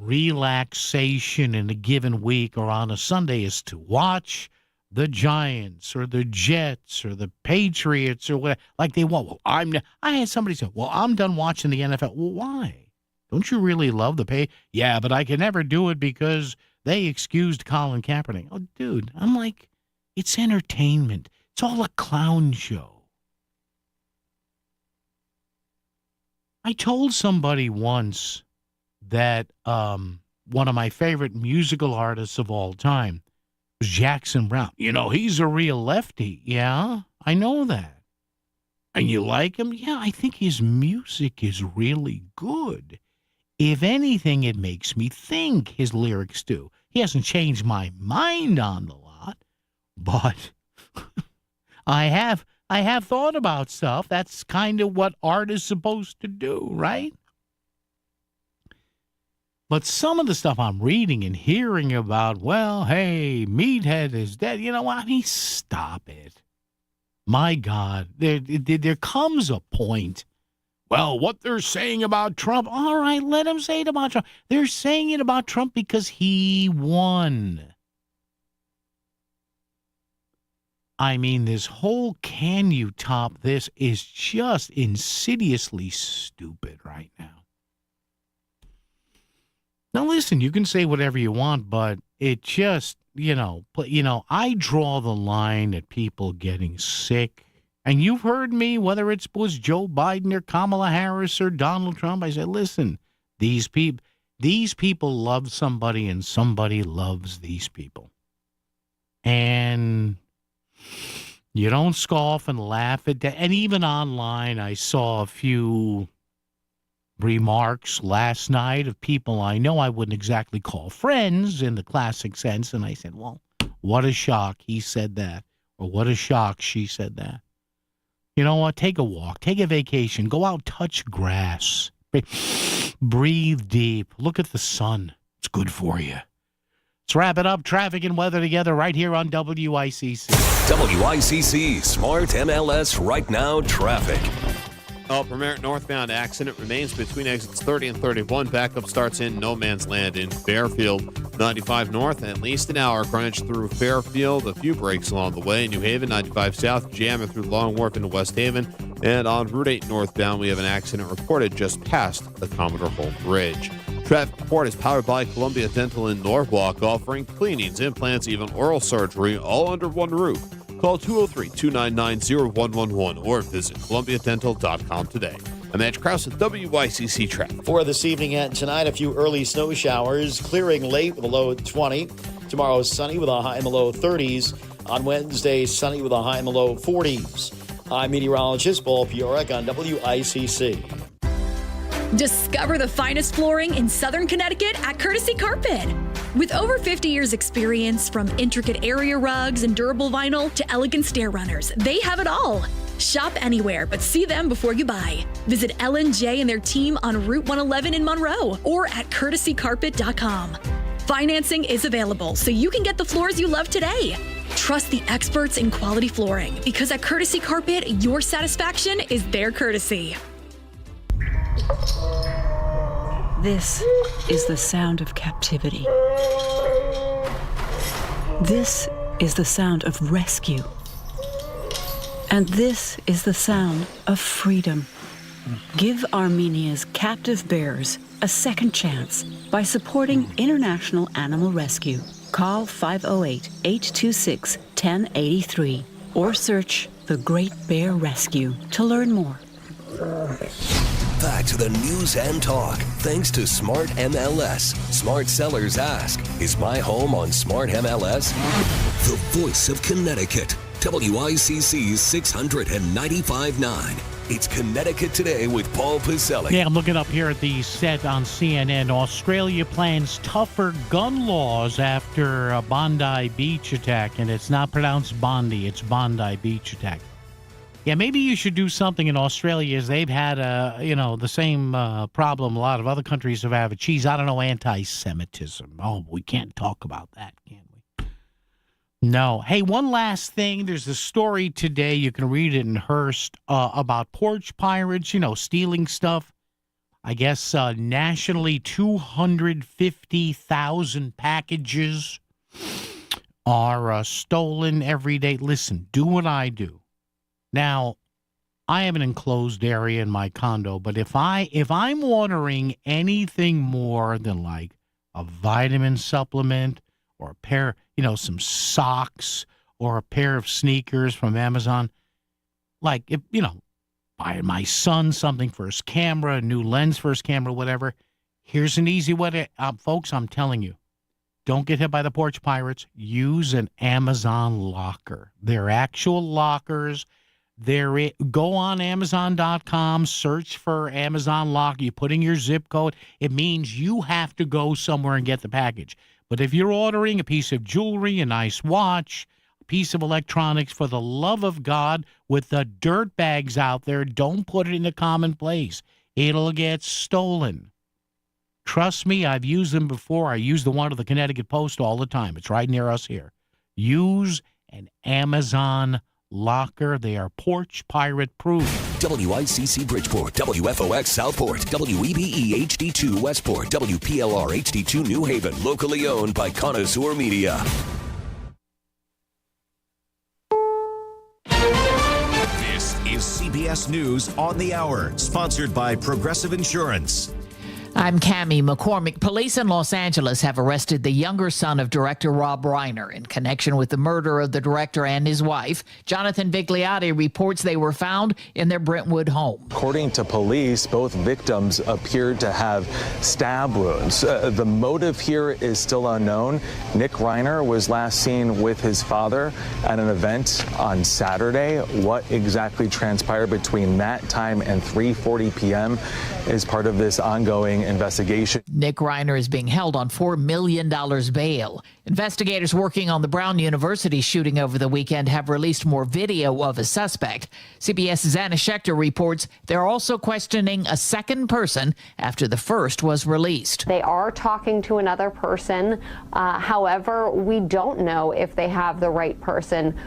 relaxation in a given week or on a Sunday is to watch the Giants or the Jets or the Patriots or whatever. They want. Well, I had somebody say, well, I'm done watching the NFL. Well, why? Don't you really love the pay? Yeah, but I can never do it because they excused Colin Kaepernick. Oh, dude, I'm like, it's entertainment. It's all a clown show. I told somebody once that one of my favorite musical artists of all time was Jackson Browne. He's a real lefty. Yeah, I know that. And you like him? Yeah, I think his music is really good. If anything, it makes me think, his lyrics do. He hasn't changed my mind on the lot, but I have thought about stuff. That's kind of what art is supposed to do, right? But some of the stuff I'm reading and hearing about, well, hey, Meathead is dead. You know what? I mean, stop it. My God, there comes a point. Well, what they're saying about Trump, all right, let them say it about Trump. They're saying it about Trump because he won. I mean, this whole can you top this is just insidiously stupid right now. Now, listen, you can say whatever you want, but it just, I draw the line at people getting sick. And you've heard me, whether it was Joe Biden or Kamala Harris or Donald Trump, I said, listen, these people love somebody and somebody loves these people. And you don't scoff and laugh at that. And even online, I saw a few remarks last night of people I know I wouldn't exactly call friends in the classic sense. And I said, well, what a shock he said that. Or what a shock she said that. You know what? Take a walk. Take a vacation. Go out, touch grass. Breathe deep. Look at the sun. It's good for you. Let's wrap it up. Traffic and weather together right here on WICC. WICC Smart MLS Right Now Traffic. From Merritt northbound accident remains between exits 30 and 31. Backup starts in no man's land in Fairfield. 95 north, at least an hour. Greenwich through Fairfield. A few breaks along the way. New Haven, 95 south, jamming through Long Wharf into West Haven. And on Route 8 northbound, we have an accident reported just past the Commodore Holt Bridge. Traffic report is powered by Columbia Dental in Norwalk, offering cleanings, implants, even oral surgery, all under one roof. Call 203-299-0111 or visit columbiadental.com today. I'm Edge Krause at WICC Traffic. For this evening and tonight, a few early snow showers, clearing late with a low of 20. Tomorrow, sunny with a high in the low 30s. On Wednesday, sunny with a high in the low 40s. I'm meteorologist Paul Piorek on WICC. Discover the finest flooring in Southern Connecticut at Courtesy Carpet. With over 50 years experience, from intricate area rugs and durable vinyl to elegant stair runners, they have it all. Shop anywhere, but see them before you buy. Visit L&J and their team on Route 111 in Monroe or at courtesycarpet.com. Financing is available, so you can get the floors you love today. Trust the experts in quality flooring, because at Courtesy Carpet, your satisfaction is their courtesy. This is the sound of captivity. This is the sound of rescue. And this is the sound of freedom. Give Armenia's captive bears a second chance by supporting International Animal Rescue. Call 508-826-1083 or search The Great Bear Rescue to learn more. Back to the news and talk, thanks to Smart MLS. Smart sellers ask, is my home on Smart MLS? The voice of Connecticut. WICC's 695.9. It's Connecticut Today with Paul Piselli. Yeah, I'm looking up here at the set on CNN. Australia plans tougher gun laws after a Bondi Beach attack. And it's not pronounced Bondi, it's Bondi Beach attack. Yeah, maybe you should do something in Australia, as they've had, the same problem a lot of other countries have had. Geez, I don't know, anti-Semitism. Oh, we can't talk about that, can we? No. Hey, one last thing. There's a story today. You can read it in Hearst about porch pirates, stealing stuff. I guess nationally 250,000 packages are stolen every day. Listen, do what I do. Now, I have an enclosed area in my condo, but if I'm ordering anything more than like a vitamin supplement or a pair, some socks or a pair of sneakers from Amazon, like if, buy my son something for his camera, a new lens for his camera, whatever, here's an easy way to, folks, I'm telling you, don't get hit by the porch pirates. Use an Amazon locker. They're actual lockers. Go on Amazon.com, search for Amazon lock. You put in your zip code. It means you have to go somewhere and get the package. But if you're ordering a piece of jewelry, a nice watch, a piece of electronics, for the love of God, with the dirt bags out there, don't put it in a common place. It'll get stolen. Trust me, I've used them before. I use the one at the Connecticut Post all the time. It's right near us here. Use an Amazon locker. They are porch pirate proof. WICC Bridgeport, WFOX Southport, WEBE HD2 Westport, WPLR HD2 New Haven, locally owned by Connoisseur Media. This is CBS News on the Hour, sponsored by Progressive Insurance. I'm Cammie McCormick. Police in Los Angeles have arrested the younger son of director Rob Reiner in connection with the murder of the director and his wife. Jonathan Vigliotti reports they were found in their Brentwood home. According to police, both victims appeared to have stab wounds. The motive here is still unknown. Nick Reiner was last seen with his father at an event on Saturday. What exactly transpired between that time and 3:40 p.m. is part of this ongoing investigation. Nick Reiner is being held on $4 million bail. Investigators working on the Brown University shooting over the weekend have released more video of a suspect. CBS's Anna Schechter reports they're also questioning a second person after the first was released. They are talking to another person. However, we don't know if they have the right person.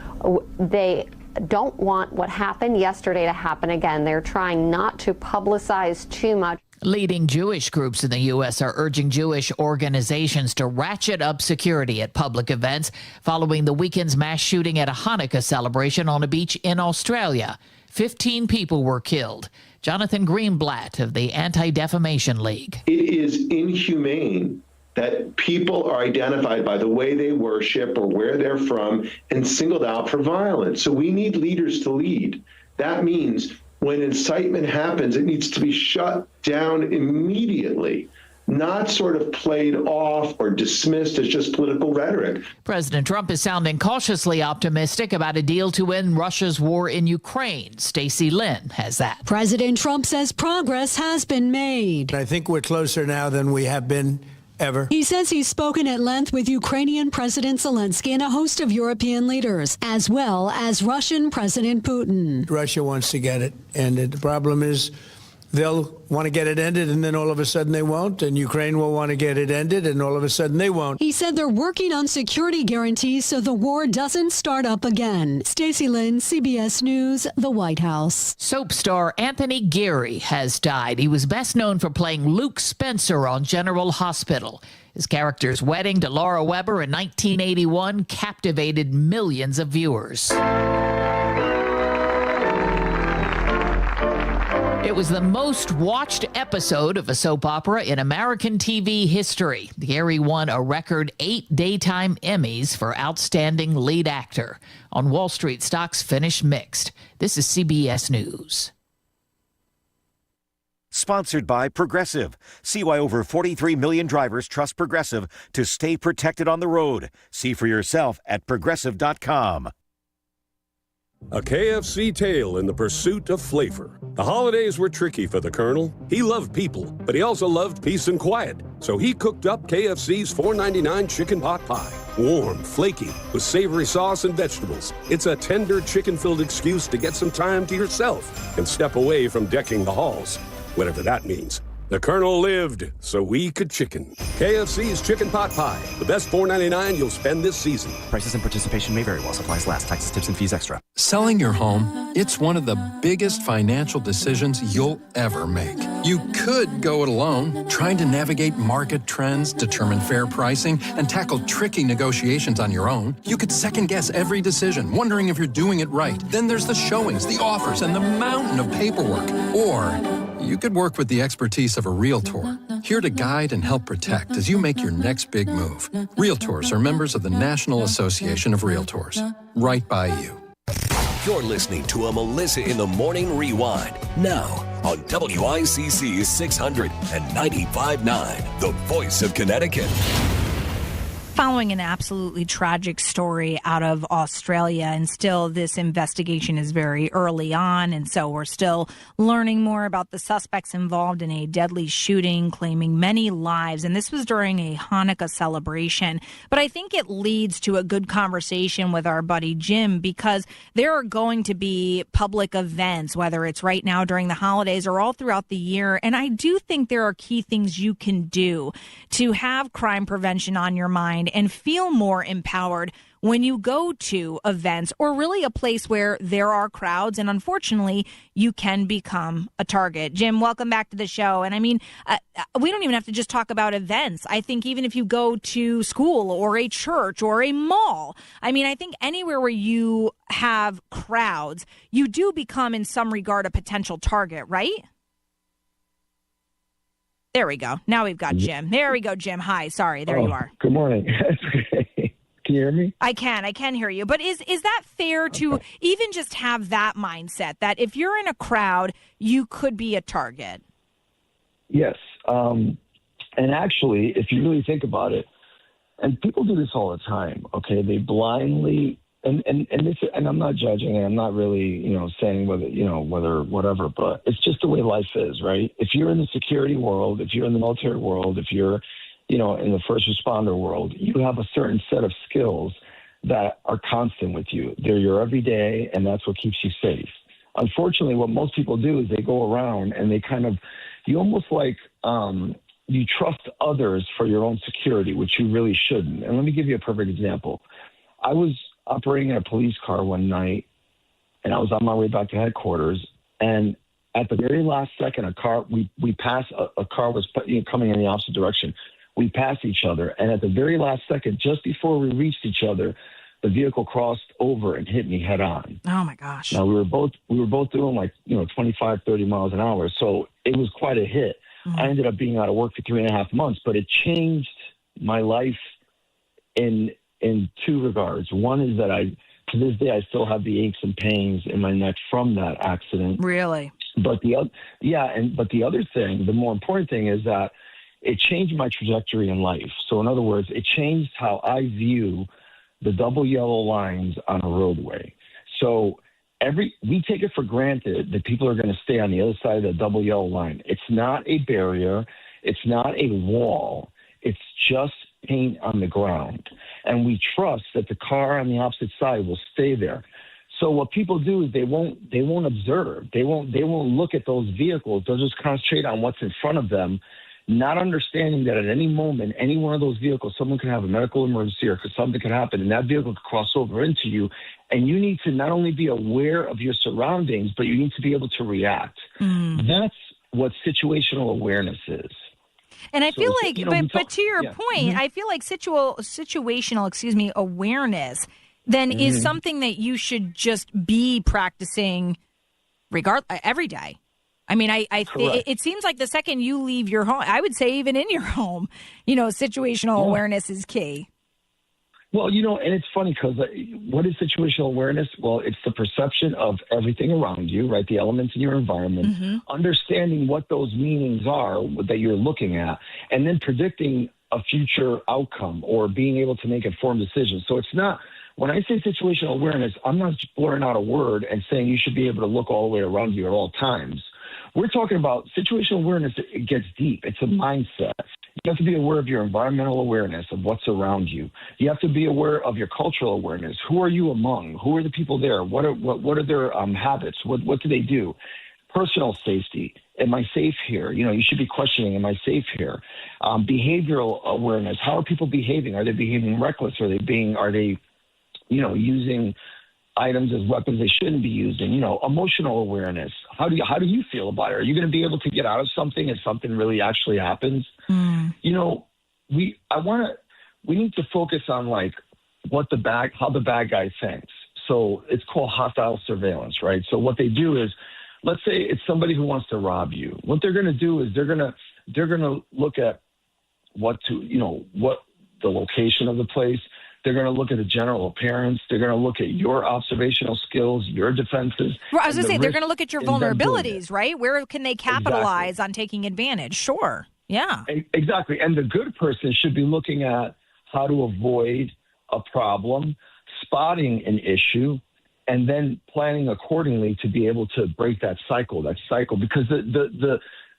They don't want what happened yesterday to happen again. They're trying not to publicize too much. Leading Jewish groups in the U.S. are urging Jewish organizations to ratchet up security at public events following the weekend's mass shooting at a Hanukkah celebration on a beach in Australia. 15 people were killed. Jonathan Greenblatt of the Anti-Defamation League. It is inhumane that people are identified by the way they worship or where they're from and singled out for violence. So we need leaders to lead. That means when incitement happens, it needs to be shut down immediately, not sort of played off or dismissed as just political rhetoric. President Trump is sounding cautiously optimistic about a deal to end Russia's war in Ukraine. Stacey Lynn has that. President Trump says progress has been made. I think we're closer now than we have been ever. He says he's spoken at length with Ukrainian President Zelensky and a host of European leaders, as well as Russian President Putin. Russia wants to get it ended. The problem is they'll want to get it ended, and then all of a sudden they won't, and Ukraine will want to get it ended, and all of a sudden they won't. He said they're working on security guarantees so the war doesn't start up again. Stacey Lynn, CBS News, the White House. Soap star Anthony Geary has died. He was best known for playing Luke Spencer on General Hospital. His character's wedding to Laura Weber in 1981 captivated millions of viewers. It was the most watched episode of a soap opera in American TV history. Geary won a record 8 daytime Emmys for Outstanding Lead Actor. On Wall Street, stocks finished mixed. This is CBS News. Sponsored by Progressive. See why over 43 million drivers trust Progressive to stay protected on the road. See for yourself at Progressive.com. A KFC tale in the pursuit of flavor. The holidays were tricky for the Colonel. He loved people, but he also loved peace and quiet. So he cooked up KFC's $4.99 chicken pot pie. Warm, flaky, with savory sauce and vegetables. It's a tender chicken-filled excuse to get some time to yourself and step away from decking the halls. Whatever that means. The Colonel lived so we could chicken. KFC's Chicken Pot Pie. The best $4.99 you'll spend this season. Prices and participation may vary while supplies last. Taxes, tips, and fees extra. Selling your home, it's one of the biggest financial decisions you'll ever make. You could go it alone, trying to navigate market trends, determine fair pricing, and tackle tricky negotiations on your own. You could second guess every decision, wondering if you're doing it right. Then there's the showings, the offers, and the mountain of paperwork. Or you could work with the expertise of a Realtor, here to guide and help protect as you make your next big move. Realtors are members of the National Association of Realtors. Right by you. You're listening to a Melissa in the Morning Rewind. Now on WICC 600 and 95.9, the voice of Connecticut. following an absolutely tragic story out of Australia, and still this investigation is very early on, and so we're still learning more about the suspects involved in a deadly shooting claiming many lives, and this was during a Hanukkah celebration. But I think it leads to a good conversation with our buddy Jim, because there are going to be public events, whether it's right now during the holidays or all throughout the year, and I do think there are key things you can do to have crime prevention on your mind and feel more empowered when you go to events or really a place where there are crowds, and unfortunately you can become a target. Jim, welcome back to the show. And I mean, we don't even have to just talk about events. I think even if you go to school or a church or a mall, I mean, I think anywhere where you have crowds, you do become in some regard a potential target, right? There we go. Now we've got Jim. There we go, Jim. Hi. Sorry. There you are. Good morning. Can you hear me? I can hear you. But is that fair to even just have that mindset that if you're in a crowd, you could be a target? Yes. And actually, if you really think about it, and people do this all the time, okay? They blindly, and I'm not judging, and I'm not really, saying whether whatever, but it's just the way life is, right? If you're in the security world, if you're in the military world, if you're, in the first responder world, you have a certain set of skills that are constant with you. They're your everyday, and that's what keeps you safe. Unfortunately, what most people do is they go around and they you almost like, you trust others for your own security, which you really shouldn't. And let me give you a perfect example. I was operating in a police car one night, and I was on my way back to headquarters, and at the very last second, a car was coming in the opposite direction. We passed each other, and at the very last second, just before we reached each other, the vehicle crossed over and hit me head on. Oh my gosh. Now we were both doing 25, 30 miles an hour. So it was quite a hit. Mm-hmm. I ended up being out of work for 3.5 months, but it changed my life in two regards. One is that to this day, I still have the aches and pains in my neck from that accident. Really? But the other thing, the more important thing is that it changed my trajectory in life. So in other words, it changed how I view the double yellow lines on a roadway. So we take it for granted that people are going to stay on the other side of the double yellow line. It's not a barrier. It's not a wall. It's just paint on the ground. And we trust that the car on the opposite side will stay there. So what people do is they won't observe. They won't look at those vehicles. They'll just concentrate on what's in front of them, not understanding that at any moment, any one of those vehicles, someone could have a medical emergency or something could happen, and that vehicle could cross over into you. And you need to not only be aware of your surroundings, but you need to be able to react. Mm. That's what situational awareness is. And I feel like, but to your point, I feel like situational, awareness then is something that you should just be practicing every day. I mean, it seems like the second you leave your home, I would say even in your home, situational awareness is key. Well, and it's funny because what is situational awareness? Well, it's the perception of everything around you, right? The elements in your environment, understanding what those meanings are that you're looking at, and then predicting a future outcome or being able to make informed decisions. So it's not, when I say situational awareness, I'm not blurring out a word and saying you should be able to look all the way around you at all times. We're talking about situational awareness. It gets deep. It's a mindset. You have to be aware of your environmental awareness of what's around you. You have to be aware of your cultural awareness. Who are you among? Who are the people there? What are their habits? What do they do? Personal safety. Am I safe here? You should be questioning, am I safe here? Behavioral awareness. How are people behaving? Are they behaving reckless? Are they using items as weapons they shouldn't be using? Emotional awareness. How do you feel about it? Are you going to be able to get out of something if something really actually happens? We need to focus on how the bad guy thinks. So it's called hostile surveillance, right? So what they do is, let's say it's somebody who wants to rob you. What they're going to do is they're going to look at what the location of the place. They're going to look at the general appearance. They're going to look at your observational skills, your defenses. Well, I was going to say, they're going to look at your vulnerabilities, right? Where can they capitalize on taking advantage? Sure. Yeah. Exactly. And the good person should be looking at how to avoid a problem, spotting an issue, and then planning accordingly to be able to break that cycle. Because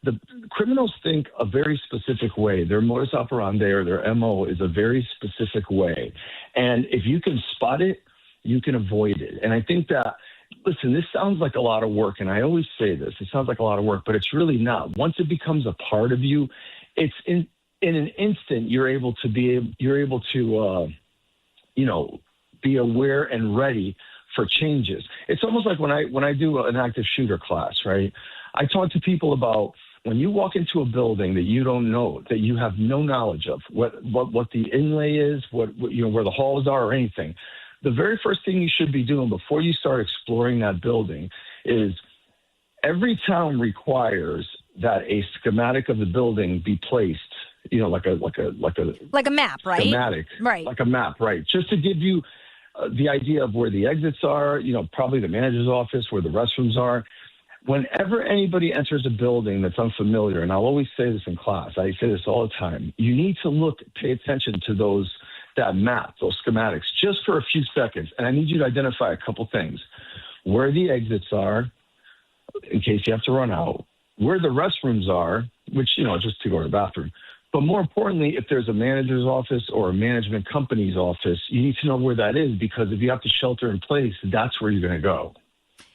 the criminals think a very specific way. Their modus operandi or their MO is a very specific way. And if you can spot it, you can avoid it. And I think that, listen, this sounds like a lot of work. And I always say this, it sounds like a lot of work, but it's really not. Once it becomes a part of you, it's in an instant, you're able to be aware and ready for changes. It's almost like when I do an active shooter class, right? I talk to people about when you walk into a building that you don't know, that you have no knowledge of, what the inlay is, where the halls are or anything. The very first thing you should be doing before you start exploring that building is every town requires that a schematic of the building be placed, like a map, right? Schematic, right? Like a map, right? Just to give you the idea of where the exits are, probably the manager's office, where the restrooms are. Whenever anybody enters a building that's unfamiliar, and I'll always say this in class, I say this all the time, you need to pay attention to that map, those schematics, just for a few seconds. And I need you to identify a couple things. Where the exits are, in case you have to run out, where the restrooms are, which, just to go to the bathroom. But more importantly, if there's a manager's office or a management company's office, you need to know where that is, because if you have to shelter in place, that's where you're going to go.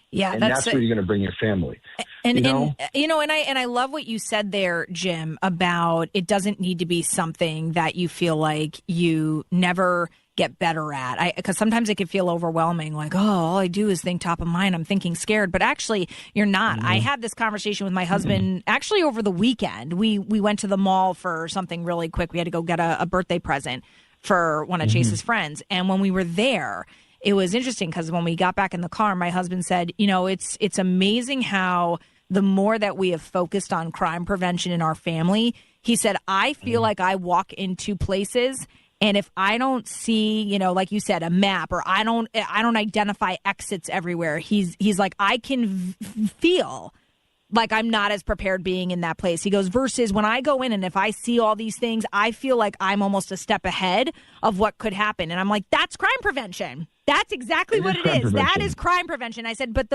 Yeah, and that's where you're going to bring your family. And I love what you said there, Jim, about it doesn't need to be something that you feel like you never get better at. Because sometimes it can feel overwhelming, like, oh, all I do is think top of mind. I'm thinking scared, but actually you're not. Mm-hmm. I had this conversation with my husband actually over the weekend. We went to the mall for something really quick. We had to go get a birthday present for one of Chase's friends. And when we were there, it was interesting because when we got back in the car, my husband said, it's amazing how the more that we have focused on crime prevention in our family, he said, I feel like I walk into places and if I don't see, like you said, a map, or I don't identify exits everywhere, he's like, I can feel like I'm not as prepared being in that place. He goes, versus when I go in and if I see all these things, I feel like I'm almost a step ahead of what could happen. And I'm like, that's crime prevention. That's exactly what it is. That is crime prevention. I said, but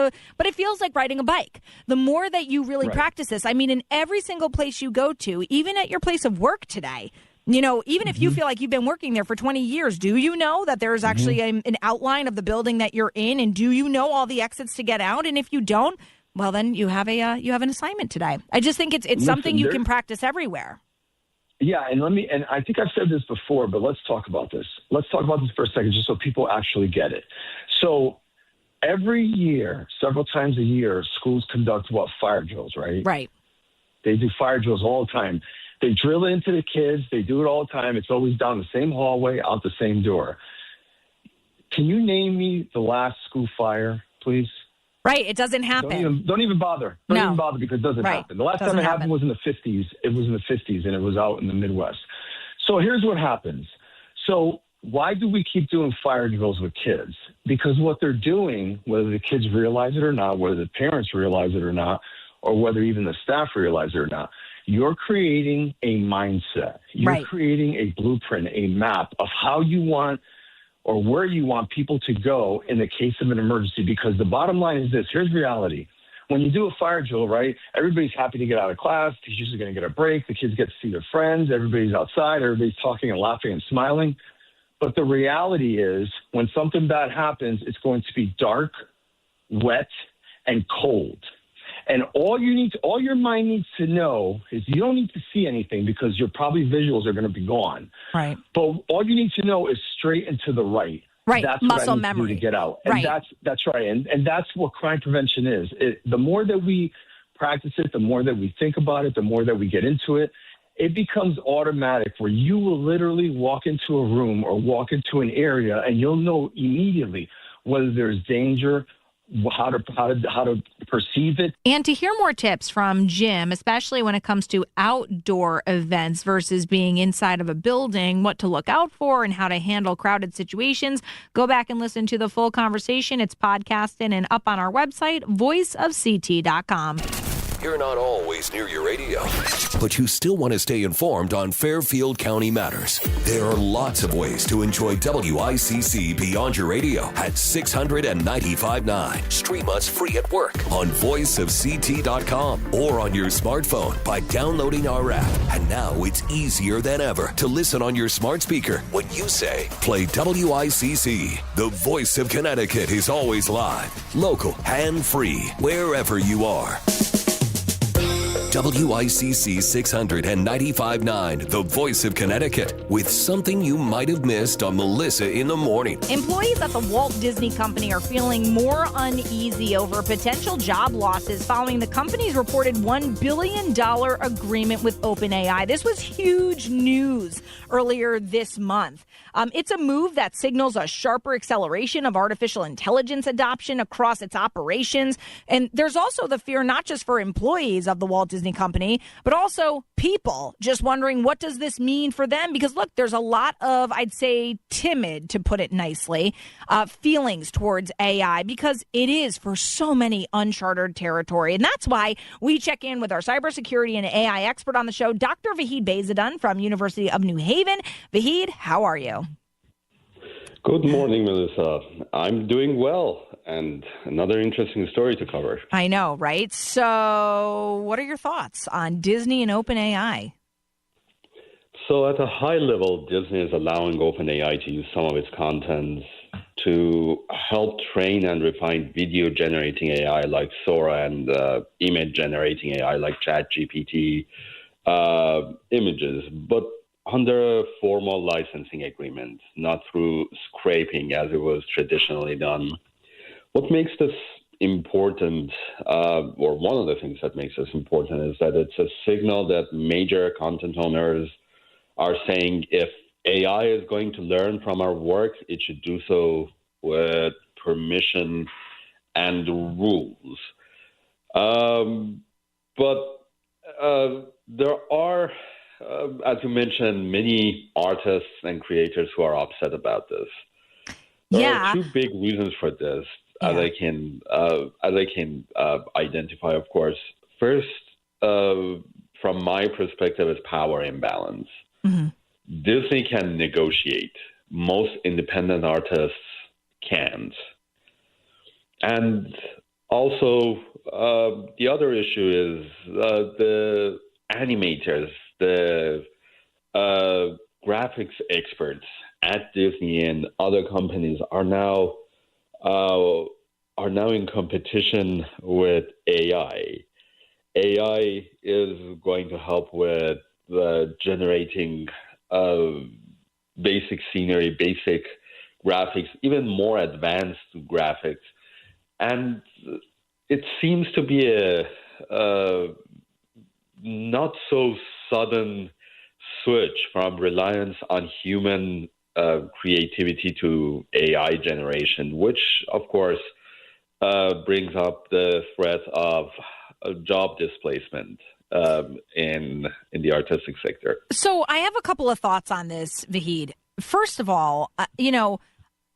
it feels like riding a bike. The more that you really practice this, I mean, in every single place you go to, even at your place of work today, even if you feel like you've been working there for 20 years, do you know that there's actually an outline of the building that you're in? And do you know all the exits to get out? And if you don't, well, then you have an assignment today. I just think it's something you can practice everywhere. Yeah, and I think I've said this before, but let's talk about this. Let's talk about this for a second, just so people actually get it. So every year, several times a year, schools conduct fire drills, right? Right. They do fire drills all the time. They drill into the kids. They do it all the time. It's always down the same hallway, out the same door. Can you name me the last school fire, please? Right. It doesn't happen. Don't even bother. Don't even bother, because it doesn't happen. The last time it happened was in the 50s. It was in the 50s, and it was out in the Midwest. So here's what happens. So why do we keep doing fire drills with kids? Because what they're doing, whether the kids realize it or not, whether the parents realize it or not, or whether even the staff realize it or not, you're creating a mindset. You're creating a blueprint, a map of how you want or where you want people to go in the case of an emergency. Because the bottom line is this. Here's reality. When you do a fire drill, right, everybody's happy to get out of class. Teachers are going to get a break. The kids get to see their friends. Everybody's outside. Everybody's talking and laughing and smiling. But the reality is when something bad happens, it's going to be dark, wet, and cold. And all your mind needs to know is you don't need to see anything, because your probably visuals are going to be gone. Right. But all you need to know is straight and to the right. Right. That's Muscle what I need memory to do to get out. And that's right. And that's what crime prevention is. The more that we practice it, the more that we think about it, the more that we get into it, it becomes automatic, where you will literally walk into a room or walk into an area and you'll know immediately whether there's danger, how to perceive it. And to hear more tips from Jim, especially when it comes to outdoor events versus being inside of a building, what to look out for and how to handle crowded situations, go back and listen to the full conversation. It's podcasted and up on our website, voiceofct.com. You're not always near your radio, but you still want to stay informed on Fairfield County matters. There are lots of ways to enjoy WICC beyond your radio at 695.9. Stream us free at work on voiceofct.com or on your smartphone by downloading our app. And now it's easier than ever to listen on your smart speaker when you say, play WICC. The voice of Connecticut is always live, local, and free, wherever you are. WICC 695.9, the voice of Connecticut, with something you might have missed on Melissa in the Morning. Employees at the Walt Disney Company are feeling more uneasy over potential job losses following the company's reported $1 billion agreement with OpenAI. This was huge news earlier this month. It's a move that signals a sharper acceleration of artificial intelligence adoption across its operations. And there's also the fear not just for employees of the Walt Disney Company, but also people just wondering, what does this mean for them? Because look, there's a lot of, I'd say, timid, to put it nicely, feelings towards AI because it is for so many uncharted territory. And that's why we check in with our cybersecurity and AI expert on the show, Dr. Vahid Bezadun from University of New Haven. Vahid, how are you? Good morning, Melissa. I'm doing well, and another interesting story to cover. I know, right? So what are your thoughts on Disney and OpenAI? So at a high level, Disney is allowing OpenAI to use some of its content to help train and refine video-generating AI like Sora and image-generating AI like ChatGPT images, but under a formal licensing agreement, not through scraping as it was traditionally done. What makes this important, or one of the things that makes this important, is that it's a signal that major content owners are saying if AI is going to learn from our work, it should do so with permission and rules. But there are, as you mentioned, many artists and creators who are upset about this. There are two big reasons for this, as I can identify, of course. First, from my perspective, is power imbalance. Mm-hmm. Disney can negotiate. Most independent artists can't. And also, the other issue is the animators, the graphics experts at Disney and other companies are now in competition with AI. AI is going to help with generating basic scenery, basic graphics, even more advanced graphics, and it seems to be a not so sudden switch from reliance on human creativity to AI generation, which, of course, brings up the threat of job displacement in the artistic sector. So I have a couple of thoughts on this, Vahid. First of all,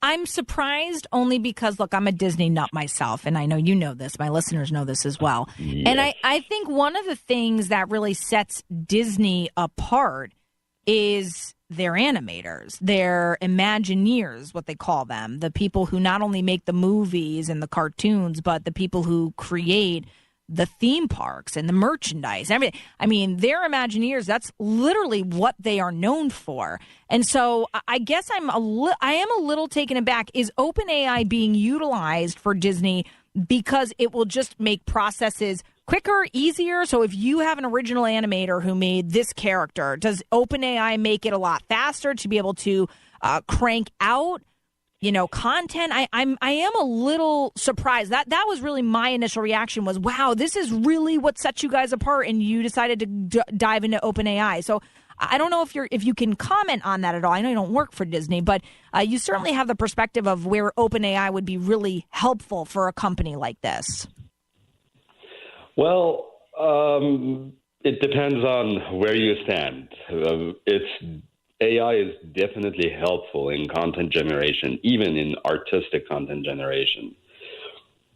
I'm surprised only because, look, I'm a Disney nut myself, and I know you know this. My listeners know this as well. Yes. And I think one of the things that really sets Disney apart is their animators, their Imagineers, what they call them, the people who not only make the movies and the cartoons, but the people who create the theme parks and the merchandise, everything. I mean, their Imagineers, that's literally what they are known for. And so I guess I am a little taken aback. Is OpenAI being utilized for Disney because it will just make processes quicker, easier? So if you have an original animator who made this character, does OpenAI make it a lot faster to be able to crank out content? I am a little surprised. That was really my initial reaction was, wow, this is really what sets you guys apart, and you decided to dive into OpenAI. So I don't know if you can comment on that at all. I know you don't work for Disney, but you certainly have the perspective of where OpenAI would be really helpful for a company like this. Well, it depends on where you stand. AI is definitely helpful in content generation, even in artistic content generation.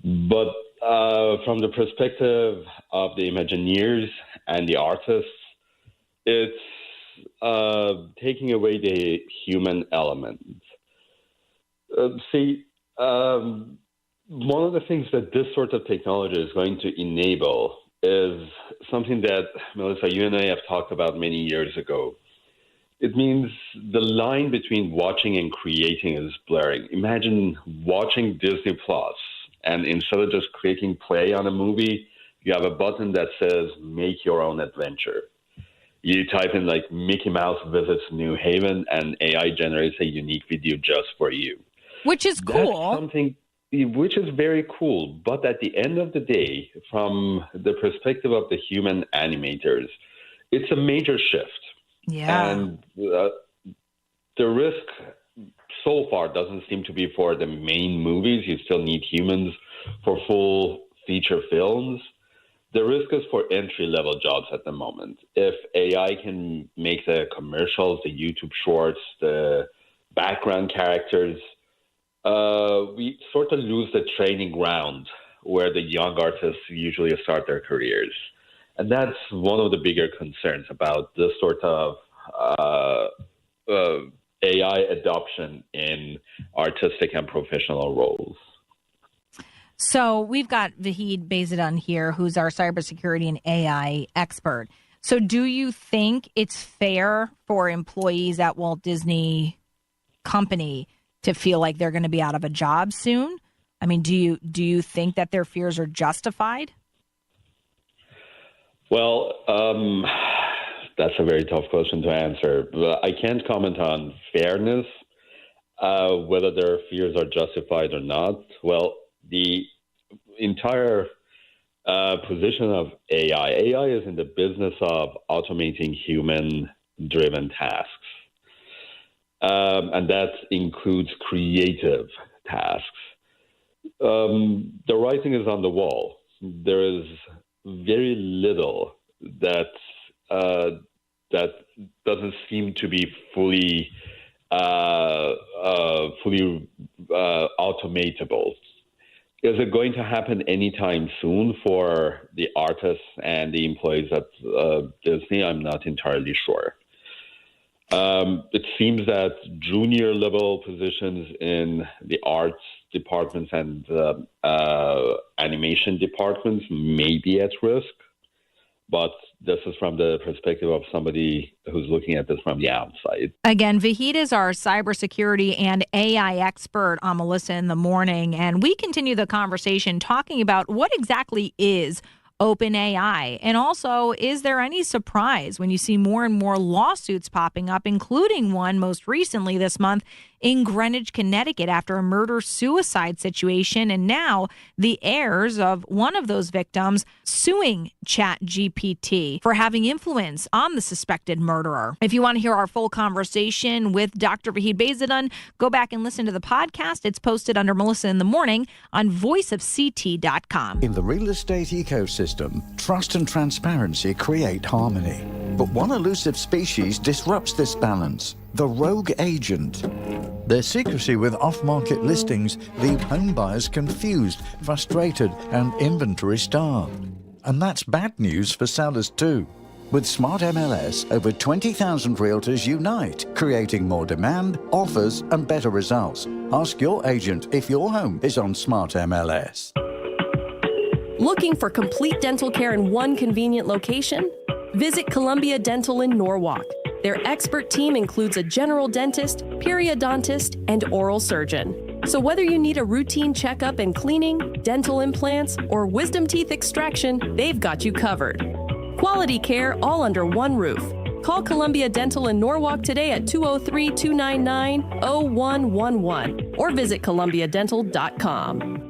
But from the perspective of the Imagineers and the artists, it's taking away the human element. One of the things that this sort of technology is going to enable is something that, Melissa, you and I have talked about many years ago. It means the line between watching and creating is blurring. Imagine watching Disney Plus, and instead of just clicking play on a movie, you have a button that says make your own adventure. You type in like Mickey Mouse visits New Haven, and AI generates a unique video just for you. Which is cool. That's something which is very cool. But at the end of the day, from the perspective of the human animators, it's a major shift. Yeah. And the risk so far doesn't seem to be for the main movies. You still need humans for full feature films. The risk is for entry-level jobs at the moment. If AI can make the commercials, the YouTube shorts, the background characters, we sort of lose the training ground where the young artists usually start their careers. And that's one of the bigger concerns about this sort of AI adoption in artistic and professional roles. So we've got Vahid Bezadun here, who's our cybersecurity and AI expert. So do you think it's fair for employees at Walt Disney Company to feel like they're going to be out of a job soon? I mean, do you think that their fears are justified? Well, that's a very tough question to answer. But I can't comment on fairness, whether their fears are justified or not. Well, the entire position of AI is in the business of automating human-driven tasks. And that includes creative tasks. The writing is on the wall. There is very little that doesn't seem to be fully automatable. Is it going to happen anytime soon for the artists and the employees at Disney? I'm not entirely sure. It seems that junior level positions in the arts departments and animation departments may be at risk, but this is from the perspective of somebody who's looking at this from the outside. Again, Vahid is our cybersecurity and AI expert on Melissa in the Morning, and we continue the conversation talking about what exactly is OpenAI, and also, is there any surprise when you see more and more lawsuits popping up, including one most recently this month in Greenwich, Connecticut, after a murder-suicide situation, and now the heirs of one of those victims suing ChatGPT for having influence on the suspected murderer. If you want to hear our full conversation with Dr. Vahid Bezadun, go back and listen to the podcast. It's posted under Melissa in the Morning on voiceofct.com. In the real estate ecosystem, trust and transparency create harmony. But one elusive species disrupts this balance: the rogue agent. Their secrecy with off-market listings leave home buyers confused, frustrated, and inventory starved. And that's bad news for sellers too. With Smart MLS, over 20,000 realtors unite, creating more demand, offers, and better results. Ask your agent if your home is on Smart MLS. Looking for complete dental care in one convenient location? Visit Columbia Dental in Norwalk. Their expert team includes a general dentist, periodontist, and oral surgeon. So whether you need a routine checkup and cleaning, dental implants, or wisdom teeth extraction, they've got you covered. Quality care all under one roof. Call Columbia Dental in Norwalk today at 203-299-0111 or visit columbiadental.com.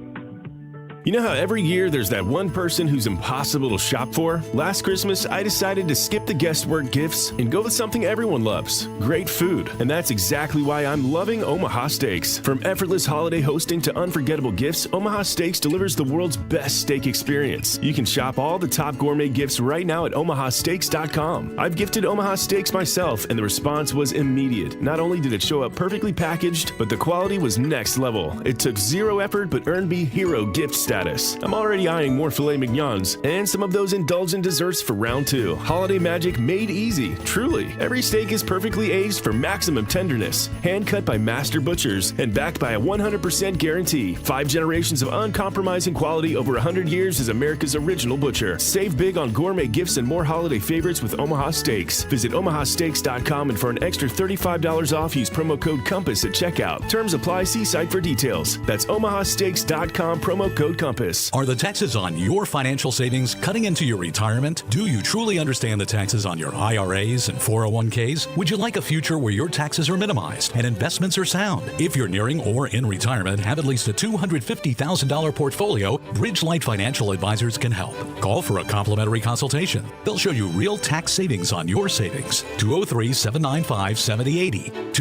You know how every year there's that one person who's impossible to shop for? Last Christmas, I decided to skip the guesswork gifts and go with something everyone loves: great food. And that's exactly why I'm loving Omaha Steaks. From effortless holiday hosting to unforgettable gifts, Omaha Steaks delivers the world's best steak experience. You can shop all the top gourmet gifts right now at omahasteaks.com. I've gifted Omaha Steaks myself, and the response was immediate. Not only did it show up perfectly packaged, but the quality was next level. It took zero effort but earned me hero gift status. status. I'm already eyeing more filet mignons and some of those indulgent desserts for round 2. Holiday magic made easy, truly. Every steak is perfectly aged for maximum tenderness, hand cut by master butchers, and backed by a 100% guarantee. 5 generations of uncompromising quality over 100 years is America's original butcher. Save big on gourmet gifts and more holiday favorites with Omaha Steaks. Visit omahasteaks.com and for an extra $35 off, use promo code COMPASS at checkout. Terms apply. See site for details. That's omahasteaks.com, promo code COMPASS. Are the taxes on your financial savings cutting into your retirement? Do you truly understand the taxes on your IRAs and 401ks? Would you like a future where your taxes are minimized and investments are sound? If you're nearing or in retirement, have at least a $250,000 portfolio, Bridgelight Financial Advisors can help. Call for a complimentary consultation. They'll show you real tax savings on your savings. 203-795-7080.